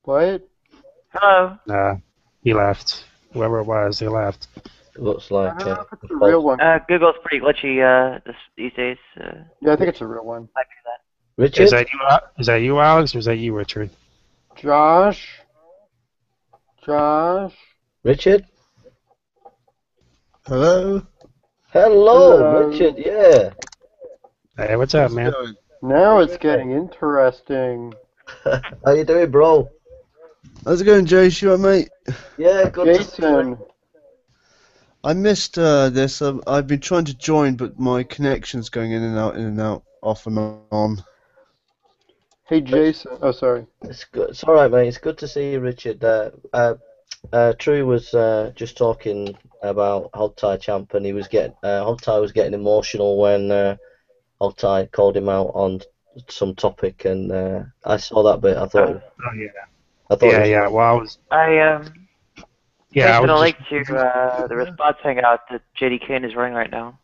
What? Hello. He left. Whoever it was, they left. Looks like I don't know if it's the real one. Google's pretty glitchy these days. Yeah, I think it's a real one. Might be that. Richard? Is that you, Alex, or is that you, Richard? Josh? Richard? Hello? Hello, Richard, yeah. Hey, what's up, man? Now it's getting interesting. How you doing, bro? How's it going, Jace? You alright, mate? Yeah, good to see you. I missed this. I've been trying to join, but my connection's going in and out, off and on. Hey, Jason. Oh, sorry. It's good. It's all right, mate. It's good to see you, Richard. True was just talking about Hogtie Champ, and Hogtie was getting emotional when Hogtie called him out on some topic, and I saw that bit. I thought. Oh yeah. I thought. Yeah. Well, I was. Yeah, I was a link to the response hangout that JD Kane is running right now.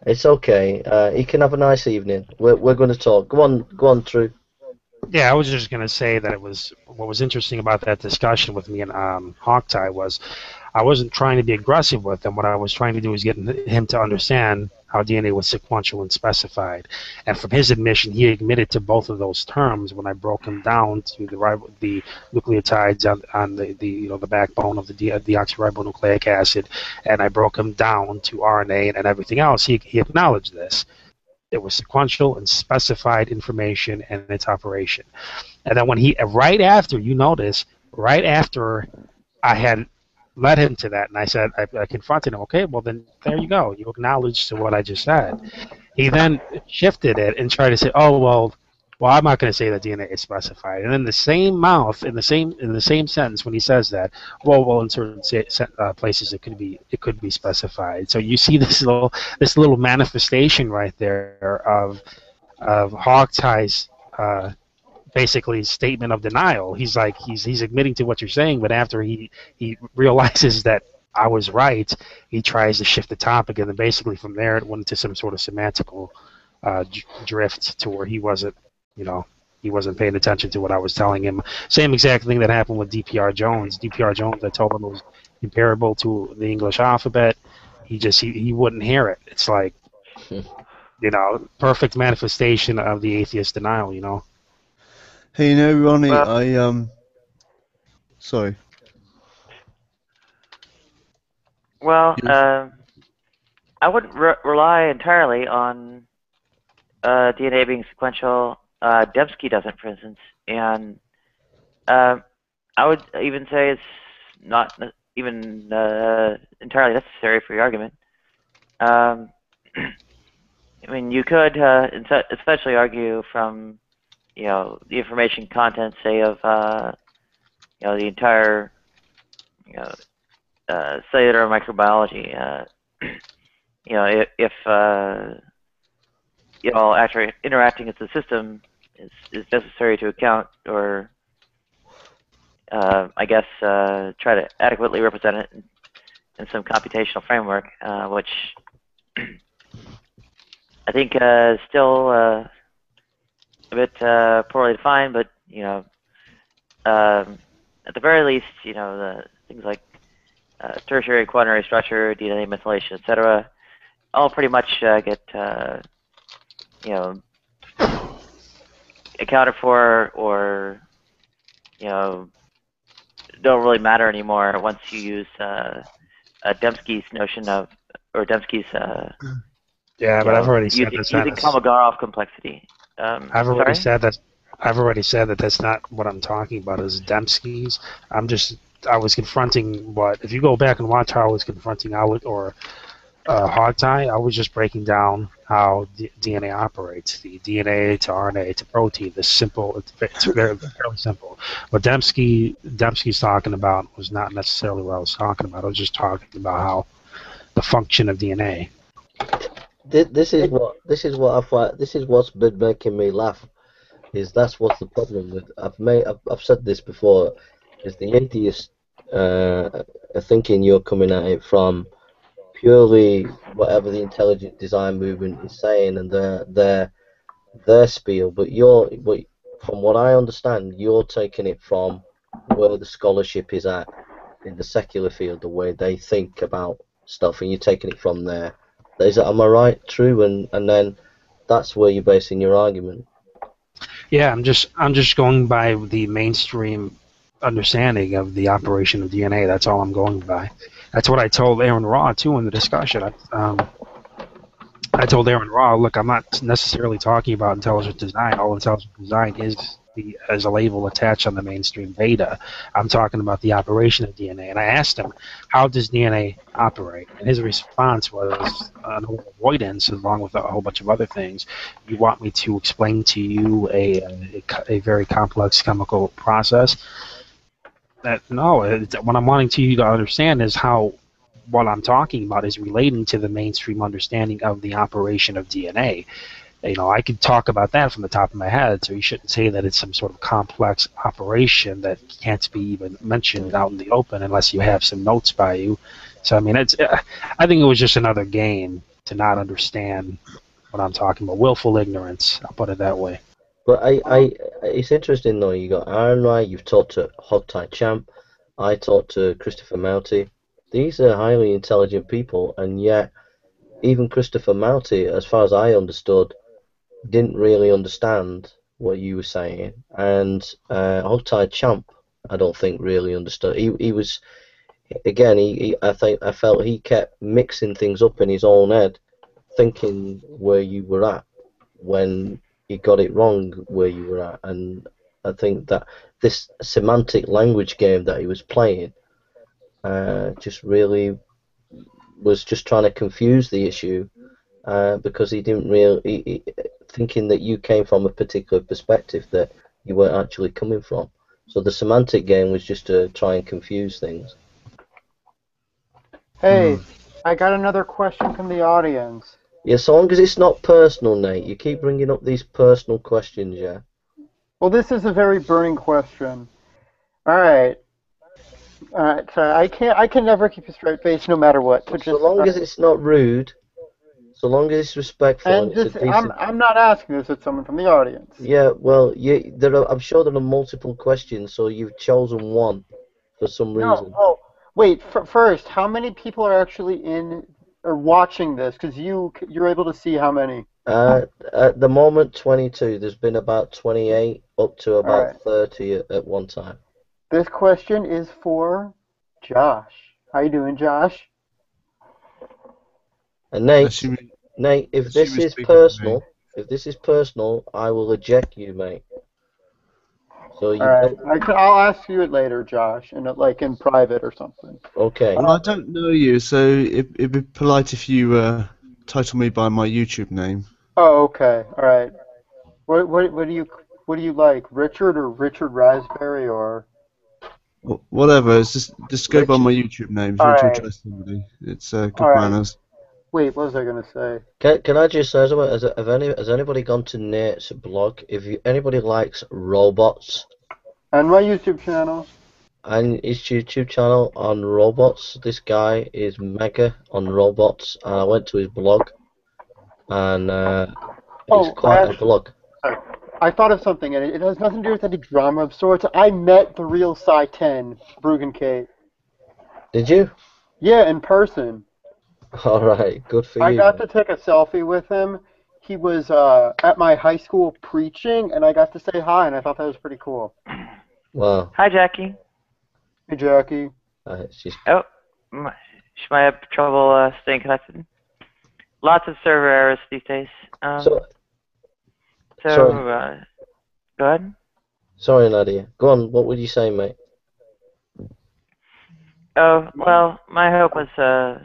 It's okay. He can have a nice evening. We're going to talk. Go on, True. Yeah, I was just going to say that what was interesting about that discussion with me and Hogtie was I wasn't trying to be aggressive with him. What I was trying to do was get him to understand how DNA was sequential and specified. And from his admission, he admitted to both of those terms when I broke him down to the nucleotides on the backbone of the deoxyribonucleic acid, and I broke him down to RNA and everything else. He acknowledged this. It was sequential and specified information and its operation. And then when right after I had led him to that, and I said, I confronted him, okay, well then there you go. You acknowledged to what I just said. He then shifted it and tried to say, oh, well, I'm not going to say that DNA is specified. And in the same mouth, in the same sentence, when he says that, well, in certain places it could be specified. So you see this little manifestation right there of Hogtie's basically statement of denial. He's admitting to what you're saying, but after he realizes that I was right, he tries to shift the topic, and then basically from there it went into some sort of semantical drift to where he wasn't paying attention to what I was telling him. Same exact thing that happened with DPR Jones. DPR Jones, I told him it was comparable to the English alphabet. He wouldn't hear it. It's like, perfect manifestation of the atheist denial, Hey, Ronnie, sorry. Well, I wouldn't rely entirely on DNA being sequential. Dembski doesn't, for instance, and I would even say it's not even entirely necessary for your argument. I mean, you could especially argue from the information content, say, of the entire cellular microbiology. If actually interacting with the system is necessary to account, or I guess, try to adequately represent it in some computational framework, which I think is still a bit poorly defined, but at the very least, the things like tertiary quaternary structure, DNA methylation, etc., all pretty much get accounted for, or don't really matter anymore once you use Dembski's notion of, or Dembski's Yeah, but I've already said using Kolmogorov complexity. I've already said that. I've already said that that's not what I'm talking about. Is Dembski's. I was confronting what, if you go back and watch how I was confronting Hogtie, I was just breaking down how DNA operates, the DNA to RNA to protein. It's simple. It's very fairly simple. What Dembski's talking about was not necessarily what I was talking about. I was just talking about how the function of DNA. This is what I find. This is what's been making me laugh. That's what's the problem with. I've said this before. Is the atheists are thinking you're coming at it from purely whatever the intelligent design movement is saying and their spiel, but from what I understand, you're taking it from where the scholarship is at in the secular field, the way they think about stuff, and you're taking it from there. Am I right? True, and then that's where you're basing your argument. Yeah, I'm just going by the mainstream understanding of the operation of DNA. That's all I'm going by. That's what I told Aaron Raw too in the discussion. I told Aaron Raw, look, I'm not necessarily talking about intelligent design. All intelligent design is as a label attached on the mainstream data. I'm talking about the operation of DNA. And I asked him, how does DNA operate? And his response was avoidance, along with a whole bunch of other things. You want me to explain to you a very complex chemical process? No, what I'm wanting you to understand is how what I'm talking about is relating to the mainstream understanding of the operation of DNA. I could talk about that from the top of my head, so you shouldn't say that it's some sort of complex operation that can't be even mentioned out in the open unless you have some notes by you. So, I mean, I think it was just another game to not understand what I'm talking about. Willful ignorance, I'll put it that way. But it's interesting though. You got Aaron Wright, you've talked to Hogtie Champ, I talked to Christopher Mouty. These are highly intelligent people, and yet even Christopher Mouty, as far as I understood, didn't really understand what you were saying, and Hogtie Champ, I don't think really understood. He was, again, I felt he kept mixing things up in his own head, thinking where you were at when he got it wrong where you were at, and I think that this semantic language game that he was playing just really was just trying to confuse the issue because he didn't really thinking that you came from a particular perspective that you weren't actually coming from. So the semantic game was just to try and confuse things. Hey, I got another question from the audience. Yeah, so long as it's not personal, Nate. You keep bringing up these personal questions, yeah? Well, this is a very burning question. Alright, so I can never keep a straight face no matter what. So long as it's not rude, so long as it's respectful. And I'm not asking this at someone from the audience. Yeah, well, I'm sure there are multiple questions, so you've chosen one for some reason. No, wait. First, how many people are actually in or watching this? Because you're able to see how many. At the moment, 22. There's been about 28, up to about 30 at one time. This question is for Josh. How you doing, Josh? And Nate, if this is personal, I will eject you, mate. So you. All right, I'll ask you it later, Josh, in private or something. Okay. Well, I don't know you, so it'd be polite if you title me by my YouTube name. Oh, okay. All right. What do you like, Richard or Richard Raspberry or? Whatever. It's just go by my YouTube name if you want to address somebody. It's good manners. Wait, what was I gonna say? Can I just say something? Has anybody gone to Nate's blog? If anybody likes robots, and my YouTube channel. and his YouTube channel on robots. This guy is mega on robots. I went to his blog, and it's quite a blog. Sorry. I thought of something, and it has nothing to do with any drama of sorts. I met the real Psi-10, Bruggen Kate. Did you? Yeah, in person. All right, good for I you. got to take a selfie with him. He was at my high school preaching, and I got to say hi, and I thought that was pretty cool. Wow. Hi, Jackie. Hey, Jackie. She's... Oh, she might have trouble staying connected. Lots of server errors these days. Sorry. Go ahead. Sorry, Nadia. Go on. What would you say, mate? Oh, well, my hope was, that,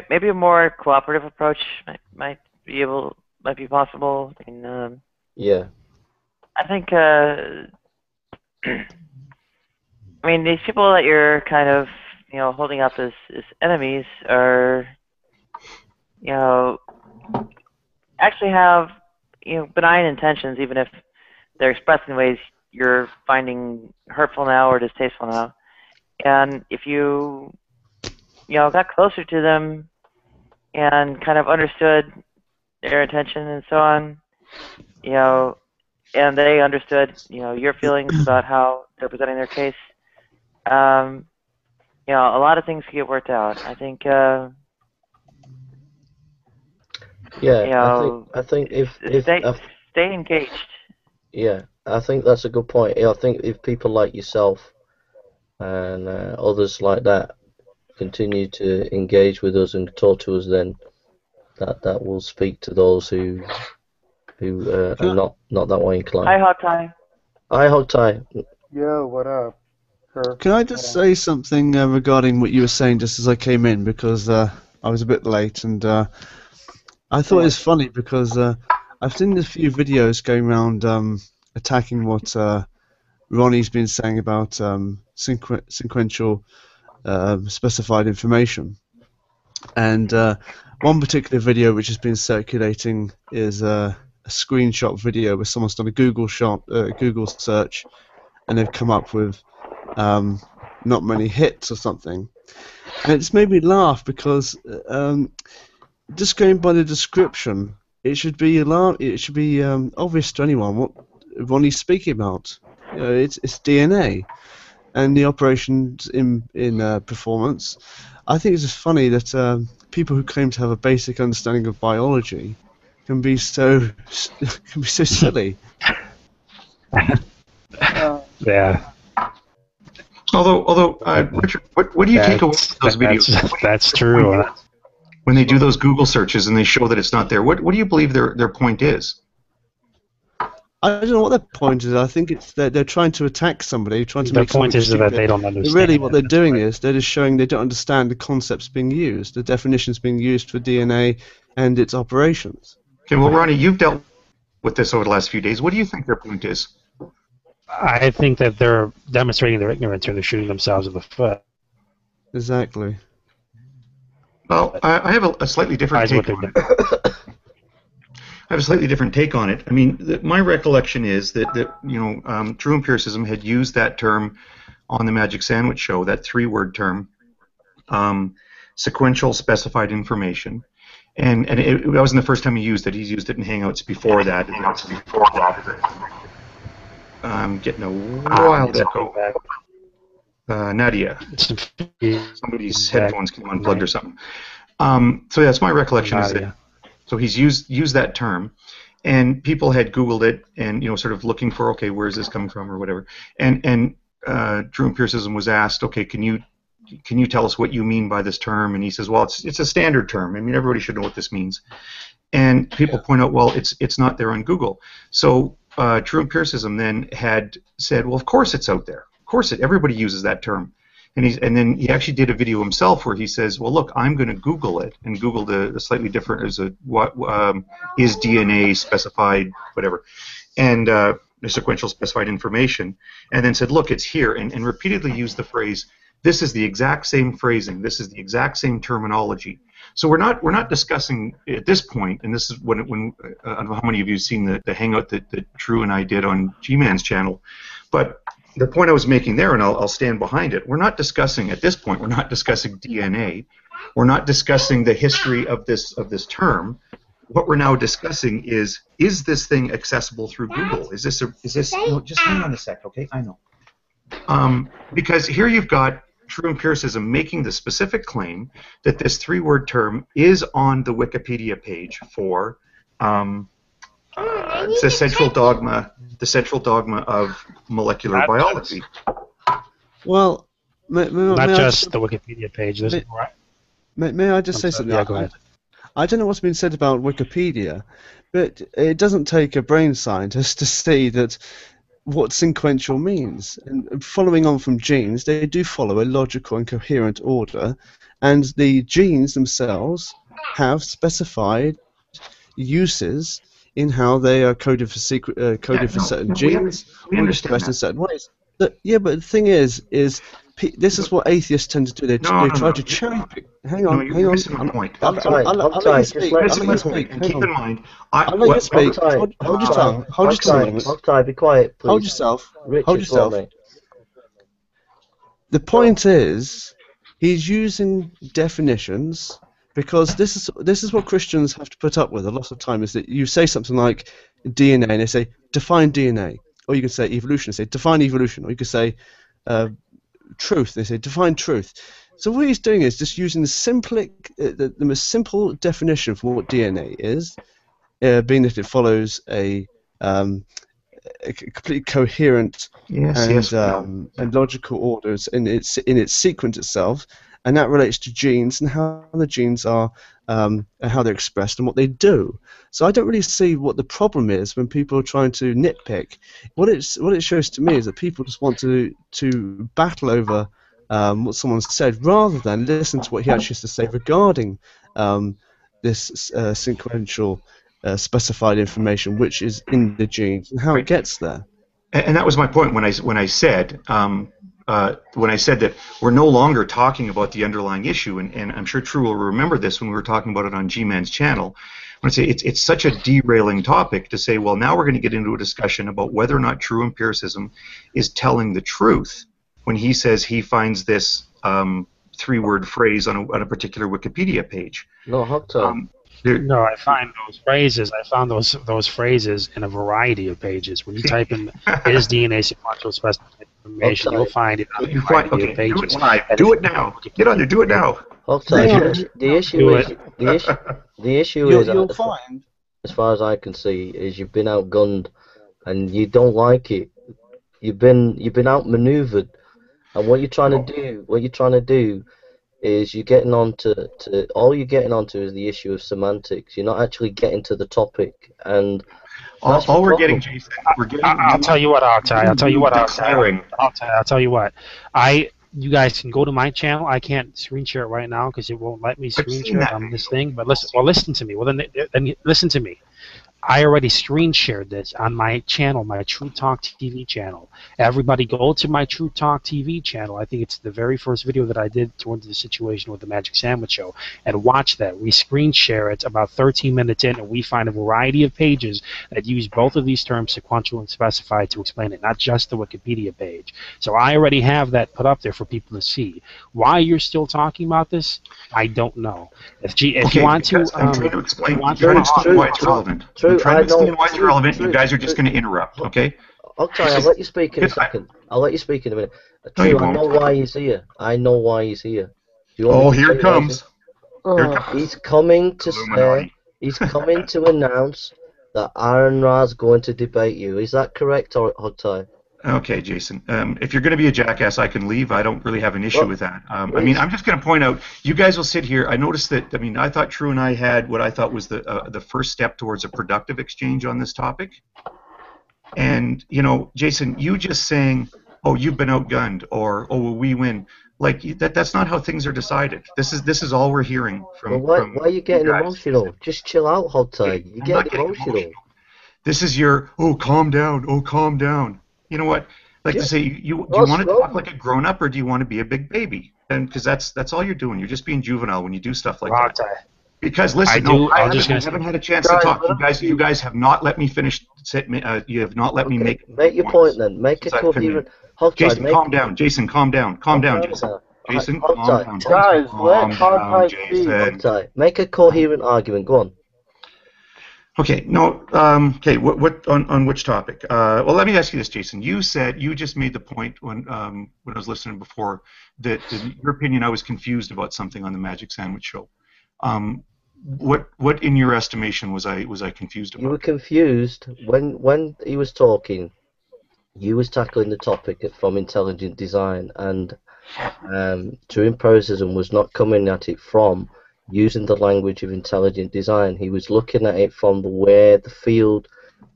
maybe a more cooperative approach might be possible. I mean, Yeah. I think, I mean, these people that you're kind of, holding up as enemies are, actually have, benign intentions, even if they're expressed in ways you're finding hurtful now or distasteful now. And if you, got closer to them and kind of understood their intention and so on, and they understood, your feelings about how they're presenting their case, a lot of things could get worked out. I think, I think if stay engaged. Yeah, I think that's a good point. I think if people like yourself and others like that continue to engage with us and talk to us, then that will speak to those who are not that way inclined. Hi, Hot Tie. Hi, Hot Tie. Yo, what up? Can I just say something regarding what you were saying just as I came in, because I was a bit late, and I thought it was funny because I've seen a few videos going around attacking what Ronnie's been saying about sequential specified information. And one particular video which has been circulating is a screenshot video where someone's done a Google search, and they've come up with not many hits or something. And it's made me laugh because just going by the description, it should be obvious to anyone what Ronnie's speaking about. It's DNA and the operations in performance. I think it's just funny that people who claim to have a basic understanding of biology can be so silly. Yeah. Although, Richard, what do you take away from those videos? That's true. When they do those Google searches and they show that it's not there, what do you believe their point is? I don't know what their point is. I think it's that they're trying to attack somebody, trying to Their make point is something that they don't understand. Really, what they're doing is they're just showing they don't understand the concepts being used, the definitions being used for DNA and its operations. Okay, well, Ronnie, you've dealt with this over the last few days. What do you think their point is? I think that they're demonstrating their ignorance or they're shooting themselves in the foot. Exactly. Well, I have a slightly different take on it. I have a slightly different take on it. I mean, my recollection is that true empiricism had used that term on the Magic Sandwich Show, that 3-word term, sequential specified information, and it wasn't the first time he used it. He's used it in Hangouts before that. I'm getting a wild echo. Nadia, somebody's headphones came unplugged or something. So that's my recollection. Is that so he's used that term, and people had Googled it and sort of looking for, okay, where is this coming from or whatever, and true empiricism was asked, okay, can you tell us what you mean by this term? And he says, well, it's a standard term. I mean, everybody should know what this means. And people point out, well, it's not there on Google. So true empiricism then had said, well, of course it's out there. Of course everybody uses that term. And then he actually did a video himself where he says, well, look, I'm going to Google it, and Google the slightly different what is DNA specified, whatever, and the sequential specified information, and then said, look, it's here, and repeatedly used the phrase, this is the exact same phrasing, this is the exact same terminology. So we're not discussing at this point, and this is when I don't know how many of you have seen the hangout that Drew and I did on G-Man's channel, but the point I was making there, and I'll stand behind it, we're not discussing at this point, we're not discussing DNA, we're not discussing the history of this term. What we're now discussing is this thing accessible through Google? Is this no, just hang on a sec, okay? I know. Because here you've got true empiricism making the specific claim that this three-word term is on the Wikipedia page for the central dogma of molecular biology. Well, not just the Wikipedia page. May I just say something? Yeah, go ahead. I don't know what's been said about Wikipedia, but it doesn't take a brain scientist to see that what sequential means. And following on from genes, they do follow a logical and coherent order, and the genes themselves have specified uses in how they are coded for certain genes or expressed in certain ways. But the thing is this is what atheists tend to do. They try to cherry pick. Hang on. You're missing my point. I'll let you speak. And keep in mind, I'll let you speak. Hold your tongue. Hold your tongue. Hogtie, be quiet, please. Hold yourself. Richard, Hold yourself. The point is, he's using definitions because this is what Christians have to put up with a lot of time. Is that you say something like DNA and they say define DNA, or you can say evolution. They say define evolution, or you could say truth. They say define truth. So what he's doing is just using the most simple definition for what DNA is, being that it follows a completely coherent and logical orders in its sequence itself, and that relates to genes and how the genes are and how they're expressed and what they do. So I don't really see what the problem is when people are trying to nitpick. What it shows to me is that people just want to battle over what someone said rather than listen to what he actually has to say regarding this sequential specified information, which is in the genes and how it gets there. And that was my point when I said that we're no longer talking about the underlying issue, and I'm sure True will remember this when we were talking about it on G-Man's channel. When I say it's such a derailing topic to say, well, now we're going to get into a discussion about whether or not true empiricism is telling the truth when he says he finds this three-word phrase on a particular Wikipedia page. No, Hogtie. No, I find those phrases. I found those phrases in a variety of pages. When you type in "is DNA sequential specified information," you'll find it on a variety of pages. Do it now. Get on there. Do it now. The issue is, you'll find, as far as I can see, is you've been outgunned, and you don't like it. You've been outmaneuvered, and what you're trying to do is you're getting onto all you're getting onto is the issue of semantics. You're not actually getting to the topic, and all we're getting, Jason, I'll tell you what, I'll tell you what. You guys can go to my channel. I can't screen share it right now because it won't let me screen share it on this thing. But listen to me. Well, then listen to me. I already screen shared this on my channel, my True Talk TV channel. Everybody go to my True Talk TV channel. I think it's the very first video that I did towards the situation with the Magic Sandwich Show, and watch that. We screen share it about 13 minutes in, and we find a variety of pages that use both of these terms, sequential and specified, to explain it, not just the Wikipedia page. So I already have that put up there for people to see. Why you're still talking about this, I don't know. If you want to, I'm trying to explain why it's relevant. I'm trying to explain why it's relevant. You guys are just going to interrupt, okay? Okay, I'll let you speak in a second. I'll let you speak in a minute. True, I know why he's here. I know why he's here. Here it comes. He's coming to say. He's coming to announce that Aaron Ra's going to debate you. Is that correct, Hogtie? Okay, Jason. If you're going to be a jackass, I can leave. I don't really have an issue with that. I mean, I'm just going to point out, you guys will sit here. I noticed that, I thought True and I had what I thought was the first step towards a productive exchange on this topic. And, Jason, you just saying, oh, you've been outgunned, or, oh, well, we win. Like, that's not how things are decided. This is all we're hearing from. Well, why are you getting emotional? Just chill out, Hogtie. You're getting emotional. This is your, oh, calm down. You know what? Like Yeah. to say, do you What's want to wrong? talk like a grown up, or do you want to be a big baby? And because that's all you're doing. You're just being juvenile when you do stuff like that. Because listen, I haven't had a chance to Guys, talk. let him You guys have not let me finish. You have not let me make. Make your point then. Make a since I've come in. coherent. Hogtie, Jason, make. calm down. Jason, calm down. Calm down, down Jason. now. Jason, Hogtie, calm down. Guys, let Calm down, Hogtie speak. Jason. Hogtie, make a coherent argument. Go on. Okay, no, okay, what on which topic? Well, let me ask you this, Jason. You just made the point when I was listening before that in your opinion I was confused about something on the Magic Sandwich Show. What in your estimation was I confused about? You were confused when he was talking. You was tackling the topic from intelligent design, and True Empiricism was not coming at it from using the language of intelligent design. He was looking at it from where the field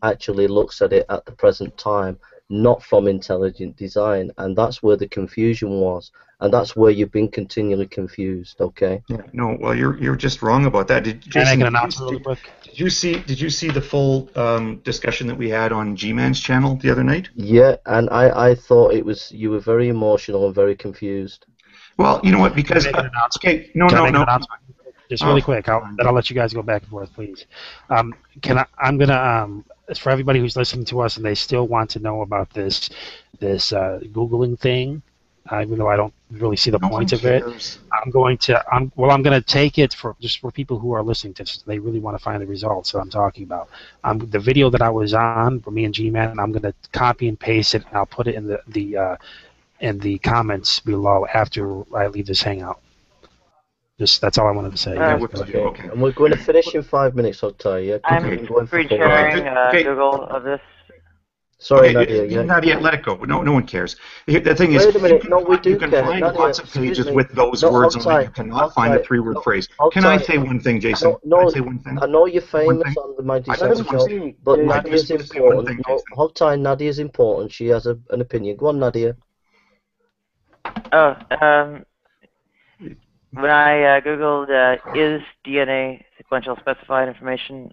actually looks at it at the present time, not from intelligent design, and that's where the confusion was, and that's where you've been continually confused. Okay. Yeah. No. Well, you're just wrong about that. Jason, did you see the full discussion that we had on G-Man's channel the other night? Yeah, and I thought you were very emotional and very confused. Well, you know what? Because okay, no. Just really quick, I'll let you guys go back and forth, please. I'm gonna for everybody who's listening to us and they still want to know about this Googling thing, even though I don't really see the point of it. I'm going to take it for people who are listening to this. They really want to find the results that I'm talking about. The video that I was on for me and G-Man, I'm going to copy and paste it, and I'll put it in the comments below after I leave this hangout. That's all I wanted to say. Okay. And we're going to finish in 5 minutes, Hogtie. Yeah. I'm screen sharing Google of this. Sorry, Nadia. Nadia, let it go. No one cares. The thing is, wait a minute. No, we do you can care. find Nadia, lots of pages with those words on it. You cannot find the three-word phrase. Can I say one thing, Jason? No, Can I say one thing? I know you're famous on the Magic Sandwich Show, but Nadia's important. Hogtie, Nadia's important. She has an opinion. Go on, Nadia. Oh, when I googled is DNA sequential specified information,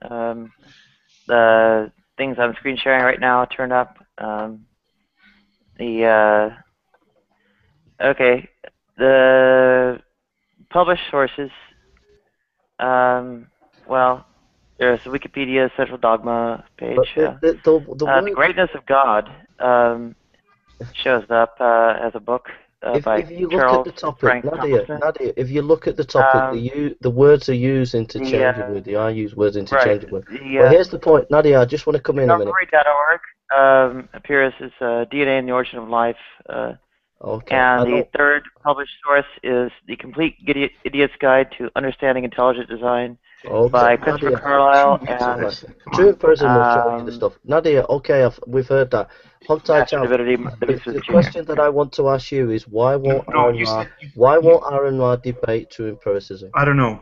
the things I'm screen sharing right now turned up. The published sources. Well, there's the Wikipedia Central Dogma page. The Greatness of God shows up as a book. If you look at the topic, Nadia, if you look at the topic, the words are used interchangeably. I use words interchangeably. But here's the point, Nadia. I just want to come in a minute. Discovery.org appears as DNA and the Origin of Life. And the third published source is The Complete Idiot's Guide to Understanding Intelligent Design by Christopher Carlisle. True Empiricism will show you the stuff. Nadia, okay, we've heard that. The question that I want to ask you is why won't Aaron Ra debate True Empiricism? I don't know.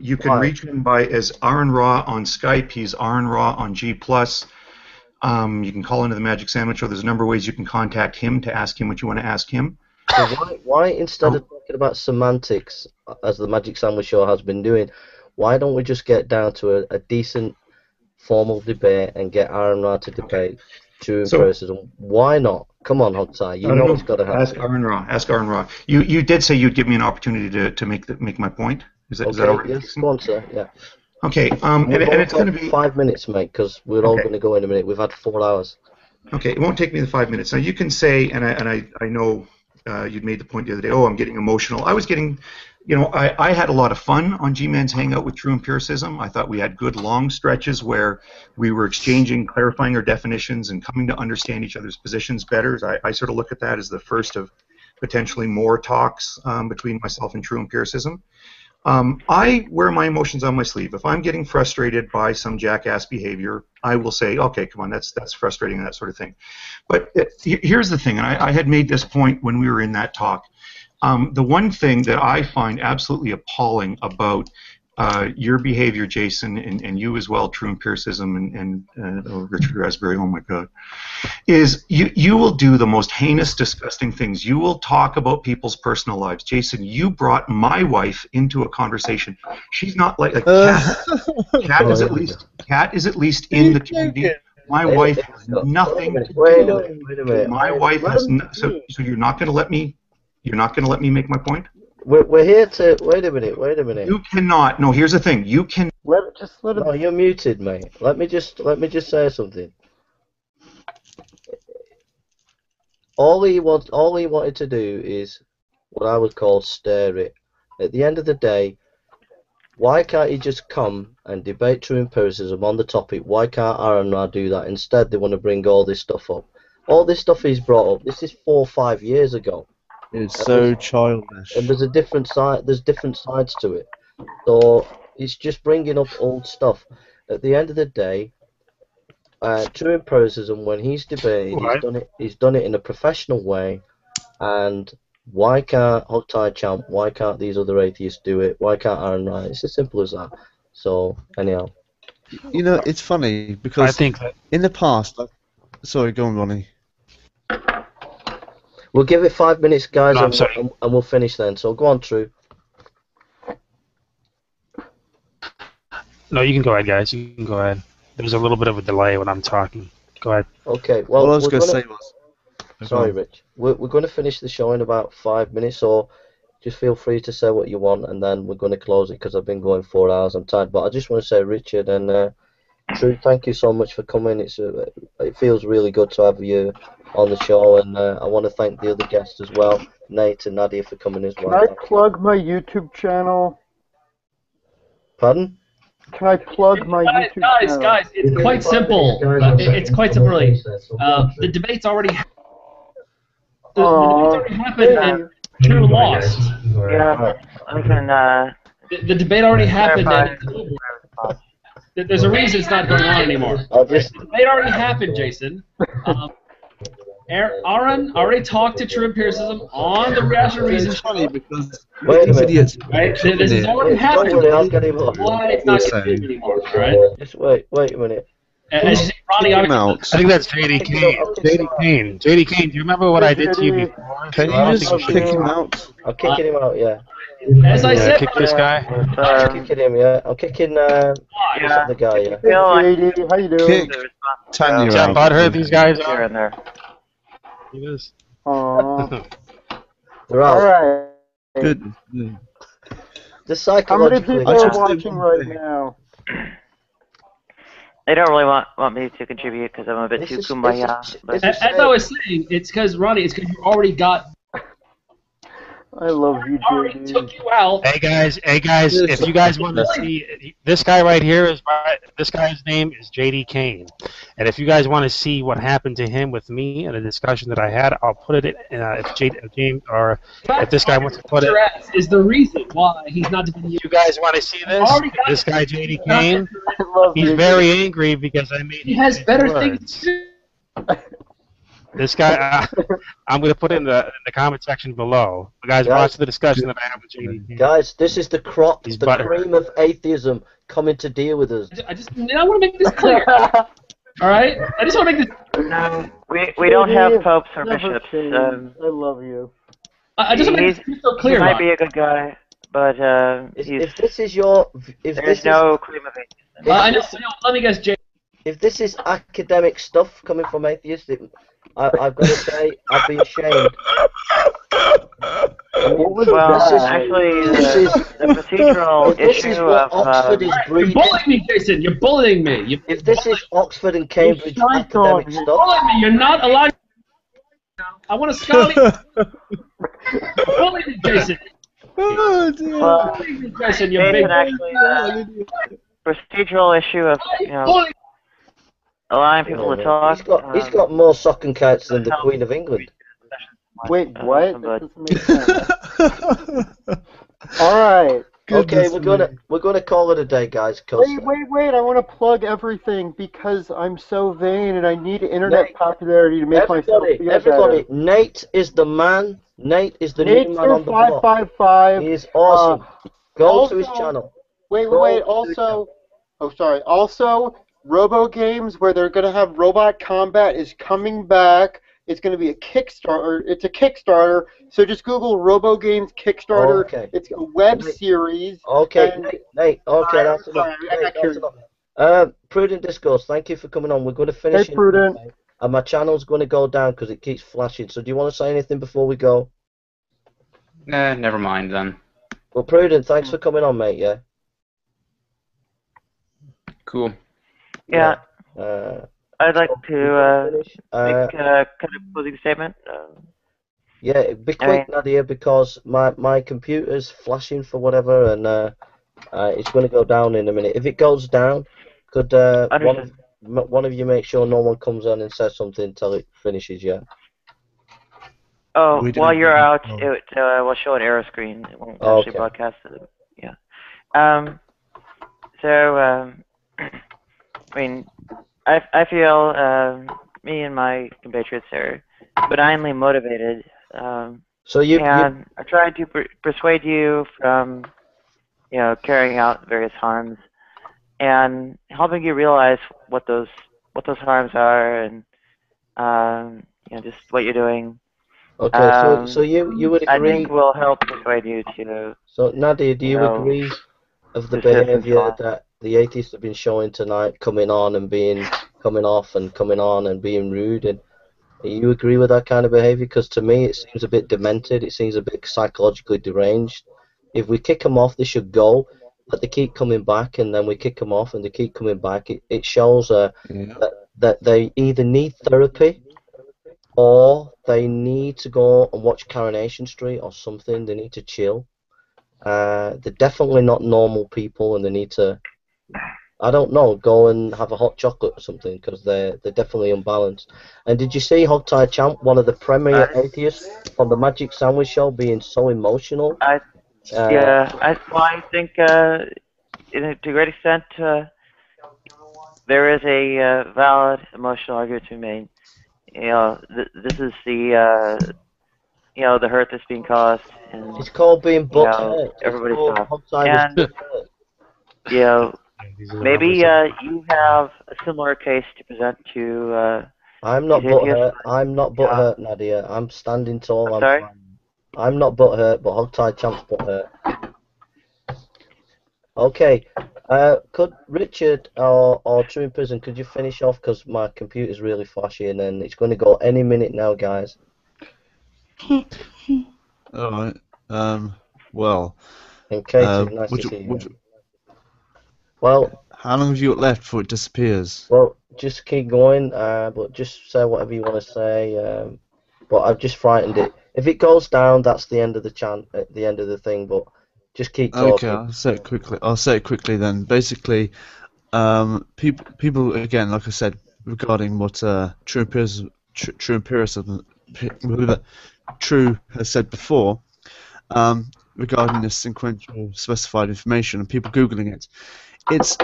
You can reach him by as Aaron Ra on Skype. He's Aaron Ra on G+. You can call into the Magic Sandwich Show. There's a number of ways you can contact him to ask him what you want to ask him. So why instead of talking about semantics, as the Magic Sandwich Show has been doing, why don't we just get down to a decent formal debate and get Aaron Ra to debate True Empiricism? Why not? Come on, Hogtie. You know it's got to happen. Ask Aaron Ra. You did say you'd give me an opportunity to make my point. Is that all right? Yes, go on, sir. Yeah. Okay. And it's going to be 5 minutes, mate, because we're all going to go in a minute. We've had 4 hours. Okay, it won't take me the 5 minutes. Now you can say, and I know you'd made the point the other day. Oh, I'm getting emotional. I was getting, I had a lot of fun on G-Man's Hangout with True Empiricism. I thought we had good long stretches where we were exchanging, clarifying our definitions, and coming to understand each other's positions better. I sort of look at that as the first of potentially more talks between myself and True Empiricism. I wear my emotions on my sleeve. If I'm getting frustrated by some jackass behavior, I will say, okay, come on, that's frustrating and that sort of thing. But here's the thing, and I had made this point when we were in that talk. The one thing that I find absolutely appalling about your behavior, Jason, and you as well, True Empiricism, and Richard Raspberry, oh my God, is you will do the most heinous, disgusting things. You will talk about people's personal lives. Jason, you brought my wife into a conversation. She's not like Kat. Kat is at least in the community. My Wait a wife minute, has wait a nothing minute, to wait a do. minute, wait a minute. My wife Let has him so speak. you're not going to let me. You're not going to let me make my point. We're here to wait a minute, wait a minute. You cannot. No, here's the thing. You can. Let him. No, you're muted, mate. Let me just say something. All he wanted to do is what I would call stare it. At the end of the day, why can't he just come and debate true empiricism on the topic? Why can't Aaron and I do that? Instead, they want to bring all this stuff up. All this stuff he's brought up. This is 4 or 5 years ago. It's so childish. And there's a different side. There's different sides to it. So it's just bringing up old stuff. At the end of the day, true empiricism, when he's debated, he's done it in a professional way. And why can't Hogtie Champ? Why can't these other atheists do it? Why can't Aaron Wright? It's as simple as that. So anyhow, You know, it's funny because I think that in the past, sorry, go on, Ronnie. we'll give it 5 minutes, guys, No, I'm and, sorry. and we'll finish then. So go on, True. No, you can go ahead, guys. You can go ahead. There's a little bit of a delay when I'm talking. Go ahead. Okay. Well, All I was we're going to gonna- say was. Sorry, Rich. We're going to finish the show in about 5 minutes, so just feel free to say what you want, and then we're going to close it because I've been going 4 hours. I'm tired, but I just want to say, Richard and True, thank you so much for coming. It feels really good to have you on the show, and I want to thank the other guests as well, Nate and Nadia, for coming as Can well. I plug my YouTube channel? Pardon? Can I plug my YouTube channel? Guys, it's quite simple. It's quite simple, really. The debate's already the debate's already happened, and True lost. Yeah, I can. The debate already happened, and it's over. There's a reason it's not going on anymore. The debate already happened, Jason. Aaron already talked to True Empiricism on the Rational Reason show. Because Wait a these minute. idiots. Right? This has already happened. Don't worry, I'll get him up. Why it's not getting anymore? All right. Just wait a minute. As you see, Ronnie, I think that's JD Kane. JD Kane, do you remember what I did to you before? Can you just kick him out? I'm kicking him out, yeah. As I said, kick this guy. I'm kicking him, yeah. I'm kicking this other guy, yeah. Hey, JD, how you doing? Kick Tanya Jeff out. Bud heard these guys here are. and there. He is. Aww. They're out. Alright. Good. The How many psychologically... people are watching right now? They don't really want me to contribute because I'm a bit too kumbaya. But as I was saying, it's because Ronnie, it's because you already got. I love you, Already JD. took you out. Hey guys, if you guys want to see this guy right here this guy's name is JD Kane, and if you guys want to see what happened to him with me and a discussion that I had, I'll put it in, if James or if this guy wants to put it. Is the reason why he's not defending you. You guys want to see this? This guy JD Kane, he's very angry because I made. He has better words. things to do. This guy, I'm going to put it in the comment section below. You guys watch the discussion that I have with JD. Guys, this is the crop, He's the butthurt. cream of atheism coming to deal with us. I want to make this clear. All right? I just want to make this. no, we don't have popes or Never bishops. change. I love you. I just want to make this crystal clear. He might Ronnie. be a good guy, but If this is your... there's no cream of atheism. I know. Let me guess, Jay. If this is academic stuff coming from atheists, I've got to say, I'd be ashamed. Well, actually, the procedural If this is issue what of Oxford is You're breeding, bullying me, Jason. You're bullying me. if this is Oxford and Cambridge academic You're stuff, bullying me. You're not allowed. I want a scholarly. You're bullying me, Jason. Oh, dear. well, Bullying me, Jason. You Jason big. actually procedural issue of allowing people to talk. he's got more sock and kites than the Queen of England. Wait, what? But That doesn't make sense. Alright. Okay, we're gonna call it a day, guys. 'Cause Wait, I want to plug everything because I'm so vain and I need internet popularity to make myself feel everybody, better. Nate is the man. Nate is the Nate new man on the block. 555. He is awesome. Go to his also- channel. Wait, Go to his also, also, Robo Games, where they're going to have robot combat, is coming back. It's going to be a Kickstarter. It's a Kickstarter, so just Google Robo Games Kickstarter. Okay. It's a web series. Okay, and- Nate. Okay, that's enough. Sorry, I got Nate, that's curious. enough. Prudent Discourse, thank you for coming on. We're going to finish Hey, Prudent. anyway, and my channel's going to go down because it keeps flashing. So do you want to say anything before we go? Never mind then. Well, Prudent, thanks for coming on, mate. Yeah. Cool. Yeah. I'd like so to finish. make a kind of closing statement. Yeah, be quick, Nadia, because my computer's flashing for whatever, and it's going to go down in a minute. If it goes down, could one of you make sure no one comes on and says something until it finishes? Yeah. Oh, while you're out, it will show an error screen. It won't actually broadcast it. Yeah. I mean, I feel me and my compatriots are benignly motivated. So you and I tried to persuade you from, carrying out various harms, and helping you realize what those harms are, and just what you're doing. Okay, so you would agree? I think will help persuade you to. So Nadia, do you agree of the behaviour that the atheists have been showing tonight, coming on and coming off and coming on and being rude? And do you agree with that kind of behaviour? Because to me, it seems a bit demented. It seems a bit psychologically deranged. If we kick them off, they should go. But they keep coming back, and then we kick them off, and they keep coming back. It shows that they either need therapy, or they need to go and watch Coronation Street or something. They need to chill. They're definitely not normal people, and they need to, I don't know, go and have a hot chocolate or something, because they're definitely unbalanced. And did you see Hogtie Champ, one of the premier atheists on the Magic Sandwich Show, being so emotional? I think to a great extent there is a valid emotional argument to be made. This is the the hurt that's being caused. And, it's called being butthurt. Everybody's and maybe you have a similar case to present to. I'm not butthurt. I'm not butthurt, Nadia. I'm standing tall. I'm sorry? I'm not butthurt, but Hogtie Champ's butthurt. Okay. Could Richard or True in Prison, could you finish off, because my computer's really flashy and then it's going to go any minute now, guys. All right. Well. Okay. Nice to see you. Well, how long have you got left before it disappears? Well, just keep going. But just say whatever you want to say. But I've just frightened it. If it goes down, that's the end of the end of the thing. But just keep talking. Okay, I'll say it quickly then. Basically, people again, like I said, regarding what True has said before, regarding this sequential specified information and people googling it. It's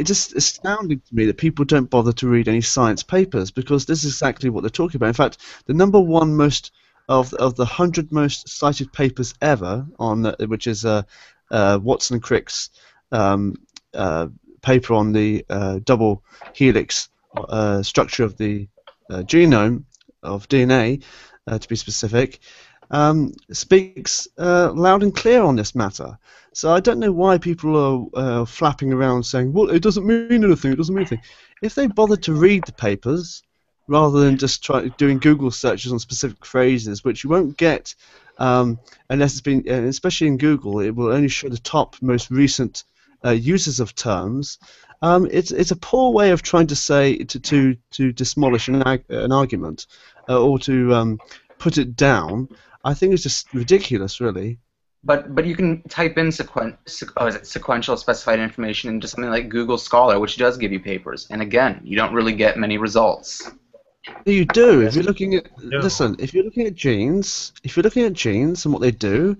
just astounding to me that people don't bother to read any science papers, because this is exactly what they're talking about. In fact, the number one most of the 100 most cited papers ever on which is Watson and Crick's paper on the double helix structure of the genome of DNA, to be specific, speaks loud and clear on this matter. So I don't know why people are flapping around saying, well, it doesn't mean anything, it doesn't mean anything. If they bothered to read the papers, rather than just doing Google searches on specific phrases, which you won't get unless it's been, especially in Google, it will only show the top most recent uses of terms. It's a poor way of trying to say to demolish an argument or to put it down. I think it's just ridiculous, really. But you can type in sequential specified information into something like Google Scholar, which does give you papers, and again, you don't really get many results. You do. If you're looking at if you're looking at genes, and what they do,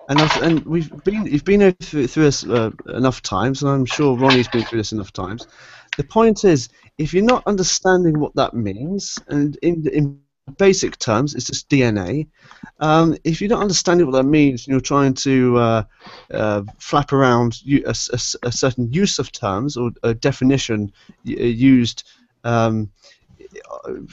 and you've been through this enough times, and I'm sure Ronnie's been through this enough times. The point is, if you're not understanding what that means, and in basic terms, it's just DNA. If you're not understanding what that means, and you're trying to flap around a certain use of terms or a definition used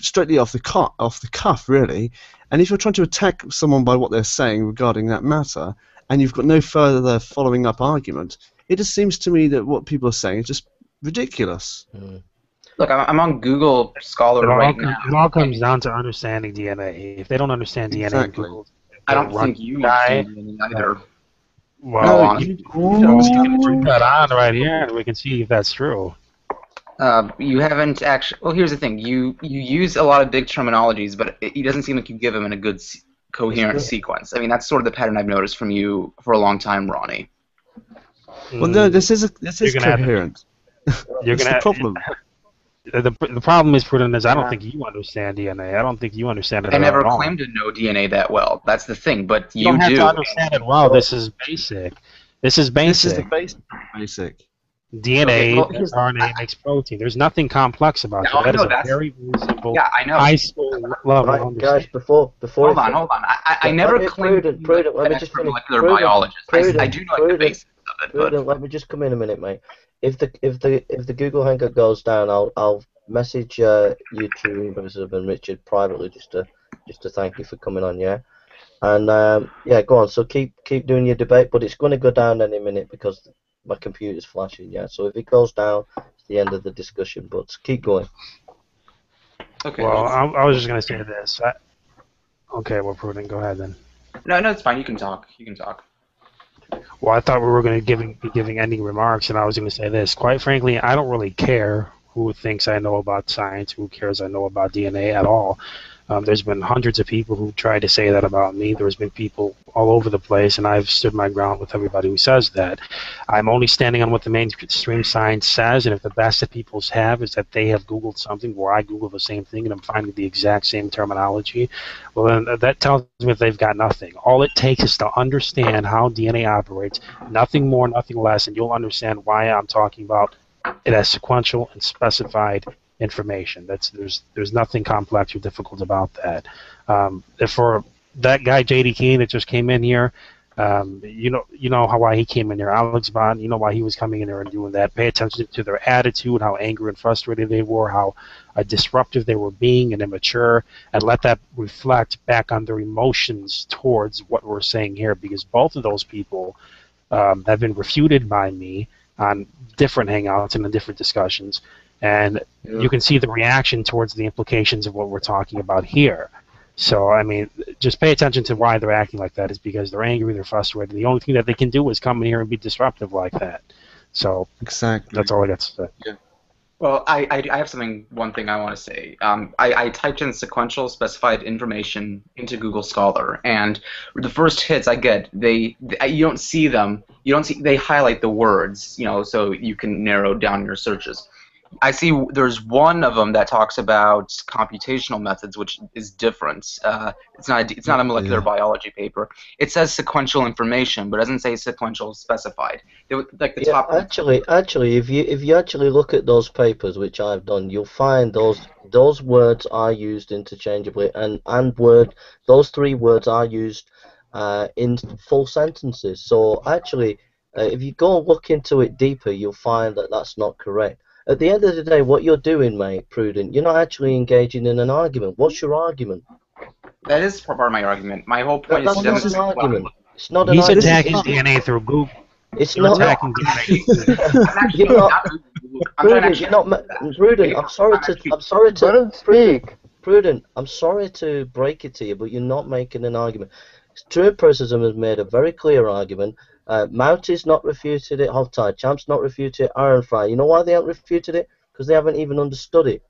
straightly off the cuff, really. And if you're trying to attack someone by what they're saying regarding that matter, and you've got no further following up argument, it just seems to me that what people are saying is just ridiculous. Look, I'm on Google Scholar right now. It all comes down to understanding DNA. If they don't understand DNA, Exactly. Google, I don't run think you guy. understand DNA either. Well, on. you can prove that on right here, and we can see if that's true. You haven't actually. Well, here's the thing. You use a lot of big terminologies, but it doesn't seem like you give them in a good, coherent sequence. I mean, that's sort of the pattern I've noticed from you for a long time, Ronnie. Well, no, this is You're coherent. That's gonna the problem. The problem is, Prudent, is I don't think you understand DNA. I don't think you understand it I never at all. claimed to know DNA that well. That's the thing, but You don't have do. to understand it well. This is basic. This is This is the basic. basic. DNA, Okay, well, RNA makes protein. There's nothing complex about it. No, That is no, a that's- very, very simple Yeah, I know. high school level Right, understanding. guys, before Hold on. I never claimed to be Prudent, an let me just expert finish. molecular biologist. I do know like the basics of it, but Prudent, let me just come in a minute, mate. If the Google Hangout goes down, I'll message you two, Elizabeth and Richard, privately just to thank you for coming on, yeah. And yeah, go on. So keep doing your debate, but it's going to go down any minute because my computer's flashing, yeah. So if it goes down, it's the end of the discussion. But keep going. Okay. Well, I was just going to say this. Okay, well, Prudent, go ahead then. No, it's fine. You can talk. Well, I thought we were going to be giving ending remarks, and I was going to say this. Quite frankly, I don't really care who thinks I know about science, who cares I know about DNA at all. There's been hundreds of people who tried to say that about me. There's been people all over the place, and I've stood my ground with everybody who says that. I'm only standing on what the mainstream science says, and if the best that people have is that they have Googled something where I Google the same thing and I'm finding the exact same terminology, well, then that tells me that they've got nothing. All it takes is to understand how DNA operates, nothing more, nothing less, and you'll understand why I'm talking about it as sequential and specified information. There's nothing complex or difficult about that. For that guy JD Keen that just came in here, you know why he came in there. Alex Bond, you know why he was coming in there and doing that. Pay attention to their attitude, how angry and frustrated they were, how disruptive they were being and immature, and let that reflect back on their emotions towards what we're saying here, because both of those people have been refuted by me on different hangouts and in different discussions. And you can see the reaction towards the implications of what we're talking about here. So, I mean, just pay attention to why they're acting like that. Is because they're angry, they're frustrated. The only thing that they can do is come in here and be disruptive like that. So, exactly. That's all I got to say. Yeah. Well, I have one thing I want to say. I typed in sequential specified information into Google Scholar, and the first hits I get, you don't see them. They highlight the words, so you can narrow down your searches. I see there's one of them that talks about computational methods, which is different. It's not a molecular biology paper. It says sequential information, but it doesn't say sequential specified. Top. Actually, if you actually look at those papers, which I've done, you'll find those words are used interchangeably, and those three words are used in full sentences. So actually, if you go and look into it deeper, you'll find that that's not correct. At the end of the day, what you're doing, mate, Prudent, you're not actually engaging in an argument. What's your argument? That is part of my argument. My whole point is to demonstrate. That's not an argument. It's not an He's argument. attacking DNA through Google. It's You're not attacking DNA. Prudent. I'm sorry to speak. Prudent. I'm sorry to break it to you, but you're not making an argument. True empiricism has made a very clear argument. Mouty's not refuted it. Hogtie Champ's not refuted it. Iron Fry. You know why they haven't refuted it? Because they haven't even understood it.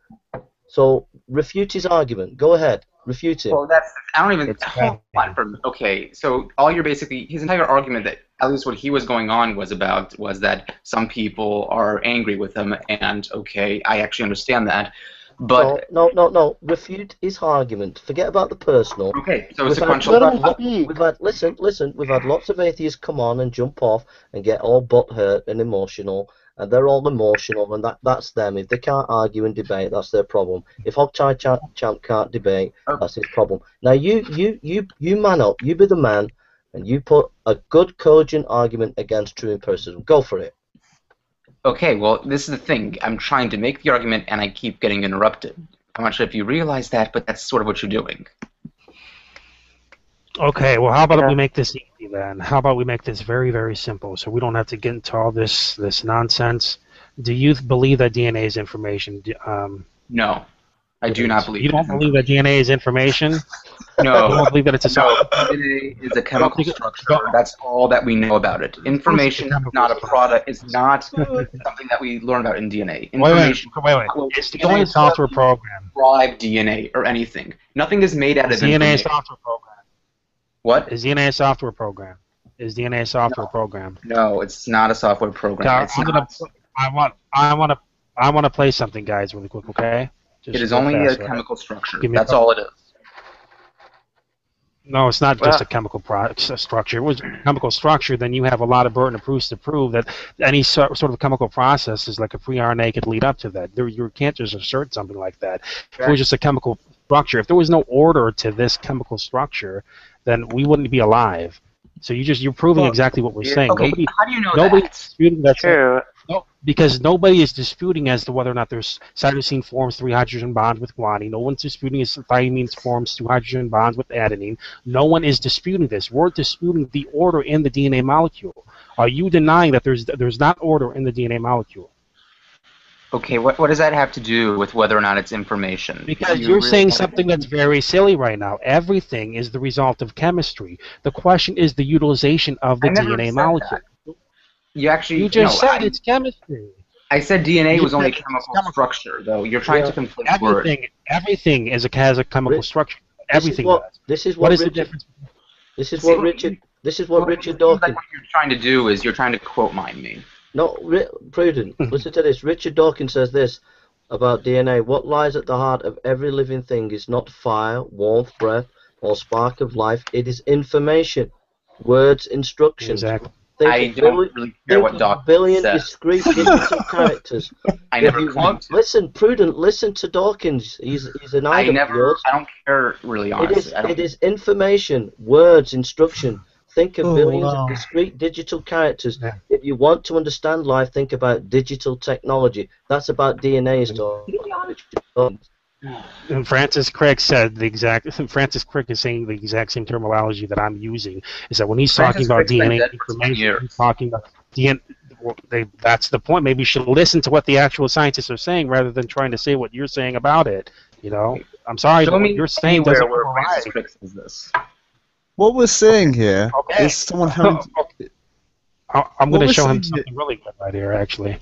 So refute his argument. Go ahead. Refute it. Well, I don't even. Hold on. Okay, so his entire argument that at least what he was going on was that some people are angry with him, and okay, I actually understand that. But no. Refute his argument. Forget about the personal. Okay, so sequential. Listen. We've had lots of atheists come on and jump off and get all butthurt and emotional, and they're all emotional, and that's them. If they can't argue and debate, that's their problem. If Hogtie Champ can't debate, that's his problem. Now you man up. You be the man, and you put a good cogent argument against true empiricism. Go for it. Okay, well, this is the thing. I'm trying to make the argument, and I keep getting interrupted. I'm not sure if you realize that, but that's sort of what you're doing. Okay, well, how about we make this easy then? How about we make this very, very simple, so we don't have to get into all this nonsense? Do you believe that DNA is information? No, I do not believe You don't believe that DNA is information? No. You don't believe that it's a No, science? DNA is a chemical structure. That's all that we know about it. Information is not a product. It's not something that we learn about in DNA. Information. Wait. It's the only software program. Drive DNA or anything. Nothing is made out of Is DNA a information. software program? What? Is DNA a software program? Is DNA a software program? No, it's not a software program. It's not. I want to play something, guys, really quick. Okay? It is real only fast, a right? chemical structure. Give me a That's couple- all it is. No, it's not just a chemical structure. If it was a chemical structure, then you have a lot of burden of proofs to prove that any sort of chemical process is like a free RNA could lead up to that. You can't just assert something like that. If it was just a chemical structure, if there was no order to this chemical structure, then we wouldn't be alive. So you're proving exactly what we're saying. Okay, how do you know nobody's that? disputing that. True. No, because nobody is disputing as to whether or not there's cytosine forms 3 hydrogen bonds with guanine. No one's disputing as thymine forms 2 hydrogen bonds with adenine. No one is disputing this. We're disputing the order in the DNA molecule. Are you denying that there's not order in the DNA molecule? Okay, what does that have to do with whether or not it's information? Because you're saying something that's very silly right now. Everything is the result of chemistry. The question is the utilization of the I never DNA said molecule. that. You just said it's chemistry. I said DNA You was only a said chemical structure, though. You're trying to conflate words. Everything has a chemical structure. Everything does. This is What what is the Richard. difference? This is what Richard. This is what Richard Dawkins. What you're trying to do is you're trying to quote mine me. No, Prudent. Listen to this. Richard Dawkins says this about DNA. What lies at the heart of every living thing is not fire, warmth, breath, or spark of life. It is information, words, instructions. Exactly. I don't really care what Dawkins billion says. discrete digital characters. I never claimed to. Listen, Prudent. Listen to Dawkins. He's an idol of yours. I don't care really, honestly. It is information, words, instruction. Think of Oh, billions wow. of discrete digital characters. If you want to understand life, think about digital technology. That's about DNA stuff. And Francis Crick said the exact. Francis Crick is saying the exact same terminology that I'm using. Is that when he's talking about Crick's been DNA dead for 10 information, years. he's talking about DNA. That's the point. Maybe you should listen to what the actual scientists are saying rather than trying to say what you're saying about it. You know, I'm sorry, Show but me what you're saying anywhere doesn't where override. Francis Crick says this. What we're saying here is someone having. I'm What going to we're show him saying here- something really good right here, actually.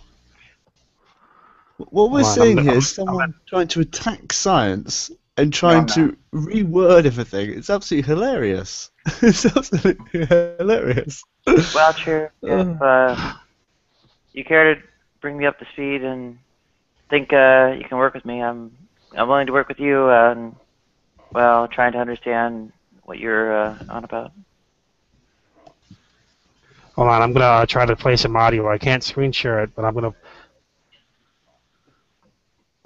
What we're Come on, saying I'm- here I'm- is someone trying to attack science and trying to reword everything. It's absolutely hilarious. It's absolutely hilarious. Well, true. If you care to bring me up to speed and think you can work with me, I'm willing to work with you. And well, trying to understand what you're on about. Hold on, I'm going to try to play some audio. I can't screen share it, but I'm going to...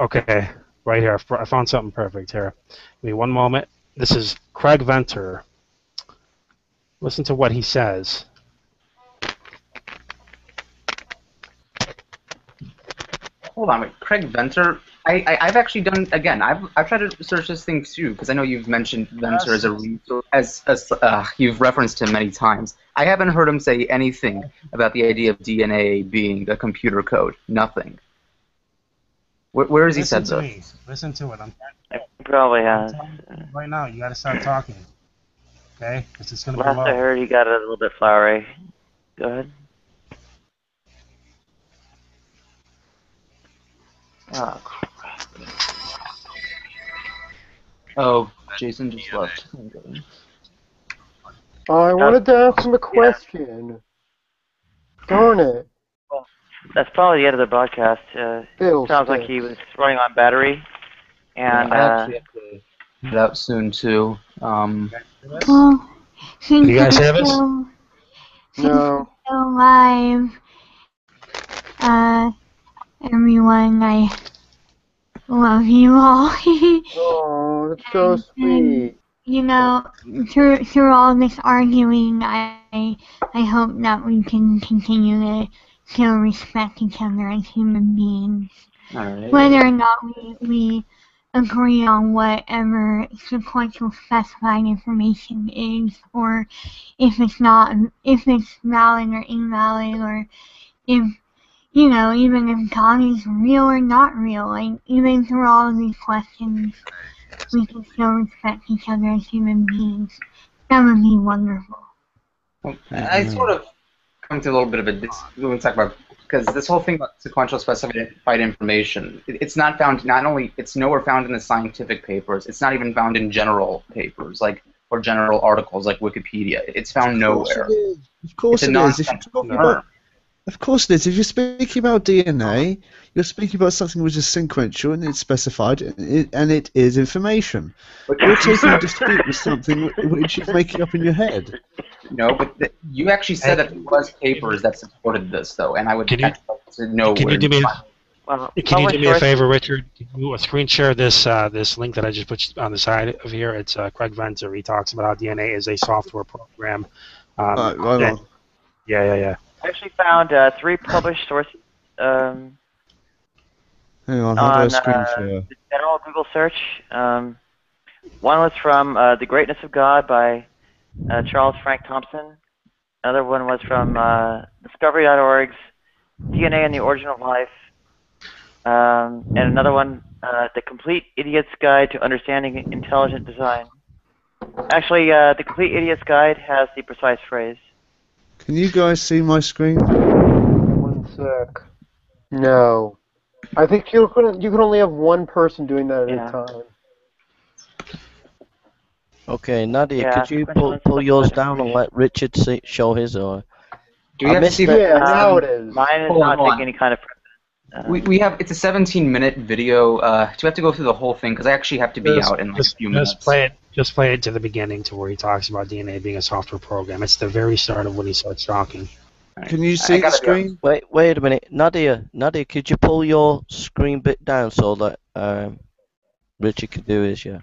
Okay, right here. I found something perfect here. Give me one moment. This is Craig Venter. Listen to what he says. Hold on, wait. Craig Venter. I've actually done again. I've tried to search this thing too because I know you've mentioned Venter as a resource, as you've referenced him many times. I haven't heard him say anything about the idea of DNA being a computer code. Nothing. Where has he said Listen to this? me. Listen to it. Probably has. Right now, you got to start talking. Okay? Because it's going to be Last low. I heard, he got a little bit flowery. Go ahead. Oh, Oh, Jason just left. I wanted to ask him a question. Darn it. well, that's probably the end of the broadcast. It'll Sounds like stay. he was running on battery, and I actually have to head out soon too. Well, since Do you guys I'm hear this? still, No. still alive, everyone, I love you all. Oh, that's so And, sweet. you know, through all this arguing, I hope that we can continue to still respect each other as human beings. Alright. Whether or not we agree on whatever sequential specified information is, or if it's not, if it's valid or invalid, or if even if God is real or not real, like, even through all of these questions, we can still respect each other as human beings. That would be wonderful. Well, I sort of come to a little bit of a when we talk about, because this whole thing about sequential specified information, it's not found, not only, it's nowhere found in the scientific papers, it's not even found in general papers, like, or general articles like Wikipedia. It's found nowhere. Of course It's a it is. If you're nonsense talking term. about, of course it is. If you're speaking about DNA, you're speaking about something which is sequential and it's specified, and it is information. You're taking a dispute with something which you're making up in your head. No, but you actually said that there was papers that supported this, though, and I would actually like to know Can where you do me? Well, Can you do me a favor, Richard? Can you screen share this this link that I just put on the side of here? It's Craig Venter. He talks about how DNA is a software program. Right on. Yeah. I actually found 3 published sources Hang on, how do I on screen share? the general Google search. One was from The Greatness of God by Charles Frank Thompson. Another one was from Discovery.org's DNA and the Origin of Life. And another one, The Complete Idiot's Guide to Understanding Intelligent Design. Actually, The Complete Idiot's Guide has the precise phrase. Can you guys see my screen? 1 sec. No. I think you can only have one person doing that at a time. Okay, Nadia, Yeah, could you pull yours down and let Richard show his? Or Do we have to see now it is. Mine is Hold not on. taking any kind of. We have, it's a 17-minute video. Do we have to go through the whole thing? Because I actually have to be out in like a few minutes. Just play it to the beginning to where he talks about DNA being a software program. It's the very start of when he starts talking. Can you see the screen? Wait a minute, Nadia, could you pull your screen bit down so that Richard can do his? Yeah.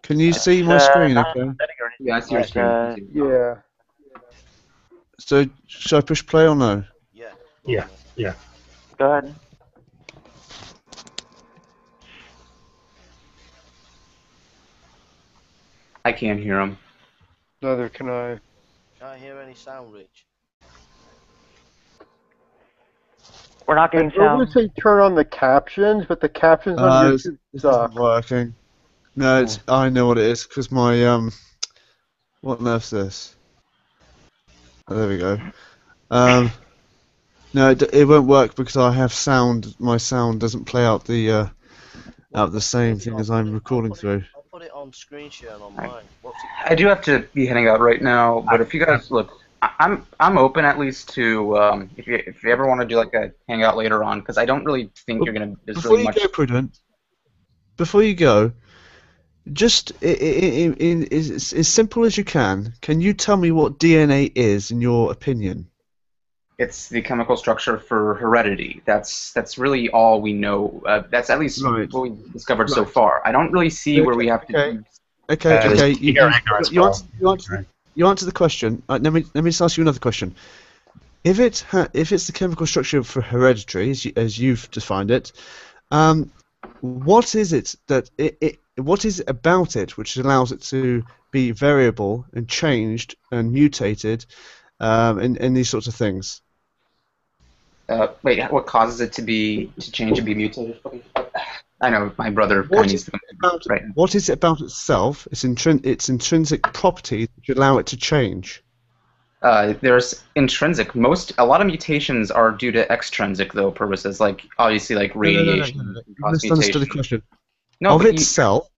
Can you see my screen? Okay. Yeah, I see your screen. Yeah. So should I push play or no? Yeah. Go ahead. I can't hear him. Neither can I. Can't hear any sound, Rich. We're not getting I was sound. going to say turn on the captions, but the captions on YouTube This suck. isn't working. No, it's, I know what it is, because my, what on earth's this? Oh, there we go. No, it won't work because I have sound, my sound doesn't play out the same thing as I'm recording through. I'll put it on screen share on mine. I do have to be heading out right now, but if you guys look, I'm open at least to if you ever want to do like a hangout later on, because I don't really think you're gonna. There's Before really you much. go, Prudent, before you go, just in as simple as you can you tell me what DNA is in your opinion? It's the chemical structure for heredity. That's really all we know. That's at least what we discovered so far. I don't really see where we have to. Okay. You answer the question. Let me just ask you another question. If it's the chemical structure for hereditary, as you've defined it, what is it that what is it about it which allows it to be variable and changed and mutated, and these sorts of things? Wait, what causes it to change and be mutated? I know my brother kind of needs to come right now. What is it about itself? Its intrinsic properties which allow it to change. There's intrinsic. A lot of mutations are due to extrinsic though purposes, like obviously like radiation. No. You misunderstood the question. No, of itself.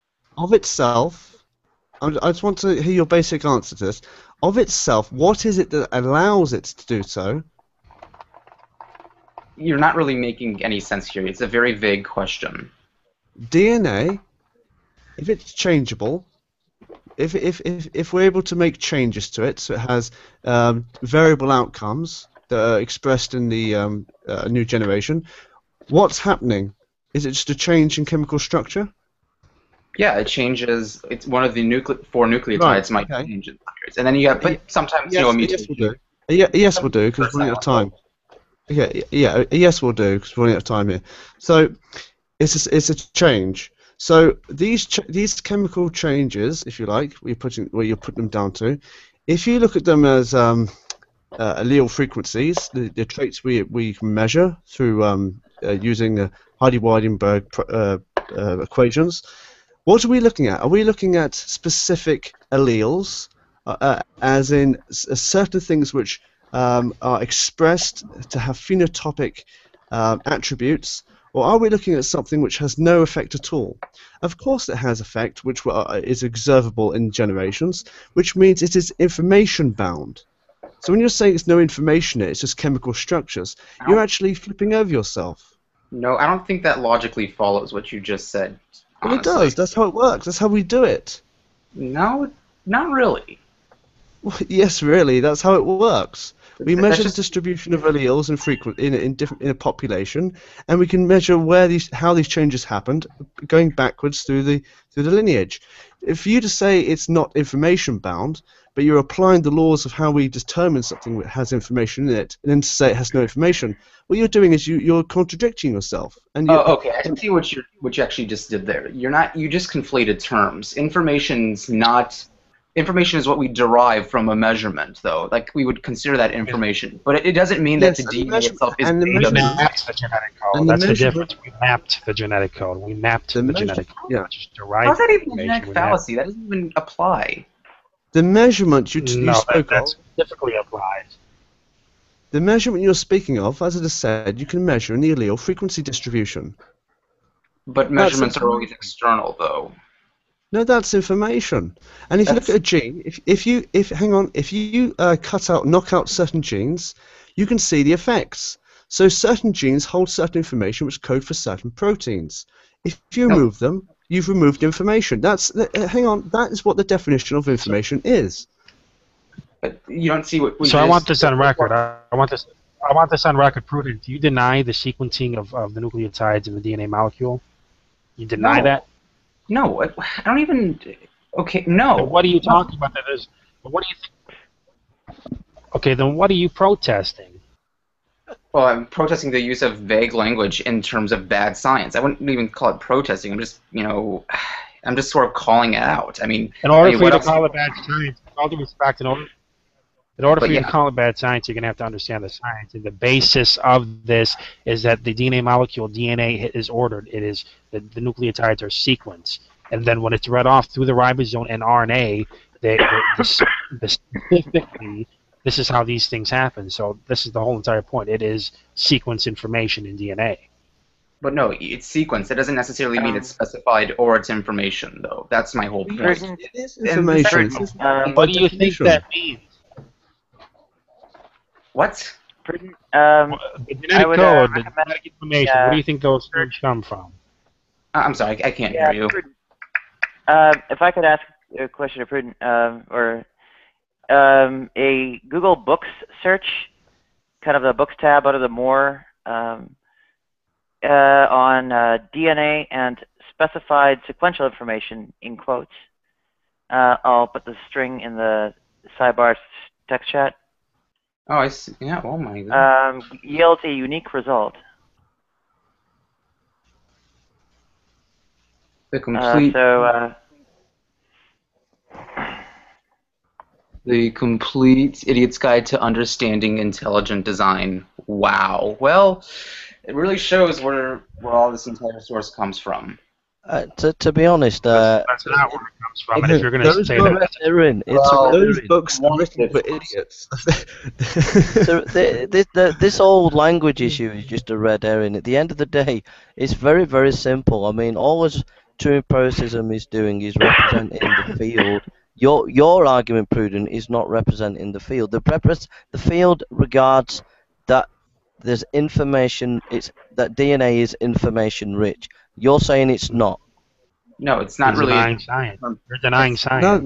I just want to hear your basic answer to this. Of itself, what is it that allows it to do so? You're not really making any sense here. It's a very vague question. DNA, if it's changeable, if we're able to make changes to it, so it has variable outcomes that are expressed in the new generation, what's happening? Is it just a change in chemical structure? Yeah, it changes. It's one of the 4 nucleotides might change it, and then you have. But sometimes a mutation. Yes, we'll do because we're running out of time. Yes, we'll do because we're running out of time here. So it's a change. So these chemical changes, if you like, where you're putting them down to, if you look at them as allele frequencies, the traits we can measure through using Heidi-Weidenberg equations. What are we looking at? Are we looking at specific alleles, as in certain things which are expressed to have phenotypic attributes, or are we looking at something which has no effect at all? Of course it has effect, which is observable in generations, which means it is information bound. So when you're saying it's no information, it's just chemical structures, you're actually flipping over yourself. No, I don't think that logically follows what you just said. Well, it does. That's how it works. That's how we do it. No, not really. Well, yes, really. That's how it works. We measure the distribution of alleles in a population, and we can measure how these changes happened, going backwards through the lineage. For you to say it's not information bound, but you're applying the laws of how we determine something that has information in it, and then to say it has no information, what you're doing is you're contradicting yourself. And Okay. I see what you actually just did there. You just conflated terms. Information is what we derive from a measurement, though. Like, we would consider that information. But it doesn't mean that the DNA itself is made of... We mapped the genetic code. That's the difference. We mapped the genetic code. We mapped the genetic code. Yeah. Which is derived How's that even a genetic fallacy? That doesn't even apply. The measurement you spoke that of... specifically applies. The measurement you're speaking of, as I just said, you can measure in the allele frequency distribution. But measurements are always external, though. No, that's information. And if you look at a gene, if you knock out certain genes, you can see the effects. So certain genes hold certain information which code for certain proteins. If you remove them, you've removed information. That is what the definition of information is. But you don't see what we So I want this on record. I want this on record. Prudent. Do you deny the sequencing of the nucleotides in the DNA molecule? You deny that? No, I don't even... Okay, no. Then what are you talking about? That is. What do you think? Okay, then what are you protesting? Well, I'm protesting the use of vague language in terms of bad science. I wouldn't even call it protesting. I'm just, I'm just sort of calling it out. I mean... In order for you to call it bad science, with all due respect, in order for you to call it bad science, you're going to have to understand the science. And the basis of this is that the DNA molecule, DNA is ordered. It is the nucleotides are sequenced. And then when it's read off through the ribosome and RNA, specifically, this is how these things happen. So this is the whole entire point. It is sequence information in DNA. But no, it's sequence. That doesn't necessarily mean it's specified or it's information, though. That's my whole point. It is information. What do you think that means? What? The genetic code, the genetic information, where do you think those things come from? I'm sorry, I can't hear you. If I could ask a question to Prudent, or a Google Books search, kind of the Books tab out of the more, on DNA and specified sequential information, in quotes. I'll put the string in the sidebar text chat. Oh, I see. Yeah, oh my God. Yields a unique result. The complete... The Complete Idiot's Guide to Understanding Intelligent Design. Wow. Well, it really shows where all this entire source comes from. To be honest, that's not where it comes from. And if you're going to say that, those books are written for idiots. So this old language issue is just a red herring. At the end of the day, it's very, very simple. I mean, all true empiricism is doing is representing the field. Your argument, Prudent, is not representing the field. The field regards that there's information. That DNA is information rich. You're saying it's not. No, it's not really. Denying science. You're denying science. No,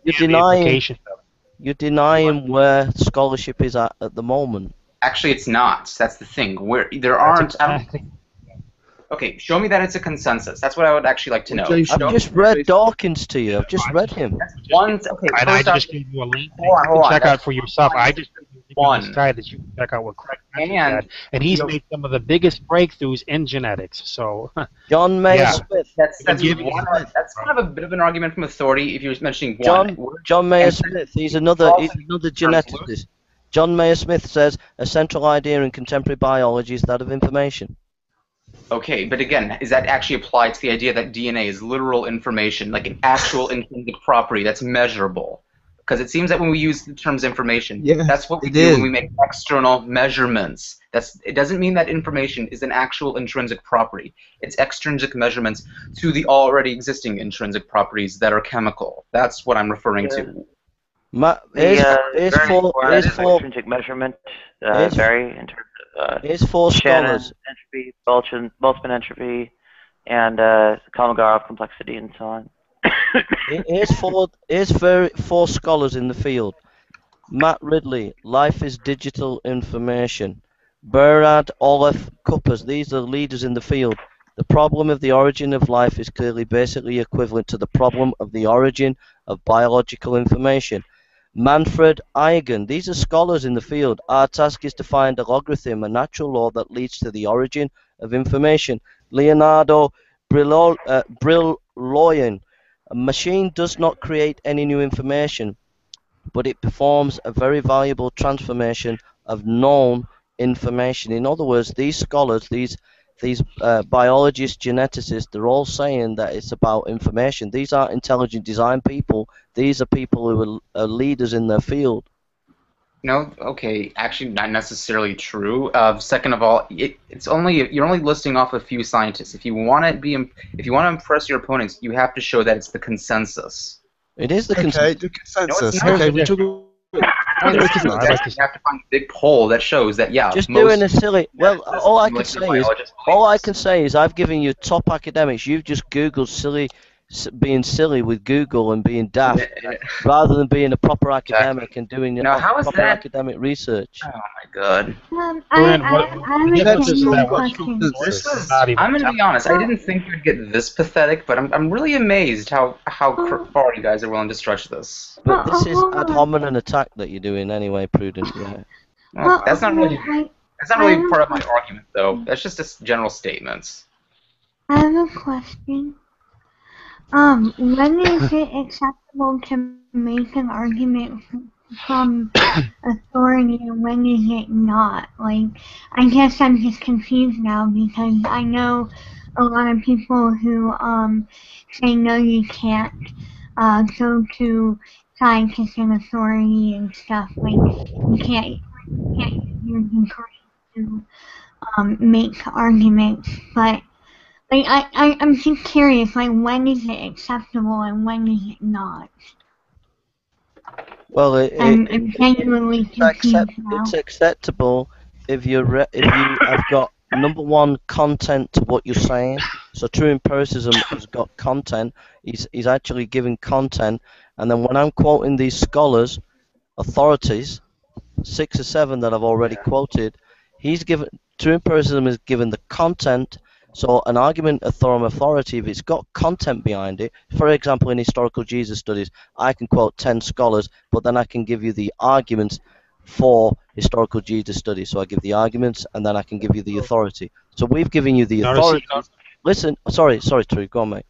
you're denying where scholarship is at the moment. Actually, it's not. That's the thing. There aren't. Okay, show me that it's a consensus. That's what I would actually like to know. I've just read Dawkins to you. I've just read him. Okay, I just gave you a link. Hold on. Check out for yourself. I just one. Decide that you can check out what Craig Matthews And had, and he's made some of the biggest breakthroughs in genetics. So, John Mayer yeah, Smith. that's Give me one. Smith. That's kind of a bit of an argument from authority if you're mentioning John one. John Mayer And Smith. He's another geneticist. John Mayer Smith says a central idea in contemporary biology is that of information. Okay, but again, is that actually applied to the idea that DNA is literal information, like an actual intrinsic property that's measurable? Because it seems that when we use the terms information, that's what we do when we make external measurements. It doesn't mean that information is an actual intrinsic property. It's extrinsic measurements to the already existing intrinsic properties that are chemical. That's what I'm referring to. Extrinsic measurement vary in terms of Shannon entropy, Boltzmann entropy, and Kolmogorov complexity, and so on. Here's four scholars in the field. Matt Ridley, Life is Digital Information. Berad Olaf Kuppers, these are leaders in the field. The problem of the origin of life is clearly basically equivalent to the problem of the origin of biological information. Manfred Eigen, these are scholars in the field. Our task is to find a logarithm, a natural law that leads to the origin of information. Leonardo Brilloyen, a machine does not create any new information, but it performs a very valuable transformation of known information. In other words, these scholars, these biologists, geneticists, they're all saying that it's about information. These aren't intelligent design people. These are people who are leaders in their field. No, okay, actually not necessarily true. Second of all, you're only listing off a few scientists. If you want to impress your opponents, you have to show that it's the consensus. It is the consensus. The consensus. No, Okay, we talk. You have to find a big poll that shows that Just doing a silly. Well, all I can say is I've given you top academics. You've just Googled being silly with Google and being daft, rather than being a proper academic and doing proper academic research. Oh my god. I'm going to be honest. I didn't think you'd get this pathetic, but I'm really amazed how far you guys are willing to stretch this. But this is ad hominem attack that you're doing anyway, Prudent. Yeah. Well, that's not really part of my argument, though. That's just general statements. I have a question. When is it acceptable to make an argument from authority and when is it not? Like, I guess I'm just confused now because I know a lot of people who say no, you can't go to scientists and authority and stuff. Like, you can't you're encouraged to make arguments, but like, I'm just curious, like, when is it acceptable and when is it not? Well, I'm genuinely confused now. it's acceptable if you have got, number one, content to what you're saying. So true empiricism has got content. He's actually giving content, and then when I'm quoting these scholars, authorities, 6 or 7 that I've already quoted, true empiricism is given the content. So an argument from authority, if it's got content behind it, for example, in historical Jesus studies, I can quote 10 scholars, but then I can give you the arguments for historical Jesus studies. So I give the arguments, and then I can give you the authority. So we've given you the authority. Listen, sorry, True, go on, mate.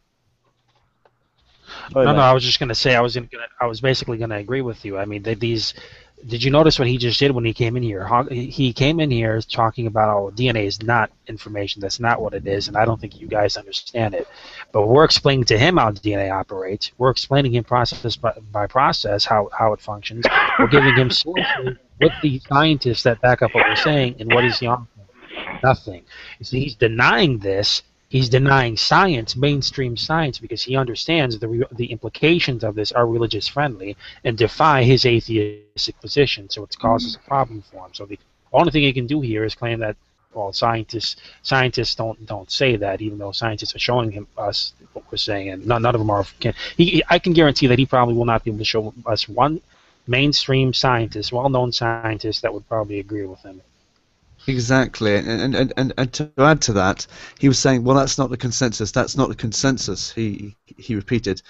No, I was just gonna say I was basically gonna agree with you. I mean, did you notice what he just did when he came in here? He came in here talking about DNA is not information. That's not what it is, and I don't think you guys understand it. But we're explaining to him how DNA operates. We're explaining him process by process how it functions. We're giving him sources with the scientists that back up what we're saying, and what is he on? Nothing. You see, he's denying this. He's denying science, mainstream science, because he understands the implications of this are religious friendly and defy his atheistic position. So it causes a problem for him. So the only thing he can do here is claim that, well, scientists don't say that, even though scientists are showing us what we're saying, and none of them are. I can guarantee that he probably will not be able to show us one mainstream scientist, well-known scientist, that would probably agree with him. Exactly, and to add to that, he was saying, well, that's not the consensus, that's not the consensus, he repeated.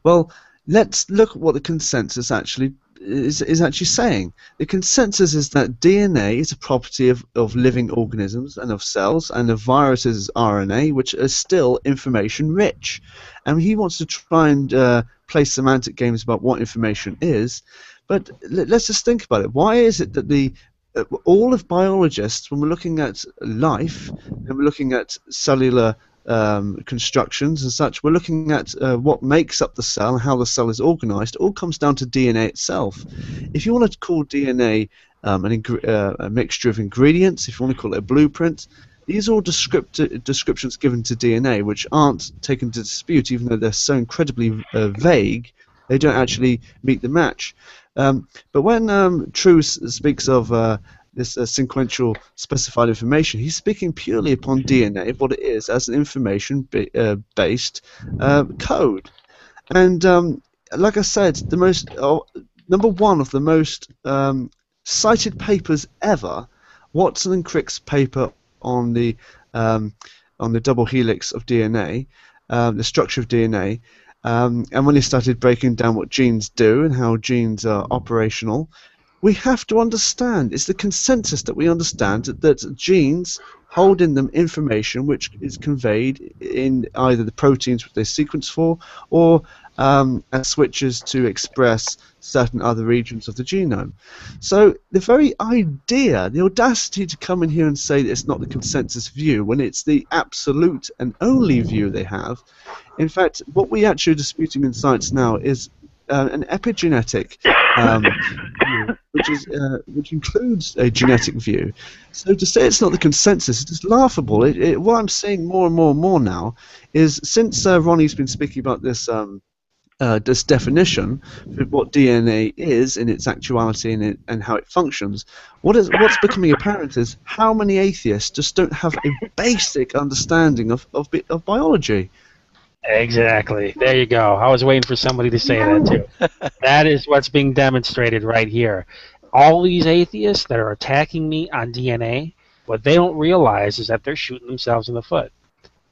Well, let's look at what the consensus actually is actually saying. The consensus is that DNA is a property of living organisms and of cells, and a virus is RNA, which is still information rich. And he wants to try and play semantic games about what information is, but let's just think about it. Why is it that all of biologists, when we're looking at life and we're looking at cellular constructions and such, we're looking at what makes up the cell and how the cell is organized, it all comes down to DNA itself. If you want to call DNA a mixture of ingredients, if you want to call it a blueprint, these are all descriptions given to DNA which aren't taken to dispute, even though they're so incredibly vague, they don't actually meet the match. But when True speaks of this sequential specified information, he's speaking purely upon DNA, what it is, as an information-based code. And like I said, the most number one of the most cited papers ever, Watson and Crick's paper on the double helix of DNA, the structure of DNA. And when he started breaking down what genes do and how genes are operational, we have to understand, it's the consensus that we understand that genes hold in them information which is conveyed in either the proteins which they sequence for, or as switches to express certain other regions of the genome. So the very idea, the audacity to come in here and say that it's not the consensus view when it's the absolute and only view they have. In fact, what we actually are disputing in science now is an epigenetic view, which includes a genetic view. So to say it's not the consensus, it is laughable. What I'm seeing more and more and more now is, since Ronnie's been speaking about this this definition of what DNA is in its actuality and how it functions, what's becoming apparent is how many atheists just don't have a basic understanding of biology. Exactly. There you go. I was waiting for somebody to say that too. That is what's being demonstrated right here. All these atheists that are attacking me on DNA, what they don't realize is that they're shooting themselves in the foot.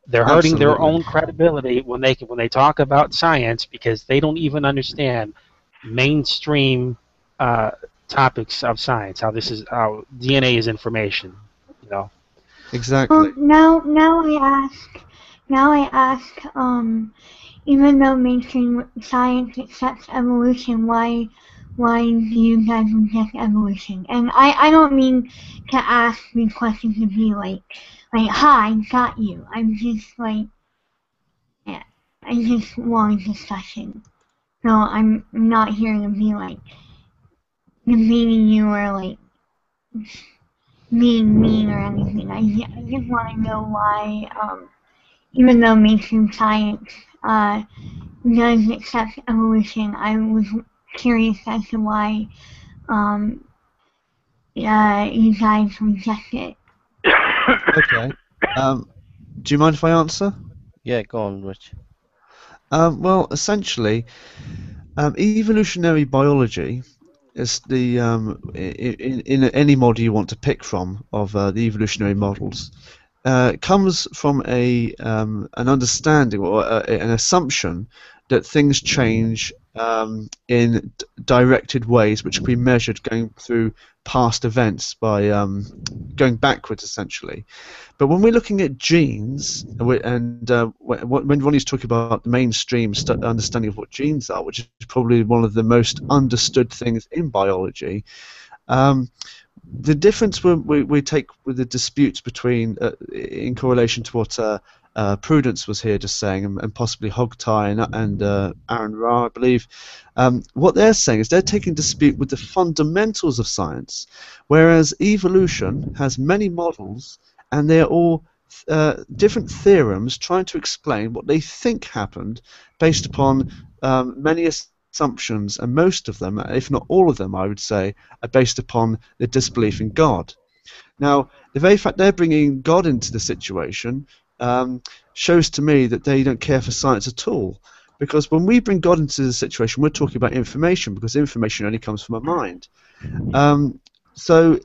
They're hurting their own credibility when they talk about science, because they don't even understand mainstream topics of science. How DNA is information. You know. Exactly. Now I ask, even though mainstream science accepts evolution, why do you guys reject evolution? And I don't mean to ask these questions to be like, hi, got you. I'm just yeah, I just want discussion. So I'm not here to be debating you or being mean or anything. I just want to know why, even though mainstream science does accept evolution, I was curious as to why you guys reject it. Okay. Do you mind if I answer? Yeah, go on, Rich. Well, essentially, evolutionary biology is the in any model you want to pick from of the evolutionary models. Comes from an understanding or an assumption that things change in directed ways, which can be measured going through past events by going backwards, essentially. But when we're looking at genes, and when Ronnie's talking about the mainstream understanding of what genes are, which is probably one of the most understood things in biology, the difference we take with the disputes between, in correlation to what Prudence was here just saying, and possibly Hogtie and Aaron Ra, I believe, what they're saying is they're taking dispute with the fundamentals of science, whereas evolution has many models, and they're all different theorems trying to explain what they think happened based upon many assumptions, and most of them, if not all of them, I would say, are based upon the disbelief in God. Now, the very fact they're bringing God into the situation shows to me that they don't care for science at all. Because when we bring God into the situation, we're talking about information, because information only comes from a mind. So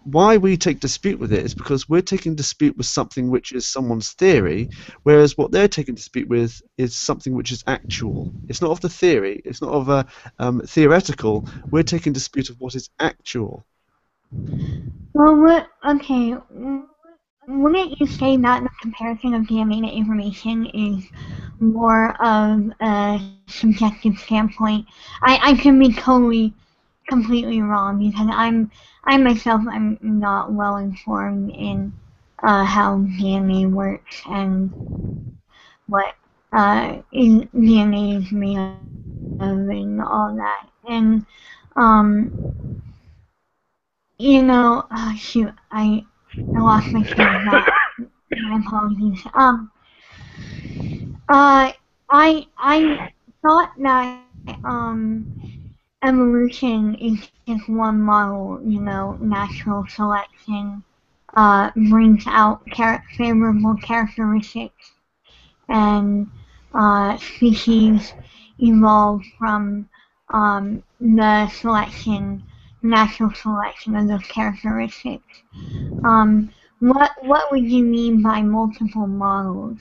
why we take dispute with it is because we're taking dispute with something which is someone's theory, whereas what they're taking dispute with is something which is actual. It's not of the theory. It's not of a theoretical. We're taking dispute of what is actual. Well, okay, wouldn't you say that the comparison of DNA to information is more of a subjective standpoint? I can be completely wrong because I myself am not well informed in how DNA works and what DNA is made of and all that. And shoot, I lost my train of thought. My apologies. I thought that evolution is just one model. Natural selection brings out favorable characteristics, and species evolve from the natural selection of those characteristics. What would you mean by multiple models?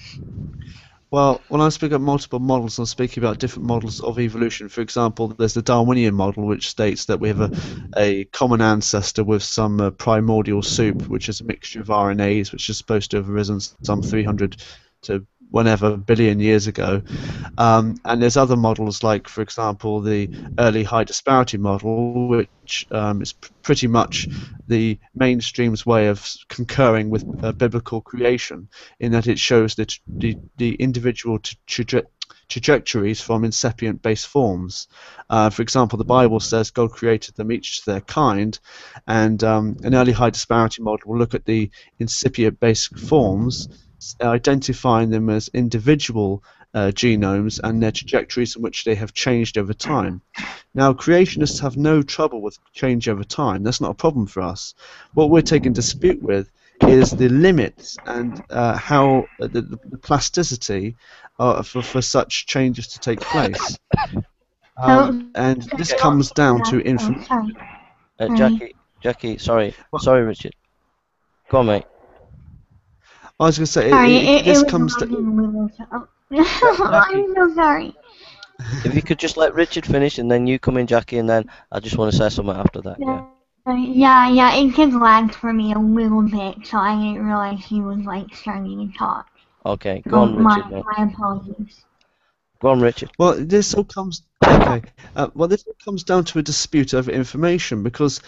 Well, when I speak of multiple models, I'm speaking about different models of evolution. For example, there's the Darwinian model, which states that we have a common ancestor with some primordial soup, which is a mixture of RNAs, which is supposed to have arisen some 300 to whenever billion years ago. And there's other models, like, for example, the early high disparity model, which is pretty much the mainstream's way of concurring with biblical creation, in that it shows that the individual trajectories from incipient-based forms. For example, the Bible says God created them each to their kind, and an early high disparity model will look at the incipient-based forms, identifying them as individual genomes and their trajectories in which they have changed over time. Now, creationists have no trouble with change over time. That's not a problem for us. What we're taking dispute with is the limits and how the plasticity for such changes to take place. And this comes down to information. Jackie, sorry, Richard. Go on, mate. I was going to say, Sorry, this was comes to... I'm so sorry. If you could just let Richard finish and then you come in, Jackie, and then I just want to say something after that. Yeah, it just lagged for me a little bit, so I didn't realize he was starting to talk. Okay, go on, Richard. My apologies. Go on, Richard. Well, this all comes this all comes down to a dispute over information, because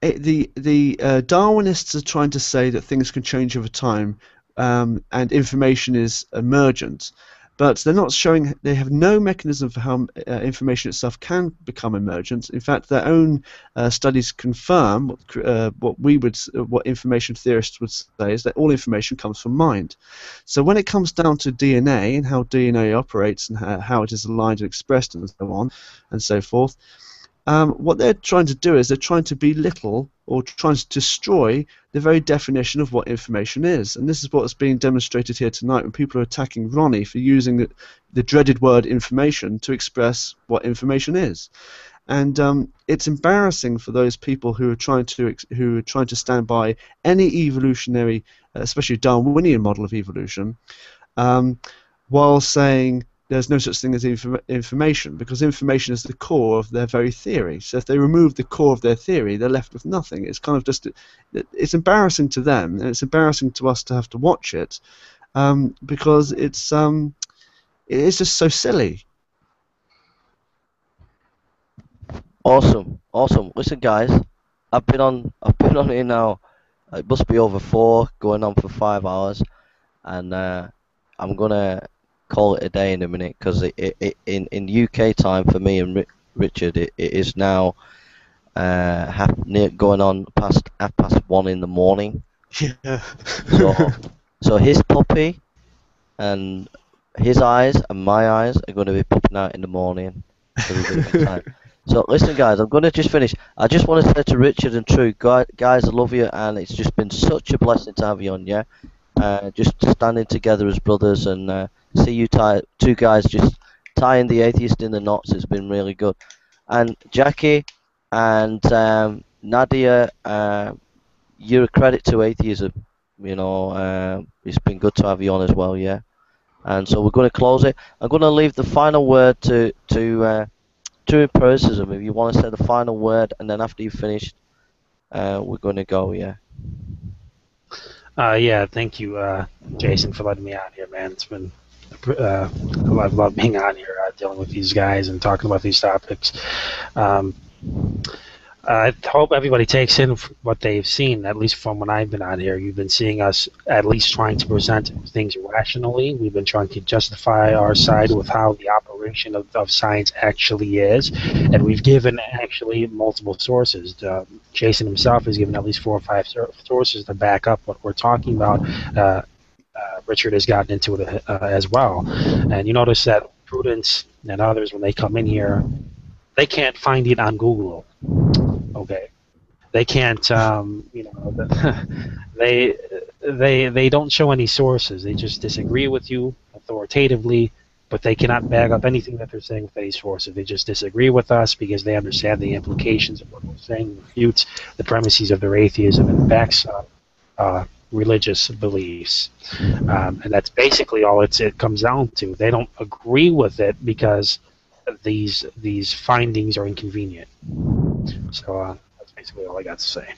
the Darwinists are trying to say that things can change over time, and information is emergent, but they're not showing. They have no mechanism for how information itself can become emergent. In fact, their own studies confirm what information theorists would say is that all information comes from mind. So when it comes down to DNA and how DNA operates and how it is aligned and expressed and so on and so forth, what they're trying to do is they're trying to belittle or trying to destroy the very definition of what information is. And this is what's being demonstrated here tonight when people are attacking Ronnie for using the dreaded word information to express what information is. And it's embarrassing for those people who are trying to stand by any evolutionary, especially Darwinian model of evolution, while saying there's no such thing as information, because information is the core of their very theory. So if they remove the core of their theory, they're left with nothing. It's kind of just, it's embarrassing to them, and it's embarrassing to us to have to watch it, because it's just so silly. Awesome. Listen, guys, I've been on here now. It must be over 4, going on for 5 hours, and I'm gonna call it a day in a minute, because in UK time for me and Richard, it is now going on past 1:30 in the morning. Yeah. So his puppy and his eyes and my eyes are going to be popping out in the morning. So we've got a bit of time. So listen, guys, I'm going to just finish. I just want to say to Richard and True, guys, I love you, and it's just been such a blessing to have you on. Yeah, just standing together as brothers, and see you two guys just tying the atheist in the knots. It's been really good. And Jackie and Nadia, you're a credit to atheism. It's been good to have you on as well, yeah. And so we're going to close it. I'm going to leave the final word to empiricism. If you want to say the final word, and then after you've finished, we're going to go, yeah. Yeah, thank you, Jason, for letting me on here, man. It's been I've loved being on here, dealing with these guys and talking about these topics. I hope everybody takes in what they've seen, at least from when I've been on here. You've been seeing us at least trying to present things rationally. We've been trying to justify our side with how the operation of science actually is. And we've given actually multiple sources. Jason himself has given at least 4 or 5 sources to back up what we're talking about. Richard has gotten into it as well. And you notice that Prudence and others, when they come in here, they can't find it on Google. Okay, they can't. They don't show any sources. They just disagree with you authoritatively, but they cannot back up anything that they're saying with any sources. They just disagree with us because they understand the implications of what we're saying, refutes the premises of their atheism, and backs up religious beliefs. And that's basically all it comes down to. They don't agree with it because these findings are inconvenient. So that's basically all I got to say.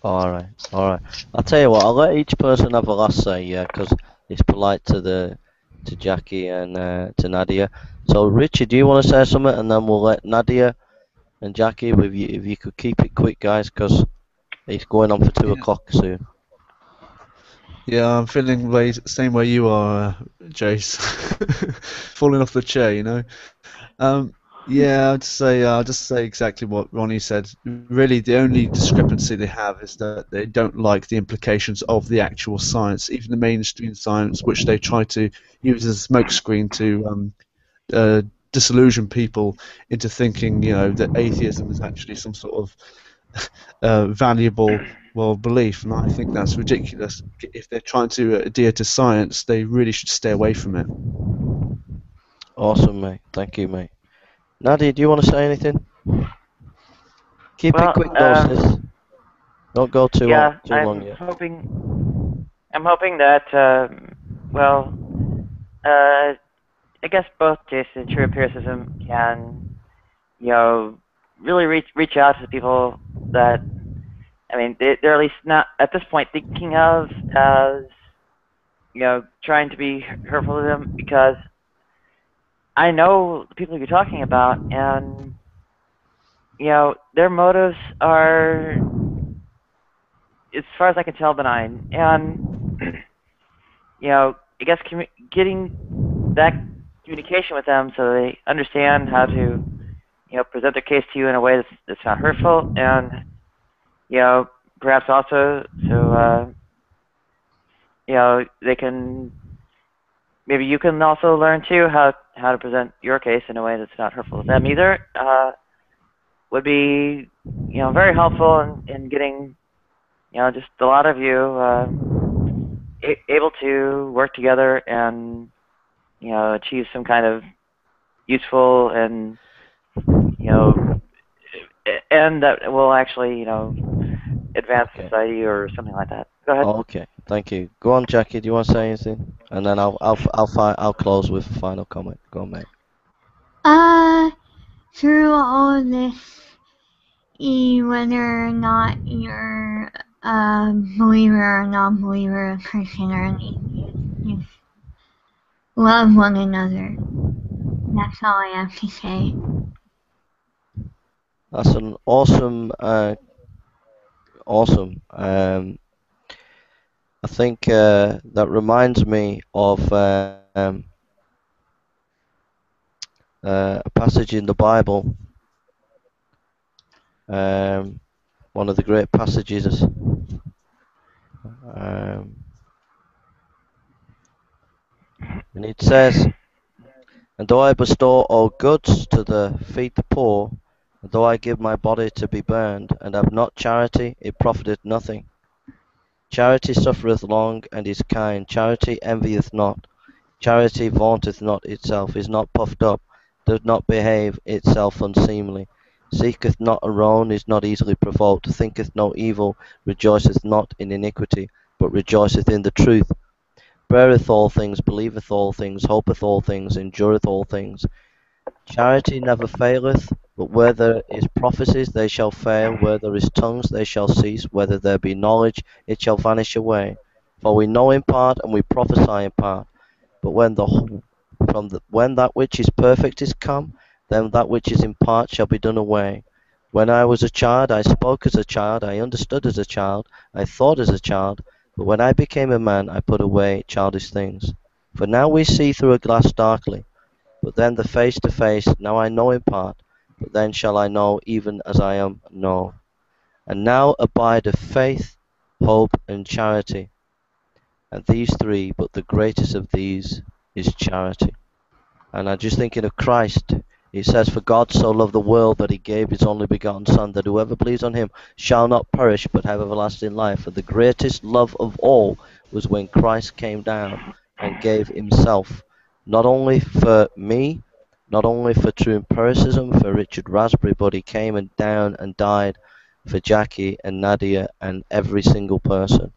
All right. I'll tell you what. I'll let each person have a last say, yeah, because it's polite to Jackie and to Nadia. So, Richard, do you want to say something, and then we'll let Nadia and Jackie, if you could keep it quick, guys, because it's going on for 2 o'clock soon. Yeah, I'm feeling the same way you are, Jace. Falling off the chair, you know. Yeah, I'll just say exactly what Ronnie said. Really, the only discrepancy they have is that they don't like the implications of the actual science, even the mainstream science, which they try to use as a smokescreen to disillusion people into thinking, that atheism is actually some sort of valuable belief, and I think that's ridiculous. If they're trying to adhere to science, they really should stay away from it. Awesome, mate. Thank you, mate. Nadia, do you want to say anything? Keep it quick, though, sis. Don't go too long yet. I'm hoping that, I guess both Jason and True Empiricism can, really reach out to the people that, they're at least not at this point thinking of as, trying to be hurtful to them, because I know the people you're talking about, and their motives are, as far as I can tell, benign. And I guess getting that communication with them so they understand how to, present their case to you in a way that's not hurtful, and perhaps also so they can, maybe you can also learn too how to present your case in a way that's not hurtful to them either. Would be very helpful in getting just a lot of you able to work together and achieve some kind of useful and and that will actually advance society or something like that. Go ahead. Okay, thank you. Go on, Jackie. Do you want to say anything? And then I'll close with a final comment. Go on, mate. Through all this, whether or not you're a believer or non-believer, a Christian or an atheist, just love one another. That's all I have to say. That's an awesome. I think that reminds me of a passage in the Bible. One of the great passages. And it says, "And though I bestow all goods to feed the poor, and though I give my body to be burned, and have not charity, it profiteth nothing. Charity suffereth long, and is kind. Charity envieth not. Charity vaunteth not itself, is not puffed up, does not behave itself unseemly, seeketh not her own, is not easily provoked, thinketh no evil, rejoiceth not in iniquity, but rejoiceth in the truth, beareth all things, believeth all things, hopeth all things, endureth all things. Charity never faileth, but where there is prophecies, they shall fail; where there is tongues, they shall cease; whether there be knowledge, it shall vanish away. For we know in part, and we prophesy in part. But when that which is perfect is come, then that which is in part shall be done away. When I was a child, I spoke as a child, I understood as a child, I thought as a child. But when I became a man, I put away childish things. For now we see through a glass darkly, but then the face to face. Now I know in part, but then shall I know even as I am known. And now abideth faith, hope, and charity, and these three, but the greatest of these is charity. And I'm just thinking of Christ. It says, "For God so loved the world that he gave his only begotten Son, that whoever believes on him shall not perish but have everlasting life." And the greatest love of all was when Christ came down and gave himself, not only for me, not only for True Empiricism, for Richard Raspberry, but he came and down and died for Jackie and Nadia and every single person.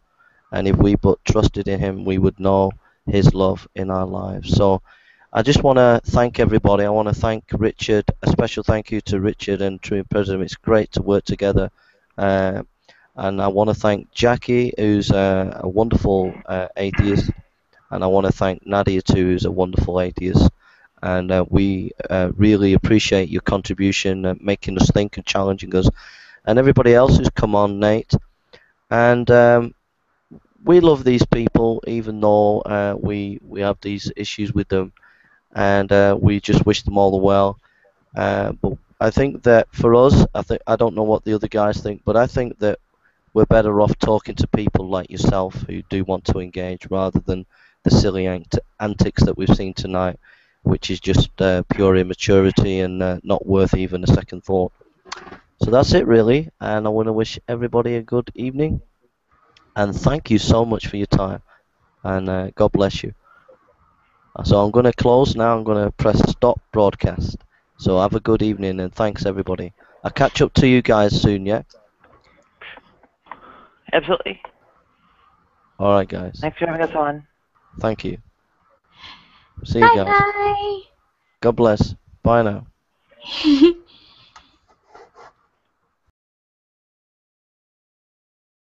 And if we but trusted in him, we would know his love in our lives. So I just want to thank everybody. I want to thank Richard, a special thank you to Richard and True Imprism. It's great to work together. And I want to thank Jackie, who's a wonderful atheist. And I want to thank Nadia, too, who's a wonderful atheist. And we really appreciate your contribution, making us think and challenging us. And everybody else who's come on, Nate. And we love these people, even though we have these issues with them. And we just wish them all the well. But I think that for us, I don't know what the other guys think, but I think that we're better off talking to people like yourself who do want to engage, rather than the silly antics that we've seen tonight, which is just pure immaturity and not worth even a second thought. So that's it, really, and I want to wish everybody a good evening, and thank you so much for your time, and God bless you. So I'm going to close now. I'm going to press stop broadcast. So have a good evening, and thanks, everybody. I'll catch up to you guys soon, yeah? Absolutely. All right, guys. Thanks for having us on. Thank you. See you guys. Bye God bless. Bye now. bye.